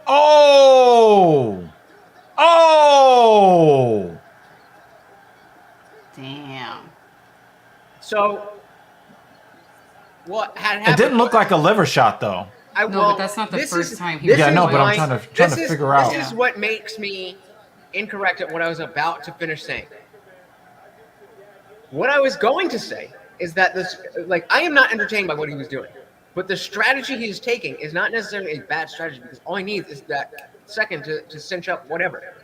Oh! Damn. So what had happened? It didn't look like a liver shot though. But that's not the first time he. Yeah, no, but I'm trying to figure out. This is what makes me incorrect at what I was about to finish saying. What I was going to say is that I am not entertained by what he was doing, but the strategy he is taking is not necessarily a bad strategy because all he needs is that second to cinch up whatever.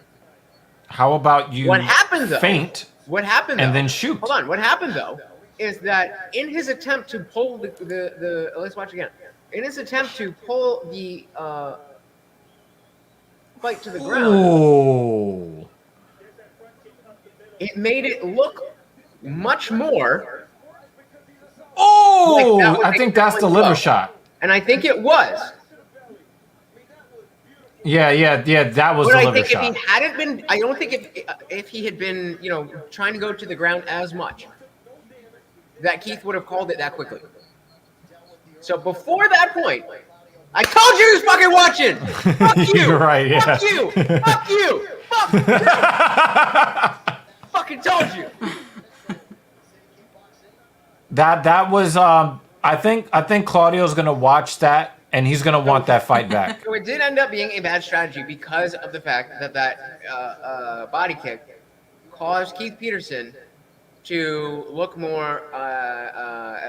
How about you What happened though? feint What happened and though, then shoot? Hold on. What happened though is that in his attempt to pull the let's watch again. In his attempt to pull the fight to the ground, Oh. it made it look much more. Oh, like that was I think that's the liver shot. And I think it was. Yeah. That was But the I liver think shot. if he hadn't been, I don't think if he had been, trying to go to the ground as much, that Keith would have called it that quickly. So before that point, I told you he was fucking watching. Fuck you. You're right. Yeah. Fuck you. Fuck you. Fuck you. Fucking told you. That was I think Claudio's gonna watch that and he's gonna want that fight back. So it did end up being a bad strategy because of the fact that body kick caused Keith Peterson to look more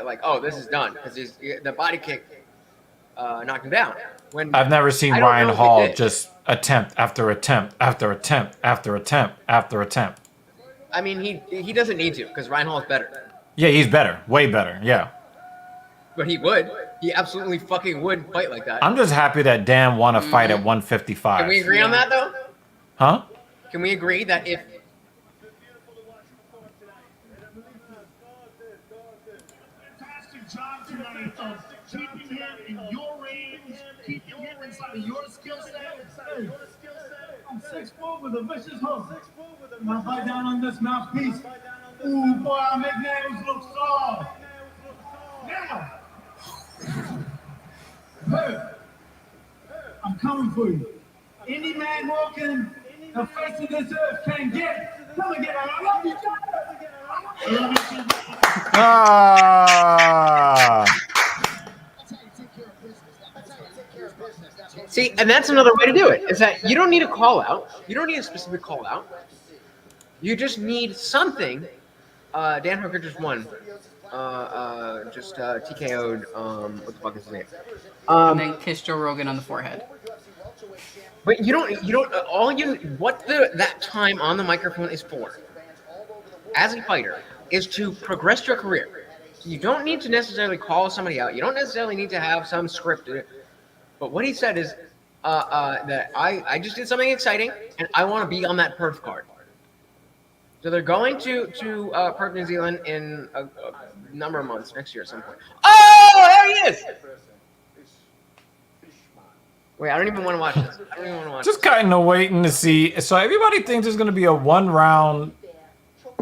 like, oh, this is done, because the body kick knocked him down. When I've never seen I don't Ryan know if he Hall did. just attempt after attempt after attempt after attempt after attempt. I mean, he doesn't need to, because Ryan Hall's better. Yeah, he's better, way better. Yeah. But he would. He absolutely fucking would fight like that. I'm just happy that Dan won a fight at 155. Can we agree on that, though? Huh? Can we agree that if Fantastic job tonight of keeping him in your range, keeping him inside of your skill set. Hey, I'm 6'4" with a vicious hook. Now bite down on this mouthpiece. Ooh, boy, I make nails look soft. Now, hey, I'm coming for you. Any man walking the face of this earth can get. Come and get it. I love you, John. I love you, John. Ah. See, and that's another way to do it, is that you don't need a call out. You don't need a specific call out. You just need something. Dan Hooker just won. Just TKO'd, what the fuck is his name? And then kiss Joe Rogan on the forehead. But that time on the microphone is for, as a fighter, is to progress your career. So you don't need to necessarily call somebody out. You don't necessarily need to have some script. But what he said is that I just did something exciting, and I want to be on that perf card. So they're going to Perth, New Zealand in a number of months, next year at some point. Oh, there he is! Wait, I don't even want to watch this. Just kind of waiting to see. So everybody thinks it's going to be a one-round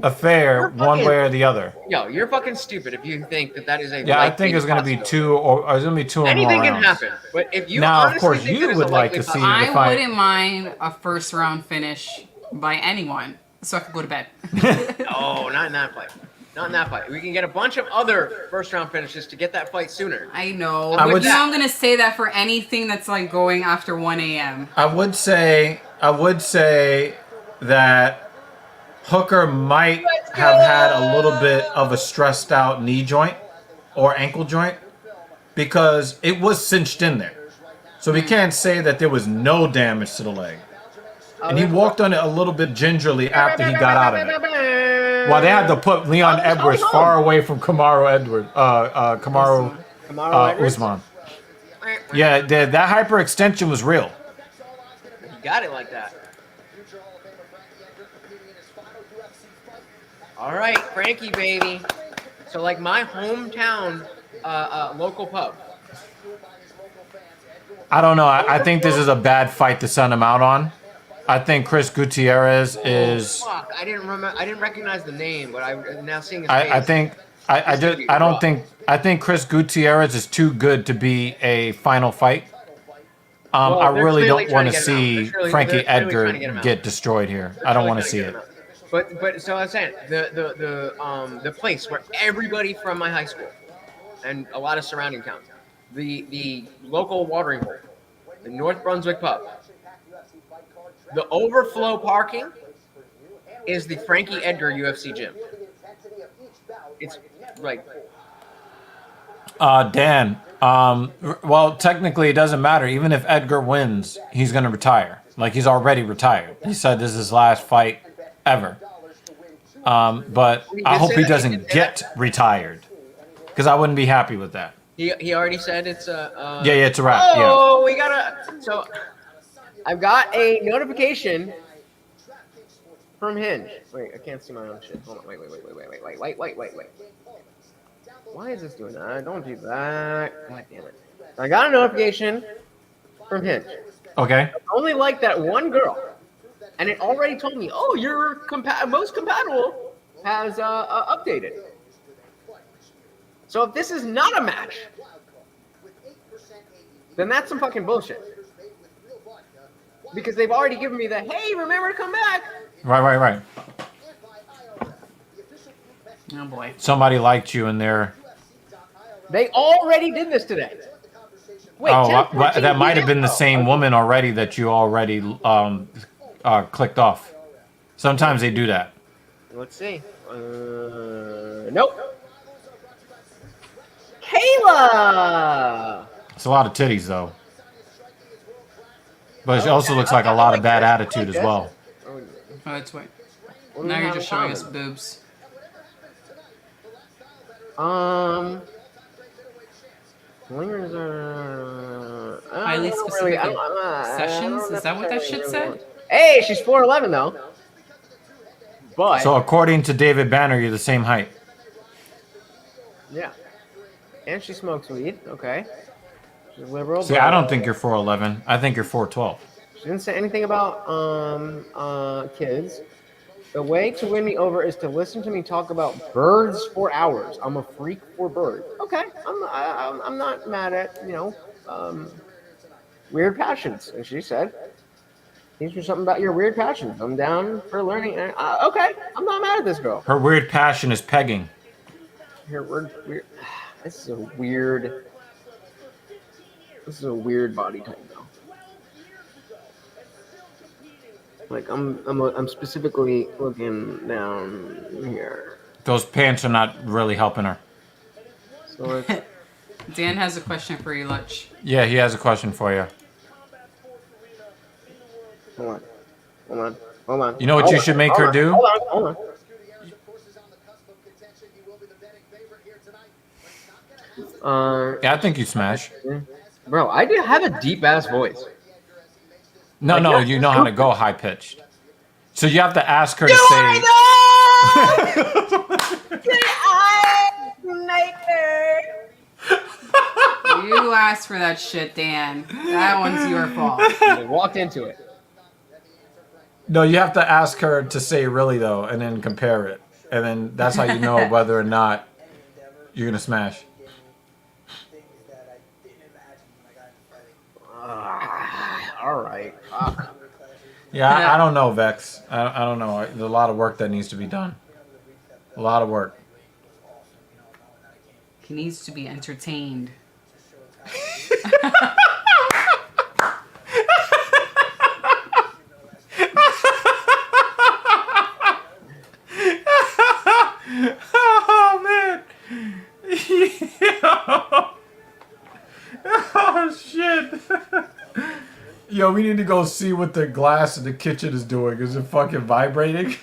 affair, one way or the other. Yo, you're fucking stupid if you think that is a. Yeah, I think it's going to be two or it's going to be two or more Anything can rounds. happen, but if you Now, of honestly course, think you that it's would a like to likely see possibility- the I fight. wouldn't mind a first round finish by anyone, so I could go to bed. Oh, not in that fight. Not in that fight. We can get a bunch of other first round finishes to get that fight sooner. I know. I But would- you know I'm gonna say that for anything that's like going after 1 a.m. I would say that Hooker might have had a little bit of a stressed out knee joint or ankle joint because it was cinched in there. So we can't say that there was no damage to the leg. And he walked on it a little bit gingerly after he got out of it. Well, they had to put Leon Edwards far away from Kamaru Usman. Yeah, that hyperextension was real. He got it like that. All right, Frankie, baby. So, like my hometown local pub. I don't know. I think this is a bad fight to send him out on. I think Chris Gutierrez is. Fuck, I didn't recognize the name, but I'm now seeing his face. I think Chris Gutierrez is too good to be a final fight. I really don't want to see Frankie Edgar get destroyed here. I don't want to see it. But so I was saying the place where everybody from my high school and a lot of surrounding towns, the local watering hole, the North Brunswick pub, the overflow parking is the Frankie Edgar UFC gym. It's like Dan. Well, technically, it doesn't matter. Even if Edgar wins, he's going to retire. Like, he's already retired. He said this is his last fight ever. But I hope he doesn't get retired, because I wouldn't be happy with that. he already said it's a. Yeah, it's a wrap. Oh, we gotta. So I've got a notification from Hinge. Wait, I can't see my own shit. Hold on. Wait. Why is this doing that? Don't do that. God damn it. I got a notification from Hinge. Okay. only like that one girl, and it already told me, oh, your most compatible has updated. So if this is not a match, then that's some fucking bullshit. Because they've already given me the, hey, remember to come back. Right. Oh boy. Somebody liked you in there. They already did this today. Wait, that might have been the same woman already that you already clicked off. Sometimes they do that. Let's see. Nope. Kayla! It's a lot of titties, though. But it also looks like a lot of bad attitude as well. Oh, that's right. Now you're just showing us boobs. Slingers are highly specific sessions. Is that what that shit said? Hey, she's 4'11" though. But so according to David Banner, you're the same height. Yeah, and she smokes weed. Okay, she's liberal. See, I don't think you're 4'11". I think you're 4'12". She didn't say anything about kids. The way to win me over is to listen to me talk about birds for hours. I'm a freak for birds. Okay, I'm not mad at weird passions. And she said, "These are something about your weird passions. I'm down for learning." And, okay, I'm not mad at this girl. Her weird passion is pegging. Her weird. This is a weird. This is a weird body type though. Like I'm specifically looking down here. Those pants are not really helping her. So Dan has a question for you, Lutch. Yeah, he has a question for you. Hold on. You know what you should make her do? Hold on. Yeah, I think you smash. Bro, I do have a deep ass voice. No, you know how to go high pitched. So you have to ask her to say. You asked for that shit, Dan. That one's your fault. You walked into it. No, you have to ask her to say really though, and then compare it, and then that's how you know whether or not you're gonna smash. All right. Yeah, I don't know, Vex. I don't know. There's a lot of work that needs to be done. A lot of work. He needs to be entertained. Oh, man. Oh, shit. Yo, we need to go see what the glass in the kitchen is doing. Is it fucking vibrating?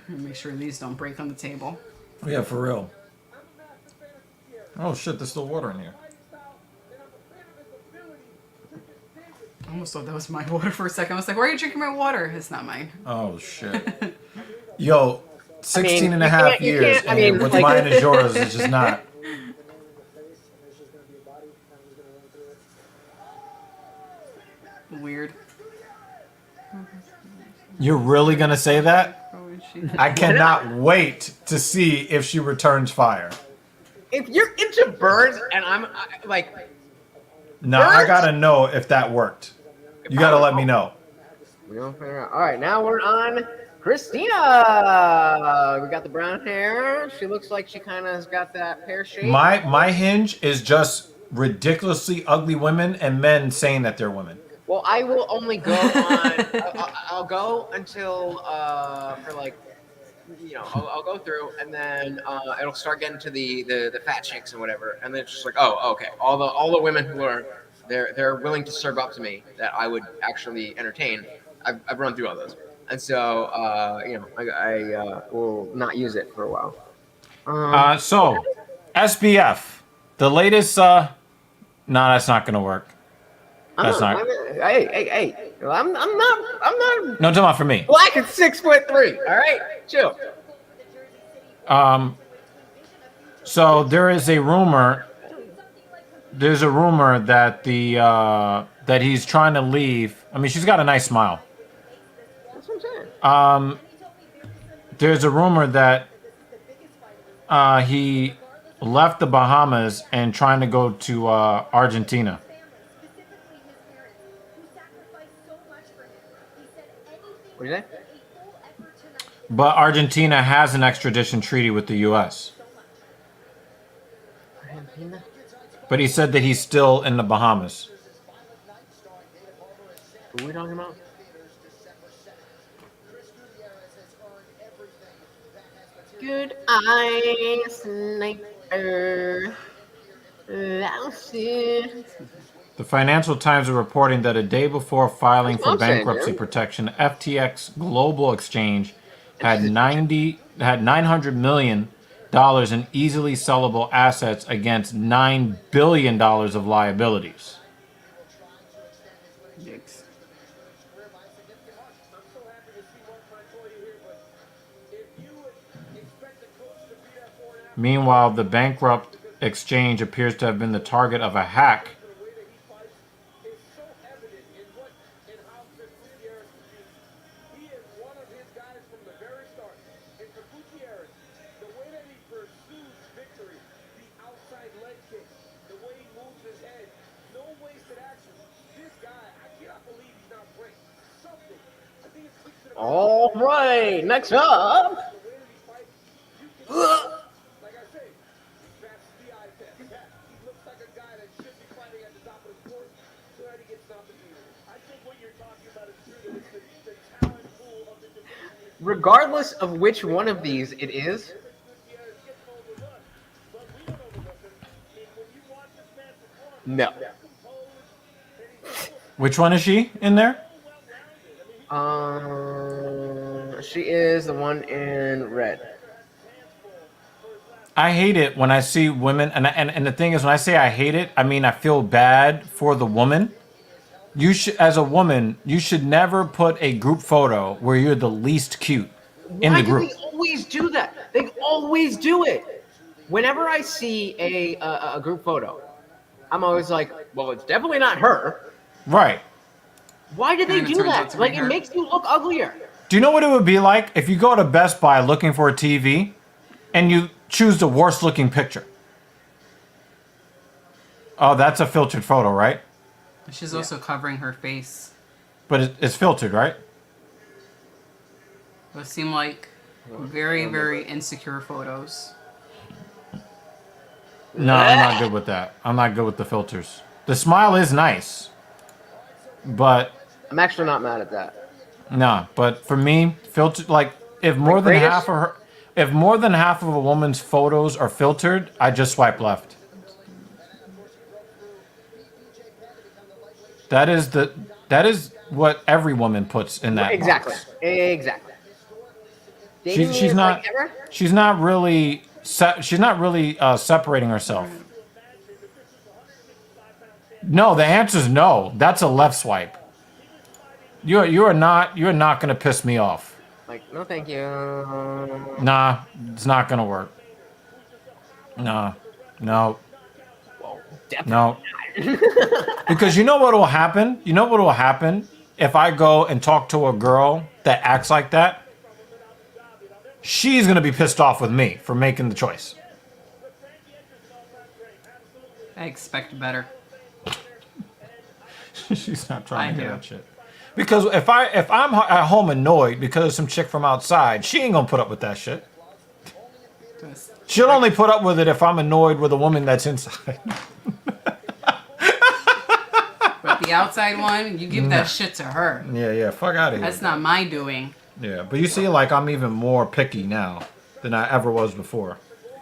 Make sure these don't break on the table. Yeah, for real. Oh, shit, there's still water in here. I almost thought that was my water for a second. I was like, why are you drinking my water? It's not mine. Oh, shit. Yo, 16 and a half years, and what's mine is yours. It's just not. Weird. You're really going to say that? I cannot wait to see if she returns fire. If you're into birds and I'm like... No, I got to know if that worked. You got to let me know. All right, now we're on Christina. We got the brown hair. She looks like she kind of has got that pear shape. My hinge is just ridiculously ugly women and men saying that they're women. Well, I will only go on. I'll go until for like, I'll go through, and then it'll start getting to the fat chicks and whatever, and then it's just like, oh, okay, all the women who are they're willing to serve up to me that I would actually entertain. I've run through all those, and so I will not use it for a while. So, SBF, the latest. No, that's not gonna work. That's not. Hey! I'm not. No, talking about for me. Black at 6'3". All right, chill. So there is a rumor there's a rumor that that he's trying to leave. I mean, she's got a nice smile. That's what I'm saying. There's a rumor that he left the Bahamas and trying to go to Argentina. What do you say? But Argentina has an extradition treaty with the U.S. Argentina? But he said that he's still in the Bahamas. Who are we talking about? Good eye sniper. The Financial Times are reporting that a day before filing That's for what I'm saying, bankruptcy dude. protection, FTX Global Exchange had $900 million in easily sellable assets against $9 billion of liabilities. Yikes. Meanwhile, the bankrupt exchange appears to have been the target of a hack. All right, next up. Regardless of which one of these it is, no. Which one is she in there? She is the one in red. I hate it when I see women, and the thing is, when I say I hate it, I mean I feel bad for the woman. You should, as a woman, you should never put a group photo where you're the least cute in the group. Why do they always do that? They always do it. Whenever I see a group photo, I'm always like, well, it's definitely not her. Right. Why do they And it do turns out that? to Like, be it her. makes you look uglier. Do you know what it would be like if you go to Best Buy looking for a TV and you choose the worst looking picture? Oh, that's a filtered photo, right? She's also covering her face. But it's filtered, right? Those seem like very, very insecure photos. No, I'm not good with that. I'm not good with the filters. The smile is nice, but I'm actually not mad at that. nah. But for me, filtered, like if more than greatest- half of her, if more than half of a woman's photos are filtered, I just swipe left. That is what every woman puts in that Exactly. box. Exactly. Dating me She's is not. like ever? She's not really. She's not really separating herself. No, the answer is no. That's a left swipe. You are not gonna piss me off. Like, no, thank you. Nah, it's not gonna work. Nah, no, no. Because you know what will happen? You know what will happen if I go and talk to a girl that acts like that? She's gonna be pissed off with me for making the choice. I expect better. She's not trying to I hear do. that shit. Because if I'm at home annoyed because of some chick from outside, she ain't gonna put up with that shit. Just- She'll only put up with it if I'm annoyed with a woman that's inside. But the outside one, you give that shit to her. Yeah, fuck out of here. That's not my doing. Yeah, but you see, like, I'm even more picky now than I ever was before.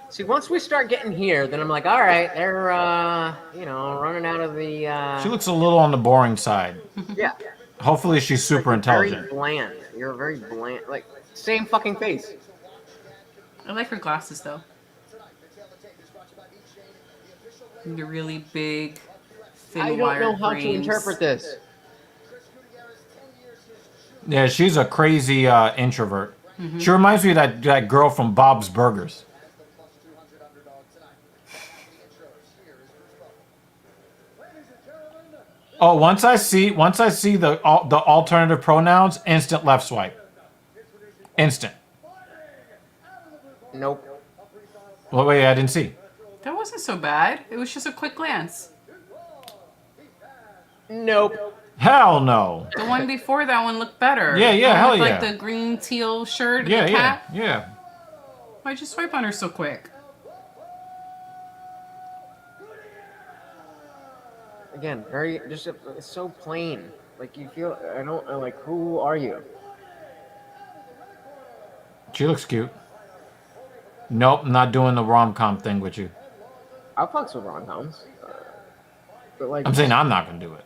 See, once we start getting here, then I'm like, all right, they're, running out of the, She looks a little on the boring side. yeah. Hopefully she's super intelligent. Very bland. You're very bland. Like, same fucking face. I like her glasses though. The really big, thin I don't wire know how to frames. interpret this. Yeah, she's a crazy introvert. She reminds me of that girl from Bob's Burgers. Oh, once I see the alternative pronouns, instant left swipe. Instant. Nope. Well, wait, I didn't see. That wasn't so bad. It was just a quick glance. Nope. Hell no. The one before that one looked better. Yeah, The one hell with, yeah. like the green teal shirt and Yeah, the cap. yeah. Why'd you swipe on her so quick? Again, very just it's so plain. Like you feel I don't like who are you? She looks cute. Nope, I'm not doing the rom-com thing with you. I'll fuck with rom-coms. But like I'm saying I'm not gonna do it.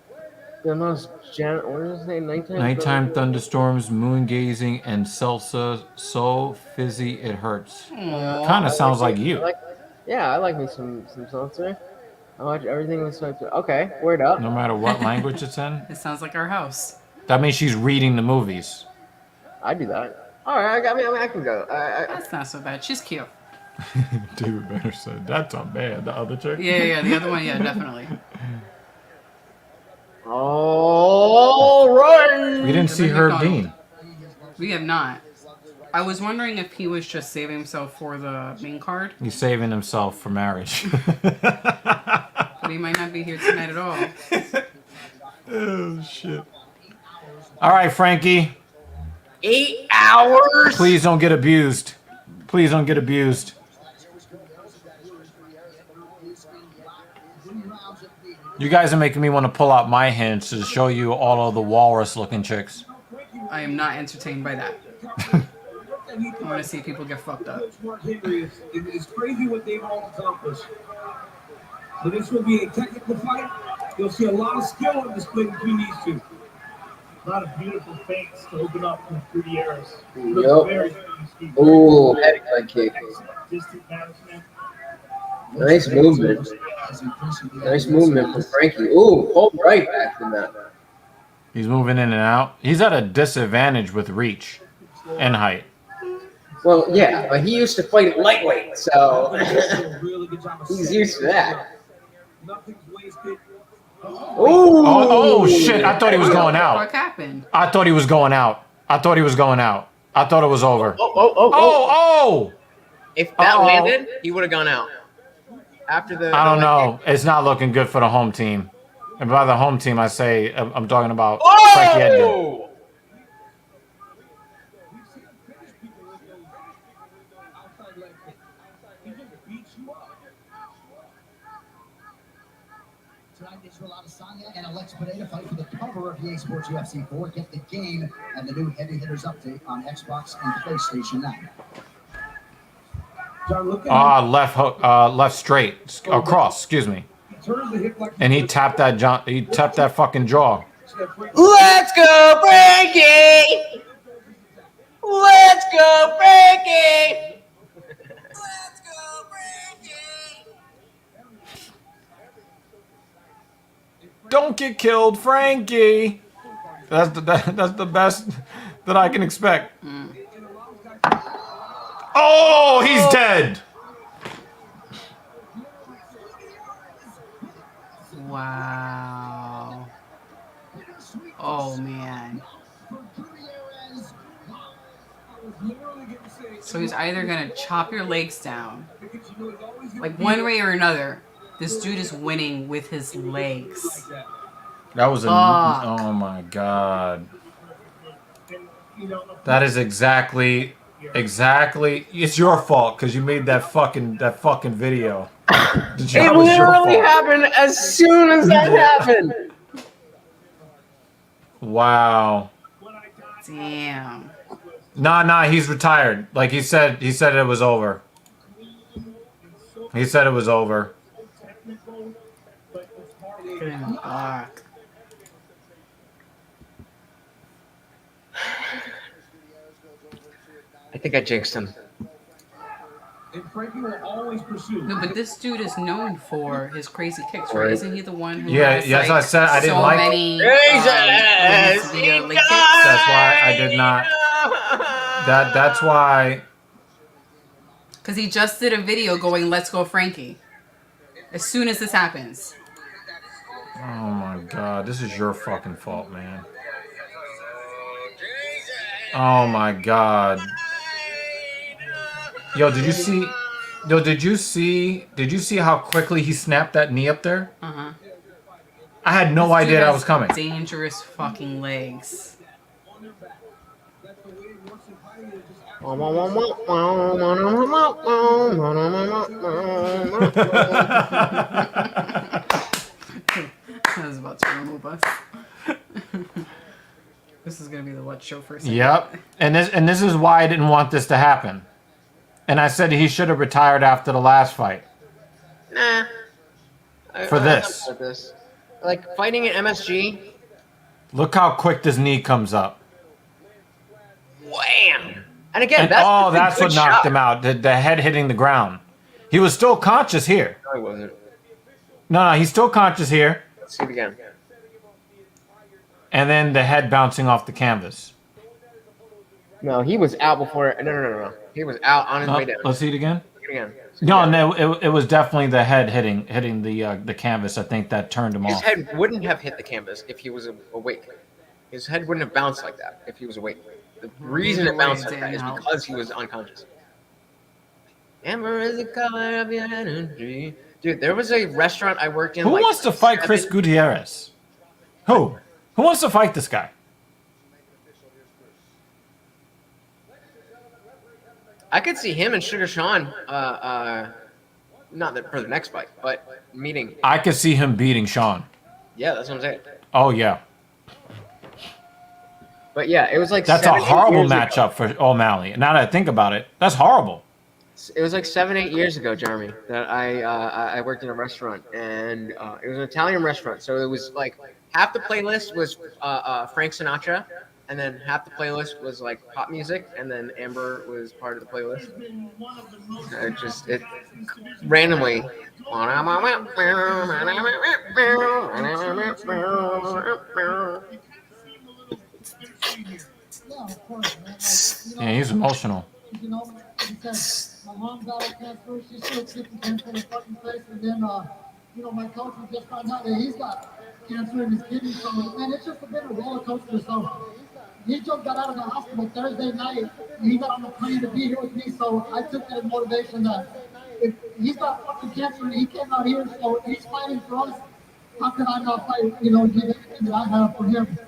the most what is his name? Nighttime thunderstorms, moon gazing, and salsa so fizzy it hurts. Kind of sounds like you. I like me some salsa. I watch everything with salsa. Okay, word up. No matter what language it's in. It sounds like our house. That means she's reading the movies. I do that. All right, I can go. That's not so bad. She's cute. David Banner said, that's not bad. The other chick? Yeah, the other one, yeah, definitely. All right. We didn't see Herb Dean. We have not. I was wondering if he was just saving himself for the main card. He's saving himself for marriage. But he might not be here tonight at all. Oh, shit. All right, Frankie. 8 hours? Please don't get abused. Please don't get abused. You guys are making me want to pull out my hands to show you all of the walrus-looking chicks. I am not entertained by that. I want to see people get fucked up. It's crazy what they've all accomplished. So this will be a technical fight. You'll see a lot of skill on display between these two. A lot of beautiful feints to open up through the arrows. Yep. Ooh, heavy leg kick. Distant management. Nice movement. Nice movement from Frankie. Ooh, hold right back from that. He's moving in and out. He's at a disadvantage with reach and height. Well, yeah, but he used to fight lightweight, so he's used to that. Ooh. Oh, shit. I thought he was going out. What happened? I thought he was going out. I thought he was going out. I thought it was over. Oh. If that landed, he would have gone out. After the I don't know. It's not looking good for the home team. And by the home team, I say I'm talking about Frankie Edgar. Tonight, Israel Adesanya and Pereira fight for the cover of EA Sports UFC 4. Get the game and the new Heavy Hitters update on Xbox and PlayStation 9. Left hook, left straight, cross. Excuse me. And he tapped that fucking jaw. Let's go, Frankie! Let's go, Frankie! Let's go, Frankie! Don't get killed, Frankie. That's the best that I can expect. Oh, he's dead. Wow. Oh, man. So he's either going to chop your legs down, like one way or another. This dude is winning with his legs. That was oh my god. That is exactly. It's your fault because you made that fucking video. It literally happened as soon as that happened. Wow. Damn. Nah, he's retired. Like he said it was over. He said it was over. Fuck. I think I jinxed him. No, but this dude is known for his crazy kicks, right? Isn't he the one who has, yes, like, I said I didn't so like many Jesus! leg kicks? That's why I did not. That's why. Because he just did a video going, "Let's go, Frankie." As soon as this happens. Oh my god, this is your fucking fault, man. Oh my god. Yo, did you see? Yo, did you see how quickly he snapped that knee up there? Uh-huh. I had no idea that was coming. Dangerous fucking legs. I was about to remove us. This is gonna be the what show for a second. Yep. And this is why I didn't want this to happen. And I said he should have retired after the last fight. Nah. For this. Like fighting at MSG. Look how quick this knee comes up. Wham! And again, And, that's what knocked him out. The head hitting the ground. He was still conscious here. No, he wasn't. No, he's still conscious here. Let's see it again. And then the head bouncing off the canvas. No, he was out before. No. He was out on his way down. Let's see it again. See it again. No, it was definitely the head hitting the canvas. I think that turned him His off. head wouldn't have hit the canvas if he was awake. His head wouldn't have bounced like that if he was awake. The reason it bounced like that is because he was unconscious. Amber is the color of your energy. Dude, there was a restaurant I worked in. Who wants to fight Chris Gutierrez? Who wants to fight this guy? I could see him and Sugar Sean, not for the next fight, but meeting. I could see him beating Sean. Yeah, that's what I'm saying. Oh yeah. But yeah, it was like that's a horrible matchup for O'Malley. Now that I think about it, that's horrible. It was like 7-8 years ago, Jeremy, that I worked in a restaurant, and it was an Italian restaurant. So it was like half the playlist was Frank Sinatra, and then half the playlist was like pop music, and then Amber was part of the playlist. It randomly. Yeah, he's emotional. You know, because my mom got a cancer, she still sick and cancer in the fucking face, and then, you know, my coach just found out that he's got cancer in his kidney, so, man, it's just been a roller coaster, so he just got out of the hospital Thursday night, and he got on the plane to be here with me, so I took that as motivation that if he's got fucking cancer and he came out here, so he's fighting for us, how can I not fight, you know, give everything that I have for him?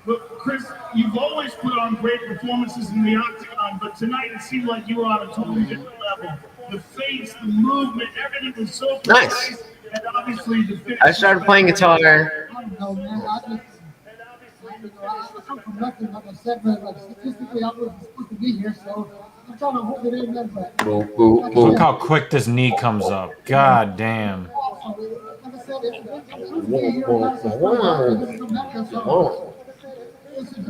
But Chris, you've always put on great performances in the octagon, but tonight it seemed like you were on a totally different level. The face, the movement, everything was so precise, nice. And obviously the finish. I started playing guitar. I don't know, man. I come from nothing, like I said, but like statistically, I wasn't supposed to be here, so I'm trying to hold it in there. But Look how quick this knee comes up. God damn. Like I said, it's been here in Madison Square Garden from Mecca, so it's a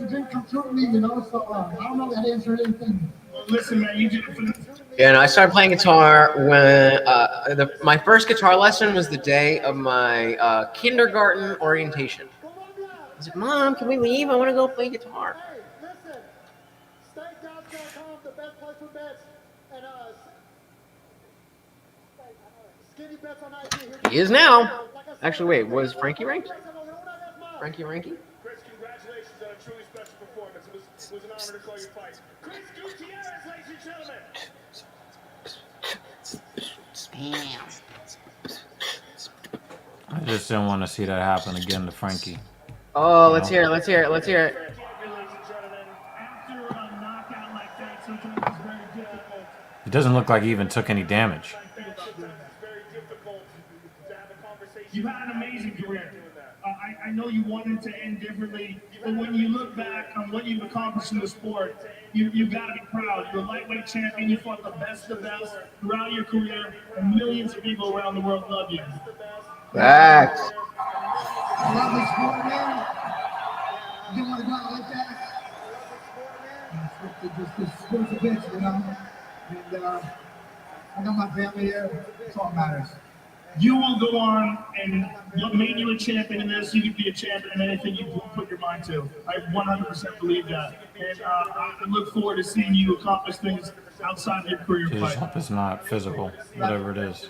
dream come true to me, you know. So I don't know that answered anything. Listen, man, you did it for the. Yeah, and I started playing guitar when my first guitar lesson was the day of my kindergarten orientation. I was like, Mom, can we leave? I want to go play guitar. Listen, StakeDogs.com, the best place for bets, and skinny bets on IG. He is now. Actually, wait, was Frankie ranked? Frankie Ranky? Chris, congratulations on a truly special performance. It was an honor to call your fight. Chris Gutierrez, ladies and gentlemen. I just didn't want to see that happen again to Frankie. Oh, let's hear it. Let's hear it. Let's hear it. After a knockout like that, sometimes it's very difficult. It doesn't look like he even took any damage. You've had an amazing career. I know you wanted to end differently, but when you look back on what you've accomplished in the sport, you've got to be proud. You're a lightweight champion. You fought the best of the best throughout your career, and millions of people around the world love you. Facts. I love this sport, man. You don't want to go out like that. This sport's a bitch, you know. And I got my family here. That's all that matters. You will go on, and what made you a champion in this, you could be a champion in anything you put your mind to. I 100% believe that. And I look forward to seeing you accomplish things outside of your career Just fight. hope it's not physical, whatever it is.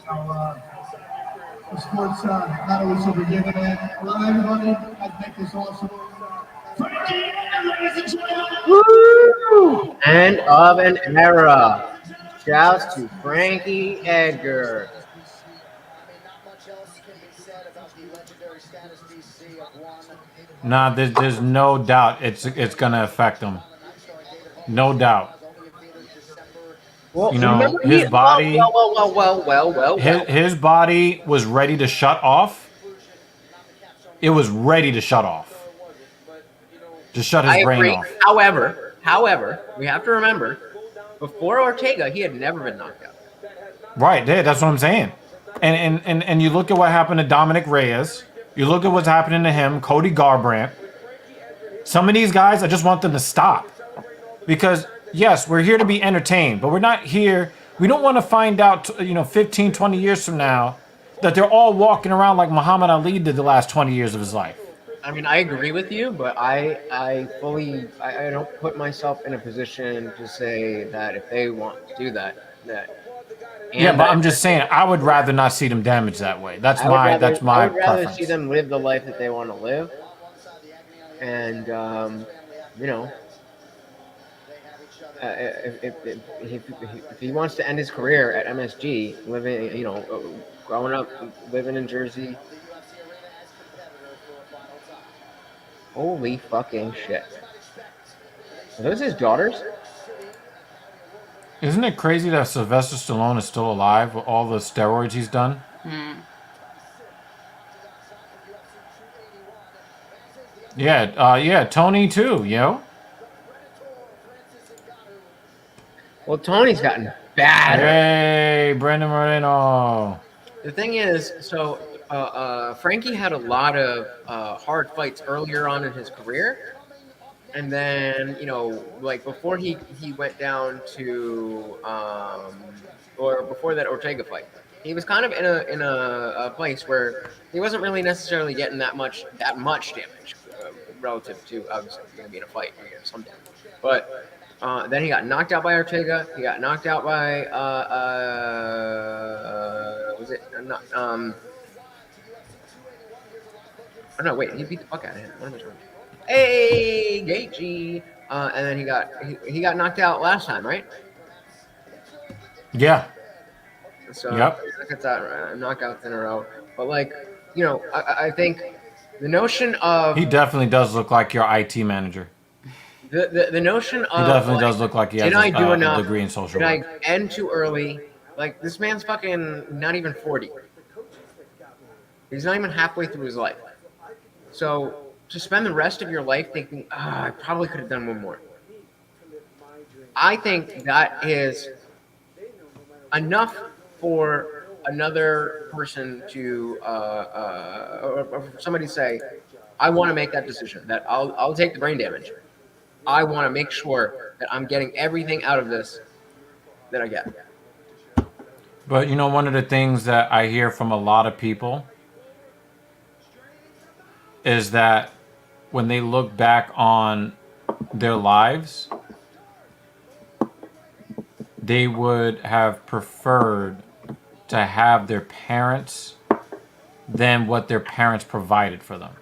of sports, not always so forgiving, man. Hello, everybody. I think this awesome. Frankie, ladies and gentlemen. Woo! End of an era. Shouts to Frankie Edgar. Nah, there's no doubt it's gonna affect him. No doubt. Well, You know, remember his body. well. His body was ready to shut off. It was ready to shut off. To shut his I brain agree. off. However, we have to remember, before Ortega, he had never been knocked out. Right, yeah, that's what I'm saying. And you look at what happened to Dominic Reyes. You look at what's happening to him, Cody Garbrandt. Some of these guys, I just want them to stop. Because, yes, we're here to be entertained, but we're not here. We don't want to find out, 15, 20 years from now that they're all walking around like Muhammad Ali did the last 20 years of his life. I mean, I agree with you, but I don't put myself in a position to say that if they want to do that. Yeah, but I'm just saying, I would rather not see them damaged that way. That's my I would rather preference. see them live the life that they want to live, and if he wants to end his career at MSG, growing up, living in Jersey. Holy fucking shit. Are those his daughters? Isn't it crazy that Sylvester Stallone is still alive with all the steroids he's done? Yeah, Tony too, yo. Well, Tony's gotten badder. Hey, Brandon Moreno. The thing is, so Frankie had a lot of hard fights earlier on in his career, and then before he went down to or before that Ortega fight, he was kind of in a place where he wasn't really necessarily getting that much damage relative to obviously going to be in a fight or some damage, but. Then he got knocked out by Ortega. He got knocked out by was it not oh no, wait, he beat the fuck out of him. What am I doing? Hey, Gaethje. And then he got knocked out last time, right? Yeah. So yep. That's knockouts in a row. But I think the notion of he definitely does look like your IT manager. The notion of he definitely does look like he has a degree in social work. Did I end too early? Like, this man's fucking not even 40. He's not even halfway through his life. So to spend the rest of your life thinking, I probably could have done one more. I think that is enough for another person to or somebody say, I want to make that decision. That I'll take the brain damage. I want to make sure that I'm getting everything out of this that I get. But one of the things that I hear from a lot of people is that when they look back on their lives, they would have preferred to have their parents than what their parents provided for them.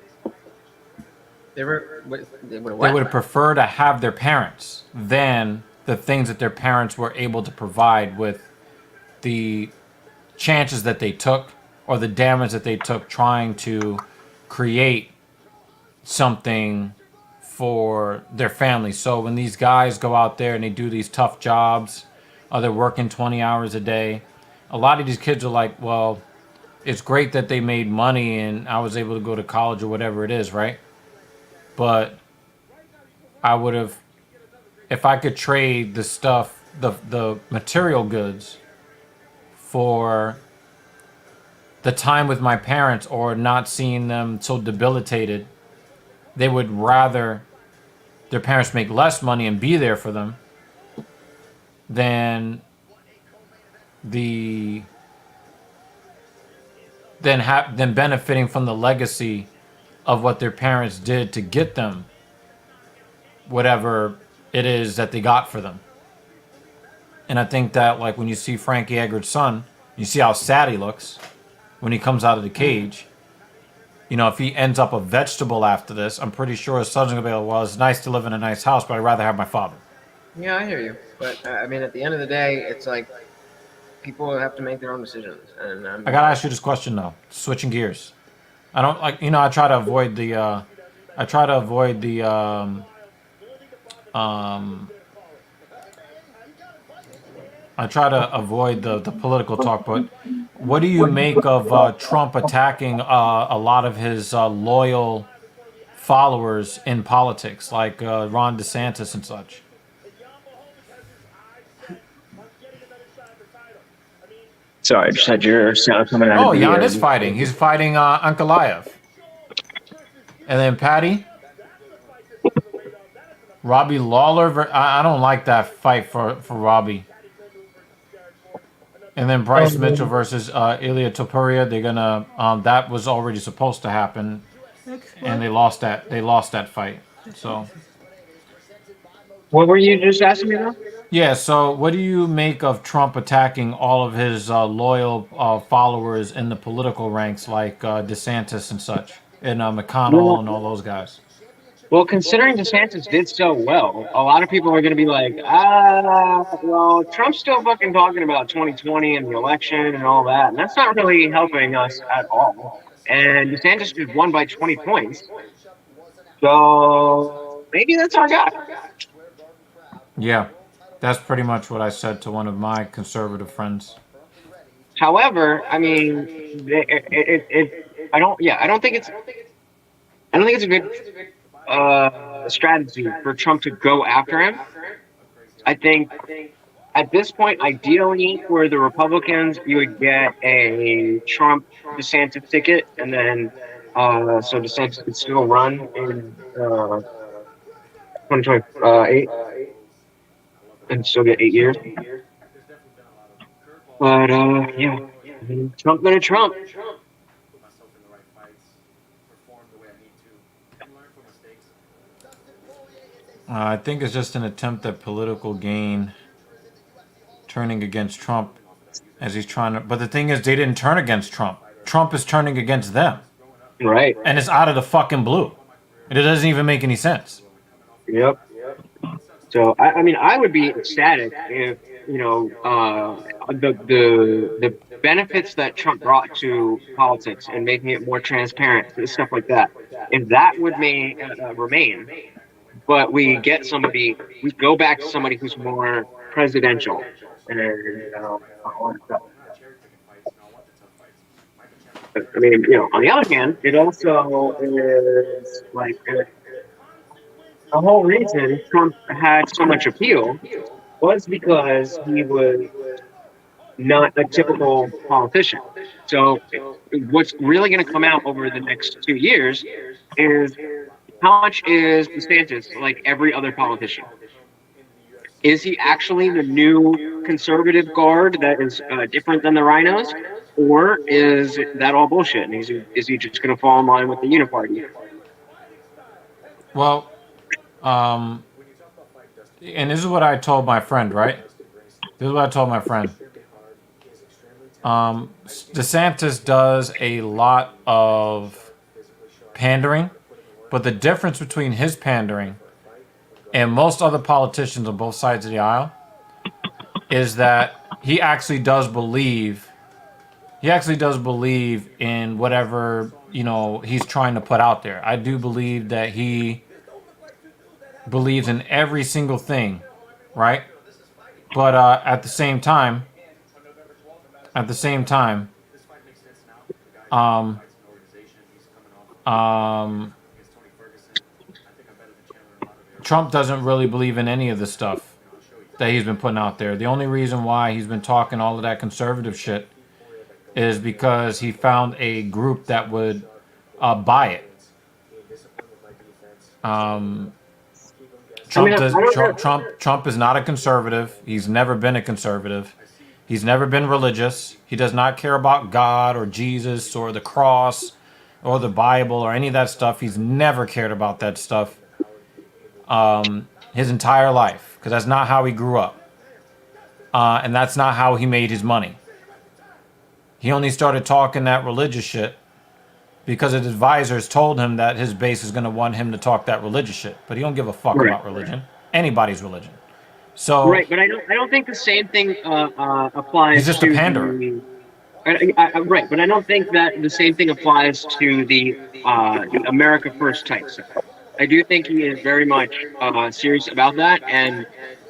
They would prefer to have their parents than the things that their parents were able to provide with the chances that they took or the damage that they took trying to create something for their family. So when these guys go out there and they do these tough jobs, or they're working 20 hours a day, a lot of these kids are like, well, it's great that they made money and I was able to go to college or whatever it is, right? But I would have, if I could trade the stuff, the material goods for the time with my parents or not seeing them so debilitated, they would rather their parents make less money and be there for them than than benefiting from the legacy of what their parents did to get them whatever it is that they got for them. And I think that, like, when you see Frankie Edgar's son, you see how sad he looks. when he comes out of the cage. You know, if he ends up a vegetable after this, I'm pretty sure his son's gonna be like, well, it's nice to live in a nice house, but I'd rather have my father. Yeah, I hear you. But I mean, at the end of the day, it's like people have to make their own decisions. And I gotta ask you this question though. Switching gears. I don't like, you know, I try to avoid the political talk, but what do you make of Trump attacking a lot of his loyal followers in politics, like Ron DeSantis and such? Sorry, I just had your sound coming out. Oh, Jan is fighting. He's fighting Ankalaev. And then Patty. Robbie Lawler. I don't like that fight for Robbie. And then Bryce Mitchell versus Ilya Topuria. They're gonna. That was already supposed to happen, and they lost that. They lost that fight. So. What were you just asking me now? Yeah. So, what do you make of Trump attacking all of his loyal followers in the political ranks, like DeSantis and such, and McConnell and all those guys? Well, considering DeSantis did so well, a lot of people are going to be like, well, Trump's still fucking talking about 2020 and the election and all that, and that's not really helping us at all. And DeSantis just won by 20 points. So maybe that's our guy. Yeah, that's pretty much what I said to one of my conservative friends. However, I mean, I don't think it's a good strategy for Trump to go after him. I think at this point, ideally for the Republicans, you would get a Trump DeSantis ticket, and then so DeSantis could still run in 2028 and still get 8 years. But yeah, I mean, Trump gonna Trump. I think it's just an attempt at political gain, turning against Trump as he's trying to. But the thing is, they didn't turn against Trump. Trump is turning against them. Right. And it's out of the fucking blue. And it doesn't even make any sense. Yep. So I mean, I would be ecstatic if the benefits that Trump brought to politics and making it more transparent and stuff like that. If that would remain. But we go back to somebody who's more presidential. And, I mean, on the other hand, it also is like the whole reason Trump had so much appeal was because he was not a typical politician. So what's really going to come out over the next 2 years is how much is DeSantis like every other politician? Is he actually the new conservative guard that is different than the rhinos? Or is that all bullshit? And is he just going to fall in line with the uniparty? Well, and this is what I told my friend, right? This is what I told my friend. DeSantis does a lot of pandering. But the difference between his pandering and most other politicians on both sides of the aisle is that he actually does believe in whatever, he's trying to put out there. I do believe that he believes in every single thing, right? But at the same time, Trump doesn't really believe in any of the stuff that he's been putting out there. The only reason why he's been talking all of that conservative shit is because he found a group that would buy it. Trump is not a conservative. He's never been a conservative. He's never been religious. He does not care about God or Jesus or the cross or the Bible or any of that stuff. He's never cared about that stuff. His entire life, because that's not how he grew up, and that's not how he made his money. He only started talking that religious shit because his advisors told him that his base is going to want him to talk that religious shit. But he don't give a fuck Right. about religion. Anybody's religion. So Right, but I don't think the same thing applies he's just to a panderer. the. Right, but I don't think that the same thing applies to the America First types. I do think he is very much serious about that, and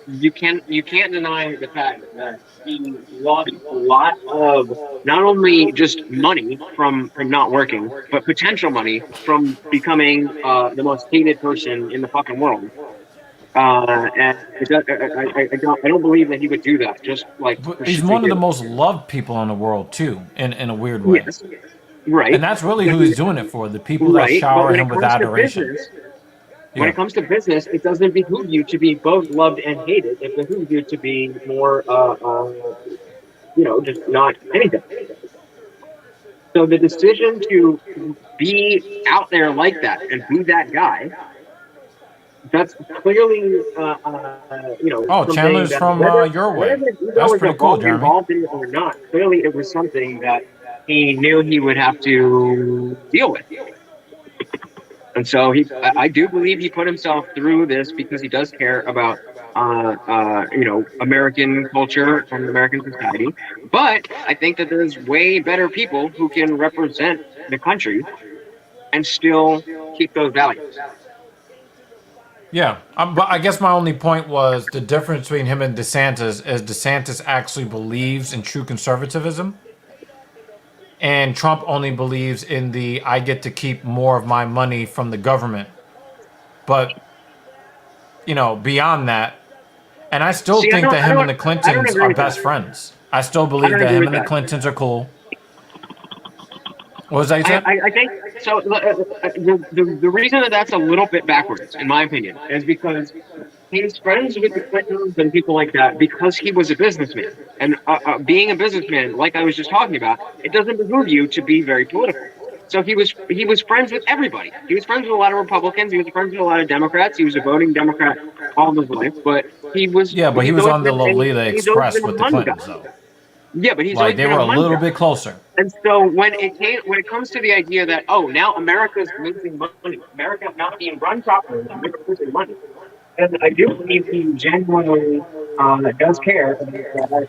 you can't deny the fact that he lost a lot of not only just money from not working, but potential money from becoming the most hated person in the fucking world. And I don't believe that he would do that. Just like But he's one of the most loved people in the world too, in a weird way. Yes, right. And that's really who he's doing it for, the people that Right, but shower when him it with comes to adoration. business, when it comes to business, it doesn't behoove you to be both loved and hated. It behooves you to be more, just not anything. So the decision to be out there like that and be that guy, that's clearly, Oh, Chandler's from your way. That's pretty cool, Jeremy. Involved in it or not, clearly it was something that he knew he would have to deal with. And so I do believe he put himself through this because he does care about, American culture and American society. But I think that there's way better people who can represent the country and still keep those values. Yeah, but I guess my only point was the difference between him and DeSantis is DeSantis actually believes in true conservatism, and Trump only believes in the I get to keep more of my money from the government. But, beyond that, and I still think that him and the Clintons are best friends. I still believe that him and the Clintons are cool. What was that you said? I think so. The reason that that's a little bit backwards, in my opinion, is because he's friends with the Clintons and people like that because he was a businessman. And being a businessman, like I was just talking about, it doesn't behoove you to be very political. So he was friends with everybody. He was friends with a lot of Republicans. He was friends with a lot of Democrats. He was a voting Democrat all his life. But he was he was on the Lolita Express with the Clintons, though. Yeah, but he's like they were a little bit closer. And so when it comes to the idea that now America's losing money, America not being run properly, America's losing money, and I do believe he genuinely does care about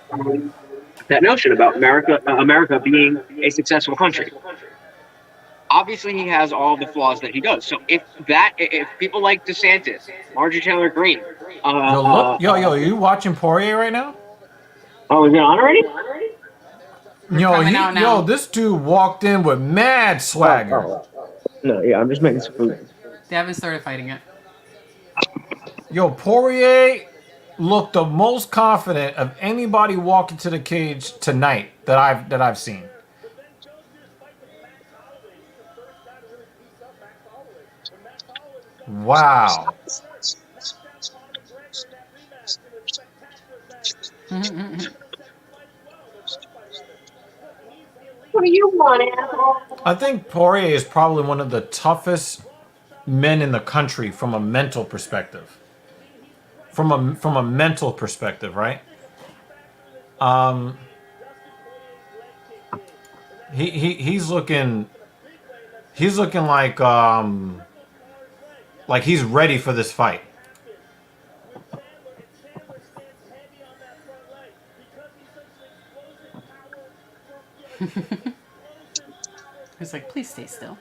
that notion about America being a successful country. Obviously, he has all the flaws that he does. So if people like DeSantis, Marjorie Taylor Greene, are you watching Poirier right now? Oh, is it on already? This dude walked in with mad swagger. No, yeah, I'm just making some food. They haven't started fighting it. Poirier looked the most confident of anybody walking to the cage tonight that I've seen. Wow. What do you want, asshole? I think Poirier is probably one of the toughest men in the country from a mental perspective. From a mental perspective, right? He's looking like he's ready for this fight. He's like, please stay still.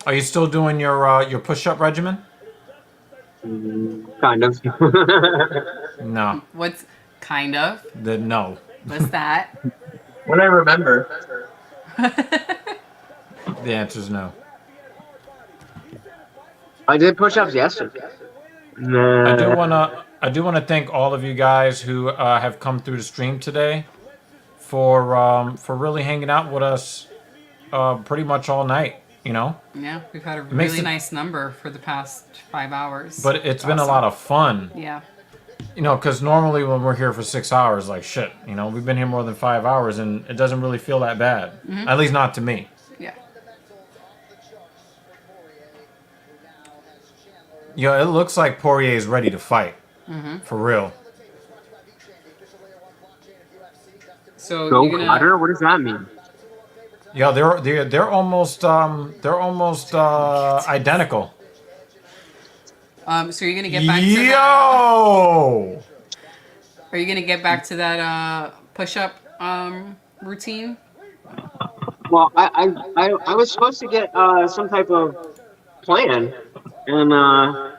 Are you still doing your push-up regimen? Kind of. No. What's kind of? No. What's that? When I remember. The answer is no. I did push-ups yesterday. I do wanna thank all of you guys who have come through the stream today for really hanging out with us pretty much all night. Yeah, we've had a really nice number for the past 5 hours. But it's been a lot of fun. Yeah. Because normally when we're here for 6 hours, like shit, we've been here more than 5 hours and it doesn't really feel that bad. Mm-hmm. At least not to me. Yeah. It looks like Poirier is ready to fight. Mm-hmm. For real. So Go you're gonna. cutter? What does that mean? Yeah, they're almost identical. So you're gonna get back to that. Yo! Are you gonna get back to that push-up routine? Well, I was supposed to get some type of plan, and I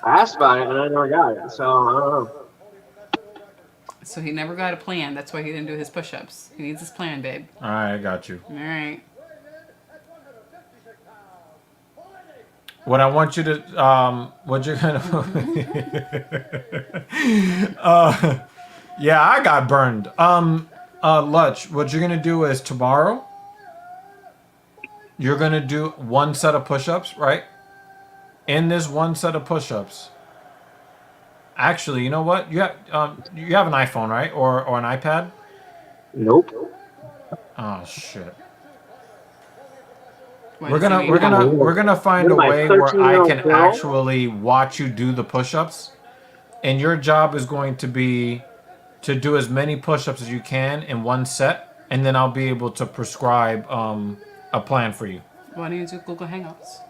asked about it, and I never got it. So I don't know. So he never got a plan. That's why he didn't do his push-ups. He needs his plan, babe. All right, I got you. All right. What I want you to, what you're gonna, yeah, I got burned. Lutch, what you're gonna do is tomorrow, you're gonna do one set of push-ups, right? In this one set of push-ups, actually, you know what? You have an iPhone, right? Or an iPad? Nope. Oh shit. Why We're does he need gonna find a What am I, way where I 13-year-old can girl? actually watch you do the push-ups, and your job is going to be to do as many push-ups as you can in one set, and then I'll be able to prescribe a plan for you. Why don't you do Google Hangouts?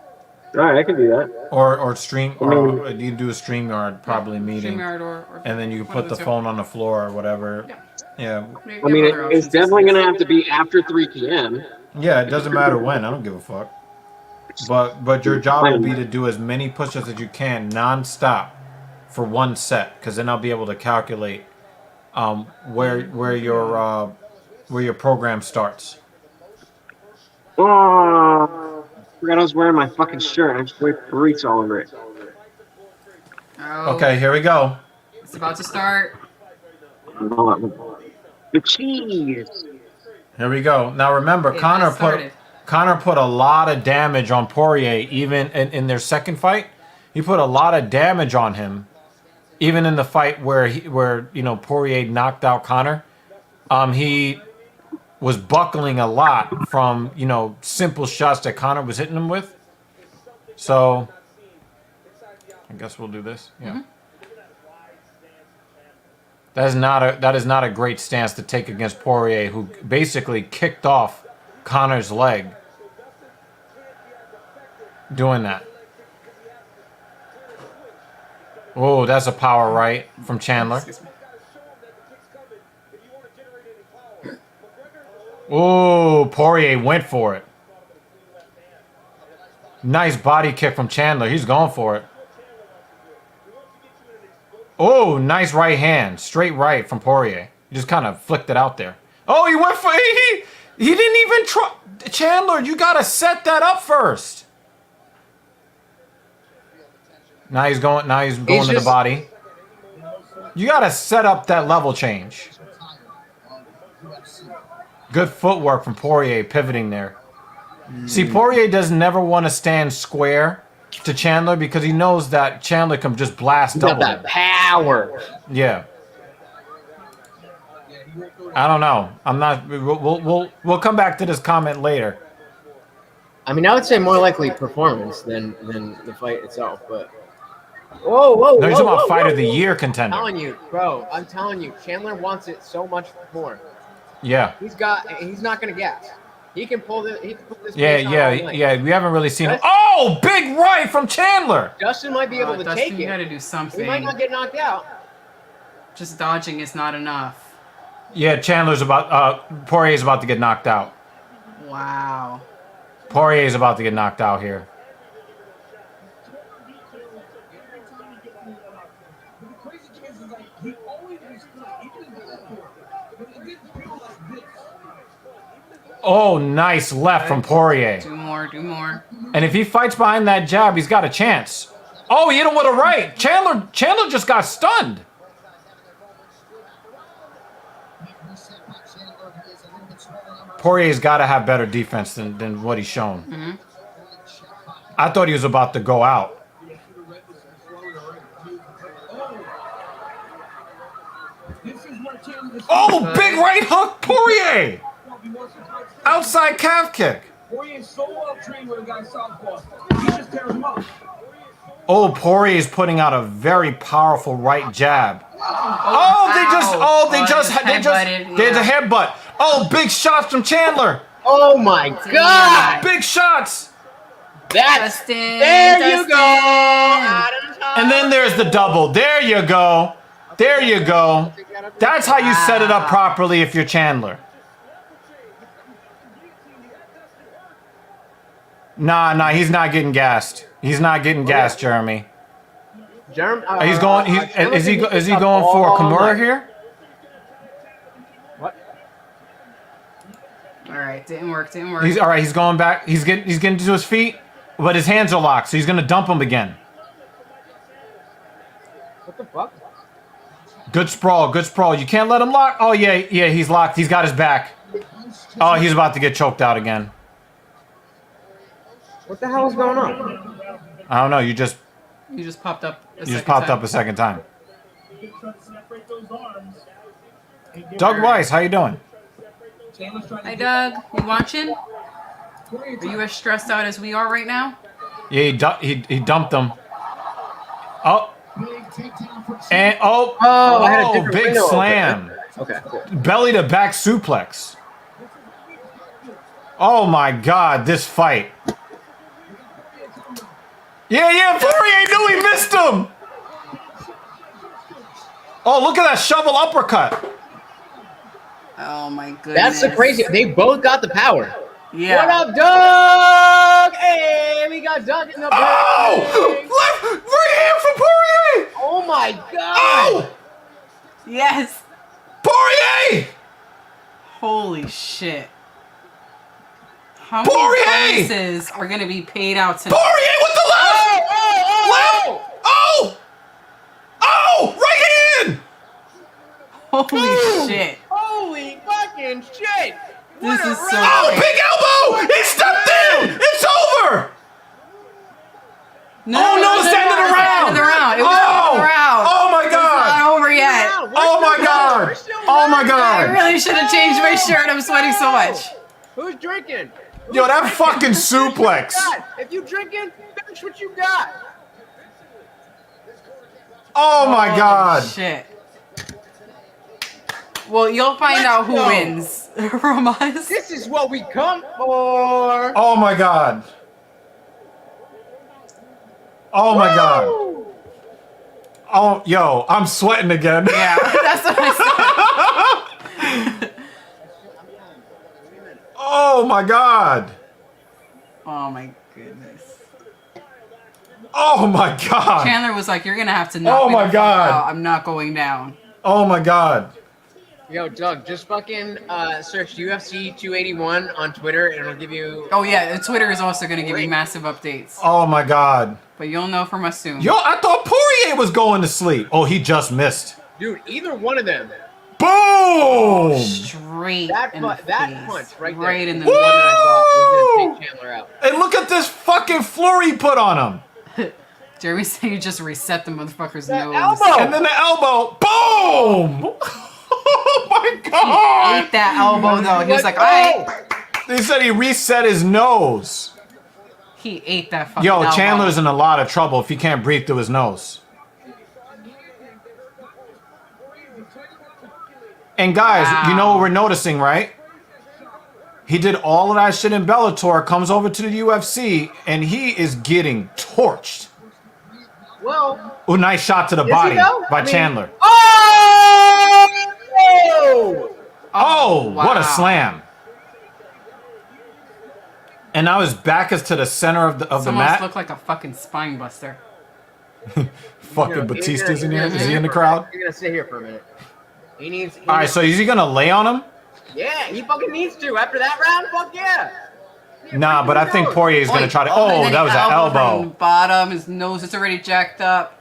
All right, I can do that. Or stream, or you can do a StreamYard probably meeting, StreamYard or and then you can one of put the two. phone on the floor or whatever. Yeah. You I mean, have other it's options. definitely gonna have to be after 3 p.m. Yeah, it doesn't matter when. I don't give a fuck. But your job will be to do as many push-ups as you can non-stop for one set, because then I'll be able to calculate where your program starts. Oh, forgot I was wearing my fucking shirt. I just put burritos all over it. Oh, Okay, here we go. it's about to start. The cheese. Here we go. Now remember, It Connor has started. put a lot of damage on Poirier, even in their second fight. He put a lot of damage on him, even in the fight where Poirier knocked out Connor. He was buckling a lot from simple shots that Connor was hitting him with. So I guess we'll do this. Yeah. Mm-hmm. That is not a great stance to take against Poirier, who basically kicked off Connor's leg doing that. Oh, that's a power right from Chandler. Oh, Poirier went for it. Nice body kick from Chandler. He's going for it. Oh, nice right hand. Straight right from Poirier. He just kind of flicked it out there. Oh, he went for it. He didn't even try. Chandler, you got to set that up first. Now he's going to the body. You got to set up that level change. Good footwork from Poirier pivoting there. See, Poirier does never want to stand square to Chandler because he knows that Chandler can just blast You got double that him. power. Yeah. I don't know. I'm not. We'll come back to this comment later. I mean, I would say more likely performance than the fight itself, but. Whoa! No, he's talking about fight whoa, of the whoa. year I'm contender. telling you, bro. I'm telling you, Chandler wants it so much more. Yeah. He's not gonna gas. He can pull this. He can put this. Yeah. pace on all night. We haven't really seen him. That's- Oh, big right from Chandler. Justin might be able to Dustin, take you got to it. do He something. might not get knocked out. Just dodging is not enough. Yeah, Poirier's about to get knocked out. Wow. Poirier's about to get knocked out here. Oh, nice left from Poirier. Do more. And if he fights behind that jab, he's got a chance. Oh, he hit him with a right. Chandler just got stunned. Poirier's got to have better defense than what he's shown. Mm-hmm. I thought he was about to go out. Oh, big right hook, Poirier! Outside calf kick. Poirier's so well trained with a guy southpaw. He just tears him up. Oh, Poirier's putting out a very powerful right jab. There's a headbutt. Oh, big shots from Chandler. Oh my God! Big shots. There you go. And then there's the double. There you go. There you go. That's how you set it up properly if you're Chandler. Nah, he's not getting gassed. He's not getting gassed, Jeremy. He's going. Is he going for a Kimura here? What? All right, didn't work. He's all right. He's going back. He's getting to his feet, but his hands are locked, so he's gonna dump him again. What the fuck? Good sprawl. You can't let him lock. Oh yeah, he's locked. He's got his back. Oh, he's about to get choked out again. What the hell is going on? I don't know. You just popped up. up a second time. Doug Weiss, how you doing? Hi, Doug. You watching? Are you as stressed out as we are right now? Yeah, he dumped him. Oh. And I had a different big window slam. open. Okay, cool. Belly to back suplex. Oh my God, this fight. Yeah, Poirier knew he missed him. Oh, look at that shovel uppercut. Oh my goodness. That's the crazy. They both got the power. Yeah. What up, Doug? Hey, we got Doug in the building. Oh, left right hand for Poirier. Oh my God. Oh, yes. Poirier. Holy shit. How many bonuses are going to be paid out tonight? Poirier with the left. Right hand. Holy shit. Holy fucking shit. This is so crazy. Big elbow. He stepped in. It's over. No, it's the end of the round. It was the end of the round. Oh my God. It's not over yet. Oh my God. I really should have changed my shirt. I'm sweating so much. Who's drinking? Yo, that fucking suplex. If you drinking, finish what you got. Oh my God. Shit. Well, you'll find out who wins from us. This is what we come for. Oh my God. Oh my God. Oh, yo, I'm sweating again. Yeah, that's what I said. Oh my God. Oh my goodness. Oh my God. Chandler was like, "You're gonna have to knock me the fuck out. I'm not going down." Oh my God. Yo, Doug, just fucking search UFC 281 on Twitter and it'll give you... Oh yeah, Twitter is also gonna give you massive updates. Oh my God. But you'll know from us soon. Yo, I thought Poirier was going to sleep. Oh, he just missed. Dude, either one of them. Boom! Straight that in the that punch right there. Right in the one that I thought was gonna take Chandler out. Hey, look at this fucking floor he put on him. Jeremy said you just reset the motherfucker's nose. Elbow. And then the elbow. Boom! Oh my God! He ate that elbow though. He was like, all right. They said he reset his nose. He ate that fucking elbow. Yo, Chandler's in a lot of trouble if he can't breathe through his nose. And guys, you know what we're noticing, right? He did all of that shit in Bellator, comes over to the UFC, and he is getting torched. Well, Oh, nice shot to the body by Chandler. Oh, wow. What a slam. And now his back is to the center of the mat. Looked like a fucking spine buster. Fucking Batista's in here. Is he in the crowd? You're gonna sit here for a minute. He needs. All right, so is he gonna lay on him? Yeah, he fucking needs to. After that round, fuck yeah. Nah, but I think Poirier's gonna try to. Oh, that was an elbow. From bottom, his nose is already jacked up.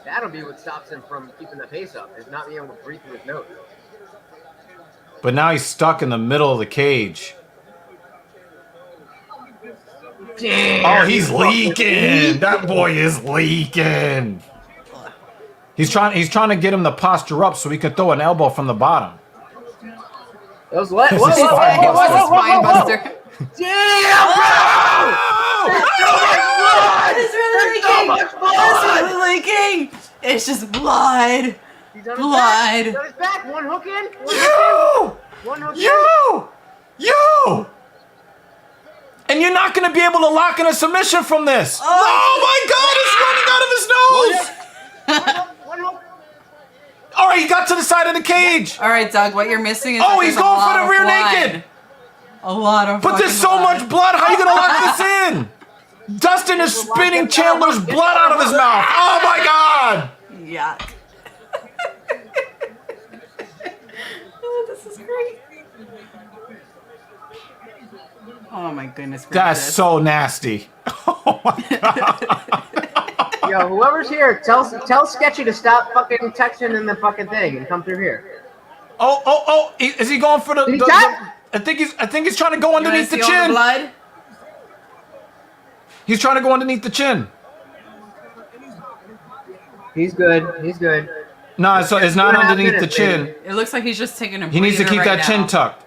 That'll be what stops him from keeping the pace up, is not being able to breathe through his nose. But now he's stuck in the middle of the cage. Damn. Oh, he's leaking. That boy is leaking. He's trying to get him to posture up so he can throw an elbow from the bottom. That was what? It was a spine buster. Damn, bro! It's really leaking. It's really leaking. It's just blood. He's on Blood. his back. He's on his back. One hook in. One hook in. Yo! And you're not going to be able to lock in a submission from this. Oh my God, it's running out of his nose. One hook. All right, he got to the side of the cage. All right, Doug, what you're missing is Oh, that he's there's a going for lot the of rear blood. naked. A lot of But there's so fucking much blood. How are you going to lock this in? Dustin is spitting Chandler's blood out of his mouth. Oh my God. Yuck. Oh, this is great. Oh my goodness. That's gracious. so nasty. Oh my God. Yo, whoever's here, tell Sketchy to stop fucking texting in the fucking thing and come through here. Oh, is he going for the... Did he the- tap? I think he's trying to go You wanna underneath the see all the chin. blood? He's trying to go underneath the chin. He's good. He's good. No, it's not 2.5 underneath the minutes, chin. baby. It looks like he's just taking a He needs to breather keep that right chin now. tucked.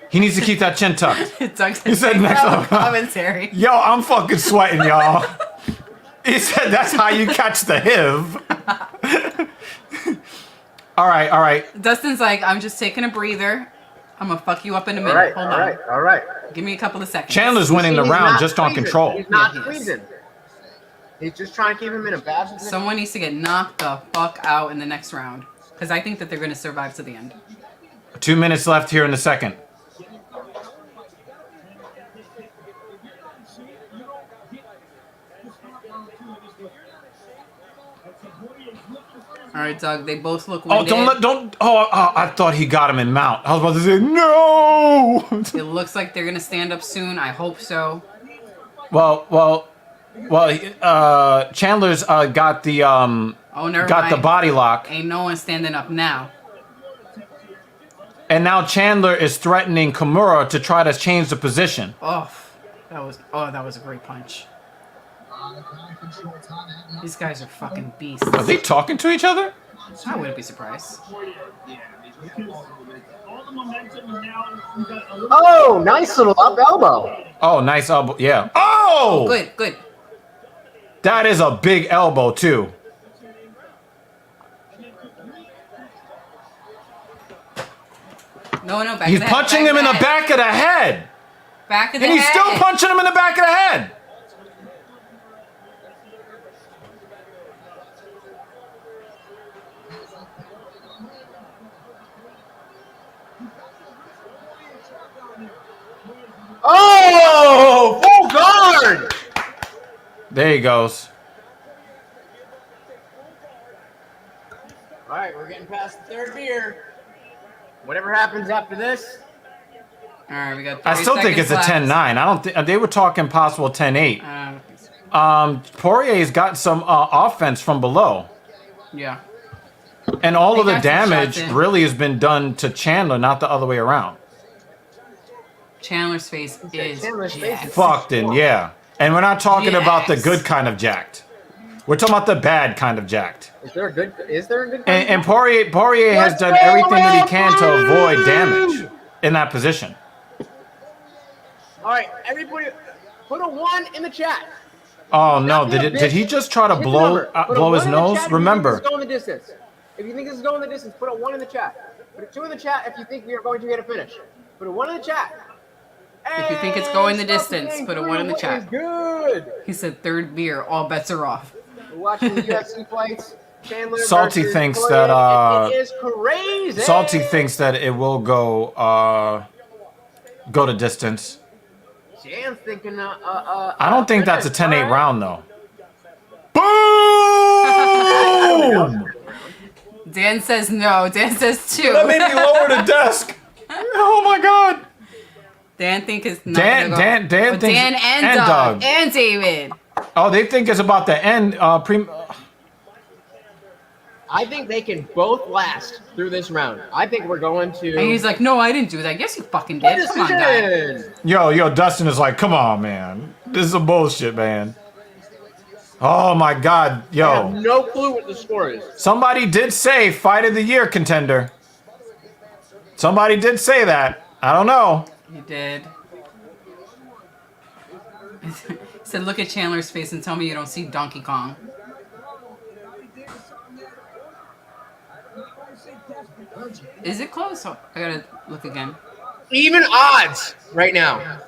He needs to keep that chin tucked. Doug He said next level. commentary. Yo, I'm fucking sweating, y'all. He said that's how you catch the HIV. All right. Dustin's like, I'm just taking a breather. I'm gonna fuck you up in a minute. All right. Hold All on. right. All right. Give me a couple of seconds. Chandler's winning the He's round not just on squeezing. control. He's not Yeah, he is. squeezing. He's just trying to keep him in a bad position. Someone needs to get knocked the fuck out in the next round. Because I think that they're gonna survive to the end. 2 minutes left here in the second. All right, Doug. They both look Oh, winded. don't. Oh, I thought he got him in mount. I was about to say no. It looks like they're gonna stand up soon. I hope so. Well. Chandler's got the Oh, never got mind. the body lock, Ain't no one standing up now. and now Chandler is threatening Kimura to try to change the position. Oh, that was a great punch. These guys are fucking beasts. Are they talking to each other? I wouldn't be surprised. All the momentum is now. We've got a little Oh, nice little up elbow. Oh, nice elbow. Yeah. Oh, Good. that is a big elbow too. No, back He's of the head, punching him in the back of the head, Back of the and he's head. still punching him in the back of the head. Oh, full guard. There he goes. All right, we're getting past the third beer. Whatever happens after this. All right, we got. I 30 still think it's a seconds 10-9. left. I don't think they were talking possible 10-8. Uh, Poirier's got some offense from below, yeah. and all They of the got some damage shots in. really has been done to Chandler, not the other way around. Chandler's face is Chandler's face jacked. is- Fucked in, yeah. And we're not talking about the Yes. good kind of jacked. We're talking about the bad kind of jacked. Is there a good? And Poirier has Let's done go, everything that he can to Poirier! avoid damage in that position. All right, everybody, put a 1 in the chat. Oh no! Did he just try to Hit the blow number. Put a blow 1 his in the nose? chat if Remember, you think this is going the distance. If you think this is going the distance, put a 1 in the chat. Put a 2 in the chat if you think we are going to get a finish. Put a 1 in the chat. If you think it's going the And distance, Strawweight put a 1 in the is chat. Good. He said third beer, all bets are off. We're watching the UFC fights. Chandler Salty versus thinks Poirier, that, and it is crazy. Salty thinks that it will go to distance. Jan's thinking. I don't think that's a finish. 10-8 All right. round though. Boom! Dan says no. Dan says 2. That made me lower the desk. Oh my god. Dan think it's not Dan- gonna go. Dan- Dan But thinks- Dan and and Doug Doug. and David. Oh, they think it's about the end. I think they can both last through this round. I think we're going to. And he's like, no, I didn't do that. Yes, you fucking did. Come on, guy. decision. Yo, Dustin is like, come on, man. This is some bullshit, man. Oh my god, I have yo. no clue what the score is. Somebody did say fight of the year contender. Somebody did say that. I don't know. He did. He said, look at Chandler's face and tell me you don't see Donkey Kong. Is it close? Oh, I gotta look again. Even odds right now.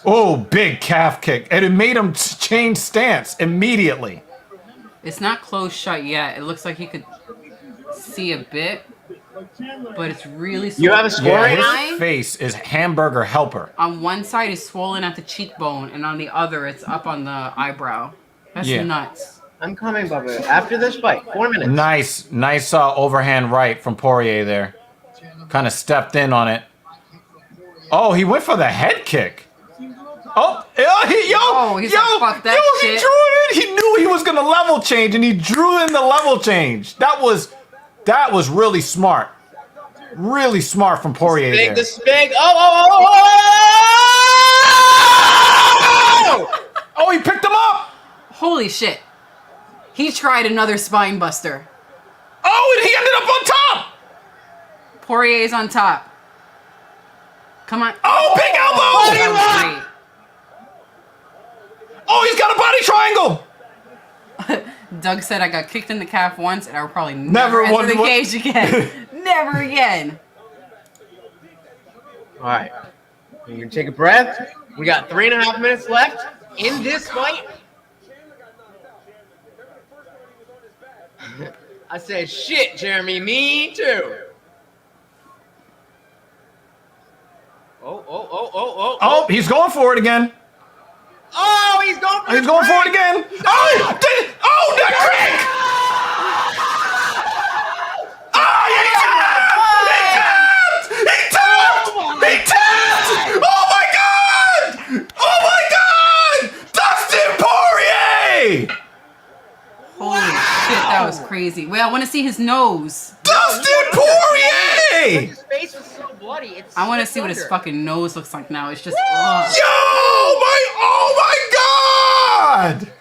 Oh, big calf kick. And it made him change stance immediately. It's not close shut yet. It looks like he could see a bit, but it's really swollen. You have a score right now? His face is hamburger helper. On one side is swollen at the cheekbone, and on the other it's up on the eyebrow. That's nuts. I'm coming, Bubba. After this fight, 4 minutes. Nice overhand right from Poirier there. Kind of stepped in on it. Oh, he went for the head kick. Oh, he's like, fuck that shit. He drew it in. He knew he was gonna level change, and he drew in the level change. That was really smart. Really smart from Poirier there. This is big. Oh! Oh, he picked him up. Holy shit. He tried another spine buster. Oh, and he ended up on top. Poirier's on top. Come on. Oh, big elbow. That was great. Oh, he's got a body triangle. Doug said I got kicked in the calf once, and I would probably never enter the cage again. Never again. All right. You can take a breath. We got 3.5 minutes left in this fight. I said, shit, Jeremy, me too. Oh, he's going for it again. Oh, he's going for it. He's going for it again. Oh, that crank. He tapped! Oh my God! Dustin Poirier! Holy shit, that was crazy. Wait, I want to see his nose. Dustin Poirier! His face was so bloody. I want to see what his fucking nose looks like now. It's just. Oh my God!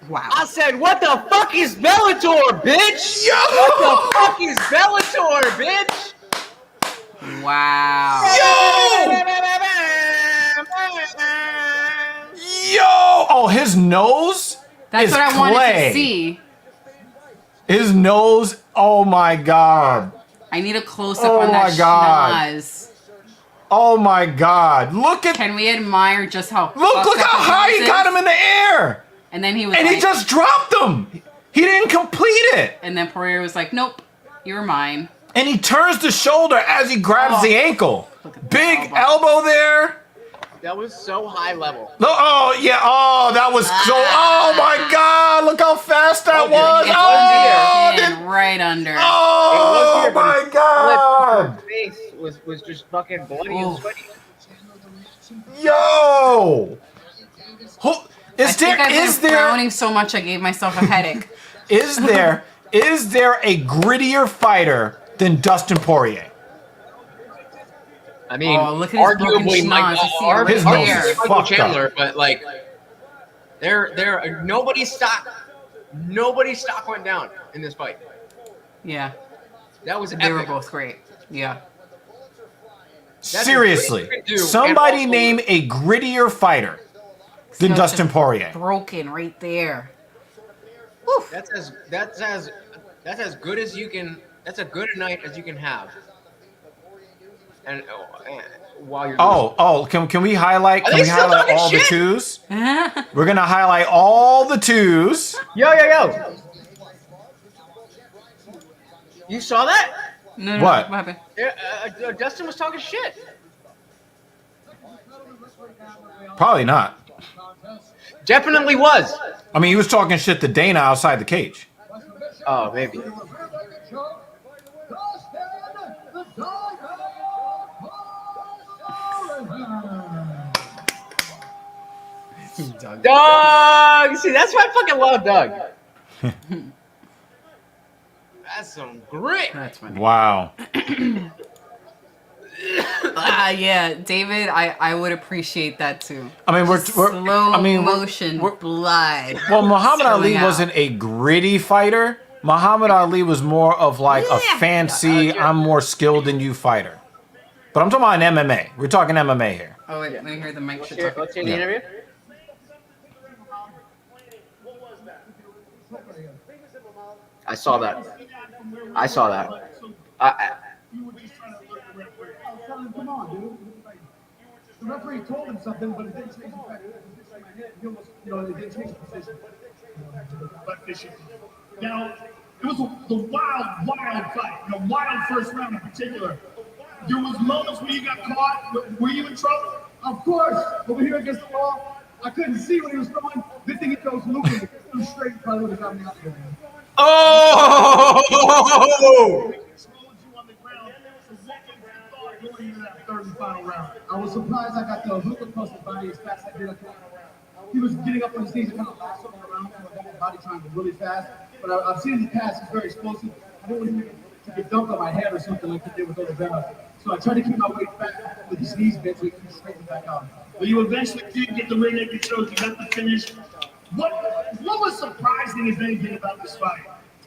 Wow. I said, what the fuck is Bellator, bitch? Yo! What the fuck is Bellator, bitch? Wow. Yo! Oh, his nose That's is what I clay. wanted to see. His nose, oh my God. I need a close-up on that schnoz. Oh my God. Can we admire just how Look how high he got him in the air. And then he was he just dropped him. He didn't complete it. And then Pereira was like, nope, you're mine. And he turns the shoulder as he grabs the ankle. Big elbow there. That was so high level. Oh, yeah. Oh, that was so. Oh, my God. Look how fast that was. Right under. Oh, my God. His face was just fucking bloody and sweaty. Yo. I've been frowning so much I gave myself a headache. Is there a grittier fighter than Dustin Poirier? I mean, look at his arguably his nose is fucked Chandler, up. but like, nobody's stock went down in this fight. Yeah, that was. They were both great. Yeah. Seriously, somebody name a grittier fighter than Dustin Poirier. Broken right there. That's as good as you can. That's a good night as you can have. And while you're can we highlight? Can we highlight all the twos? We're gonna highlight all the twos. Yo! You saw that? No. What? What happened? Dustin was talking shit. Probably not. Definitely was. I mean, he was talking shit to Dana outside the cage. Oh, maybe. Doug! See, that's why I fucking love Doug. That's some grit. That's funny. Wow. Yeah, David, I would appreciate that too. I mean, we're slow motion blood. Well, Muhammad Ali out. wasn't a gritty fighter. Muhammad Ali was more of like a fancy, I'm more skilled than you fighter. But I'm talking about an MMA. We're talking MMA here. Oh, wait, let me hear the mic shit. Let's hear the interview. I saw that. I saw that. You were just trying to alert the referee. I was telling him, come on, dude. Like, the referee told him something, but it didn't change the fact that it was in my head. He almost, it didn't change the position. But fishing. Now, it was the wild fight. Wild first round in particular. There was moments where you got caught. Were you in trouble? Of course. Over here against the wall, I couldn't see when he was throwing. Good thing he goes looping. If he threw straight, probably would have got me out there. Oh! Third and final round. I was surprised I got the hook across the body as fast as I did. He was getting up on his knees and kind of lassoing around, kind of got my body trying to really fast. But I've seen in the past, he's very explosive. I didn't want him to get dunked on my head or something like he did with Oliveira. So I tried to keep my weight back with his knees bent so he could straighten back out. But you eventually did get the ring naked choke. You got the finish. What was surprising, if anything, about this fight?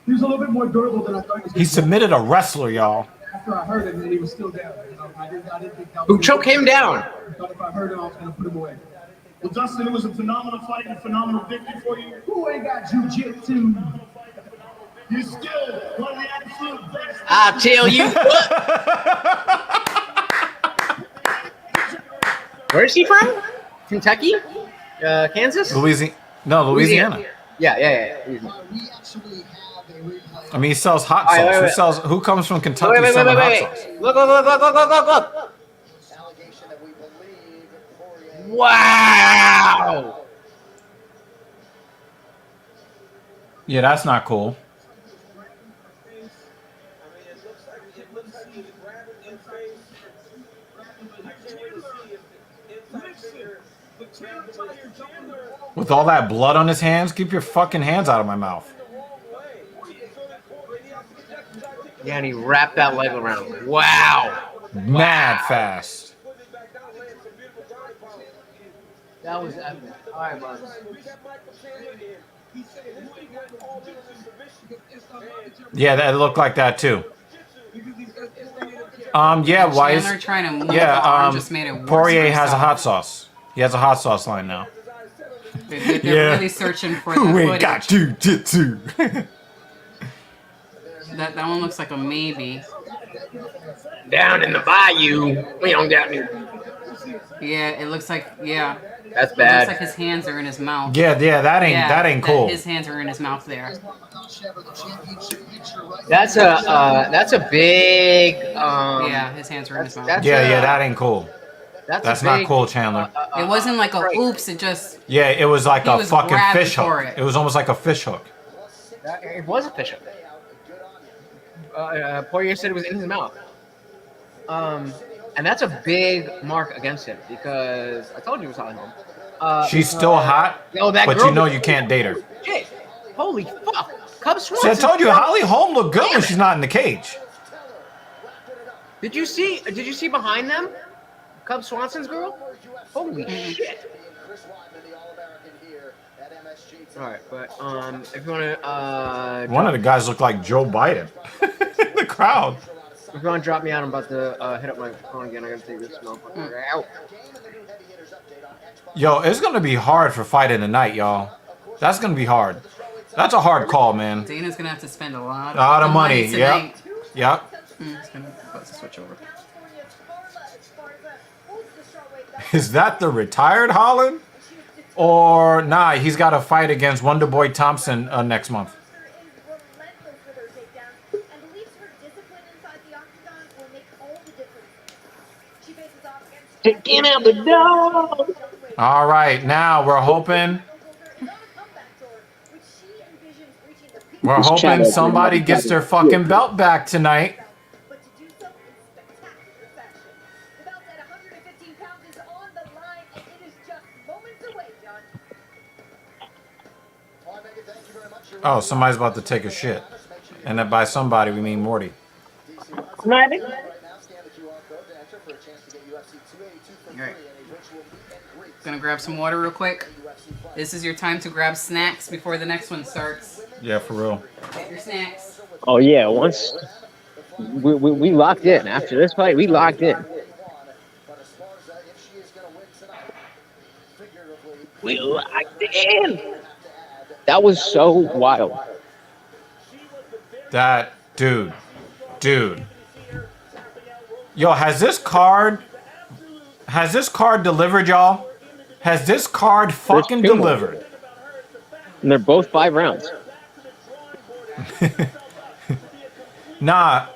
He was a little bit more durable than I thought he was. He submitted a wrestler, y'all. After I heard him, and he was still down. I didn't think that was. Who choked him down? I thought if I heard him, I was going to put him away. Well, Dustin, it was a phenomenal fight and a phenomenal victory for you. Who ain't got jiu-jitsu? You're still one of the absolute best. I'll tell you what. Where is he from? Kentucky? Kansas? Louisiana. No, Louisiana. Yeah. I mean, he sells hot sauce. Who comes from Kentucky selling hot sauce? Look. Wow. Yeah, that's not cool. With all that blood on his hands, keep your fucking hands out of my mouth. Yeah, and he wrapped that leg around. Wow. Mad fast. That was epic. All right, bud. Yeah, that looked like that too. Yeah, why is Chandler trying to move on just made it worse Poirier for has a himself. hot sauce. He has a hot sauce line now. They're Yeah. really searching for the Who ain't footage. got jiu-jitsu? That one looks like a maybe. Down in the bayou. We don't got me. Yeah, it looks like That's It bad. looks like his hands are in his mouth. Yeah, that ain't cool. His hands are in his mouth there. That's a big. Yeah, his hands are in his mouth. Yeah, that ain't cool. That's not cool, Chandler. It wasn't like a oops. It just Yeah, it was like He a was fucking grabbing fish for hook. it. It was almost like a fish hook. It was a fish hook. Poirier said it was in his mouth. And that's a big mark against him because I told you it was hot home. She's still hot, that but girl you know you can't date her. Shit. Holy fuck. Cub See, I Swanson. told you, Holly Holm looked good when she's not in the cage. Did you see behind them? Cub Swanson's girl? Holy shit. Alright, but if you wanna One of the guys looked like Joe Biden. The crowd. if you wanna drop me out, I'm about to hit up my phone again. I gotta take this motherfucker out. Yo, it's gonna be hard for fighting tonight, y'all. That's gonna be hard. That's a hard call, man. Dana's gonna have to spend a lot of money. tonight. Yep. It's gonna switch over. Is that the retired Holland? Or nah, he's got a fight against Wonderboy Thompson next month. Get out the door. All right, now we're hoping somebody gets their fucking belt back tonight. Oh, somebody's about to take a shit. And then by somebody, we mean Morty. Alright. Gonna grab some water real quick. This is your time to grab snacks before the next one starts. Yeah, for real. Get your snacks. Oh yeah, once we locked in. After this fight, we locked in. We locked in. That was so wild. That dude. Yo, has this card delivered, y'all? Has this card fucking two more. delivered? And they're both 5 rounds. Nah,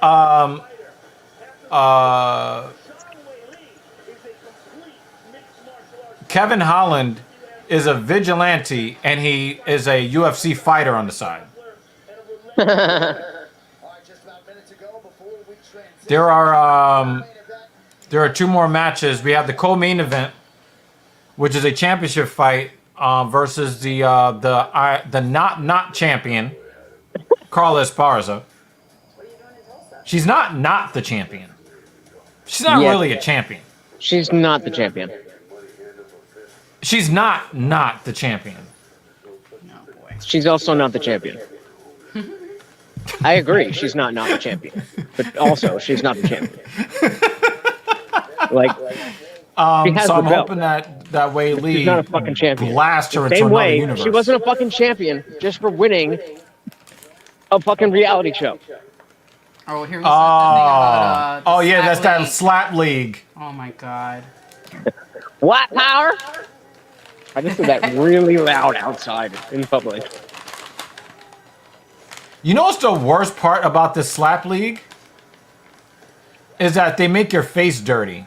Kevin Holland is a vigilante and he is a UFC fighter on the side. There are 2 more matches. We have the co-main event, which is a championship fight versus the not champion, Carla Esparza. She's not the champion. She's not really a champion. She's not the champion. She's not the champion. She's also not the champion. I agree. She's not the champion, but also she's not the champion. Like, so I'm hoping that Wei Li she's not a fucking champion. Blast her into Same another way, universe. she wasn't a fucking champion just for winning a fucking reality show. Oh, here we said the thing about that's that league. slap league. Oh my god. What power? I just said that really loud outside in public. You know what's the worst part about this slap league? Is that they make your face dirty.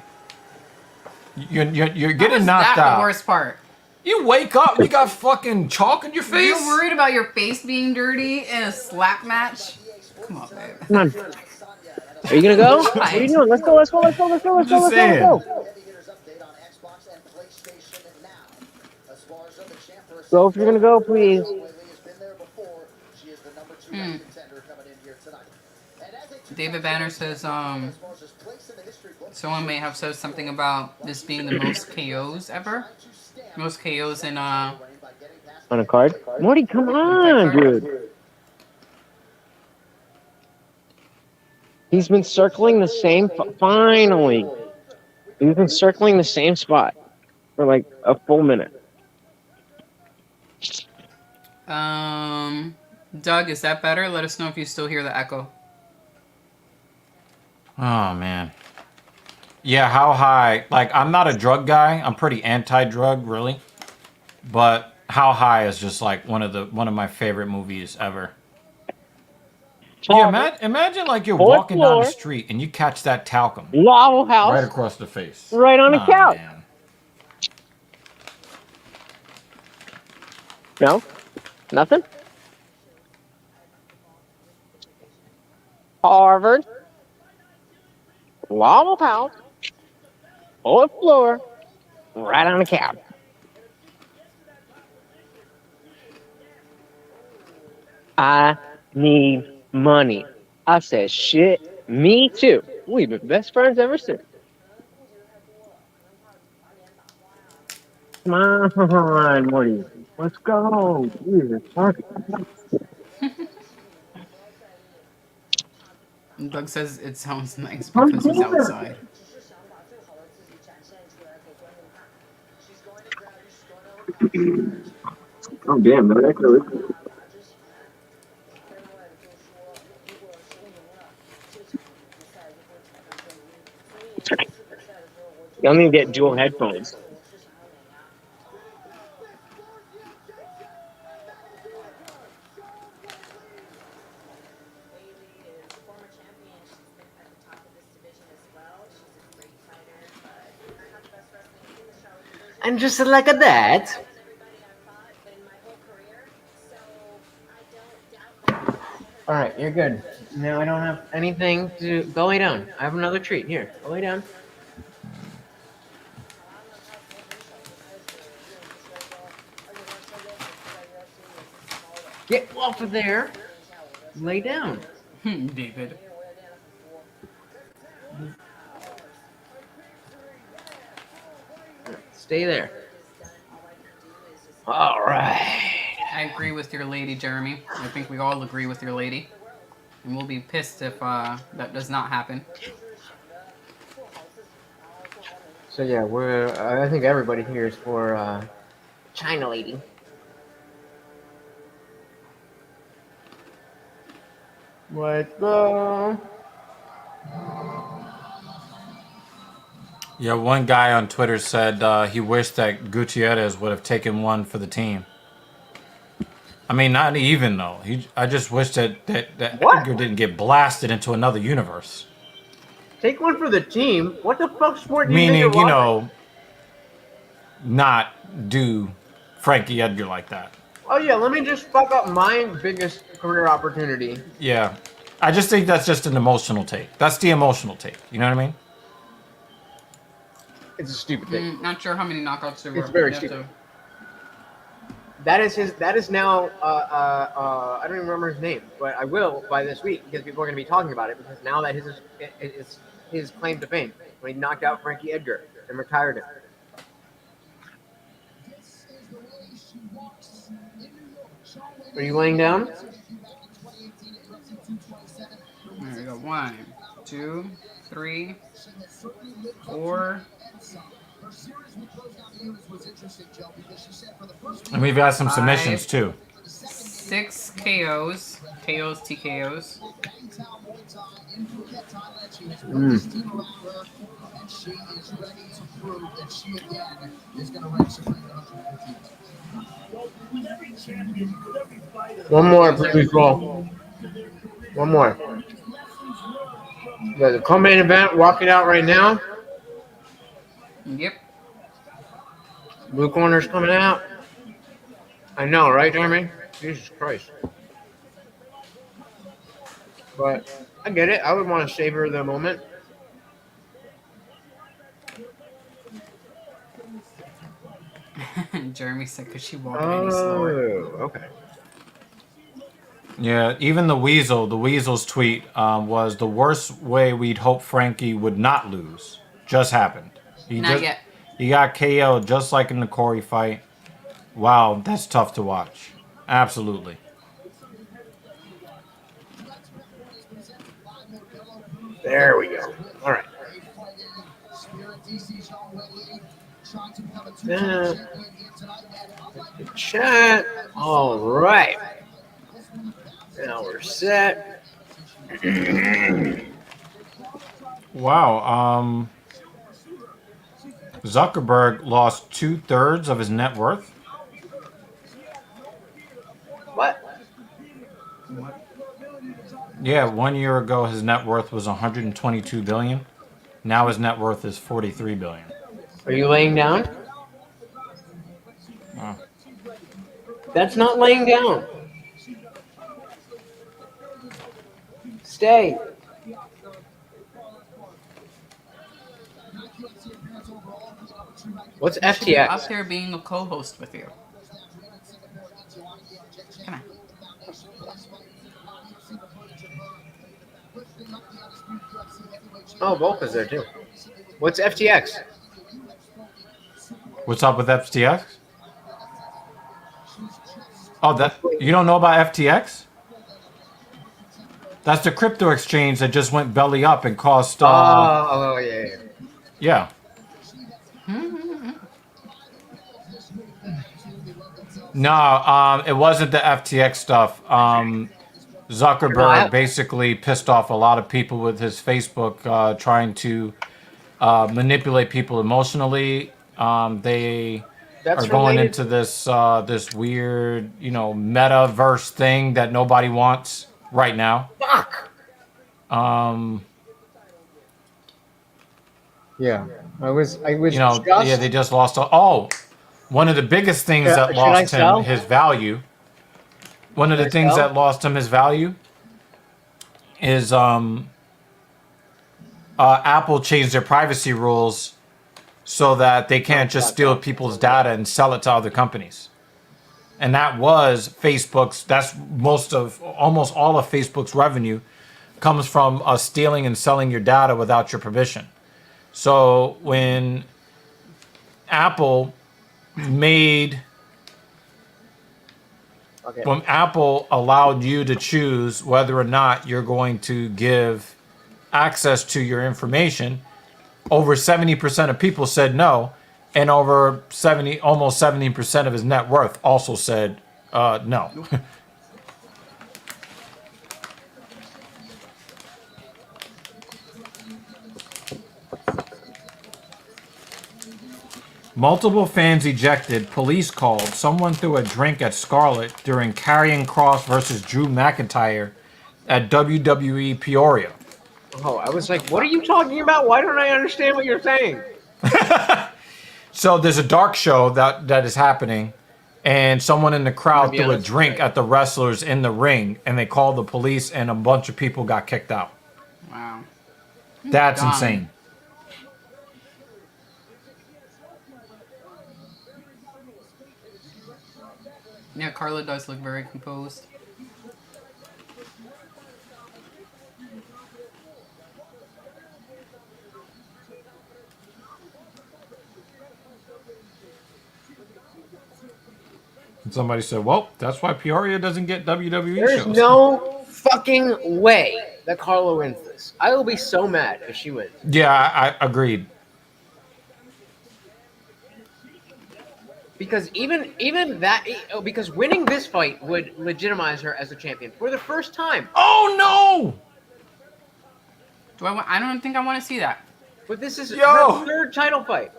You're getting knocked out. The worst part. You wake up, you got fucking chalk in your face. You're worried about your face being dirty in a slap match? Come on, babe. Come on. Are you gonna go? What are you doing? Let's go. So if you're gonna go, please. David Banner says, someone may have said something about this being the most KOs ever. Most KOs in On a card? Morty, come on, dude. He's been circling the same. Finally, he's been circling the same spot for like a full minute. Doug, is that better? Let us know if you still hear the echo. Oh man. Yeah, how high? Like, I'm not a drug guy. I'm pretty anti-drug, really. But How High is just like one of my favorite movies ever. Yeah, imagine like you're walking down the street and you catch that talcum right across the face. Right on the couch. Man. No? Nothing? Harvard. Lava house. Fourth floor. Right on the couch. I need money. I said, shit, me too. We've been best friends ever since. Come on, Morty. Let's go. Jesus, Doug says it sounds nice because he's outside. Oh, damn. No, that's really cool. Y'all need to get dual headphones. And just like that. All right, you're good. Now I don't have anything to go lay down. I have another treat. Here, go lay down. Get off of there. Lay down. David. Stay there. All right. I agree with your lady, Jeremy. I think we all agree with your lady. And we'll be pissed if that does not happen. So yeah, I think everybody here is for China lady. Let's go. Yeah, one guy on Twitter said he wished that Gutierrez would have taken one for the team. I mean, not even though. I just wish that Edgar didn't get blasted into another universe. Take one for the team? What the fuck sport do you Meaning, think you're you watching? know, not do Frankie Edgar like that. Oh yeah, let me just fuck up my biggest career opportunity. Yeah. I just think that's just an emotional take. That's the emotional take. You know what I mean? It's a stupid thing. Not sure how many knockouts there were. It's very You have stupid. That is now, I don't even remember his name, but I will by this week because people are going to be talking about it because now that it's his claim to fame when he knocked out Frankie Edgar and retired him. Are you laying down? There you go. 1, 2, 3, 4. And we've got some submissions too. 6 KOs. KOs, TKOs. One more, please, roll. One more. The co-main event, walk it out right now. Yep. Blue corner's coming out. I know, right, Jeremy? Jesus Christ. But I get it. I would want to savor the moment. Jeremy said, "Could she walk any slower?" Okay. Yeah, even the Weasel's tweet was the worst way we'd hope Frankie would not lose. Just happened. Not yet. He got KO'd just like in the Corey fight. Wow, that's tough to watch. Absolutely. There we go. All right. Chat. All right. Now we're set. Wow. Zuckerberg lost 2/3 of his net worth. What? Yeah, 1 year ago his net worth was 122 billion. Now his net worth is 43 billion. Are you laying down? Oh. That's not laying down. Stay. What's FTX? Up there being a co-host with you. Come on. Oh, Volka's there too. What's FTX? What's up with FTX? Oh, that you don't know about FTX? That's the crypto exchange that just went belly up and cost. Yeah. No, it wasn't the FTX stuff. Zuckerberg basically pissed off a lot of people with his Facebook, trying to manipulate people emotionally. They are going into this this weird, metaverse thing that nobody wants right now. Fuck. Yeah, I was. Yeah, they just lost. One of the biggest things that lost him his value. One of the things that lost him his value is Apple changed their privacy rules so that they can't just steal people's data and sell it to other companies. And that was Facebook's. That's almost all of Facebook's revenue comes from stealing and selling your data without your permission. So when Apple allowed you to choose whether or not you're going to give access to your information, over 70% of people said no, and almost 70% of his net worth also said no. Multiple fans ejected. Police called. Someone threw a drink at Scarlett during Karrion Kross versus Drew McIntyre at WWE Peoria. Oh, I was like, what are you talking about? Why don't I understand what you're saying? So there's a dark show that is happening, and someone in the crowd threw a drink at the wrestlers in the ring, and they called the police, and a bunch of people got kicked out. Wow. That's Dumb. insane. Yeah, Carla does look very composed. And somebody said, well, that's why Peoria doesn't get WWE There's shows. no fucking way that Carla wins this. I will be so mad if she wins. Yeah, I agreed. Because even that, because winning this fight would legitimize her as a champion for the first time. Oh no! I don't think I want to see that. But this is Yo! her third title fight.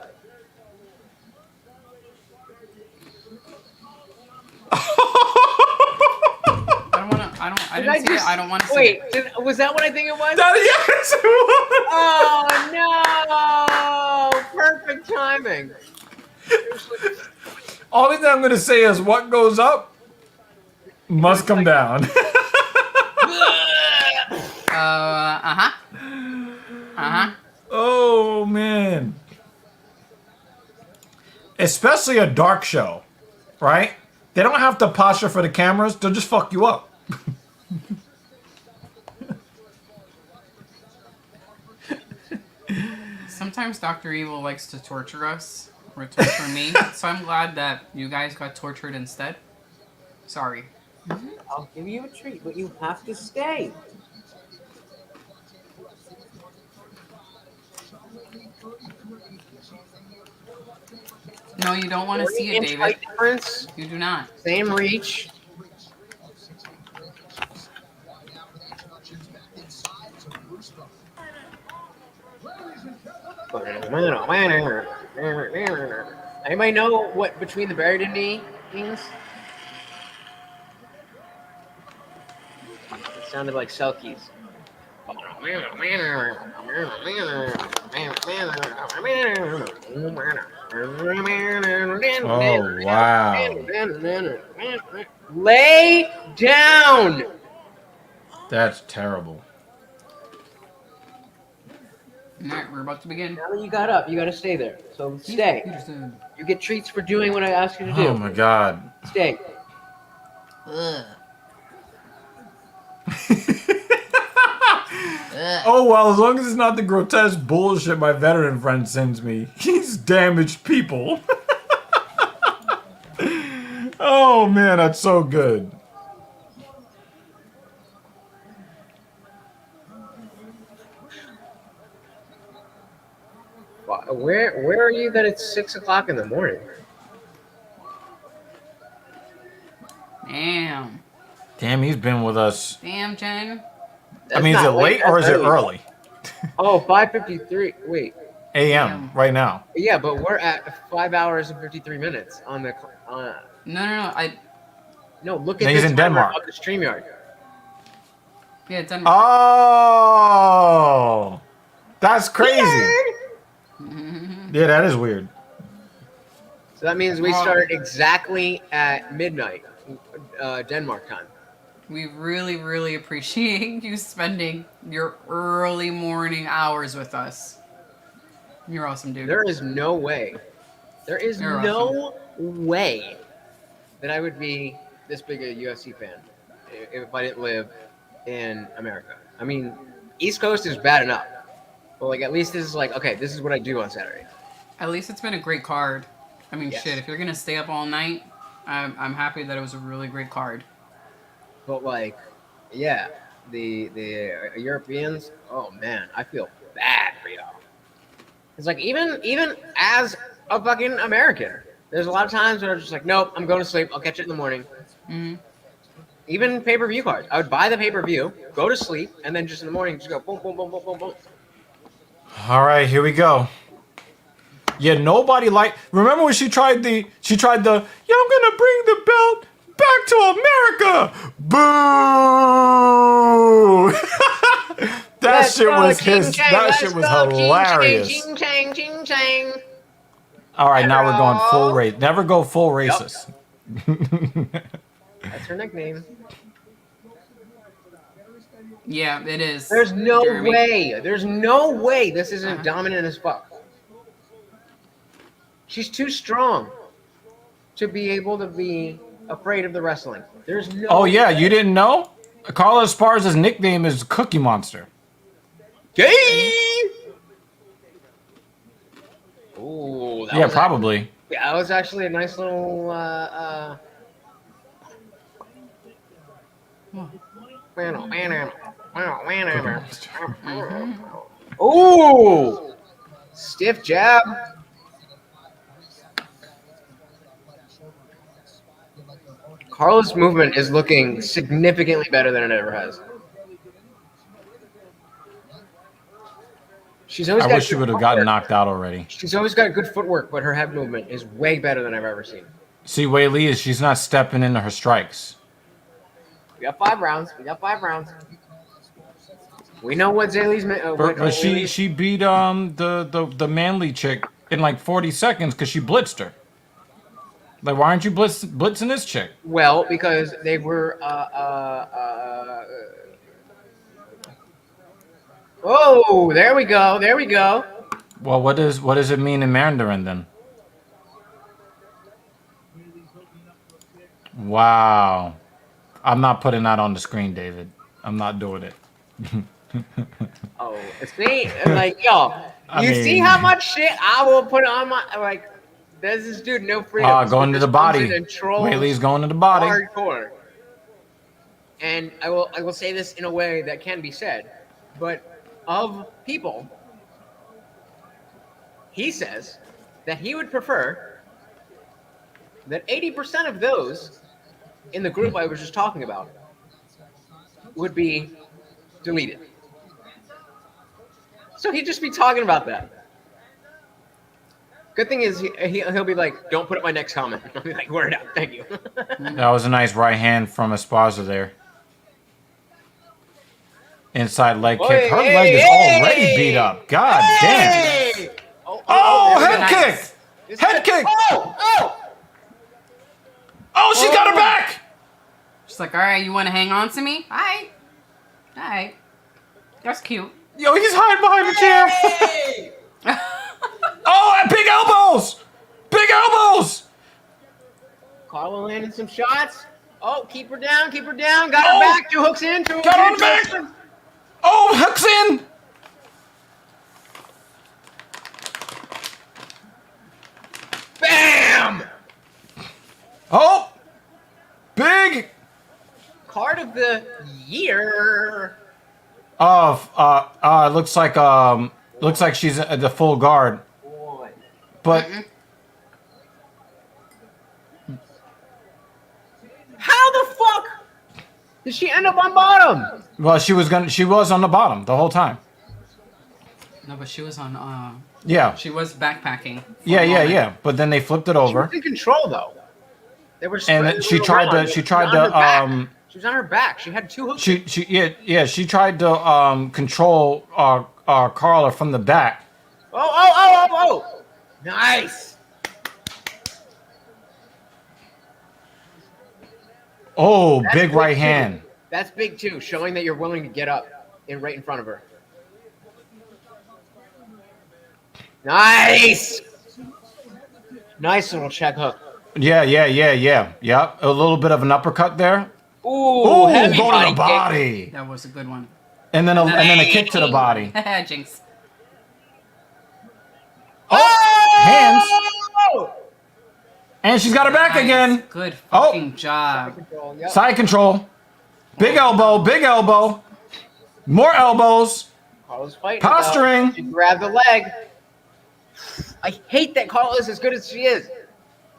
I didn't see it. I don't want to see wait, it. was that what I think it was? Yes, it was. Oh no! Perfect timing. Only thing I'm going to say is what goes up must come down. Oh, man. Especially a dark show, right? They don't have to posture for the cameras. They'll just fuck you up. Sometimes Dr. Evil likes to torture us. Or torture me. So I'm glad that you guys got tortured instead. Sorry. I'll give you a treat, but you have to stay. No, you don't want to see it, David. Height difference, You do not. same reach. Anybody know what between the buried and knee means? It sounded like Selkies. Oh, wow. Lay down. That's terrible. Alright, we're about to begin. Now that you got up, you got to stay there. So stay. You get treats for doing what I asked you to do. Oh, my God. Stay. Ugh. Oh, well, as long as it's not the grotesque bullshit my veteran friend sends me. He's damaged people. Oh, man, that's so good. Where are you that it's 6 o'clock in the morning? Damn. Damn, he's been with us. Damn, Jen. I mean, is it late or is it early? Oh, 5:53. Wait. AM right now. Yeah, but we're at 5 hours and 53 minutes on the. No. No, look at He's this in timer Denmark. of the StreamYard. Yeah, Denmark. Oh, that's crazy. Yeah, that is weird. So that means we start exactly at midnight, Denmark time. We really, really appreciate you spending your early morning hours with us. You're awesome, dude. There is no way. There is You're no way that I would be this big a UFC fan if I didn't live in America. I mean, East Coast is bad enough. But like at least this is like, okay, this is what I do on Saturday. At least it's been a great card. I mean, Yes. shit, if you're going to stay up all night, I'm happy that it was a really great card. But like, yeah, the Europeans, oh man, I feel bad for y'all. It's like even as a fucking American, there's a lot of times where I'm just like, nope, I'm going to sleep. I'll catch it in the morning. Mm-hmm. Even pay-per-view cards, I would buy the pay-per-view, go to sleep, and then just in the morning just go boom, boom, boom, boom, boom, boom. All right, here we go. Yeah, nobody liked. Remember when she tried the? Yeah, I'm gonna bring the belt back to America. Boo! That shit was hilarious. Ching chang, ching chang. All right, now we're going full race. Never go full racist. That's her nickname. Yeah, it is. There's no Jeremy. way. There's no way this isn't dominant as fuck. She's too strong to be able to be afraid of the wrestling. There's no. Oh yeah, you didn't know? Carla Esparza's nickname is Cookie Monster. Gay. Ooh, Yeah, probably. Yeah, that was actually a nice little. Ooh, stiff jab. Carla's movement is looking significantly better than it ever has. She's always I got wish she would have gotten knocked out already. She's always got good footwork, but her head movement is way better than I've ever seen. See, Wei Li is she's not stepping into her strikes. We got 5 rounds. We know what Zaylee's. But she beat the Manly chick in like 40 seconds because she blitzed her. Like, why aren't you blitzing this chick? Well, because they were. Oh, there we go. Well, what does it mean in Mandarin then? Wow. I'm not putting that on the screen, David. I'm not doing it. Oh, it's me. Like, yo, see how much shit I will put on my like. There's this dude, no freedom. Going to the body. Wei Li's going to the body. Hardcore. And I will say this in a way that can be said, but of people, he says that he would prefer that 80% of those in the group I was just talking about would be deleted. So he'd just be talking about that. Good thing is he'll be like, don't put up my next comment. I'll be like, word out, thank you. That was a nice right hand from Esparza there. Inside leg kick. Her leg is already beat up. God damn. Oh, head kick. Head kick. Oh, she got her back. She's like, all right, you want to hang on to me? All right. That's cute. Yo, he's hiding behind the chair. Oh, and big elbows. Big elbows. Carla landing some shots. Oh, keep her down. Got her back. 2 hooks in. Got her on the back. Oh, hooks in. Bam. Oh, big card of the year. Looks like she's at the full guard. But how the fuck did she end up on bottom? Well, she was on the bottom the whole time. No, but she was on. Yeah. She was backpacking. Yeah. But then they flipped it over. She was in control though. They were. And she tried to. She was on her back. She had 2 hooks. She tried to control Carla from the back. Oh! Nice. Oh, big right hand. That's big too, showing that you're willing to get up right in front of her. Nice little check hook. Yeah. Yep. A little bit of an uppercut there. Ooh, going to the body. That was a good one. And then a kick to the body. Jinx. Hands. And she's got her back again. Good fucking job. Side control. Big elbow. More elbows. Carla's fighting. Posturing. She grabbed the leg. I hate that Carla is as good as she is.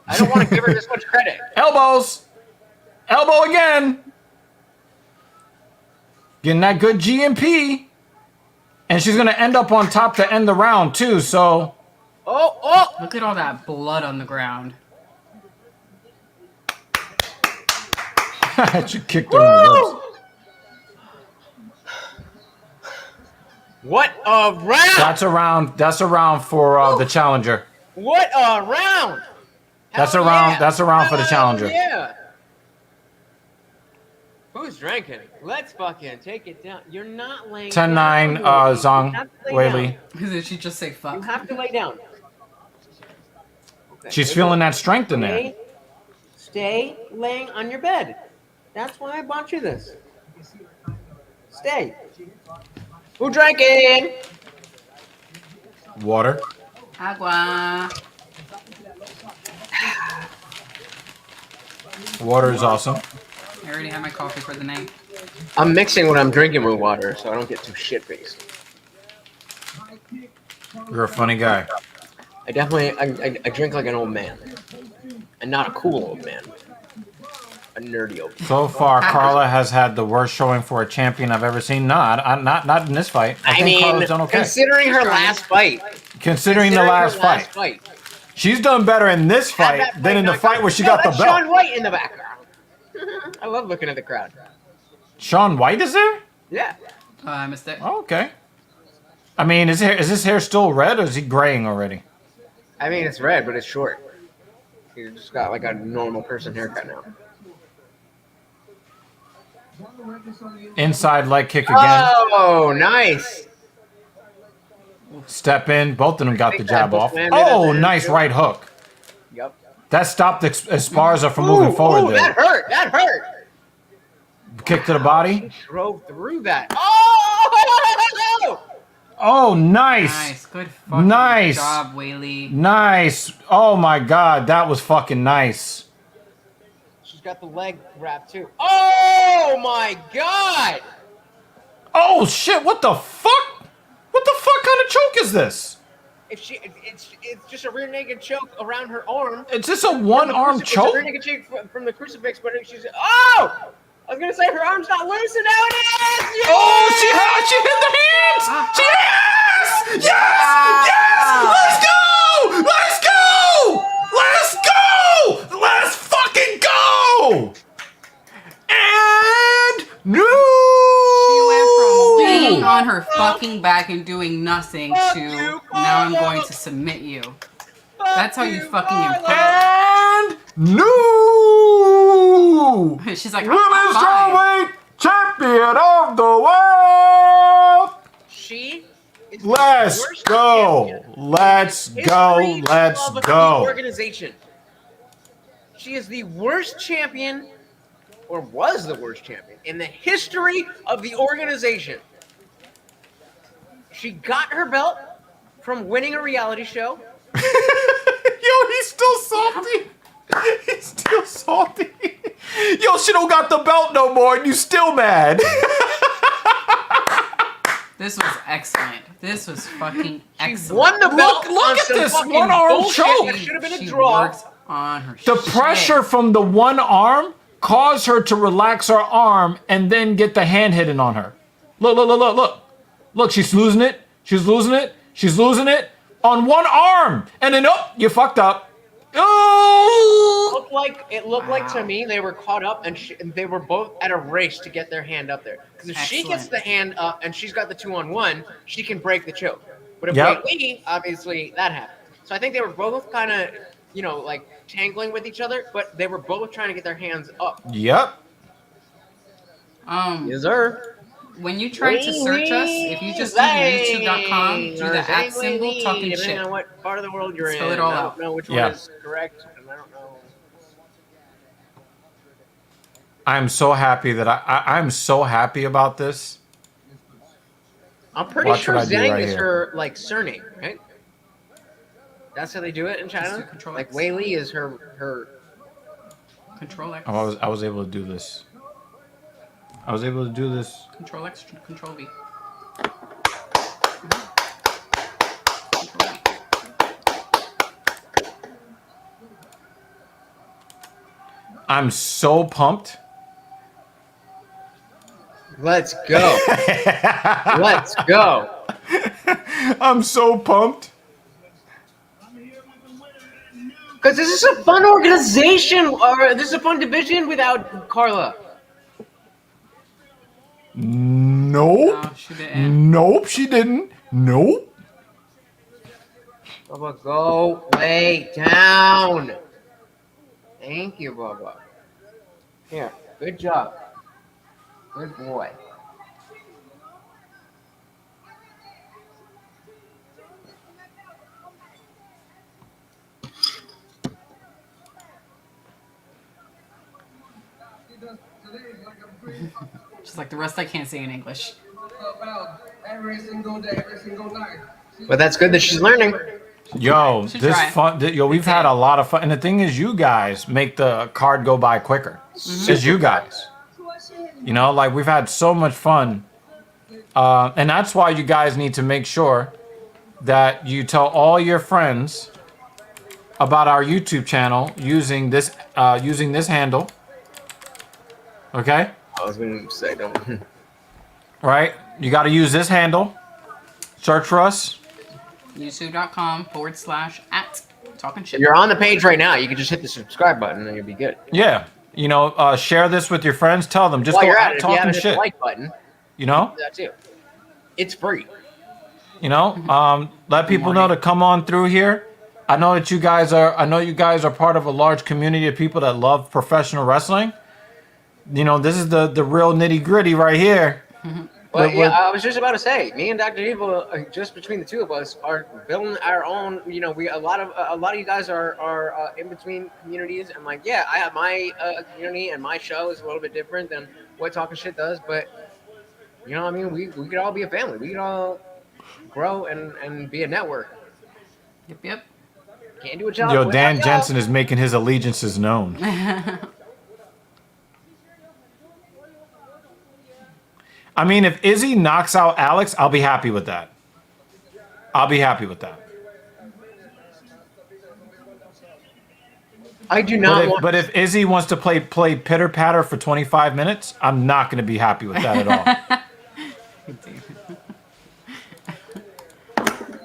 I don't want to give her this much credit. Elbows. Elbow again. Getting that good GMP. And she's going to end up on top to end the round, too, so... Oh! Look at all that blood on the ground. She kicked her in the ribs. What a round! That's a round for the challenger. What a round! That's Hell a round. yeah. That's a round for the Hell challenger. Yeah. Who's drinking? Let's fucking take it down. You're not laying 10-9, down. Zhang Wei Li. Did she just say fuck? You have to lay down. Okay. She's feeling that strength in there. Stay laying on your bed. That's why I bought you this. Stay. Who drinking? Water. Agua. Water is awesome. I already had my coffee for the night. I'm mixing what I'm drinking with water so I don't get too shit-faced. You're a funny guy. I definitely, I drink like an old man. And not a cool old man. A nerdy old man. So far, Carla has had the worst showing for a champion I've ever seen. Not in this fight. I think mean, Carla's done okay. considering her last fight. Considering the last fight. She's done better in this fight than in the fight where she got the belt. Shaun White in the background. I love looking at the crowd. Shaun White is there? Yeah. I missed it. Oh, okay. I mean, is his hair still red or is he graying already? I mean, it's red, but it's short. He's just got like a normal person haircut now. Inside leg kick again. Oh, nice. Step in. Both of them got the jab off. landed Oh, at the nice end. right hook. Yep. That stopped Esparza from moving forward there. That hurt. That hurt. Kick to the body. Drove through that. Oh! Oh, nice. Nice. Good fucking Nice. job, Wei Li. Nice. Oh, my God. That was fucking nice. She's got the leg wrap, too. Oh, my God. Oh, shit. What the fuck? What the fuck kind of choke is this? If it's just a rear naked choke around her arm. Is this a one-arm It's choke? a rear naked choke from the crucifix, but she's... Oh! I was going to say her arm's not loose, and now it is! Yes! Oh, she hit the hands! Yes! Yes! Yes! Let's go! Let's go! Let's fucking go! And no! She went from laying on her fucking back and doing nothing to now I'm going to submit you. That's how you fucking improve. And no! She's like, Women's I'm fine. Strawweight champion of the world! She is Let's the worst go! champion. Let's go! History Let's of the go! organization. She is the worst champion, or was the worst champion, in the history of the organization. She got her belt from winning a reality show. Yo, he's still salty. He's still salty. Yo, she don't got the belt no more, and you still mad. This was excellent. This was fucking excellent. Won the belt. Look on at some this fucking one-arm bullshit choke. that should have been a She draw. worked on her The shit. pressure from the one arm caused her to relax her arm and then get the hand hidden on her. Look. Look, she's losing it. She's losing it. She's losing it on one arm. And then, oh, you fucked up. Oh! It looked like to me they were caught up and they were both at a race to get their hand up there. Because if she gets the hand up and she's got the 2-on-1, she can break the choke. But if Yep. Wei Li, obviously that happened. So I think they were both kind of, like tangling with each other, but they were both trying to get their hands up. Yep. Yes, sir. When you try to search us, if you just do youtube.com, do the @ symbol, talking depending shit. on what part of the world you're Spell in. it all I out. don't know which Yeah. one is correct, and I don't know. I'm so happy that I'm so happy about this. I'm pretty Watch sure what I do Zhang right is here. her surname, right? That's how they do it in Just do China. Control Like X. Wei Li is her. Control X. I was able to do this. I was able to do this. Control X, Control V. I'm so pumped. Let's go. Let's go. I'm so pumped. Because this is a fun organization, or this is a fun division without Carla. Nope. No, she didn't. Nope, she didn't. Nope. Bubba, go lay down. Thank you, Bubba. Here, good job. Good boy. Just like the rest, I can't say in English. Every single day, every single night. But that's good that she's learning. Yo, Should this try. fun. Yo, we've had a lot of fun, and the thing is, you guys make the card go by quicker. It's you guys. You know, like we've had so much fun, and that's why you guys need to make sure that you tell all your friends about our YouTube channel using this handle. Okay. I was gonna say don't. Right. You got to use this handle. Search for us. YouTube.com/@talking shit. You're on the page right now. You can just hit the subscribe button and you'll be good. Yeah. You know, share this with your friends. Tell them. Just While go you're at at it, if you talking haven't hit the shit. like button, You know. that too. It's free. You know. Let people know to come on through here. I know that you guys are. I know you guys are part of a large community of people that love professional wrestling. You know, this is the real nitty gritty right here. Well, But yeah, I was just about to say, me and Dr. Evil, just between the two of us, are building our own. You know, a lot of you guys are in between communities, and like, yeah, I have my community, and my show is a little bit different than what Talking Shit does, but you know, what I mean, we could all be a family. We could all grow and be a network. Yep. Can't do a job. Yo, without Dan y'all. Jensen is making his allegiances known. I mean, if Izzy knocks out Alex, I'll be happy with that. I'll be happy with that. I do not But if Izzy wants to play pitter patter for 25 minutes, I'm not going to be happy with that at all.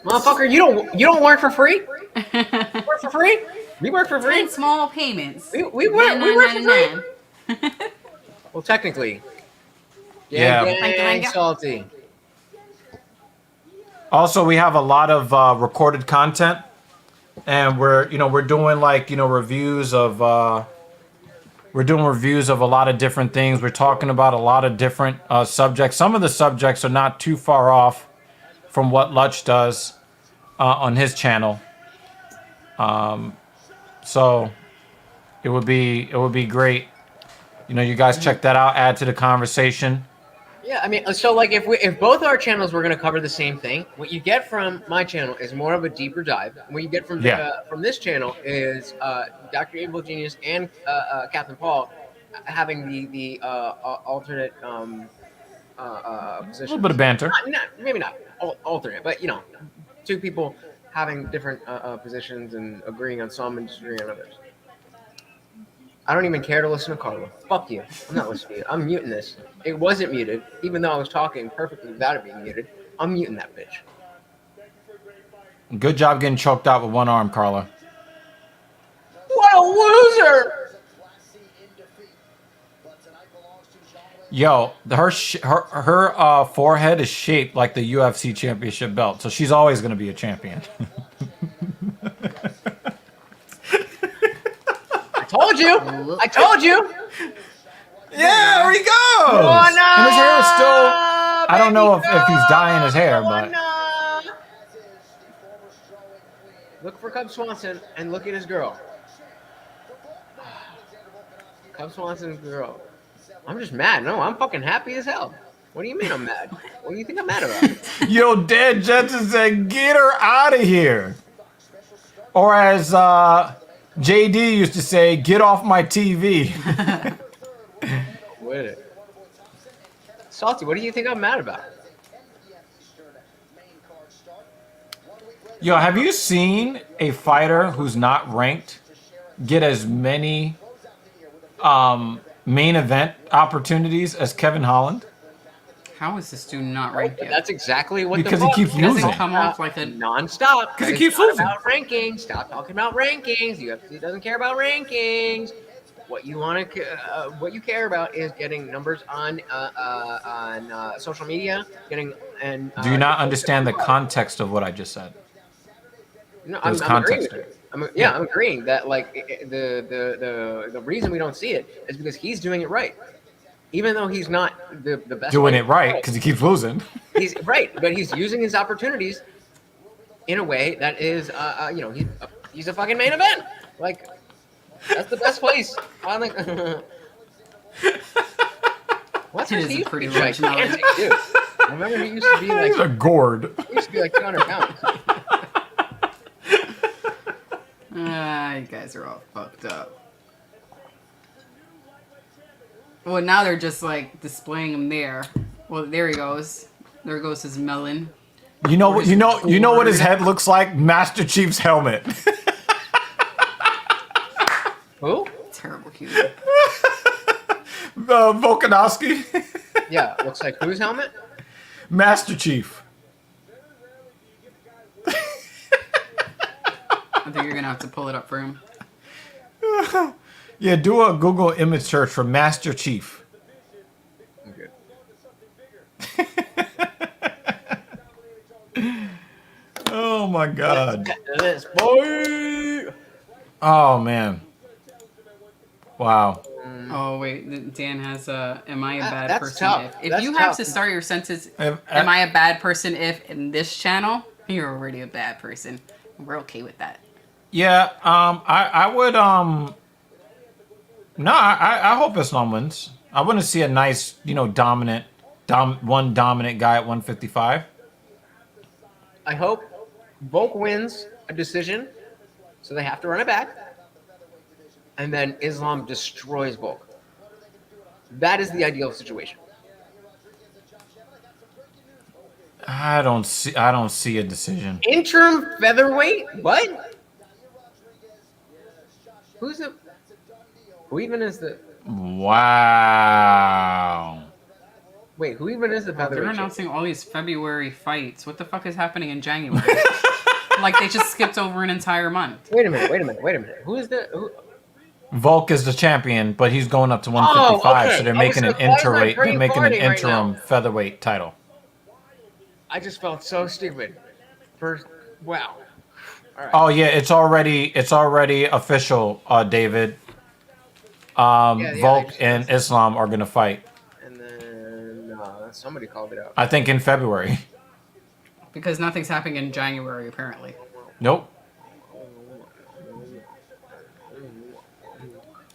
Motherfucker, you don't work for free? Work for free? We work for free? 10 small payments. We work for free? Well, technically. Yeah. Gang, salty. Also, we have a lot of recorded content, and we're doing like reviews of a lot of different things. We're talking about a lot of different subjects. Some of the subjects are not too far off from what Lutch does on his channel. So it would be great. You guys check that out. Add to the conversation. Yeah, I mean, so like if both our channels were going to cover the same thing, what you get from my channel is more of a deeper dive. What you get from this channel is Dr. Evil Genius and Captain Paul having the alternate position. A little bit of banter. Maybe not alternate, but two people having different positions and agreeing on some and disagreeing on others. I don't even care to listen to Carla. Fuck you. I'm not listening to you. I'm muting this. It wasn't muted, even though I was talking perfectly without it being muted. I'm muting that bitch. Good job getting choked out with one arm, Carla. What a loser! Yo, her forehead is shaped like the UFC championship belt, so she's always going to be a champion. I told you. Yeah, there he goes. Oh, no, and his hair is still. I don't know if he's dyeing his hair, but. Look for Cub Swanson and look at his girl. Cub Swanson's girl. I'm just mad. No, I'm fucking happy as hell. What do you mean I'm mad? What do you think I'm mad about? Yo, Dan Jensen said, get her out of here. Or as JD used to say, get off my TV. With it. Salty, what do you think I'm mad about? Yo, have you seen a fighter who's not ranked get as many main event opportunities as Kevin Holland? How is this dude not ranked yet? That's exactly what Because the he fuck. keeps He doesn't losing. come off like a Non-stop. Because he It's keeps not losing. about rankings. Stop talking about rankings. UFC doesn't care about rankings. What you want to, what you care about is getting numbers on social media. Getting and. Do you not understand the context of what I just said? No, There's I'm agreeing context with there. you. I'm agreeing that like the reason we don't see it is because he's doing it right, even though he's not the best. Doing it right because he keeps losing. He's right, but he's using his opportunities in a way that is, he's a fucking main event. Like that's the best place. I'm like, what's It his is a heel pretty like, rich knowledge. dude. I remember he used to be like He's a gourd. he used to be like 200 pounds. You guys are all fucked up. Well, now they're just like displaying him there. Well, there he goes. There goes his melon. You know what? You know what his head looks like? Master Chief's helmet. Who? Terrible cute. Volkanovski. Yeah, looks like whose helmet? Master Chief. I think you're gonna have to pull it up for him. Yeah, do a Google image search for Master Chief. Okay. Oh my God. This boy. Oh man. Wow. Oh wait, Dan has am I a bad That's person tough. if That's you have tough. to start your sentence, If- am I a bad person if in this channel, you're already a bad person. We're okay with that. Yeah. I would. No. I hope Islam wins. I want to see a nice, dominant guy at 155. I hope Volk wins a decision, so they have to run it back, and then Islam destroys Volk. That is the ideal situation. I don't see a decision. Interim featherweight? What? Who's the? Who even is the? Wow. Wait, who even is the They're featherweight? announcing all these February fights. What the fuck is happening in January? Like they just skipped over an entire month. Wait a minute. Who is the? Who? Volk is the champion, but he's going up to 155, okay. so they're I making was an like, why is my interim. They're brain making an farting right interim now? featherweight title. I just felt so stupid. First, wow. All right. Oh yeah, it's already official, David. Yeah, Volk I and Islam are gonna fight. And then somebody called it out. I think in February. Because nothing's happening in January apparently. Nope.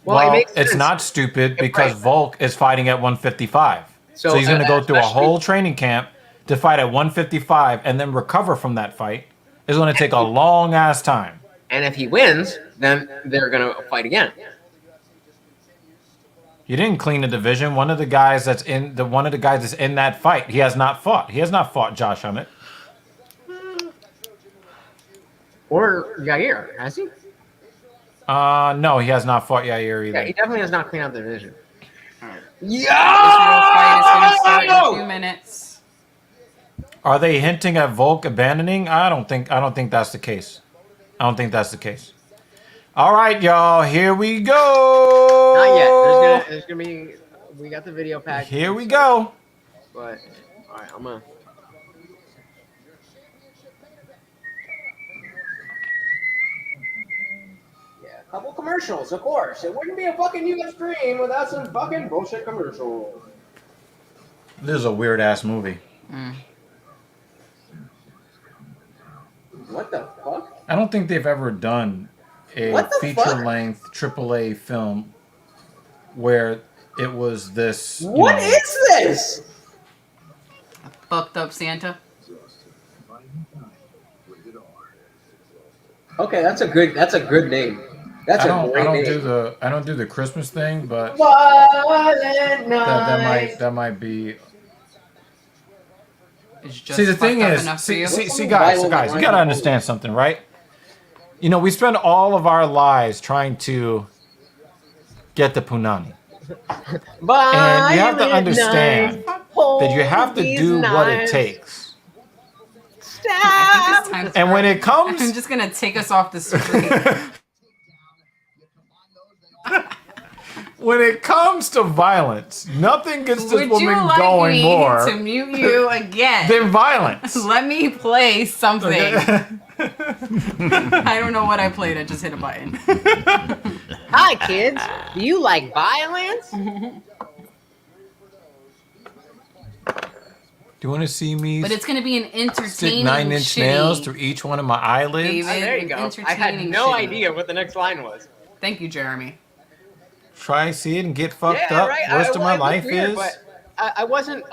Well, Well, it makes it's sense. not stupid because Right. Volk is fighting at 155. So he's going to go through a whole training camp to fight at 155 and then recover from that fight. It's going to take a long ass time. And if he wins, then they're gonna fight again. He didn't clean the division. One of the guys that's in that fight, he has not fought. He has not fought Josh Emmett. Or Yair, has he? No, he has not fought Yair either. Yeah, he definitely has not cleaned out the division. Israel fight is going to start in 2 minutes. Are they hinting at Volk abandoning? I don't think that's the case. I don't think that's the case. All right, y'all, here we go. Not yet. There's gonna be. We got the video pack. Here we go. But all right, I'm gonna. Yeah, a couple commercials, of course. It wouldn't be a fucking US stream without some fucking bullshit commercials. This is a weird ass movie. What the fuck? I don't think they've ever done a What the feature-length AAA film where it was this. What is this? Fucked up Santa. Okay, that's a good name. That's I a great name. I don't do the Christmas thing, but Violent Night. that might be. It's just See, the thing fucked up is, enough for you. see, guys, you gotta understand something, right? You know, we spend all of our lives trying to get the punani. And you have to understand, that you have to do what it takes. I think it's time to And when break. it comes, I'm just gonna take us off the screen. when it comes to violence, nothing gets this Would you woman like going me more to mute you again? than violence. Let me play something. I don't know what I played. I just hit a button. Hi, kids. Do you like violence? Do you want to see me But it's gonna be an entertaining stick 9-inch shitty, nails through each one of my eyelids? David, There you go. I had entertaining no shitty. idea what the next line was. Thank you, Jeremy. Try, see it, and get fucked Yeah, up. right. Worst of my It was life weird, is. But I wasn't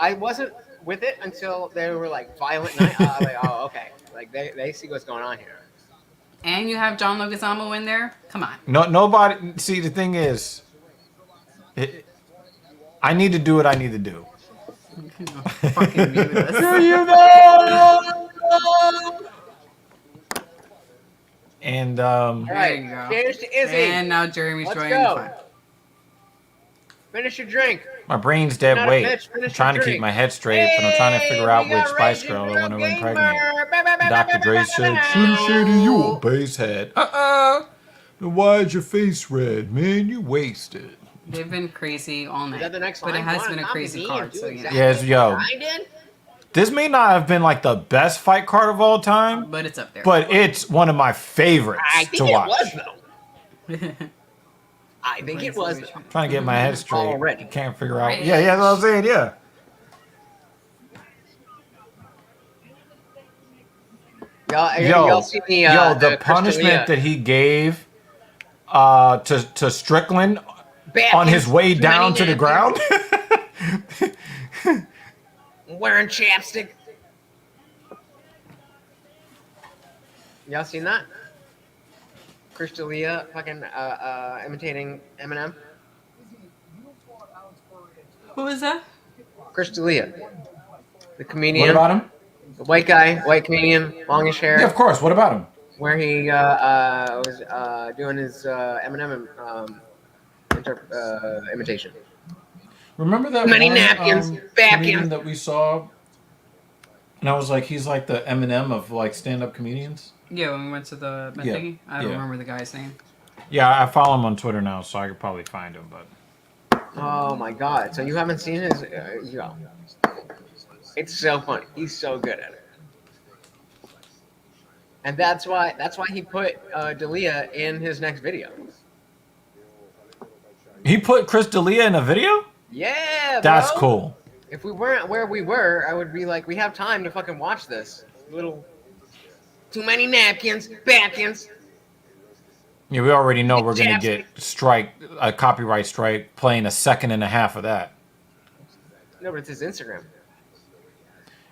with it until they were like violent night. I was like, oh, okay. Like they see what's going on here. And you have John Leguizamo in there. Come on. Nobody. See, the thing is, I need to do what I need to do. Fucking mute us. And All There right. you go. Cheers to Izzy. And now Jeremy's Let's joining go. the fun. Finish your drink. my brain's dead Not a weight. bitch, I'm finish trying your to keep drink. my head straight, but I'm trying to figure out Hey, we which got Spice Raging Girl I want to Real run Gamer. pregnant. Dr. Dre said, "Shady, shady, you a base head. Then why is your face red, man? You wasted." They've been crazy all night. Is that the next but line? it has Come been on, a copy crazy me card, and do so you know. exactly Yes, what yo. I did. This may not have been like the best fight card of all time, But it's up there. but it's one of my favorites I to think it watch. was though. I think it was. Trying to get my head straight. Already. Can't figure out. Yeah, that's what I'm saying. Yeah. Y'all see me, The punishment that he gave to Strickland on his way down to the ground. Wearing chapstick. Y'all seen that? Crystalia fucking imitating Eminem. Who was that? Crystalia, the comedian. What about him? The white guy, white comedian, longish hair. Yeah, of course. What about him? Where he was doing his Eminem imitation. Remember that Many one, napkins, comedian napkins. that we saw? And I was like, he's like the Eminem of like stand-up comedians. Yeah, when we went to the Yeah, thingy. I don't yeah. remember the guy's name. Yeah, I follow him on Twitter now, so I could probably find him. But Oh my god! So you haven't seen his? Yo, it's so funny. He's so good at it, and that's why he put D'Elia in his next video. he put Chris D'Elia in a video. Yeah, That's bro. cool. If we weren't where we were, I would be like, we have time to fucking watch this. Little too many napkins, backins. Yeah, we already know we're gonna get a copyright strike playing a second and a half of that. No, but it's his Instagram.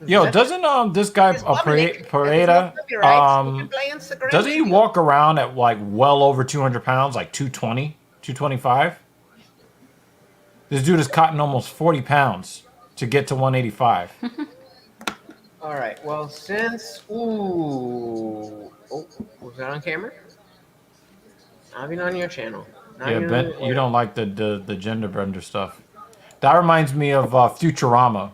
Yo, doesn't this guy Pereira doesn't he walk around at like well over 200 pounds, like 220, 225? This dude is cutting almost 40 pounds to get to 185. All right. Well, since was that on camera? Not even on your channel. Not Yeah, even Ben, on- you don't like the gender bender stuff. That reminds me of Futurama,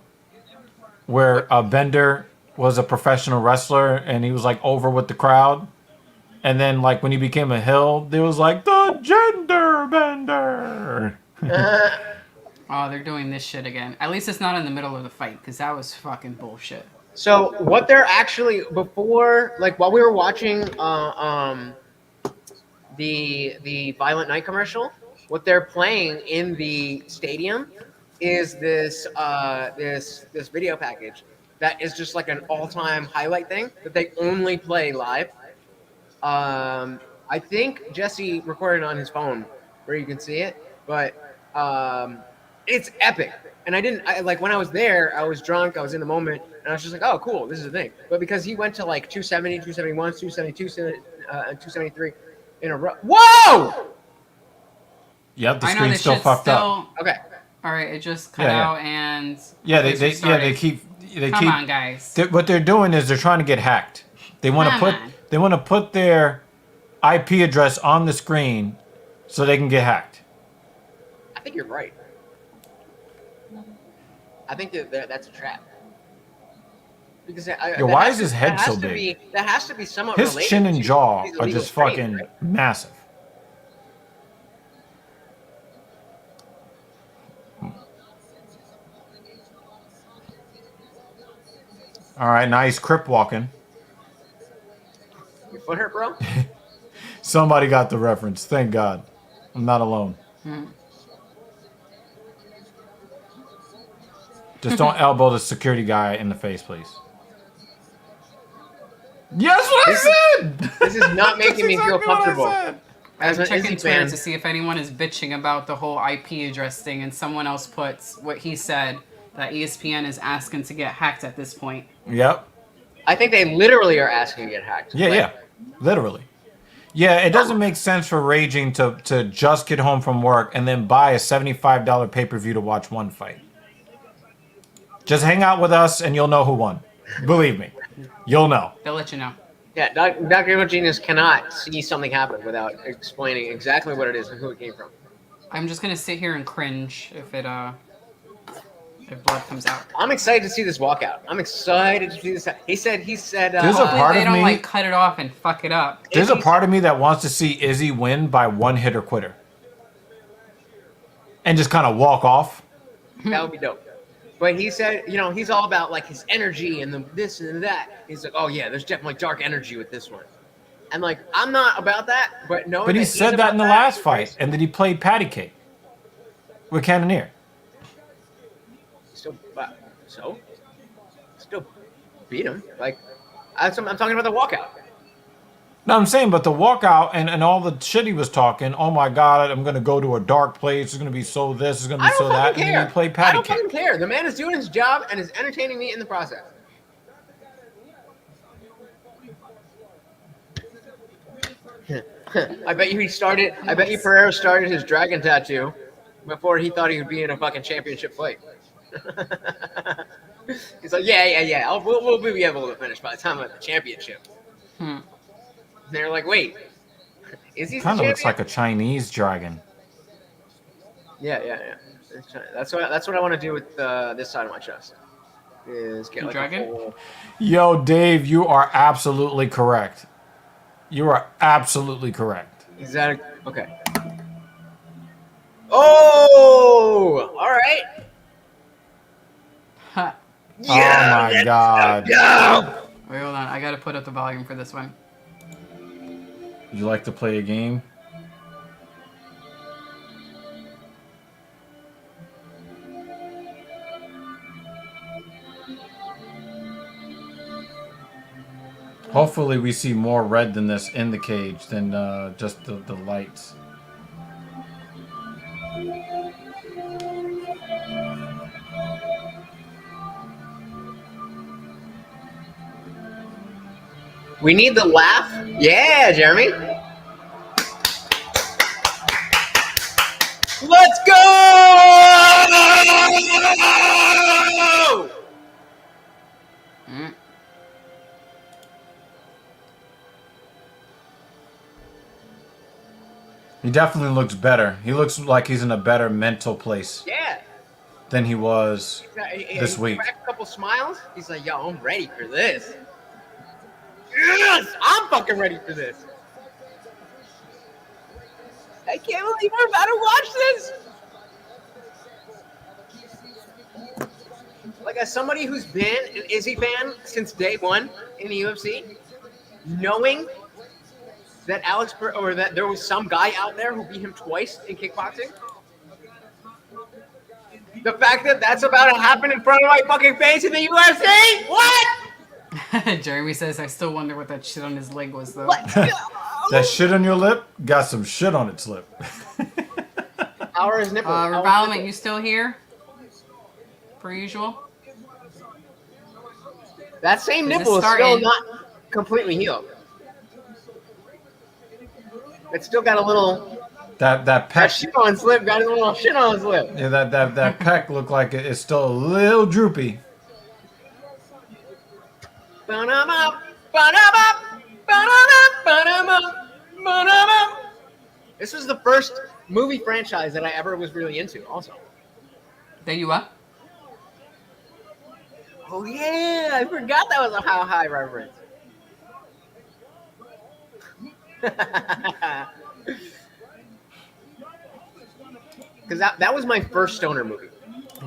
where Bender was a professional wrestler and he was like over with the crowd, and then like when he became a heel, they was like the gender bender. Oh, they're doing this shit again. At least it's not in the middle of the fight, because that was fucking bullshit. So what they're actually before, like while we were watching the Violent Night commercial, what they're playing in the stadium is this this video package that is just like an all-time highlight thing that they only play live. I think Jesse recorded on his phone where you can see it, but it's epic. And like when I was there, I was drunk, I was in the moment, and I was just like, oh, cool, this is a thing. But because he went to like 270, 271, 272, and 273 in a row. Whoa! Yep, the I know screen's this still shit's fucked still... up. Okay. All right, it just cut Yeah. out and... Yeah, it's restarted. they keep. Come on, guys. What they're doing is they're trying to get hacked. They want to Come on. put their IP address on the screen so they can get hacked. I think you're right. I think that's a trap. Because why is his head so big? That has to be somewhat His related chin and to jaw his are illegal just training, fucking right? massive. All right, now he's crip walking. Your foot hurt, bro? Somebody got the reference. Thank God. I'm not alone. Just don't elbow the security guy in the face, please. Yes, what I said! This is not making me feel comfortable. I'm checking Izzy Twitter fan. to see if anyone is bitching about the whole IP address thing, and someone else puts what he said, that ESPN is asking to get hacked at this point. Yep. I think they literally are asking to get hacked. Yeah, yeah. Literally. Yeah, it doesn't make sense for Raging to just get home from work and then buy a $75 pay-per-view to watch one fight. Just hang out with us and you'll know who won. Believe me. You'll know. They'll let you know. Yeah, Dr. Evil Genius cannot see something happen without explaining exactly what it is and who it came from. I'm just gonna sit here and cringe if blood comes out. I'm excited to see this walkout. I'm excited to see this. He said. There's a part they of don't me. like cut it off and fuck it up. There's a part of me that wants to see Izzy win by one hitter quitter, and just kind of walk off. That would be dope. But he said, he's all about like his energy and the this and that. He's like, oh yeah, there's definitely dark energy with this one. And like, I'm not about that, but no. But he said that in the last fight, and that he played patty cake with Cannonier. Still beat him. Like, I'm talking about the walkout. No, I'm saying, but the walkout and all the shit he was talking, oh my God, I'm going to go to a dark place. It's going to be so this, it's going to be so that. Care. And then he played I patty don't cake. fucking care. The man is doing his job and is entertaining me in the process. I bet you Pereira started his dragon tattoo before he thought he would be in a fucking championship fight. He's like, yeah. We'll be able to finish by the time of the championship. They're like, wait, is he Kind of looks like a Chinese dragon. Yeah. That's what I want to do with this side of my chest. Is get like dragon? a whole... Yo, Dave, you are absolutely correct. You are absolutely correct. Is that okay? Oh, all right. Huh. Yeah, oh my God. Wait, hold on. I gotta put up the volume for this one. Would you like to play a game? Hopefully we see more red than this in the cage than just the lights. We need the laugh. Yeah, Jeremy. Let's go! He definitely looks better. He looks like he's in a better mental place. Yeah. Than he was this week. He cracked a couple smiles. He's like, yo, I'm ready for this. Yes! I'm fucking ready for this. I can't believe we're about to watch this. Like, as somebody who's been an Izzy fan since day one in the UFC, knowing that that there was some guy out there who beat him twice in kickboxing, the fact that that's about to happen in front of my fucking face in the UFC, what? Jeremy says, I still wonder what that shit on his leg was, though. That shit on your lip got some shit on its lip. Our is nipple. Revolvement, you still here? Per usual? That same nipple is still not completely healed. It's still got a little... That pec... That shit on his lip got a little shit on his lip. Yeah, that pec looked like it's still a little droopy. This was the first movie franchise that I ever was really into, also. That you what? Oh yeah, I forgot that was a How High reference. Because that was my first stoner movie.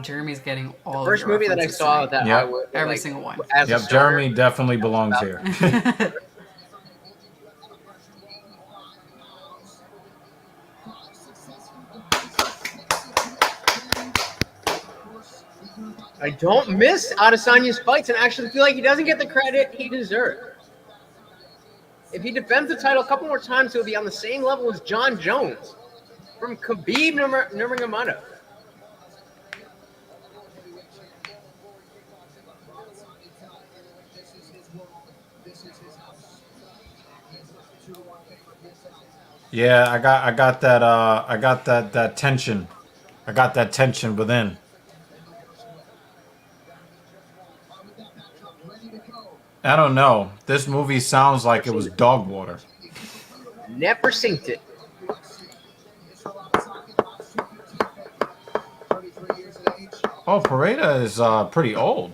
Jeremy's getting all The first of your movie that I references saw tonight. that Yep. I would Every like, single one. As a Yep, stoner, Jeremy definitely belongs here. I don't miss Adesanya's fights and actually feel like he doesn't get the credit he deserves. If he defends the title a couple more times, he'll be on the same level as John Jones from Khabib Nurmagomedov. Yeah, I got that tension. I got that tension within. I don't know. This movie sounds like it was dog water. Never synced it. Oh, Pereira is pretty old.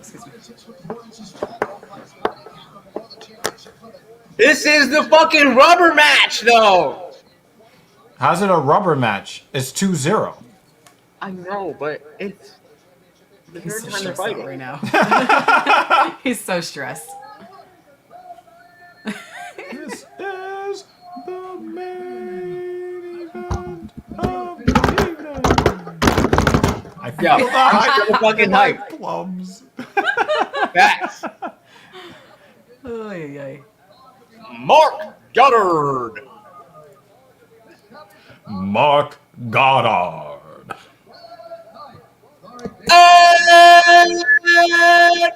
This is the fucking rubber match, though. How's it a rubber match? It's 2-0. I know, but it's the He's third so time they're stressed out fighting right now. He's so stressed. This is the main event of the evening. I feel Yo, I'm so fucking hype. Plums. Facts. Oy, oy. Mark Goddard. Mark Goddard.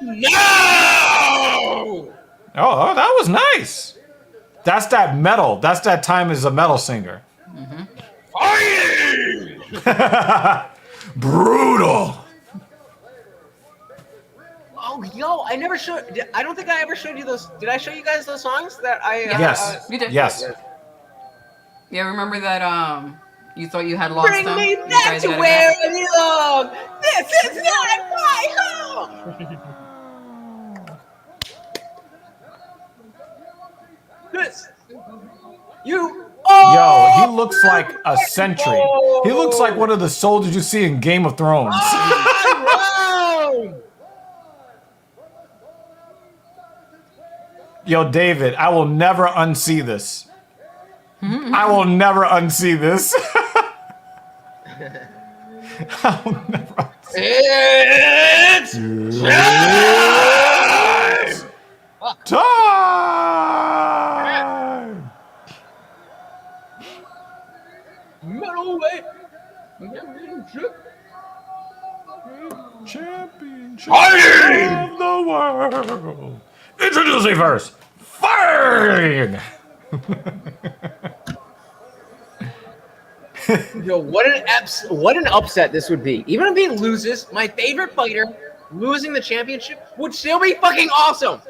No! Oh, that was nice. That's that metal. That's that time as a metal singer. Fighting! Brutal. Oh, yo, I never showed. I don't think I ever showed you those. Did I show you guys those songs that I? Yes. You did. Yes. Yeah, remember that you thought you had lost Bring them? me You back guys to got it where back? I belong. This is not my home. This. You. Yo, he looks like a sentry. He looks like one of the soldiers you see in Game of Thrones. Yo, David, I will never unsee this. I will never unsee this. I will never unsee It's time. Middleweight. Championship of the world. Introducing first, fighting. Yo, what an upset this would be. Even if he loses, my favorite fighter losing the championship would still be fucking awesome.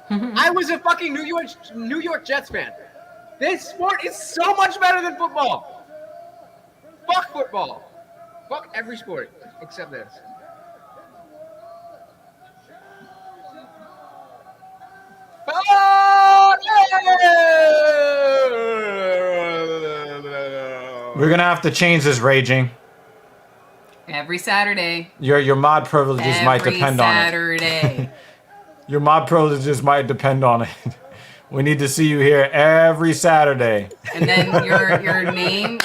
I was a fucking New York Jets fan. This sport is so much better than football. Fuck football. Fuck every sport except this. We're gonna have to change this, Raging. Every Saturday. Your mod privileges might depend on it. Saturday. Your mod privileges might depend on it. We need to see you here every Saturday. And then your name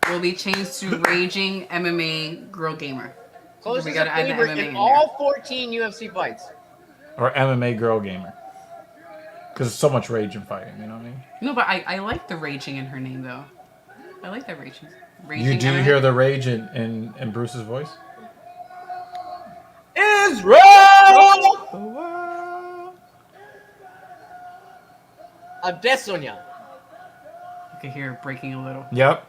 will be changed to Raging MMA Girl Gamer. Close We as gotta a add the favorite MMA in in all 14 UFC fights. Or MMA Girl Gamer. Because it's so much rage and fighting, you know what I mean? No, but I like the Raging in her name, though. I like that Raging. You do MMA. hear the rage in Bruce's voice? Israel Adesanya. I can hear it breaking a little. Yep.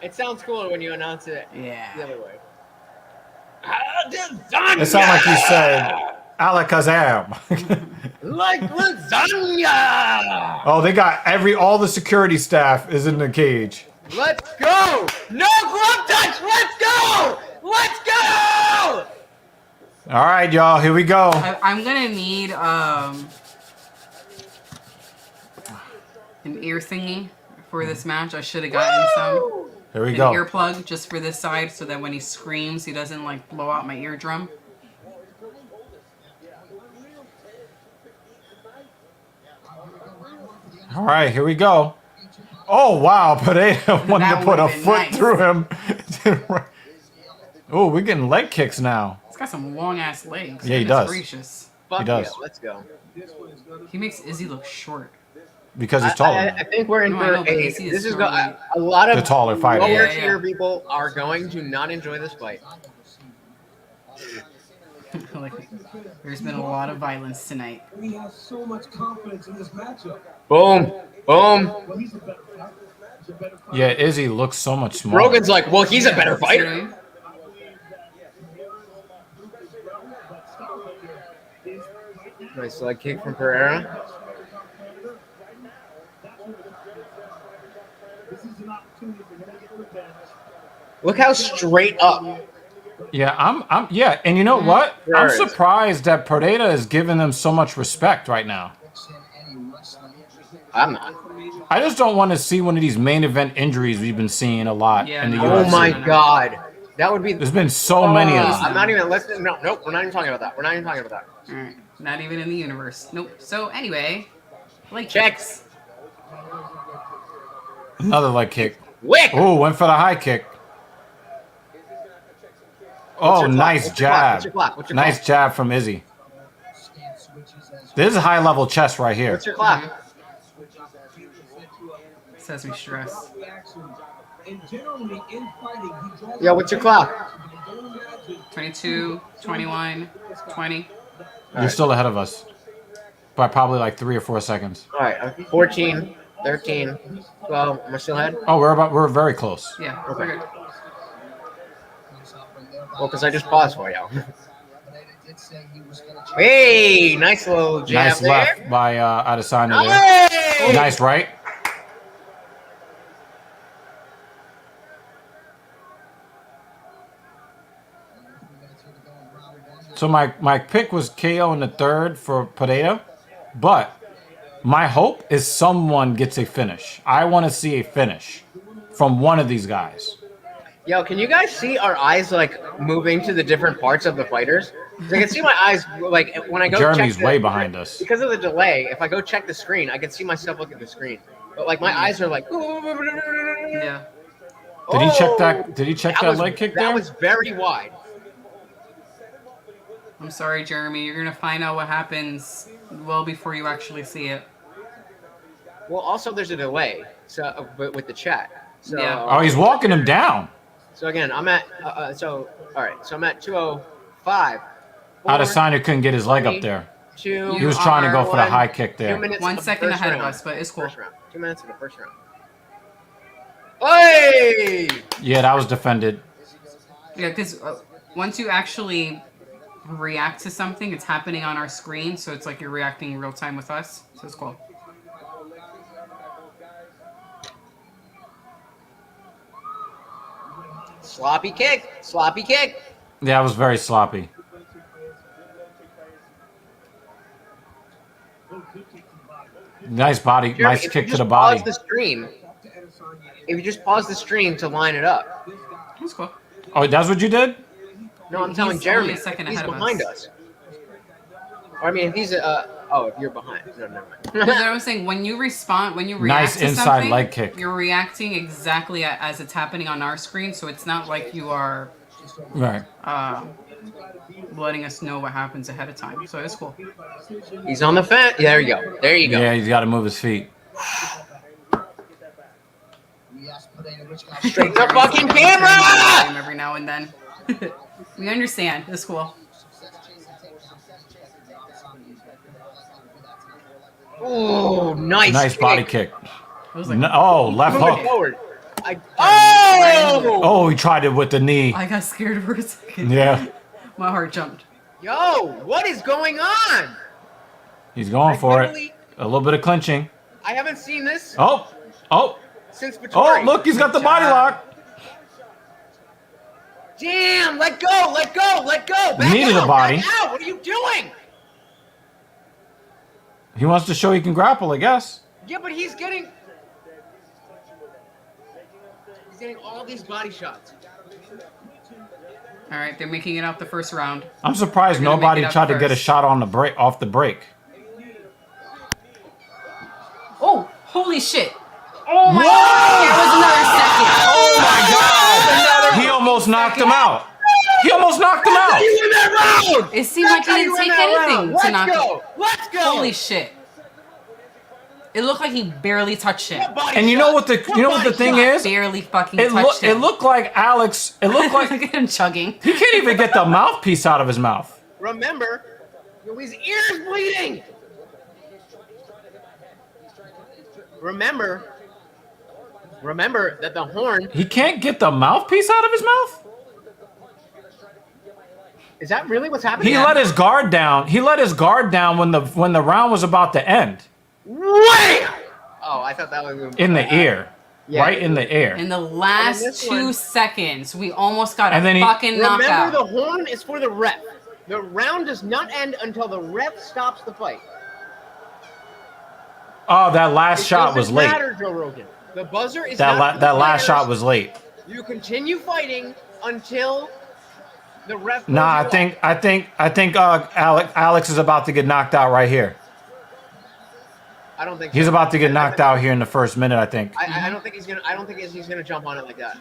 It sounds cooler when you announce it the Yeah. other way. Adesanya! It sounded like you said Alakazam. Like lasagna! Oh, they got all the security staff is in the cage. Let's go! No glove touch! Let's go! Let's go! All right, y'all. Here we go. I'm gonna need an ear thingy for this match. I should have gotten some. Here we An go. earplug just for this side, so that when he screams, he doesn't like blow out my eardrum. All right, here we go. Oh, wow. Pereira wanted to put a would've been foot nice. through him. Oh, we're getting leg kicks now. He's got some long ass legs. Yeah, he Goodness does. Gracious. Fuck does. yeah, let's go. He makes Izzy look short. Because he's taller. I think we're in No, for I know, but a. AC is This is shortly. a lot of The taller fighter. lower Yeah, tier yeah. people are going to not enjoy this fight. Like, there's been a lot of violence tonight. He has so much confidence in this matchup. Boom, boom. Well, he's a better fighter. He's a better fighter. Yeah, Izzy looks so much smaller. Rogan's like, well, he's a better See what I fighter. mean? Nice leg kick from Pereira. This is an opportunity for him to get revenge. Look how straight up. Yeah, yeah, and you know what? I'm Sure. surprised that Pereira is giving them so much respect right now. I'm not. I just don't want to see one of these main event injuries we've been seeing a lot Yeah, in the no. UFC. Oh my god. That would be. There's been so many of I'm them. not even listening. No, nope. We're not even talking about that. We're not even talking about that. Alright. Not even in the universe. Nope. So anyway, like Checks. Another leg kick. Wick. Oh, went for the high kick. Oh, your clock? nice What's your clock? jab. What's your clock? What's your Nice clock? jab from Izzy. This is high level chest right here. What's your clock? Sesame stress. And generally in fighting, he draws Yeah, what's your clock? 22, 21, 20. You're still ahead of us by probably like 3 or 4 seconds. All right. 14, 13, 12. Am I still ahead? Oh, we're very close. Yeah. Okay. We're good. Well, because I just paused for you. Hey, nice little jab Nice there. left by Adesanya there. Hey! Nice right. So my pick was KO in the third for Pereira, but my hope is someone gets a finish. I want to see a finish from one of these guys. Yo, can you guys see our eyes like moving to the different parts of the fighters? 'Cause I can see my eyes like when I go. Jeremy's check the, way behind us. because of the delay. If I go check the screen, I can see myself look at the screen. But like my eyes are like. Yeah. Did he check that? Did he check that was, leg kick that there? was very wide. I'm sorry, Jeremy. You're gonna find out what happens well before you actually see it. Well, also there's a delay. So with the chat. So, Yeah. Oh, he's walking him down. So again, I'm at so all right. So I'm at 205. Adesanya couldn't get his leg up there. Two. He was trying to go for the one, high kick 2 there. minutes 1 of the second first ahead of round. us, but it's cool. First round. 2 minutes of the first round. Hey! Yeah, that was defended. Yeah, because once you actually react to something, it's happening on our screen, so it's like you're reacting in real time with us. So it's cool. Sloppy kick. Sloppy kick. Yeah, it was very sloppy. Nice body, Jeremy, nice if kick you to just the body. Pause the stream. If you just pause the stream to line it up. That's cool. Oh, that's what you did? No, I'm He's telling only Jeremy. a second He's ahead of behind us. us. Or I mean, if he's oh, if you're behind. No, never mind. Because I was saying, when you respond, when you react Nice to inside something, leg kick. you're reacting exactly as it's happening on our screen, so it's not like you are Right. letting us know what happens ahead of time. So it's cool. He's on the fence. There you go. There you go. Yeah, he's got to move his feet. Straight to fucking camera! Every now and then. We understand. It's cool. Oh, nice. Nice body kick. It was like, Oh, left Moving hook. forward. Oh! Oh, he tried it with the knee. I got scared for a second. Yeah, My heart jumped. Yo, what is going on? he's going for it. literally- A little bit of clinching. I haven't seen this Oh, since Vittori. oh, look, he's got the body lock. Damn! Let go! Let go! Let go! Back Knee to the out, body. Back out! What are you doing? He wants to show he can grapple, I guess. Yeah, but he's getting all these body shots. All right, they're making it out the first round. I'm surprised They're gonna nobody make it up tried to get a first. shot on the break, off the break. Oh, holy shit! Oh my god! There was another second. Oh my god! He almost knocked him out. He almost knocked him out. You win that round! It seemed like he didn't take anything to knock him. Let's go! Holy shit! It looked like he barely touched him. And you know what the thing is? Barely fucking It touched him. looked like Alex. It looked like Look at him chugging. he can't even get the mouthpiece out of his mouth. Remember, his ear's bleeding. Remember that the horn. He can't get the mouthpiece out of his mouth. Is that really what's happening? He let his guard down. He let his guard down when the round was about to end. Wham! Oh, I thought that was In the ear. Yeah. Right in the air. In the last this 2 one- seconds, we almost got And then a he- fucking knockout. Remember, the horn is for the ref. The round does not end until the ref stops the fight. Oh, that last It shot doesn't was late. matter, Joe Rogan. The buzzer is That not that last players. shot was late. You continue fighting until the ref. Nah, blows you I think Alex is about to get knocked out right here. off. I don't think He's so. about to get knocked out here in the first minute, I think. I don't think he's gonna. I don't think he's gonna jump on it like that.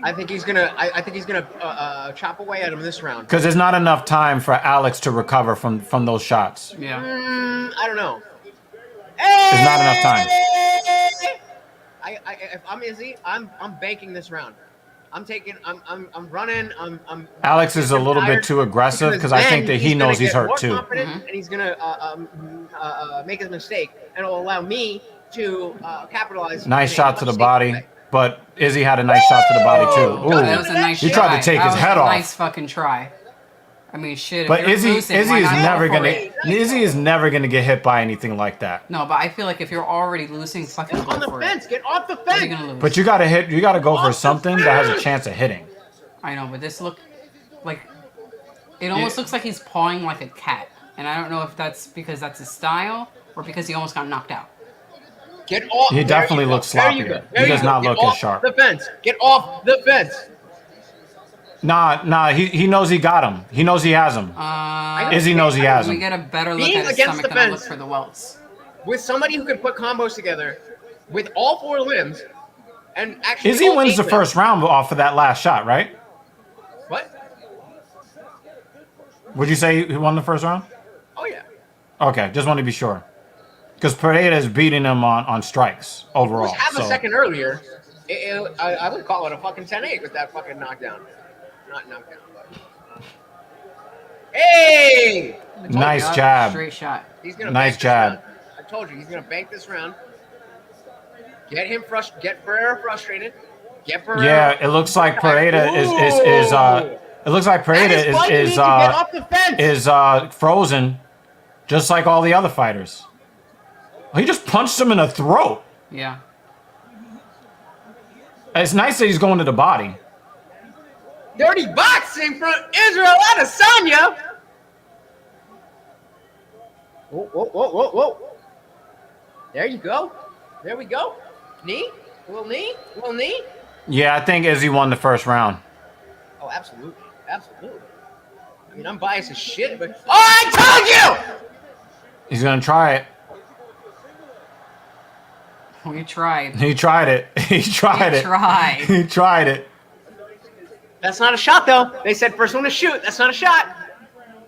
I think he's gonna chop away at him this round. Because there's not enough time for Alex to recover from those shots. Yeah. I don't know. There's not enough time. If I'm Izzy, I'm banking this round. I'm running. I'm. Alex is a I'm little bit tired too aggressive because I think that then he he's gonna knows he's get hurt more too. confident, And he's gonna make a mistake, and it'll allow me to capitalize. Nice on a shot to the mistake body, play. but Izzy had a nice shot to the body too. That Ooh. was a nice He try. tried to take That his was head a off. Nice fucking try. I mean, shit. If But you're Izzy losing, is why not never go for gonna it? Izzy is never gonna get hit by anything like that. No, but I feel like if you're already losing, fucking go On the for fence, it. get off the What are you fence. gonna lose? But you gotta go for something that has a chance of hitting. I know, but this look like it almost looks like he's pawing like a cat, and I don't know if that's because that's his style or because he almost got knocked out. Get off. He there definitely you go. looks There you sloppier. go. He There you does go. not Get look as off sharp. The fence. Get off the fence. Nah, he knows he got him. He knows he has him. Izzy knows he has We him. get a better look Being at his against stomach the and I look fence. for the welts. With somebody who can put combos together with all four limbs and actually. Izzy all wins eight the limbs. first round off of that last shot, right? What? Would you say he won the first round? Oh yeah. Okay, just want to be sure. Because Pereira is beating him on strikes It overall. was half a so- second earlier. I would call it a fucking 10-8 with that fucking knockdown. Not knockdown, but. Hey! Nice Yep, jab. Straight shot. He's gonna Nice bank this jab. round. I told you he's gonna bank this round. Get Pereira frustrated. Get Pereira. Yeah, it looks like Pereira is it looks like Pereira That is why you need to get off the fence. is frozen, just like all the other fighters. He just punched him in the throat. Yeah. It's nice that he's going to the body. Dirty boxing from Israel Adesanya. Whoa. There you go. There we go. Knee? A little knee? A little knee? Yeah, I think Izzy won the first round. Oh, absolutely. Absolutely. I mean, I'm biased as shit, but... Oh, I told you! He's gonna try it. We tried. He tried it. He tried We it. tried. He tried it. That's not a shot, though. They said first one to shoot. That's not a shot.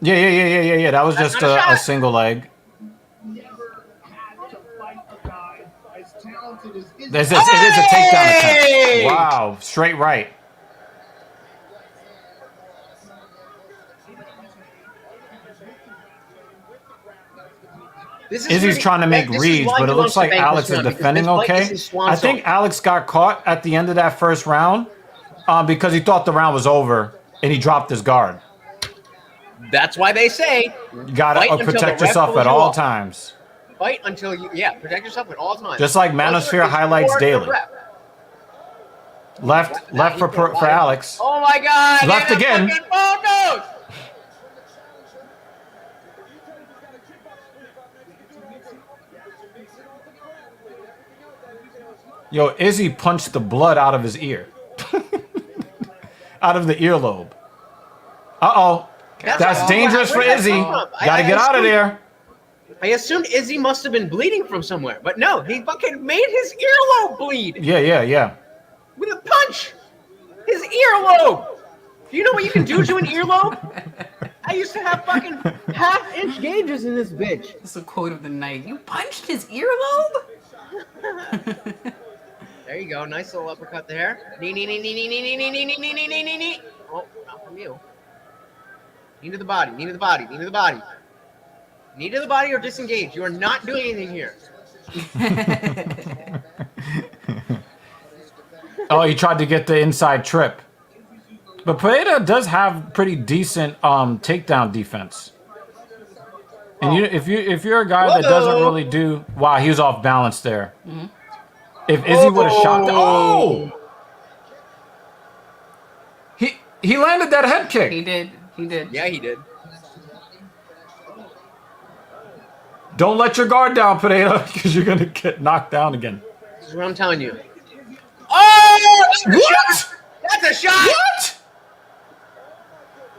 Yeah. That was That's just not a a shot. single leg. Never had to fight a guy as talented as Izzy. It is a takedown Hey! attempt. Wow, straight right. This is Izzy's really- trying to make this is reads, why but he it wants looks to like bank Alex this is round, because defending this fight okay. is his swan I think song. Alex got caught at the end of that first round because he thought the round was over and he dropped his guard. That's why they say You gotta fight until the protect ref yourself pulls at you all off. times. Fight until you, protect yourself at all times. Just like Those are Manosphere his highlights four daily. rep. Left for Alex. Oh my God! Left again. Oh Yo, Izzy punched the blood out of his ear. Out of the earlobe. Uh-oh. That's dangerous for Izzy. Gotta get out of there. I assumed Izzy must have been bleeding from somewhere, but no, he fucking made his earlobe bleed. Yeah. With a punch. His earlobe. Do you know what you can do to an earlobe? I used to have fucking half-inch gauges in this bitch. That's a quote of the night. You punched his earlobe? There you go. Nice little uppercut there. Nee. Oh, not from you. Knee to the body. Knee to the body or disengage. You are not doing anything here. Oh, he tried to get the inside trip. But Pereira does have pretty decent takedown defense. And if you're a guy that doesn't really do... Wow, he was off balance there. Mm-hmm. If Izzy would have shot... He landed that head kick. He did. Yeah, he did. Don't let your guard down, Pereira, because you're going to get knocked down again. This is what I'm telling you. Oh! What? That's a shot! What?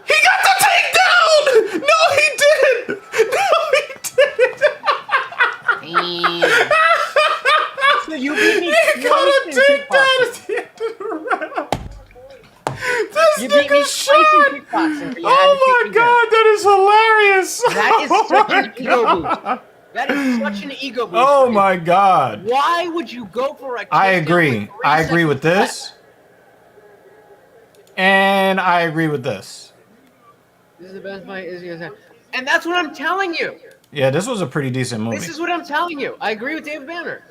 He got the takedown! No, he didn't! So you beat me He got a takedown at the end of the round. This nigga shot! Oh my God, that is hilarious! That is such an ego boost. That is such an ego boost. Oh my God! Why would you go for a? I agree. I agree with this, and I agree with this. This is the best fight Izzy has had, and that's what I'm telling you. Yeah, this was a pretty decent movie. This is what I'm telling you. I agree with David Banner.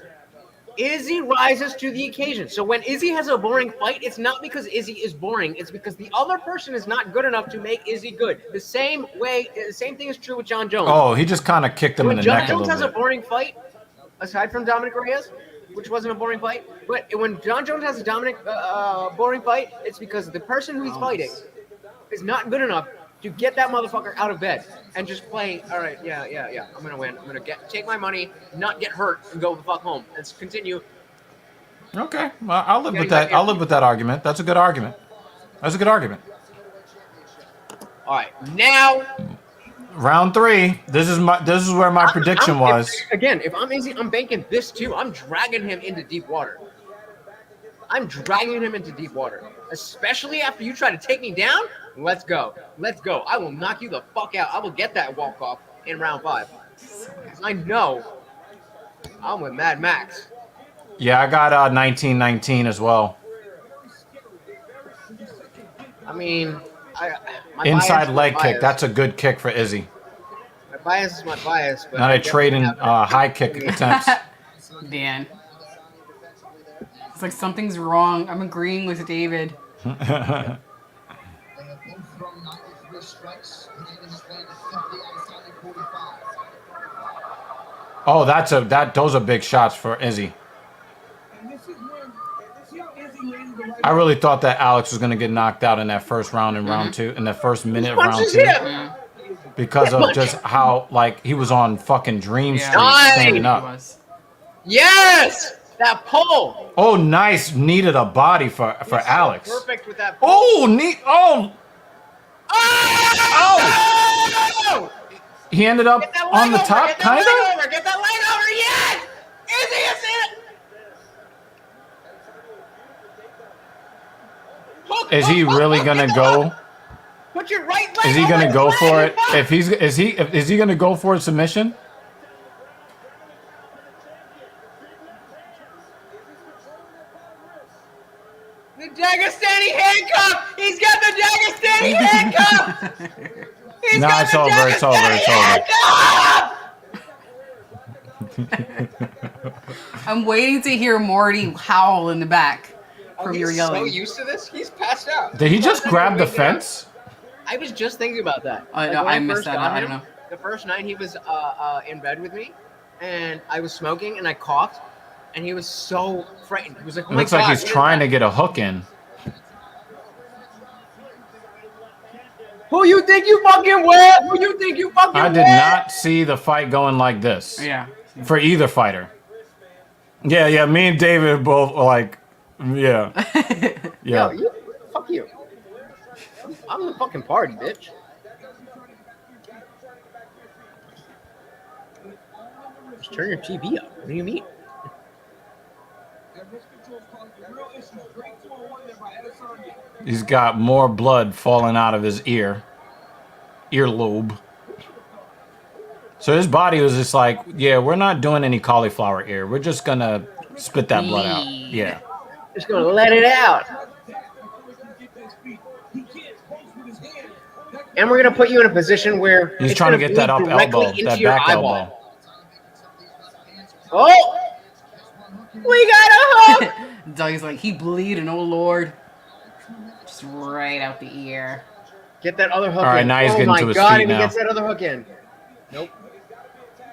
Izzy rises to the occasion. So when Izzy has a boring fight, it's not because Izzy is boring. It's because the other person is not good enough to make Izzy good. The same thing is true with John Jones. Oh, he just kind of kicked him in the neck a little bit. When John Jones has a boring fight, aside from Dominic Reyes, which wasn't a boring fight, but when John Jones has a boring fight, it's because the person who he's fighting is not good enough to get that motherfucker out of bed and just play, all right, yeah, I'm going to win. I'm going to take my money, not get hurt, and go the fuck home. Let's continue. Okay, well, I'll live with that. I'll live with that argument. That's a good argument. That's a good argument. All right, now... Round 3. This is where my prediction was. Again, if I'm Izzy, I'm banking this too. I'm dragging him into deep water. Especially after you try to take me down. Let's go. I will knock you the fuck out. I will get that walk off in round 5. I know. I'm with Mad Max. Yeah, I got 19-19 as well. I mean, my inside leg kick. That's a good kick for Izzy. My bias is my bias. But not a trading high kick attempts. Dan. It's like something's wrong. I'm agreeing with David. Oh, those are big shots for Izzy. I really thought that Alex was going to get knocked out in that first round in round 2, in the first minute of round 2. Because of just how, like, he was on fucking Dream Street standing up. Yes! That pull! Oh, nice. Knee to the body for Alex. Perfect with that pull. Oh, knee. Oh! Oh! He ended up on the top, kind of? Get that leg over, yes! Izzy is it! Is he really gonna go? Put your right leg. Is he gonna go for it? Is he gonna go for a submission? The Dagestani handcuff. He's got the Dagestani handcuff. No, it's over. It's over. I'm waiting to hear Morty howl in the back from your yelling. He's so used to this. He's passed out. Did he just grab the fence? I was just thinking about that. I missed that. I don't know. The first night he was in bed with me, and I was smoking, and I coughed, and he was so frightened. He was like, "Oh It my looks like God, he's what is trying that?" to get a hook in. Who you think you fucking with? Who you think you fucking I with? did not see the fight going like this. Yeah. For either fighter. Yeah, me and David both like, yeah. Yo, fuck you. I'm the fucking party, bitch. Just turn your TV up. What do you mean? He's got more blood falling out of his earlobe. So his body was just like, yeah, we're not doing any cauliflower ear. We're just gonna spit that blood out. Yeah. Just gonna let it out. And we're gonna put you in a position where He's it's trying to gonna get that bleed up directly elbow, into that your back eyeball. elbow. Oh! We got a hook! Doug's like, he bleeding, oh Lord. Just right out the ear. Get that other hook All right, in. now he's Oh getting my to his God, feet and he now. gets that other hook in. Nope.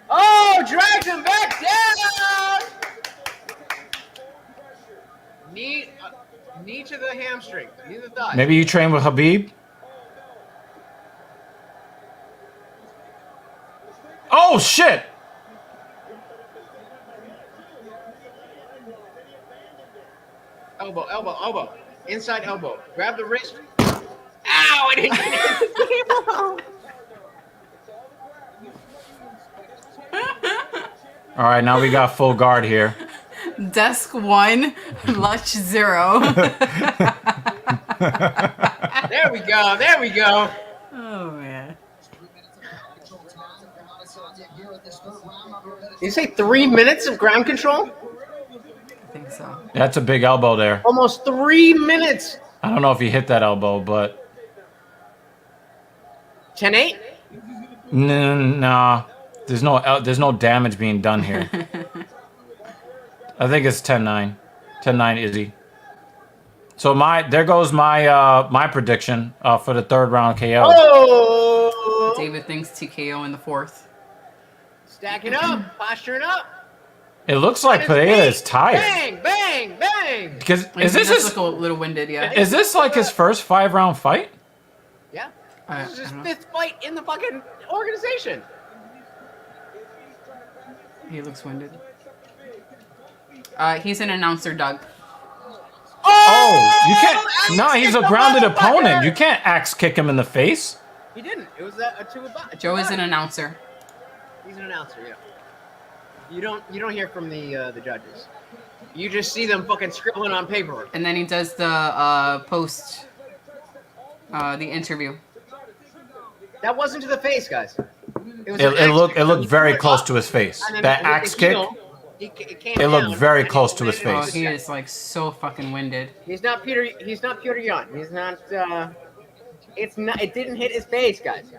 Oh, drags him back down! Knee to the hamstring. Knee to the thigh. Maybe you train with Habib? Oh, shit! Elbow. Inside elbow. Grab the wrist. Ow! I didn't get it. All right, now we got full guard here. Desk 1, Lush 0. There we go. Oh, man. Did you say 3 minutes of ground control? I think so. That's a big elbow there. Almost 3 minutes. I don't know if he hit that elbow, but 10-8? nah. There's no damage being done here. I think it's 10-9. 10-9 Izzy. So there goes my prediction for the third round KO. Oh! David thinks TKO in the 4th. Stacking up, posturing up. It looks like Pereira is tired. Bang! Because He is does this look a little winded, yeah. is this like his first 5-round fight? Yeah. This is his I don't know. 5th fight in the fucking organization. He looks winded. He's an announcer, Doug. Oh, you can't. No, he's a grounded opponent. You can't axe kick him in the face. He didn't. It was a Joe is an announcer. He's an announcer, yeah. You don't hear from the judges. You just see them fucking scribbling on paper. And then he does the the interview. That wasn't to the face, guys. It looked very close to his face. That axe kick. It looked very close to his Oh, face. he is like so fucking winded. He's not Peter Yan. He's not. It didn't hit his face, guys.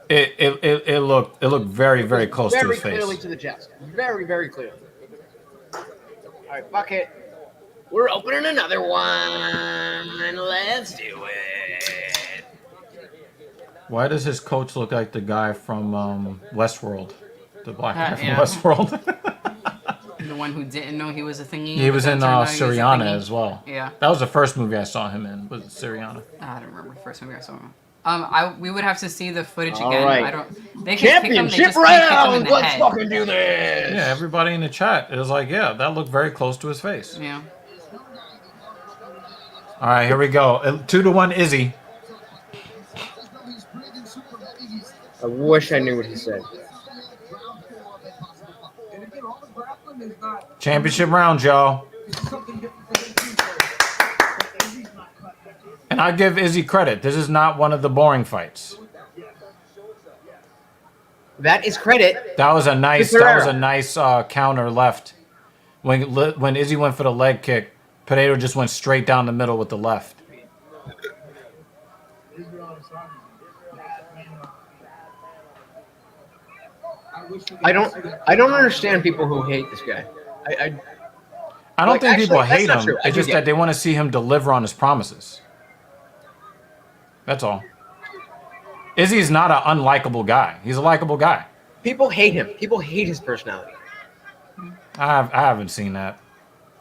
It looked very close to his Very clearly face. to the chest. Very clearly. All right, fuck it. We're opening another one. Let's do it. Why does his coach look like the guy from Westworld? The black guy from Yeah. Westworld. The one who didn't know he was a thingy. He was but in then turned out he was a Syriana thingy. as well. Yeah. That was the first movie I saw him in. Was Syriana? I don't remember the first movie I saw him. We would have to see the footage All again. right. I don't. They can kick him. They Championship just can't kick him in round. the Let's head. fucking do this. Yeah, everybody in the chat is like, yeah, that looked very close to his face. Yeah. All right, here we go. 2-1 Izzy. I wish I knew what he said. Championship round, y'all. And I give Izzy credit. This is not one of the boring fights. That is credit. That was a nice. To Pereira. That was a nice counter left. When Izzy went for the leg kick, Pereira just went straight down the middle with the left. I don't understand people who hate this guy. I don't Like, think people actually, that's hate not him. true. I It's do just get that it. they want to see him deliver on his promises. That's all. Izzy's not an unlikable guy. He's a likable guy. People hate him. People hate his personality. I haven't seen that.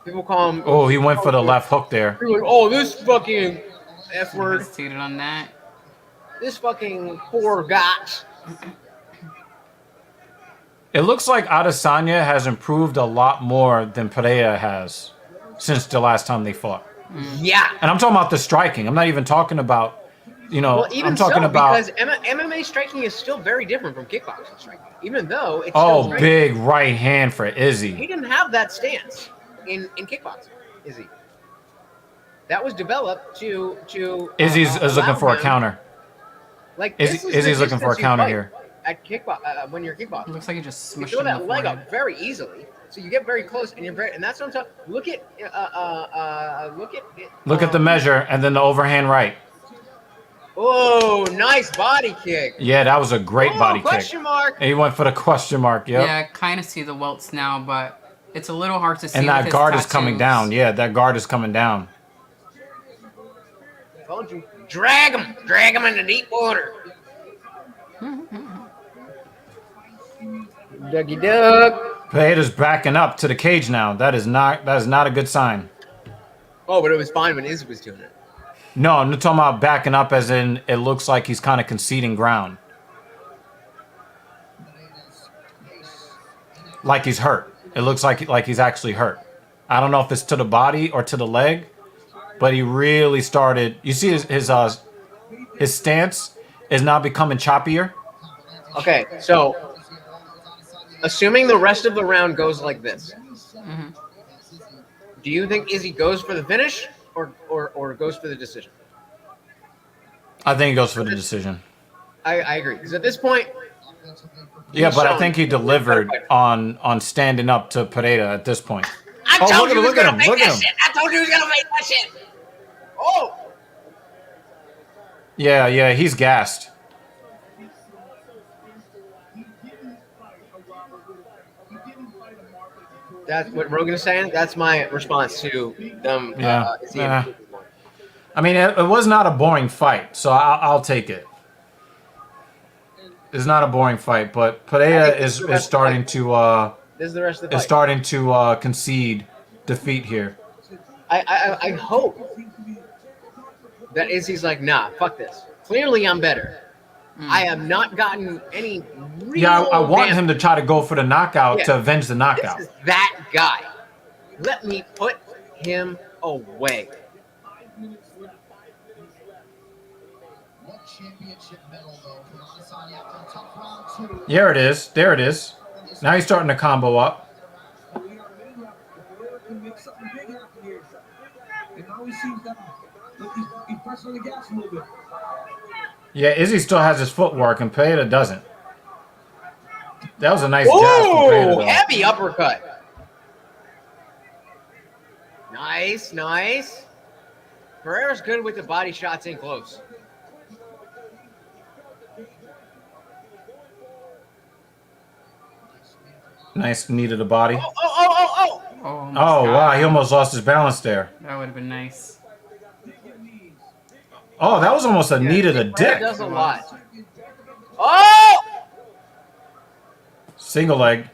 People call him. Oh, he went for the left hook there. Like, oh, this fucking F word. Hesitated on that. This fucking poor got. It looks like Adesanya has improved a lot more than Pereira has since the last time they fought. Yeah. And I'm talking about the striking. I'm not even talking about, Well, even I'm talking so, about. because MMA striking is still very different from kickboxing striking, even though it's Oh, still big right hand for He Izzy. didn't have that stance in kickboxing, is he? That was developed to. Izzy's is looking allow for a him- counter. Like Izzy's looking for a counter here. At when you're kickboxing, Looks like he just you smushed throw him in that the leg forehead. up very easily, so you get very close, and and that's what I'm talking. Look at Look at the measure and then the overhand right. Oh, nice body kick. Yeah, that was a great body kick. Question mark. And he went for the question mark. Yep. Yeah, I kind of see the welts now, but it's a little hard to see. And with that his guard is coming tattoos. down. Yeah, that guard is coming down. Told you. Drag him into deep water. Dougie Doug. Pereira's backing up to the cage now. That is not a good sign. Oh, but it was fine when Izzy was doing it. No, I'm not talking about backing up as in it looks like he's kind of conceding ground. Like he's hurt. It looks like he's actually hurt. I don't know if it's to the body or to the leg, but he really started. You see his stance is now becoming choppier. Okay, so assuming the rest of the round goes like this, do you think Izzy goes for the finish or goes for the decision? I think he goes for the decision. I agree, because at this point, Yeah, but I shown- think he delivered on standing up to Pereira at this point. I Oh, told look you he was at him, gonna make look at that him. shit. I told you he was gonna make that shit. Oh, Yeah, he's gassed. that's what Rogan is saying. That's my response to them. Yeah. Izzy Yeah. and- I mean, it was not a boring fight, so I'll take it. It's not a boring fight, but Pereira is starting to This is the rest of the fight. concede defeat here. I hope that Izzy's like, nah, fuck this. Clearly, I'm better. I have not gotten any real Yeah, I want damage. him to try to go for the knockout Yeah. to avenge the knockout. This is that guy. Let me put him away. There it is. There it is. Now he's starting to combo up. Yeah, Izzy still has his footwork and Pereira doesn't. That was a nice jab from Pereira, Oh, though. heavy uppercut. Nice, nice. Pereira's good with the body shots in close. Nice knee to the body. Oh. Oh, wow, he almost lost his balance there. That would have been nice. Oh, that was almost a knee to the Pereira dick. does a lot. Oh! Single leg.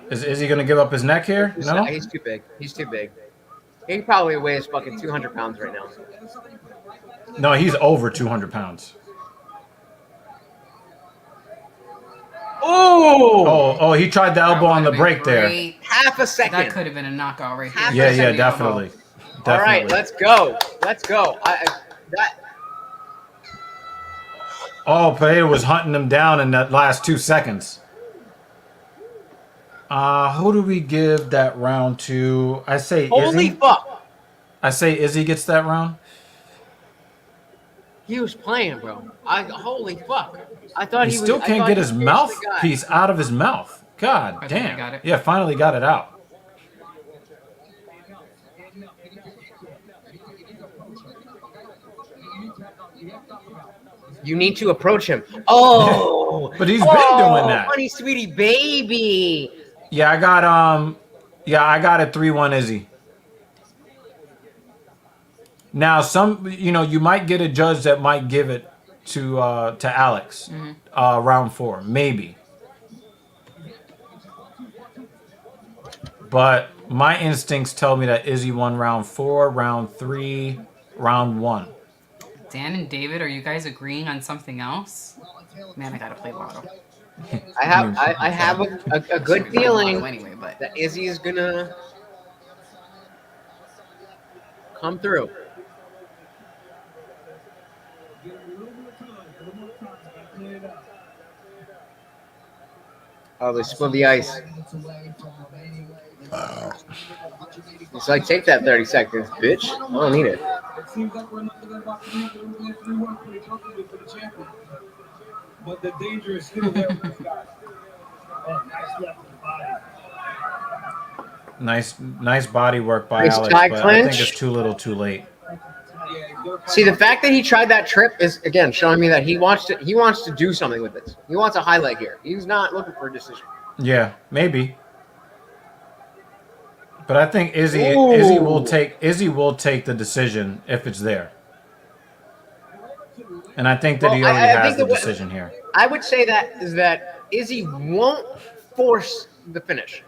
Is he going to give up his neck here? No? He's too big. He's too big. He probably weighs fucking 200 pounds right now. No, he's over 200 pounds. Oh, he tried the elbow on the break there. Great. Half a second. That could have been a knockout right Half there. a Yeah, second. definitely. All right, let's go. Let's go. Oh, Pereira was hunting him down in that last 2 seconds. Who do we give that round to? I say Holy Izzy. fuck. I say Izzy gets that round. He was playing, bro. Holy fuck. I thought He he was. still I can't thought get he his finished mouth the guy. piece out of his mouth. God I think I damn. got it. Yeah, finally got it out. You need to approach him. Oh, But he's been doing that. Funny sweetie baby. Yeah, I got it 3-1 Izzy. Now you might get a judge that might give it to Alex round 4, maybe. But my instincts tell me that Izzy won round 4, round 3, round 1. Dan and David, are you guys agreeing on something else? Man, I gotta play Lotto. I have a good feeling Anyway, but that Izzy is gonna come through. Oh, they spilled the ice. It's like, take that 30 seconds, bitch. I don't need it. It seems like we're not about to make it 3-1 pretty comfortably for the champion. But the danger is still there with this guy. Oh, nice left to the body. Nice body work by Nice Alex, side but I clinch. think it's too little too late. See, the fact that he tried that trip is again showing me that he wants to do something with this. He wants a highlight here. He's not looking for a decision. Yeah, maybe. But I think Izzy will take the decision if it's there. And I think that he already has the decision here. I would say that Izzy won't force the finish.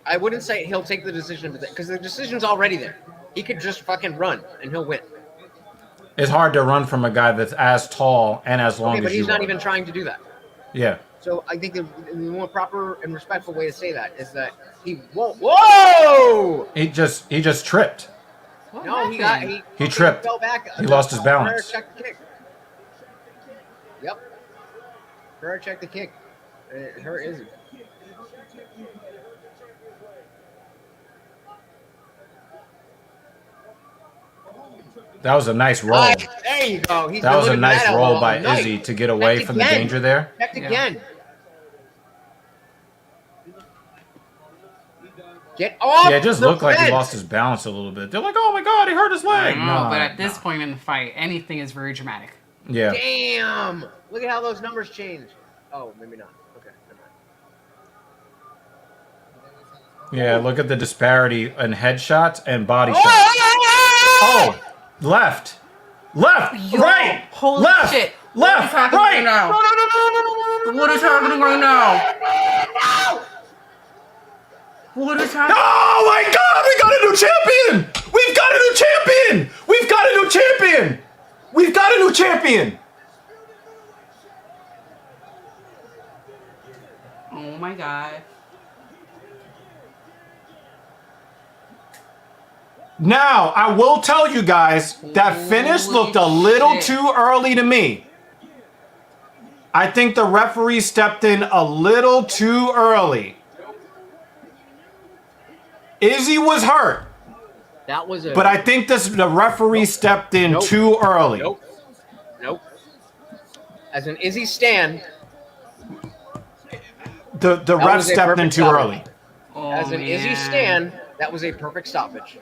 I wouldn't say he'll take the decision because the decision's already there. He could just fucking run and he'll win. It's hard to run from a guy that's as tall and as long as you are. But he's not even trying to do that. Yeah. So I think the more proper and respectful way to say that is that he won't. Whoa! He just tripped. No, He tripped. Fell back. He lost his balance. Pereira checked the kick. Yep. Pereira checked the kick. Her Izzy. That was a nice roll. There you go. That was a nice roll by Izzy to get away from the danger there. Checked again. Get off. Yeah, it just looked like he lost his balance a little bit. They're like, "Oh my god, he hurt his leg." No, but at this point in the fight, anything is very dramatic. Yeah. Damn. Look at how those numbers change. Oh, maybe not. Okay. Never mind. Yeah, look at the disparity in headshots and body shots. Oh, left, right, Holy left, shit. left, What is happening right. right now? No. What is happening right now? What is happening? Oh my god, we got a new champion! We've got a new champion! We've got a new champion! We've got a new champion! Oh my god. Now, I will tell you guys, that finish looked a little too early to me. I think the referee stepped in a little too early. Izzy was hurt. That was But I think the referee stepped in too early. Nope. As an Izzy stand, the ref stepped in too early. As an Izzy stand, that was a perfect stoppage.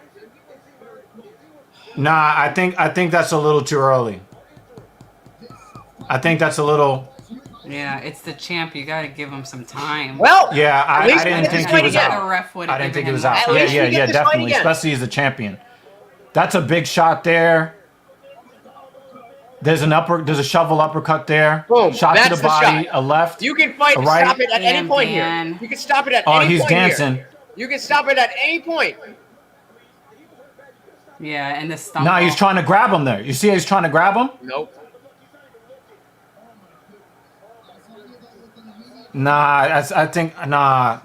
Nah, I think that's a little too early. I think that's a little. Yeah, it's the champ. You gotta give him some time. Well, yeah, I didn't think he was out. I didn't think he was out. Yeah, definitely, especially as a champion. That's a big shot there. There's a shovel uppercut there. Boom. Shot to the body, a left. You can fight. A right. Stop it at any point here. You can stop it at any point. Oh, he's dancing. Here. You can stop it at any point. Yeah, and the stump. No, he's trying to grab him there. You see how he's trying to grab him? Nope. Nah, I think I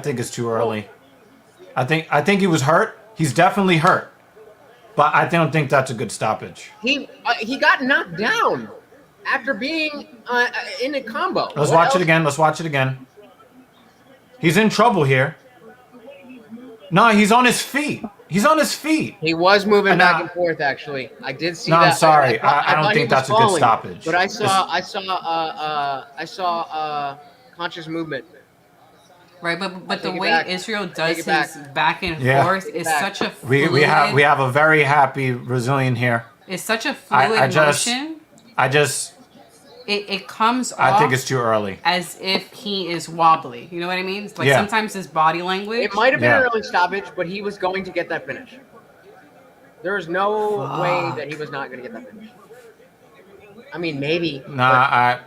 think it's too early. I think he was hurt. He's definitely hurt, but I don't think that's a good stoppage. He got knocked down after being in a combo. Let's watch it again. Let's watch it again. He's in trouble here. No, he's on his feet. He's on his feet. He was moving back and forth. Actually, I did see that. No, I'm sorry. I don't think that's a good stoppage. But I saw conscious movement. Right, but the way Israel does his back and forth is such a fluid. We have a very happy Brazilian here. It's such a fluid motion. It comes off. I think it's too early. As if he is wobbly. You know what I mean? Like sometimes his body language. It might have been an early stoppage, but he was going to get that finish. There is no way that he was not going to get that finish. I mean, maybe. Nah,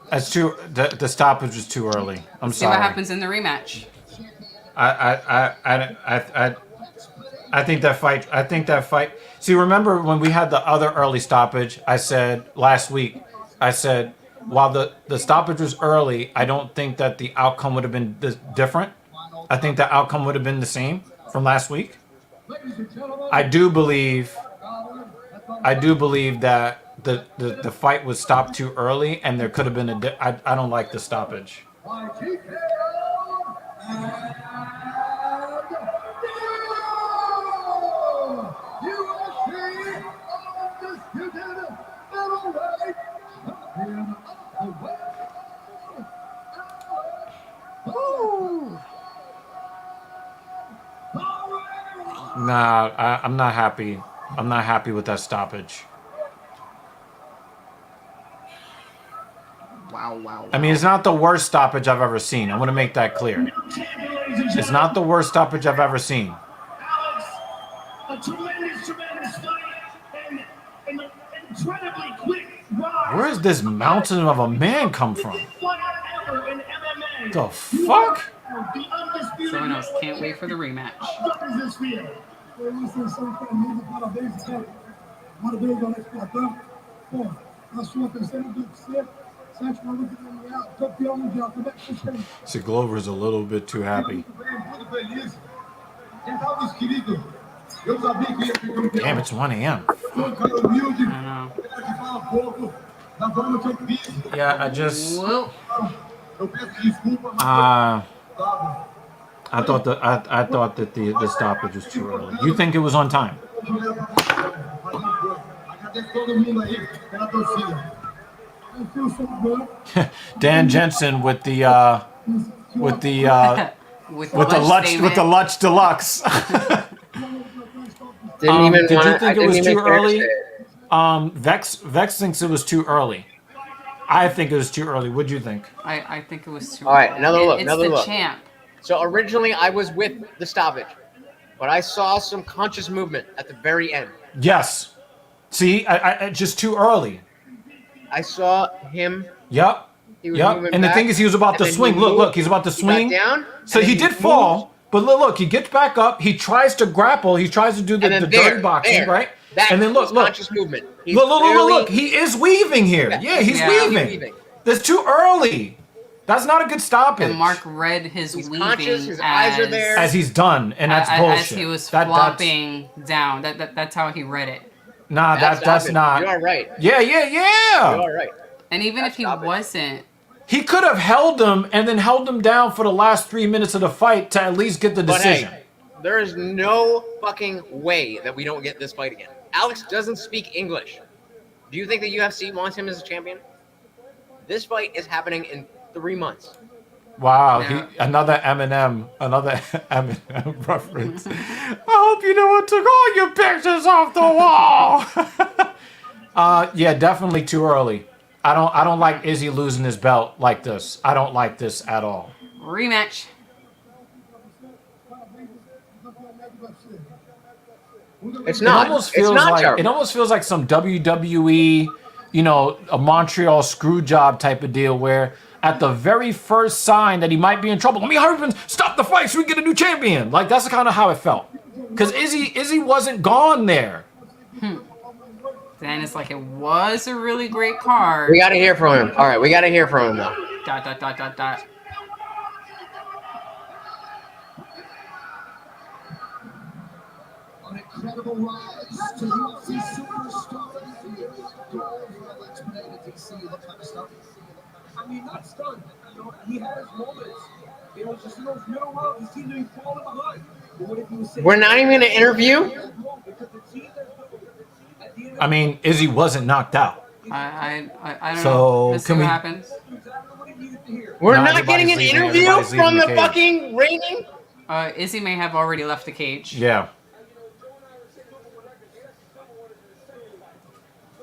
That's too. The stoppage was too early. I'm See sorry. what happens in the rematch. I think that fight. See, remember when we had the other early stoppage? I said last week. I said while the stoppage was early, I don't think that the outcome would have been different. I think the outcome would have been the same from last week. I do believe that the fight was stopped too early, and there could have been I don't like the stoppage. Nah, I'm not happy. I'm not happy with that stoppage. Wow. I mean, it's not the worst stoppage I've ever seen. I want to make that clear. It's not the worst stoppage I've ever seen. Alex, a tremendous fight and an incredibly quick rise. Where does this mountain of a man come from? Fight ever in MMA. The fuck? The undisputed Someone else can't wait for the rematch. How does this feel? See, Glover's a little bit too happy. Damn, it's 1 a.m. Yeah, I just. Whoa. I thought that the stoppage was too early. You think it was on time? Dan Jensen with the Lutch Deluxe. Did you think it was too early? Vex thinks it was too early. I think it was too early. What'd you think? I think it was too All right, early. another look. It's the champ. So originally I was with the stoppage, but I saw some conscious movement at the very end. Yes. See, I just too early. I saw him. Yep. And the thing is, he was about to swing. Look, he's about to swing. Down, so he did fall, but look, he gets back up. He tries to grapple. He tries to do the dirty boxing, right? And then look, conscious movement. Look. He is weaving here. Yeah, he's weaving. That's too early. That's not a good stoppage. And Mark read his weaving conscious, his eyes are there. As he's done, and that's bullshit. As he was flopping down. That's how he read it. Nah, that's not. You are right. Yeah. You are right. And even if he wasn't, he could have held him and then held him down for the last 3 minutes of the fight to at least get the decision. Hey, there is no fucking way that we don't get this fight again. Alex doesn't speak English. Do you think the UFC wants him as a champion? This fight is happening in 3 months. Wow, another Eminem reference. I hope you know what took all your pictures off the wall. Yeah, definitely too early. I don't like Izzy losing his belt like this. I don't like this at all. Rematch. It's not. It almost feels like some WWE, a Montreal screw job type of deal where at the very first sign that he might be in trouble, let me hurry up and stop the fight so we can get a new champion. Like, that's kind of how it felt. Because Izzy wasn't gone there. Then it's like, it was a really great card. We got to hear from him. All right, we got to hear from him though. ... An incredible rise to UFC superstar. Alex Pereira, DC, what kind of stuff? I mean, not stunned. He had his moments. It was just in those middle rounds, he seemed to be falling behind. We're not even going to interview? I mean, Izzy wasn't knocked out. I don't So, know. Let's see can what we- happens. We're No, not getting an everybody's leaving. interview Everybody's from leaving the the cage. fucking reigning? Izzy may have already left the cage. Yeah.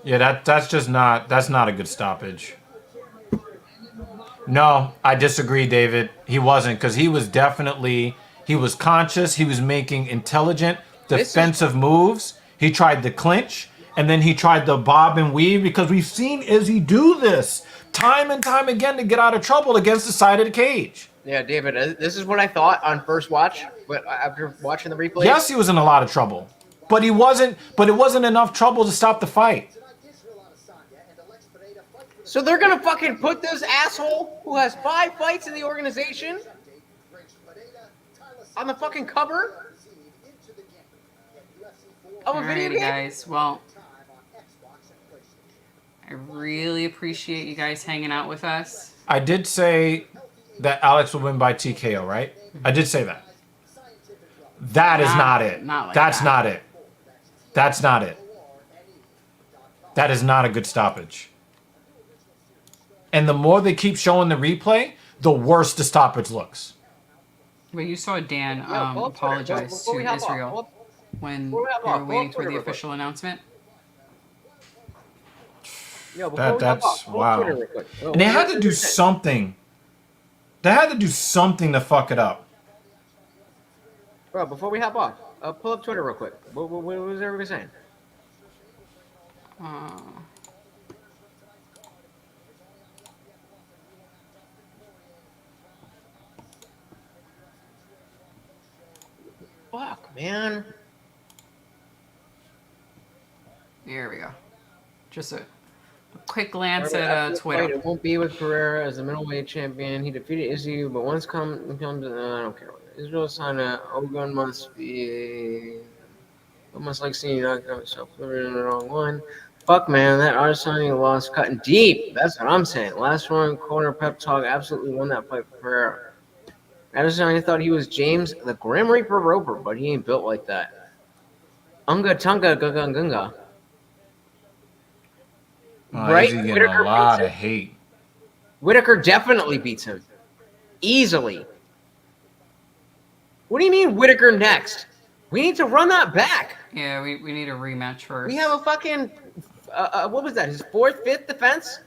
Yeah, that's not a good stoppage. No, I disagree, David. He wasn't, because he was conscious, he was making intelligent defensive moves. He tried the clinch, and then he tried the bob and weave, because we've seen Izzy do this time and time again to get out of trouble against the side of the cage. Yeah, David, this is what I thought on first watch, but after watching the replay. Yes, he was in a lot of trouble, but he wasn't. But it wasn't enough trouble to stop the fight. So they're gonna fucking put this asshole who has 5 fights in the organization on the fucking cover of a video Alrighty, game? guys. Well, I really appreciate you guys hanging out with us. I did say that Alex will win by TKO, right? I did say that. That is not it. Not like That's that. not it. That's not it. That is not a good stoppage. And the more they keep showing the replay, the worse the stoppage looks. But you saw Dan pull up Twitter. apologize Before to we hop off, Israel when before we hop they off, were pull waiting up for the Twitter real quick. official announcement. Yo, before we hop That's off, pull up wow. Twitter real quick. And they had to do something. They had to do something to fuck it up. Bro, before we hop off, pull up Twitter real quick. What was everybody saying? Fuck, man. There we go. Just a quick glance at Twitter. It won't be with Pereira as the middleweight champion. He defeated Izzy, but once comes I don't care. Israel Adesanya, Ogun must be almost like seeing you knock out yourself in the wrong one. Fuck, man, that Adesanya loss cutting deep. That's what I'm saying. Last one, corner pep talk absolutely won that fight for Pereira. Adesanya thought he was James the Grim Reaper Roper, but he ain't built like that. Unga Tunga Gagunga. Right? He's getting Whitaker a lot beats of hate. Whitaker definitely beats him. Easily. What do you mean Whitaker next? We need to run that back. Yeah, we need a rematch first. We have a fucking, what was that, his 4th, 5th defense?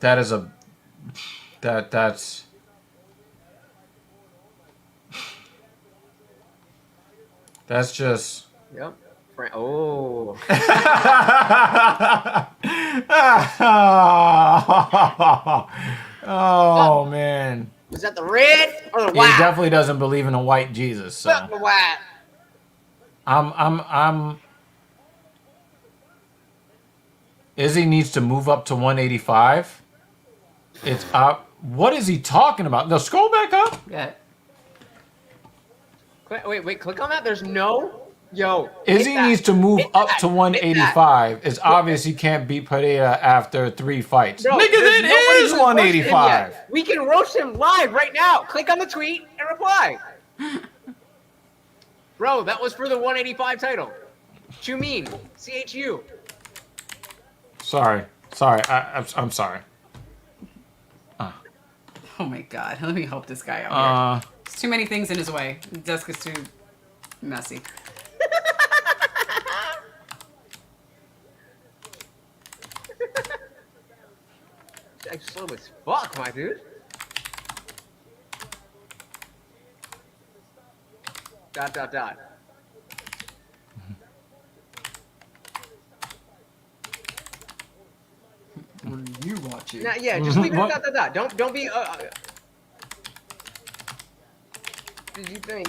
That is a... That's... That's just... Yep. Oh. Oh, man. Was that the red or the He white? definitely doesn't believe in a white Jesus. So The white. Izzy needs to move up to 185. It's up. What is he talking about? No, scroll back up. Yeah. Wait, click on that. There's no. Yo. Izzy needs to move up to 185. It's obvious he can't beat Pereira after 3 fights. Bro, Nigga, there's it nobody is who's roasted him 185. yet. We can roast him live right now. Click on the tweet and reply. Bro, that was for the 185 title. Chu mean. CHU. Sorry. I'm sorry. Oh my god. Let me help this guy out here. There's too many things in his way. The desk is too messy. That's slow as fuck, my dude. Dot. What are you watching? Nah, yeah, just leave it at dot. Don't be. Did you think?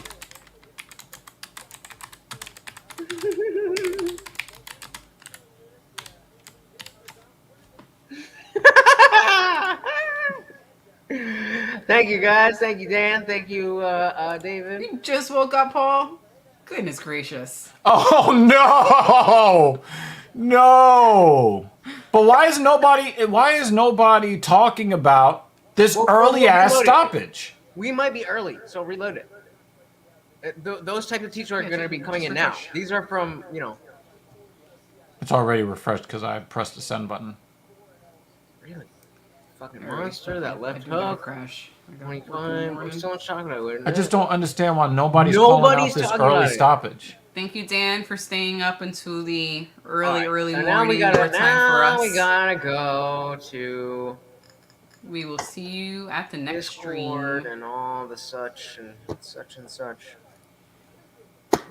Thank you, guys. Thank you, Dan. Thank you, David. You just woke up, Paul? Goodness gracious. Oh no. But why is nobody talking about this early ass reload it. stoppage? We might be early, so reload it. Those type of teachers are going to be coming in now. refresh. These are from, It's already refreshed because I pressed the send button. really fucking Alright, monster. That I left do got a hook. crash. I got 25. I'm still in shock about it. I just don't understand why nobody's calling out this talking early about it. stoppage. Thank you, Dan, for staying up until the early So morning. now we your gotta. time for Now us. we gotta go to We will see you at the next Discord stream. and all the such and such.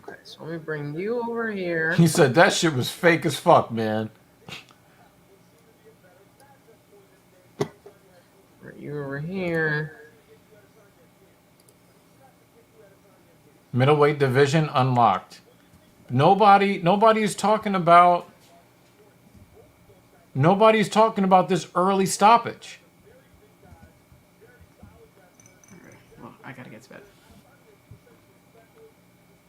Okay, so let me bring you over here. He said that shit was fake as fuck, man. Bring you over here. Middleweight division unlocked. Nobody's talking about this early stoppage. Well, I gotta get to bed.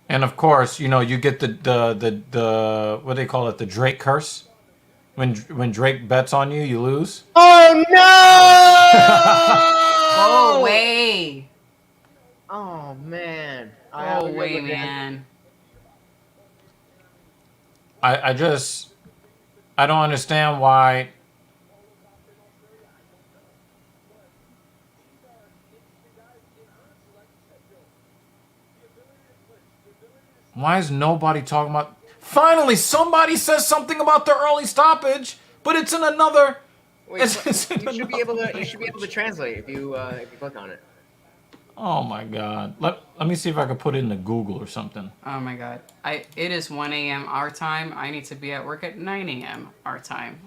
And of course, you know, you get the what do they call it, the Drake curse. When Drake bets on you, you lose. Oh no! Go away! Oh man! Go away, man! I don't understand why. Why is nobody talking about? Finally, somebody says something about the early stoppage, but it's in another. Wait, it's you in should be able to. You should be able to translate if you click on it. Oh my god! Let me see if I can put it into Google or something. Oh my god. It is 1 a.m. our time. I need to be at work at 9 a.m. our time.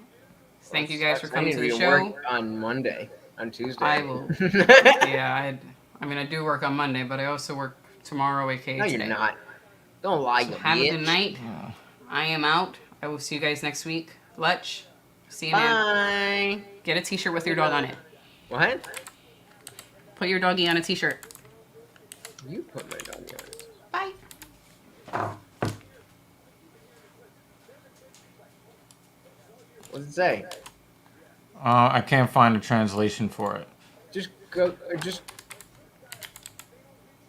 Thank you guys for coming to the show. On Monday, on Tuesday. I will. Yeah, I mean, I do work on Monday, but I also work tomorrow, aka No, today. you're not. Don't lie, you Have a bitch. good night. I am out. I will see you guys next week. Lutch. See you, Bye. man. Get a t-shirt with your dog on it. What? Put your doggy on a t-shirt. You put my doggy on it. Bye. What does it say? I can't find a translation for it. Just go.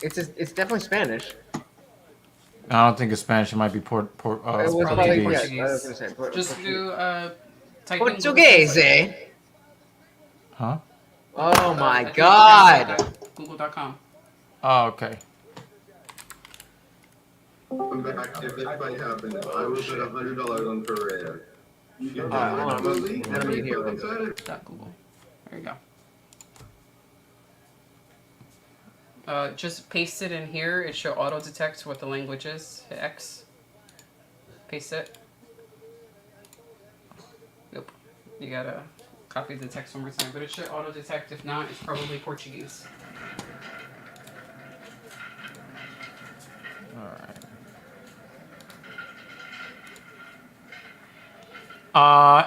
It's definitely Spanish. I don't think it's Spanish. It might be Portuguese. probably Portuguese. Portuguese. I was gonna say, Just do type in Portuguese, eh? Huh? Oh my I think god! Google.com. Oh, okay. Come back if this fight happens. I will put $100 on Pereira. You get Hold on, that? let me hear it. Google. There you go. Just paste it in here. It should auto detect what the language is. Hit X. Paste it. Nope. You gotta copy the text one more time, but it should auto detect. If not, it's probably Portuguese.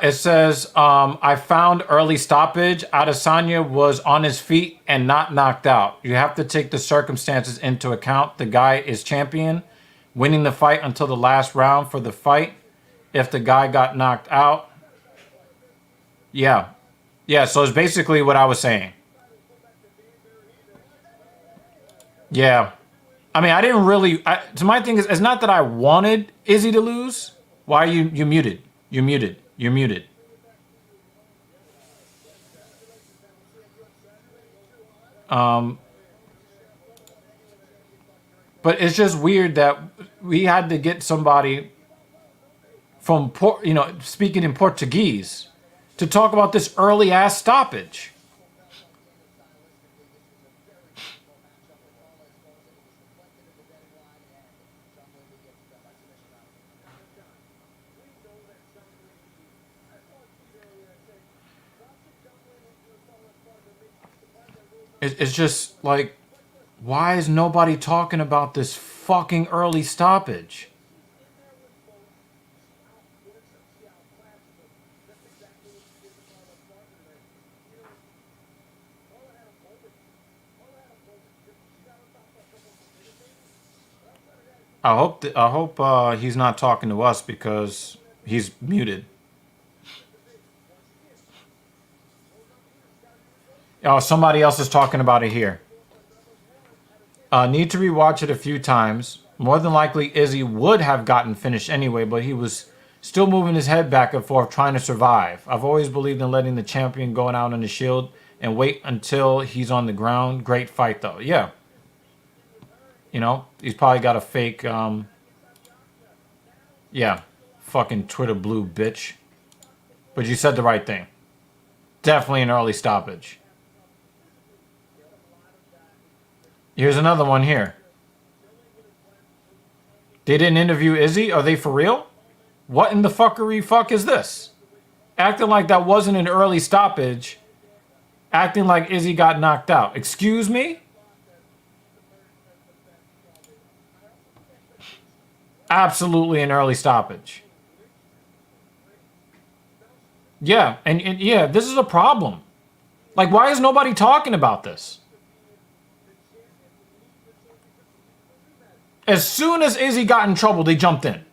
It says, I found early stoppage. Adesanya was on his feet and not knocked out. You have to take the circumstances into account. The guy is champion, winning the fight until the last round for the fight. If the guy got knocked out. Yeah. Yeah, so it's basically what I was saying. Yeah. I mean, I didn't really... so my thing is, it's not that I wanted Izzy to lose. Why are you muted? You're muted. You're muted. But it's just weird that we had to get somebody from, speaking in Portuguese to talk about this early ass stoppage. It's just like, why is nobody talking about this fucking early stoppage? I hope he's not talking to us because he's muted. Oh, somebody else is talking about it here. Need to rewatch it a few times. More than likely, Izzy would have gotten finished anyway, but he was still moving his head back and forth trying to survive. I've always believed in letting the champion go out on the shield and wait until he's on the ground. Great fight, though. Yeah. You know, he's probably got a fake, yeah, fucking Twitter blue bitch. But you said the right thing. Definitely an early stoppage. Here's another one here. They didn't interview Izzy? Are they for real? What in the fuckery fuck is this? Acting like that wasn't an early stoppage. Acting like Izzy got knocked out. Excuse me? Absolutely an early stoppage. Yeah, and yeah, this is a problem. Like, why is nobody talking about this? As soon as Izzy got in trouble, they jumped in.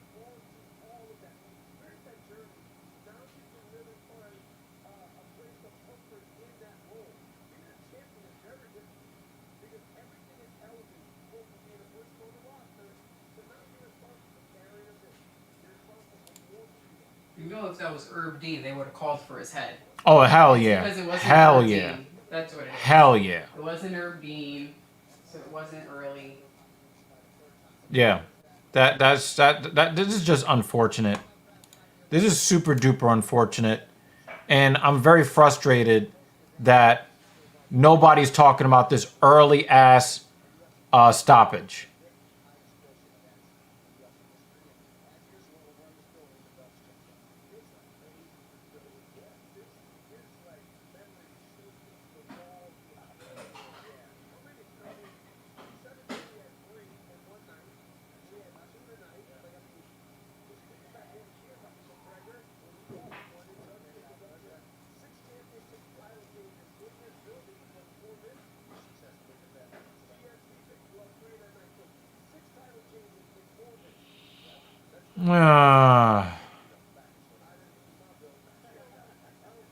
You know, if that was Herb Dean, they would have called for his head. Oh, hell yeah. Because it wasn't Hell Herb yeah. Dean. That's what it is. Hell yeah. It wasn't Herb Dean, so it wasn't early. Yeah. This is just unfortunate. This is super duper unfortunate. And I'm very frustrated that nobody's talking about this early ass stoppage.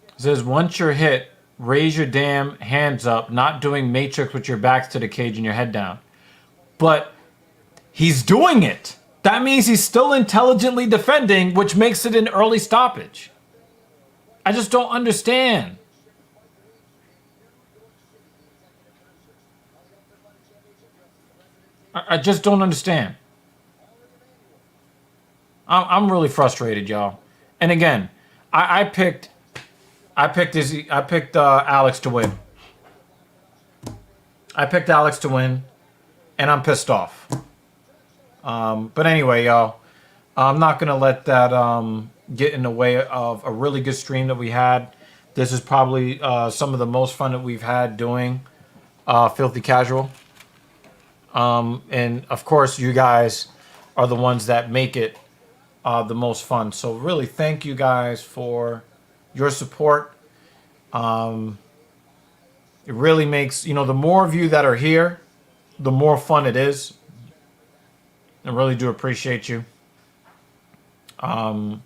It says, once you're hit, raise your damn hands up, not doing matrix with your backs to the cage and your head down. But he's doing it. That means he's still intelligently defending, which makes it an early stoppage. I just don't understand. I just don't understand. I'm really frustrated, y'all. And again, I picked Alex to win. I picked Alex to win, and I'm pissed off. But anyway, y'all, I'm not gonna let that get in the way of a really good stream that we had. This is probably some of the most fun that we've had doing Filthy Casual. And of course, you guys are the ones that make it the most fun. So really, thank you guys for your support. It really makes, the more of you that are here, the more fun it is. I really do appreciate you. Yeah.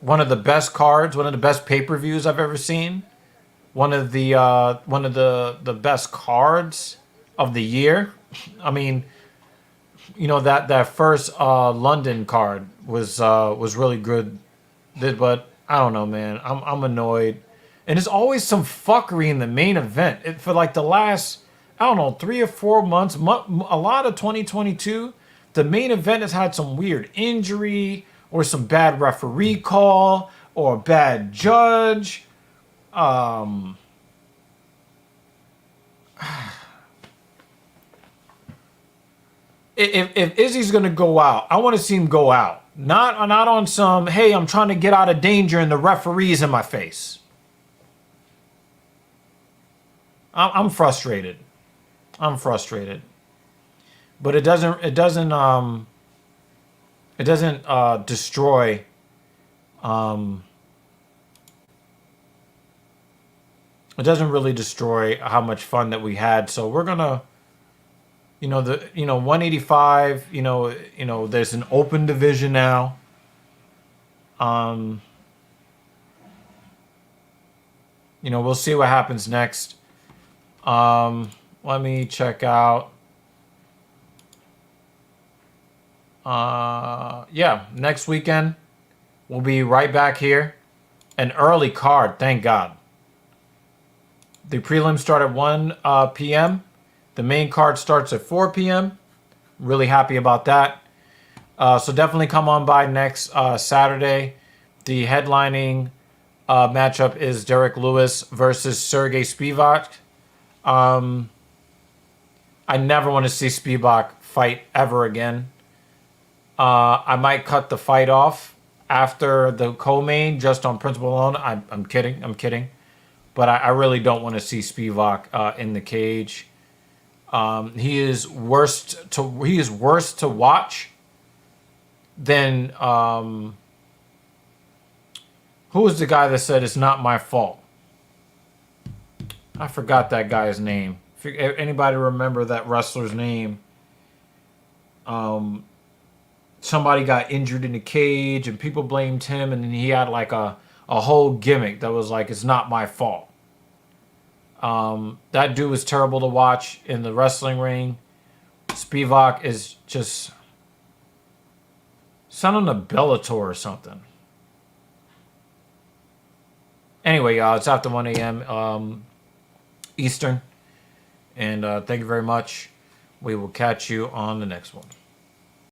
One of the best cards, one of the best pay-per-views I've ever seen. One of the best cards of the year. I mean, that first London card was really good. But I don't know, man. I'm annoyed. And there's always some fuckery in the main event. For like the last, 3 or 4 months, a lot of 2022, the main event has had some weird injury or some bad referee call or a bad judge. If Izzy's gonna go out, I want to see him go out. Not on some, hey, I'm trying to get out of danger and the referee's in my face. I'm frustrated. I'm frustrated. But it doesn't destroy it doesn't really destroy how much fun that we had. So we're gonna 185, there's an open division now. We'll see what happens next. Let me check out. Yeah, next weekend we'll be right back here. An early card, thank God. The prelims start at 1 p.m. The main card starts at 4 p.m. Really happy about that. So definitely come on by next Saturday. The headlining matchup is Derek Lewis versus Sergey Spivak. I never want to see Spivak fight ever again. I might cut the fight off after the co-main just on principle alone. I'm kidding. But I really don't want to see Spivak in the cage. He is worse to watch than who was the guy that said it's not my fault? I forgot that guy's name. If anybody remember that wrestler's name? Somebody got injured in the cage and people blamed him, and then he had like a whole gimmick that was like, it's not my fault. That dude was terrible to watch in the wrestling ring. Spivak is just sounding a Bellator or something. Anyway, y'all, it's after 1 a.m. Eastern. And thank you very much. We will catch you on the next one.